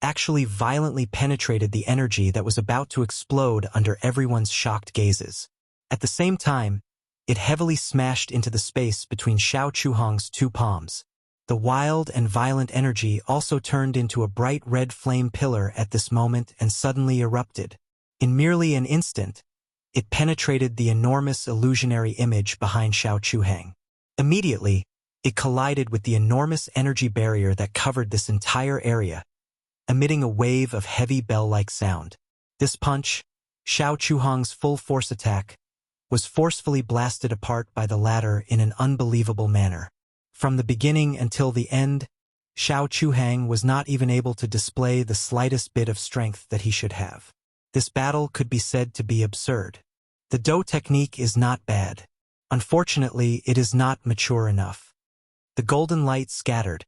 [SPEAKER 1] actually violently penetrated the energy that was about to explode under everyone's shocked gazes. At the same time, it heavily smashed into the space between Shao Chuhang's two palms. The wild and violent energy also turned into a bright red flame pillar at this moment and suddenly erupted. In merely an instant, it penetrated the enormous illusionary image behind Shao Chuhang. Immediately, it collided with the enormous energy barrier that covered this entire area, emitting a wave of heavy bell-like sound. This punch, Shao Chuhang's full-force attack, was forcefully blasted apart by the latter in an unbelievable manner. From the beginning until the end, Xiao Chuhang was not even able to display the slightest bit of strength that he should have. This battle could be said to be absurd. The Do technique is not bad. Unfortunately, it is not mature enough. The golden light scattered,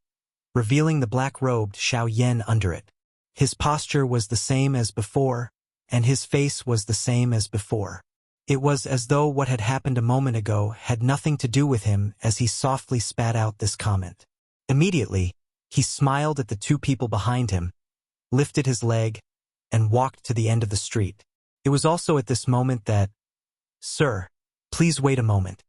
[SPEAKER 1] revealing the black-robed Xiao Yan under it. His posture was the same as before, and his face was the same as before. It was as though what had happened a moment ago had nothing to do with him as he softly spat out this comment. Immediately, he smiled at the two people behind him, lifted his leg, and walked to the end of the street. It was also at this moment that, "Sir, please wait a moment."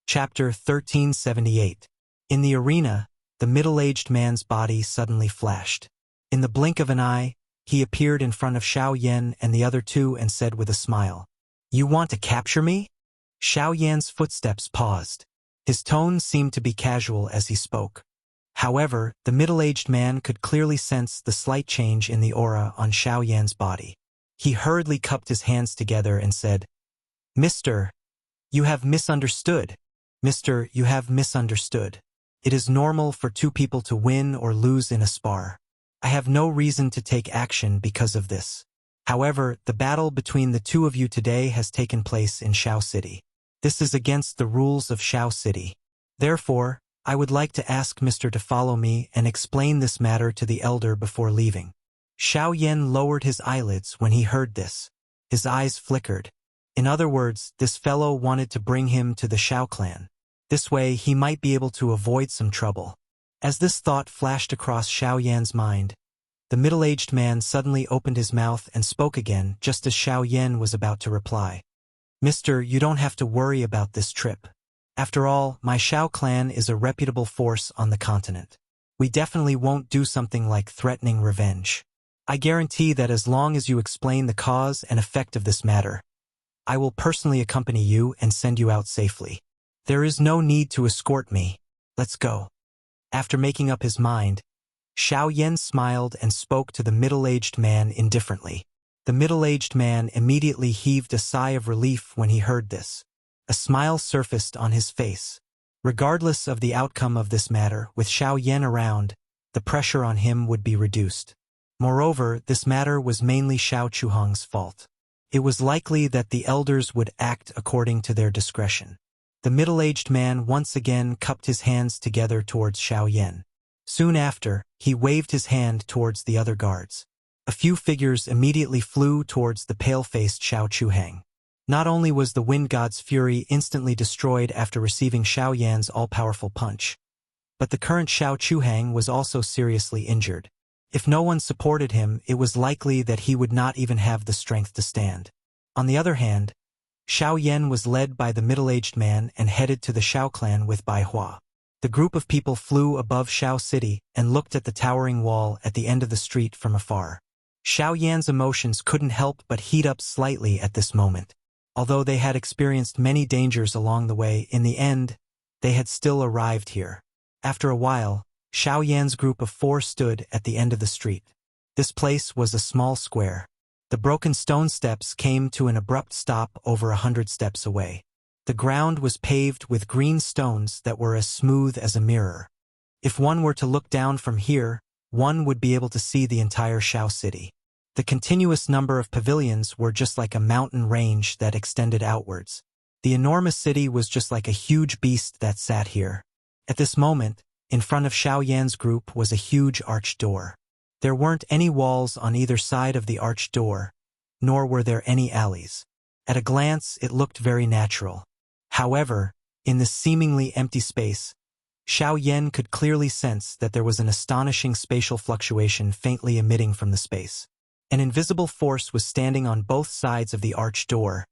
[SPEAKER 1] Chapter 1378. In the arena, the middle-aged man's body suddenly flashed. In the blink of an eye, he appeared in front of Xiao Yan and the other two and said with a smile, "You want to capture me?" Xiao Yan's footsteps paused. His tone seemed to be casual as he spoke. However, the middle-aged man could clearly sense the slight change in the aura on Xiao Yan's body. He hurriedly cupped his hands together and said, "Mister, you have misunderstood. Mister, you have misunderstood. It is normal for two people to win or lose in a spar. I have no reason to take action because of this. However, the battle between the two of you today has taken place in Xiao City. This is against the rules of Xiao City. Therefore, I would like to ask Mr. to follow me and explain this matter to the elder before leaving." Xiao Yan lowered his eyelids when he heard this. His eyes flickered. In other words, this fellow wanted to bring him to the Xiao clan. This way, he might be able to avoid some trouble. As this thought flashed across Xiao Yan's mind, the middle-aged man suddenly opened his mouth and spoke again just as Xiao Yan was about to reply. "Mister, you don't have to worry about this trip. After all, my Xiao clan is a reputable force on the continent. We definitely won't do something like threatening revenge. I guarantee that as long as you explain the cause and effect of this matter, I will personally accompany you and send you out safely. There is no need to escort me. Let's go." After making up his mind, Xiao Yan smiled and spoke to the middle-aged man indifferently. The middle-aged man immediately heaved a sigh of relief when he heard this. A smile surfaced on his face. Regardless of the outcome of this matter, with Xiao Yan around, the pressure on him would be reduced. Moreover, this matter was mainly Xiao Chuhang's fault. It was likely that the elders would act according to their discretion. The middle-aged man once again cupped his hands together towards Xiao Yan. Soon after, he waved his hand towards the other guards. A few figures immediately flew towards the pale-faced Xiao Chuhang. Not only was the wind god's fury instantly destroyed after receiving Xiao Yan's all-powerful punch, but the current Xiao Chuhang was also seriously injured. If no one supported him, it was likely that he would not even have the strength to stand. On the other hand, Xiao Yan was led by the middle-aged man and headed to the Xiao clan with Bai Hua. The group of people flew above Xiao City and looked at the towering wall at the end of the street from afar. Xiao Yan's emotions couldn't help but heat up slightly at this moment. Although they had experienced many dangers along the way, in the end, they had still arrived here. After a while, Xiao Yan's group of 4 stood at the end of the street. This place was a small square. The broken stone steps came to an abrupt stop over 100 steps away. The ground was paved with green stones that were as smooth as a mirror. If one were to look down from here, one would be able to see the entire Xiao City. The continuous number of pavilions were just like a mountain range that extended outwards. The enormous city was just like a huge beast that sat here. At this moment, in front of Xiao Yan's group was a huge arched door. There weren't any walls on either side of the arched door, nor were there any alleys. At a glance, it looked very natural. However, in this seemingly empty space, Xiao Yan could clearly sense that there was an astonishing spatial fluctuation faintly emitting from the space. An invisible force was standing on both sides of the arched door,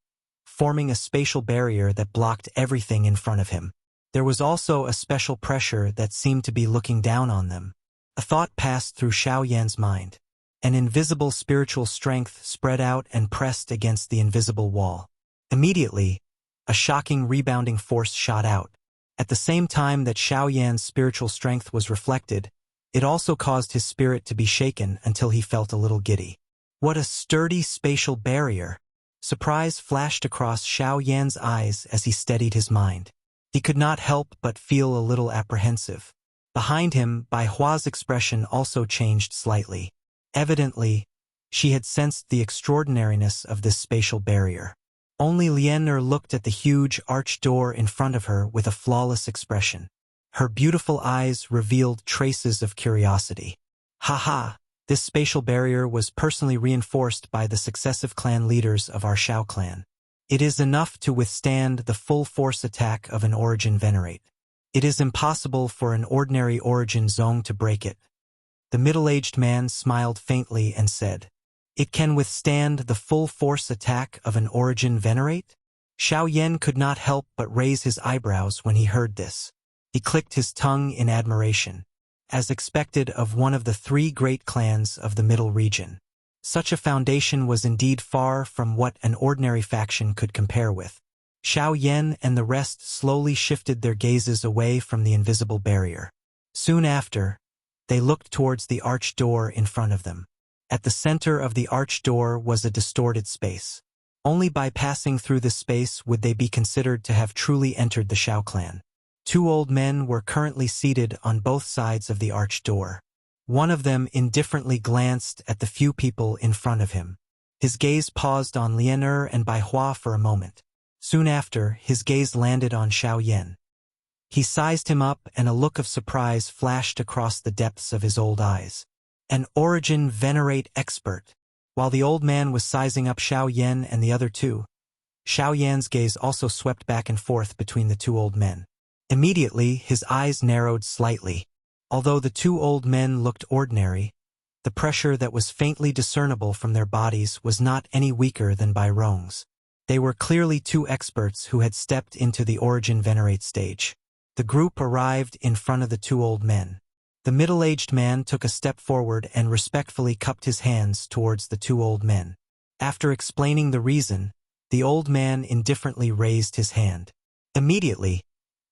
[SPEAKER 1] forming a spatial barrier that blocked everything in front of him. There was also a special pressure that seemed to be looking down on them. A thought passed through Xiao Yan's mind. An invisible spiritual strength spread out and pressed against the invisible wall. Immediately, a shocking rebounding force shot out. At the same time that Xiao Yan's spiritual strength was reflected, it also caused his spirit to be shaken until he felt a little giddy. What a sturdy spatial barrier! Surprise flashed across Xiao Yan's eyes as he steadied his mind. He could not help but feel a little apprehensive. Behind him, Bai Hua's expression also changed slightly. Evidently, she had sensed the extraordinariness of this spatial barrier. Only Lianer looked at the huge arched door in front of her with a flawless expression. Her beautiful eyes revealed traces of curiosity. Ha! This spatial barrier was personally reinforced by the successive clan leaders of our Shao clan. It is enough to withstand the full force attack of an origin venerate. It is impossible for an ordinary origin zong to break it. The middle-aged man smiled faintly and said, "It can withstand the full force attack of an origin venerate?" Xiao Yan could not help but raise his eyebrows when he heard this. He clicked his tongue in admiration, as expected of one of the 3 great clans of the Middle region. Such a foundation was indeed far from what an ordinary faction could compare with. Xiao Yan and the rest slowly shifted their gazes away from the invisible barrier. Soon after, they looked towards the arched door in front of them. At the center of the arched door was a distorted space. Only by passing through this space would they be considered to have truly entered the Shao clan. 2 old men were currently seated on both sides of the arched door. One of them indifferently glanced at the few people in front of him. His gaze paused on Lianer and Bai Hua for a moment. Soon after, his gaze landed on Xiao Yan. He sized him up and a look of surprise flashed across the depths of his old eyes. An origin venerate expert. While the old man was sizing up Xiao Yan and the other 2, Xiao Yan's gaze also swept back and forth between the 2 old men. Immediately, his eyes narrowed slightly. Although the 2 old men looked ordinary, the pressure that was faintly discernible from their bodies was not any weaker than Bai Rong's. They were clearly 2 experts who had stepped into the origin venerate stage. The group arrived in front of the 2 old men. The middle-aged man took a step forward and respectfully cupped his hands towards the 2 old men. After explaining the reason, the old man indifferently raised his hand. Immediately,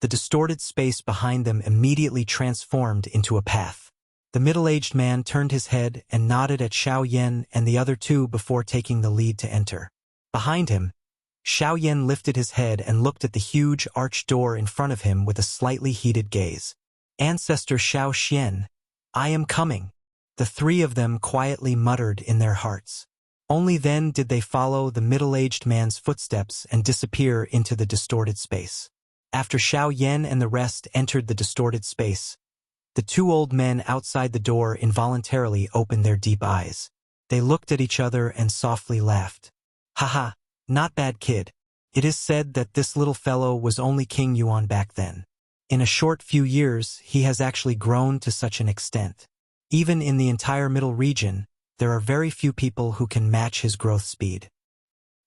[SPEAKER 1] the distorted space behind them immediately transformed into a path. The middle-aged man turned his head and nodded at Xiao Yan and the other 2 before taking the lead to enter. Behind him, Xiao Yan lifted his head and looked at the huge arched door in front of him with a slightly heated gaze. "Ancestor Xiao Xian, I am coming," the 3 of them quietly muttered in their hearts. Only then did they follow the middle-aged man's footsteps and disappear into the distorted space. After Xiao Yan and the rest entered the distorted space, the 2 old men outside the door involuntarily opened their deep eyes. They looked at each other and softly laughed. "Haha, not bad kid. It is said that this little fellow was only King Yuan back then. In a short few years, he has actually grown to such an extent. Even in the entire Middle region, there are very few people who can match his growth speed.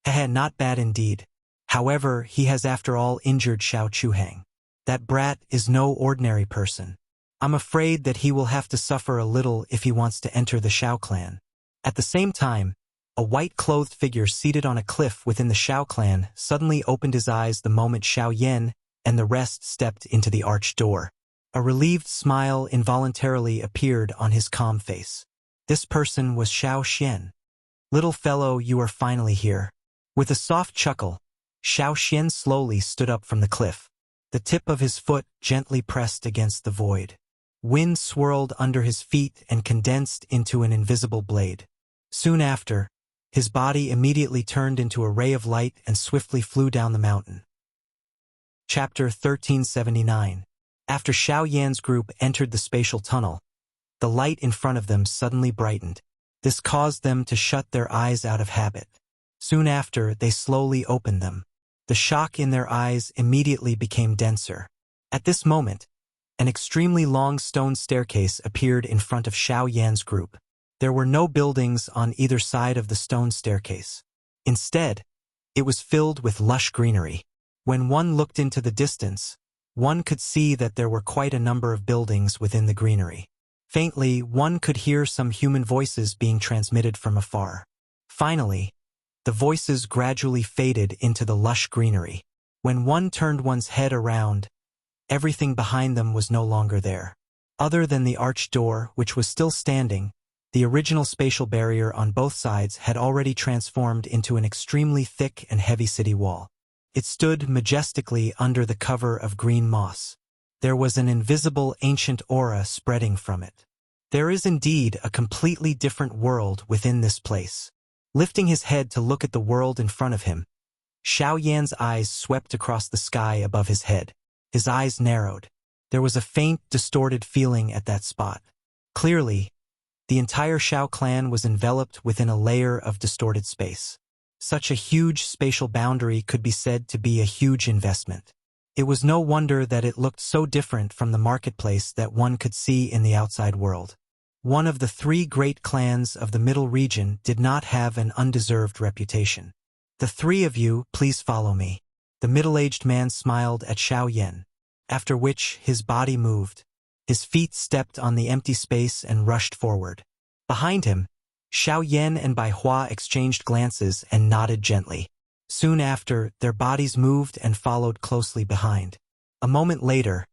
[SPEAKER 1] Not bad indeed. However, he has after all injured Xiao Chuhang. That brat is no ordinary person. I'm afraid that he will have to suffer a little if he wants to enter the Shao clan." At the same time, a white-clothed figure seated on a cliff within the Shao clan suddenly opened his eyes the moment Xiao Yan and the rest stepped into the arched door. A relieved smile involuntarily appeared on his calm face. This person was Xiao Xian. "Little fellow, you are finally here." With a soft chuckle, Xiao Xian slowly stood up from the cliff. The tip of his foot gently pressed against the void. Wind swirled under his feet and condensed into an invisible blade. Soon after, his body immediately turned into a ray of light and swiftly flew down the mountain. Chapter 1379. After Xiao Yan's group entered the spatial tunnel, the light in front of them suddenly brightened. This caused them to shut their eyes out of habit. Soon after, they slowly opened them. The shock in their eyes immediately became denser. At this moment, an extremely long stone staircase appeared in front of Xiao Yan's group. There were no buildings on either side of the stone staircase. Instead, it was filled with lush greenery. When one looked into the distance, one could see that there were quite a number of buildings within the greenery. Faintly, one could hear some human voices being transmitted from afar. Finally, the voices gradually faded into the lush greenery. When one turned one's head around, everything behind them was no longer there. Other than the arched door, which was still standing, The original spatial barrier on both sides had already transformed into an extremely thick and heavy city wall. It stood majestically under the cover of green moss. There was an invisible ancient aura spreading from it. There is indeed a completely different world within this place. Lifting his head to look at the world in front of him, Xiao Yan's eyes swept across the sky above his head. His eyes narrowed. There was a faint, distorted feeling at that spot. Clearly, the entire Xiao clan was enveloped within a layer of distorted space. Such a huge spatial boundary could be said to be a huge investment. It was no wonder that it looked so different from the marketplace that one could see in the outside world. One of the three great clans of the Middle Region did not have an undeserved reputation. The three of you, please follow me. The middle-aged man smiled at Xiao Yan, after which his body moved. His feet stepped on the empty space and rushed forward. Behind him, Xiao Yan and Bai Hua exchanged glances and nodded gently. Soon after, their bodies moved and followed closely behind. A moment later,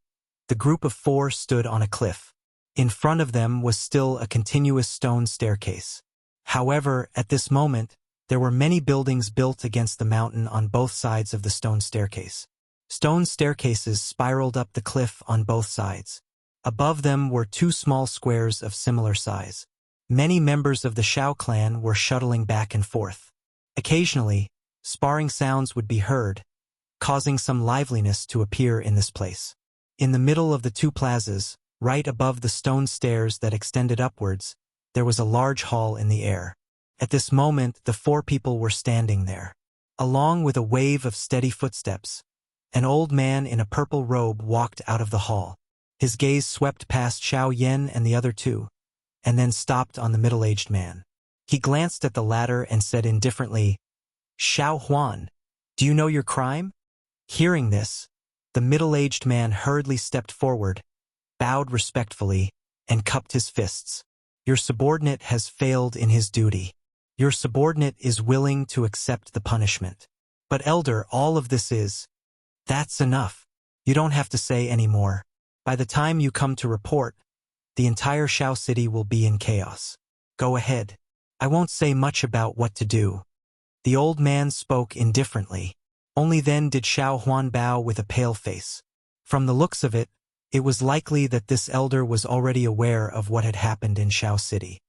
[SPEAKER 1] the group of four stood on a cliff. In front of them was still a continuous stone staircase. However, at this moment, there were many buildings built against the mountain on both sides of the stone staircase. Stone staircases spiraled up the cliff on both sides. Above them were two small squares of similar size. Many members of the Xiao clan were shuttling back and forth. Occasionally, sparring sounds would be heard, causing some liveliness to appear in this place. In the middle of the two plazas, right above the stone stairs that extended upwards, there was a large hall in the air. At this moment, the four people were standing there. Along with a wave of steady footsteps, an old man in a purple robe walked out of the hall. His gaze swept past Xiao Yan and the other two, and then stopped on the middle-aged man. He glanced at the latter and said indifferently, "Xiao Huan, do you know your crime?" Hearing this, the middle-aged man hurriedly stepped forward, bowed respectfully, and cupped his fists. "Your subordinate has failed in his duty. Your subordinate is willing to accept the punishment. But elder, all of this is... That's enough. You don't have to say any more. By the time you come to report, the entire Xiao city will be in chaos. Go ahead. I won't say much about what to do." The old man spoke indifferently. Only then did Xiao Huan bow with a pale face. From the looks of it, it was likely that this elder was already aware of what had happened in Xiao city.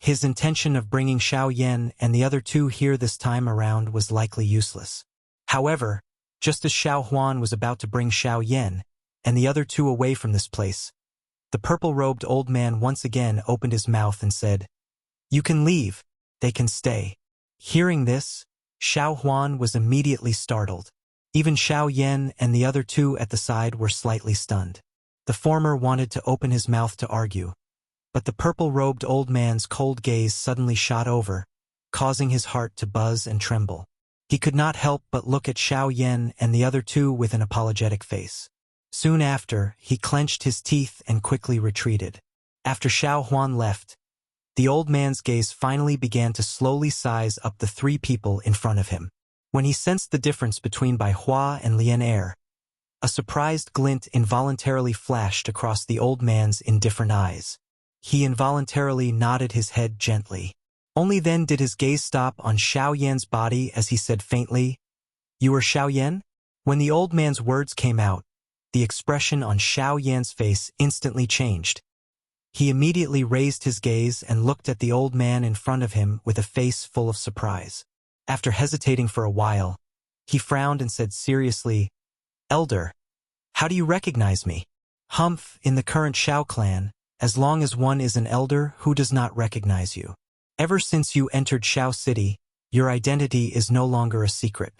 [SPEAKER 1] His intention of bringing Xiao Yan and the other two here this time around was likely useless. However, just as Xiao Huan was about to bring Xiao Yan and the other two away from this place, the purple-robed old man once again opened his mouth and said, "You can leave. They can stay." Hearing this, Xiao Huan was immediately startled. Even Xiao Yan and the other two at the side were slightly stunned. The former wanted to open his mouth to argue, but the purple-robed old man's cold gaze suddenly shot over, causing his heart to buzz and tremble. He could not help but look at Xiao Yan and the other two with an apologetic face. Soon after, he clenched his teeth and quickly retreated. After Xiao Huan left, the old man's gaze finally began to slowly size up the three people in front of him. When he sensed the difference between Bai Hua and Lian Er, a surprised glint involuntarily flashed across the old man's indifferent eyes. He involuntarily nodded his head gently. Only then did his gaze stop on Xiao Yan's body as he said faintly, "You are Xiao Yan?" When the old man's words came out, the expression on Xiao Yan's face instantly changed. He immediately raised his gaze and looked at the old man in front of him with a face full of surprise. After hesitating for a while, he frowned and said seriously, "Elder, how do you recognize me?" "Humph, in the current Xiao clan, as long as one is an elder, who does not recognize you? Ever since you entered Xiao city, your identity is no longer a secret."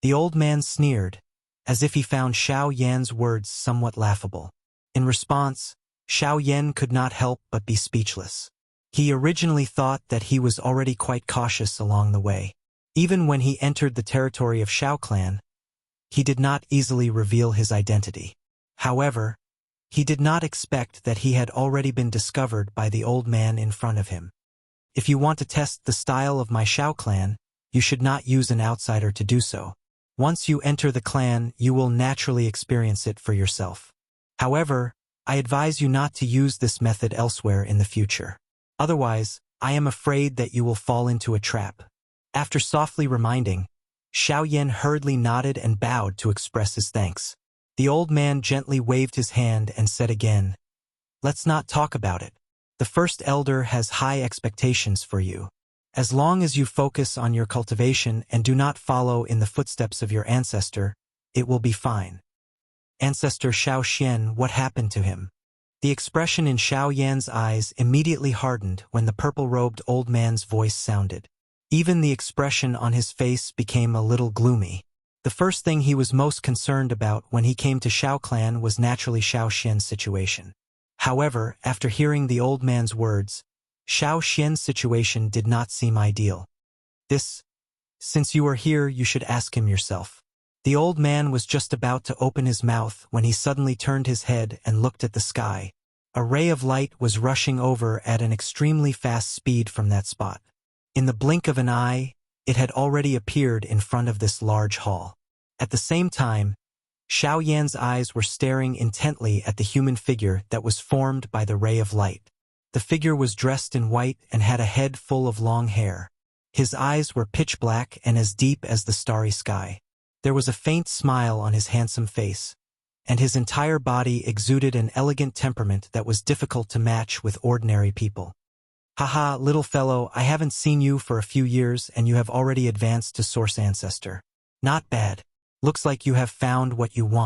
[SPEAKER 1] The old man sneered, as if he found Xiao Yan's words somewhat laughable. In response, Xiao Yan could not help but be speechless. He originally thought that he was already quite cautious along the way. Even when he entered the territory of Xiao clan, he did not easily reveal his identity. However, he did not expect that he had already been discovered by the old man in front of him. If you want to test the style of my Xiao clan, you should not use an outsider to do so. Once you enter the clan, you will naturally experience it for yourself. However, I advise you not to use this method elsewhere in the future. Otherwise, I am afraid that you will fall into a trap." After softly reminding, Xiao Yan hurriedly nodded and bowed to express his thanks. The old man gently waved his hand and said again, "Let's not talk about it. The first elder has high expectations for you. As long as you focus on your cultivation and do not follow in the footsteps of your ancestor, it will be fine." Ancestor Xiao Xian, what happened to him? The expression in Xiao Yan's eyes immediately hardened when the purple-robed old man's voice sounded. Even the expression on his face became a little gloomy. The first thing he was most concerned about when he came to Xiao Clan was naturally Xiao Xian's situation. However, after hearing the old man's words, Xiao Xian's situation did not seem ideal. Since you are here, you should ask him yourself." The old man was just about to open his mouth when he suddenly turned his head and looked at the sky. A ray of light was rushing over at an extremely fast speed from that spot. In the blink of an eye, it had already appeared in front of this large hall. At the same time, Xiao Yan's eyes were staring intently at the human figure that was formed by the ray of light. The figure was dressed in white and had a head full of long hair. His eyes were pitch black and as deep as the starry sky. There was a faint smile on his handsome face, and his entire body exuded an elegant temperament that was difficult to match with ordinary people. "Haha, little fellow, I haven't seen you for a few years and you have already advanced to Source Ancestor. Not bad. Looks like you have found what you want."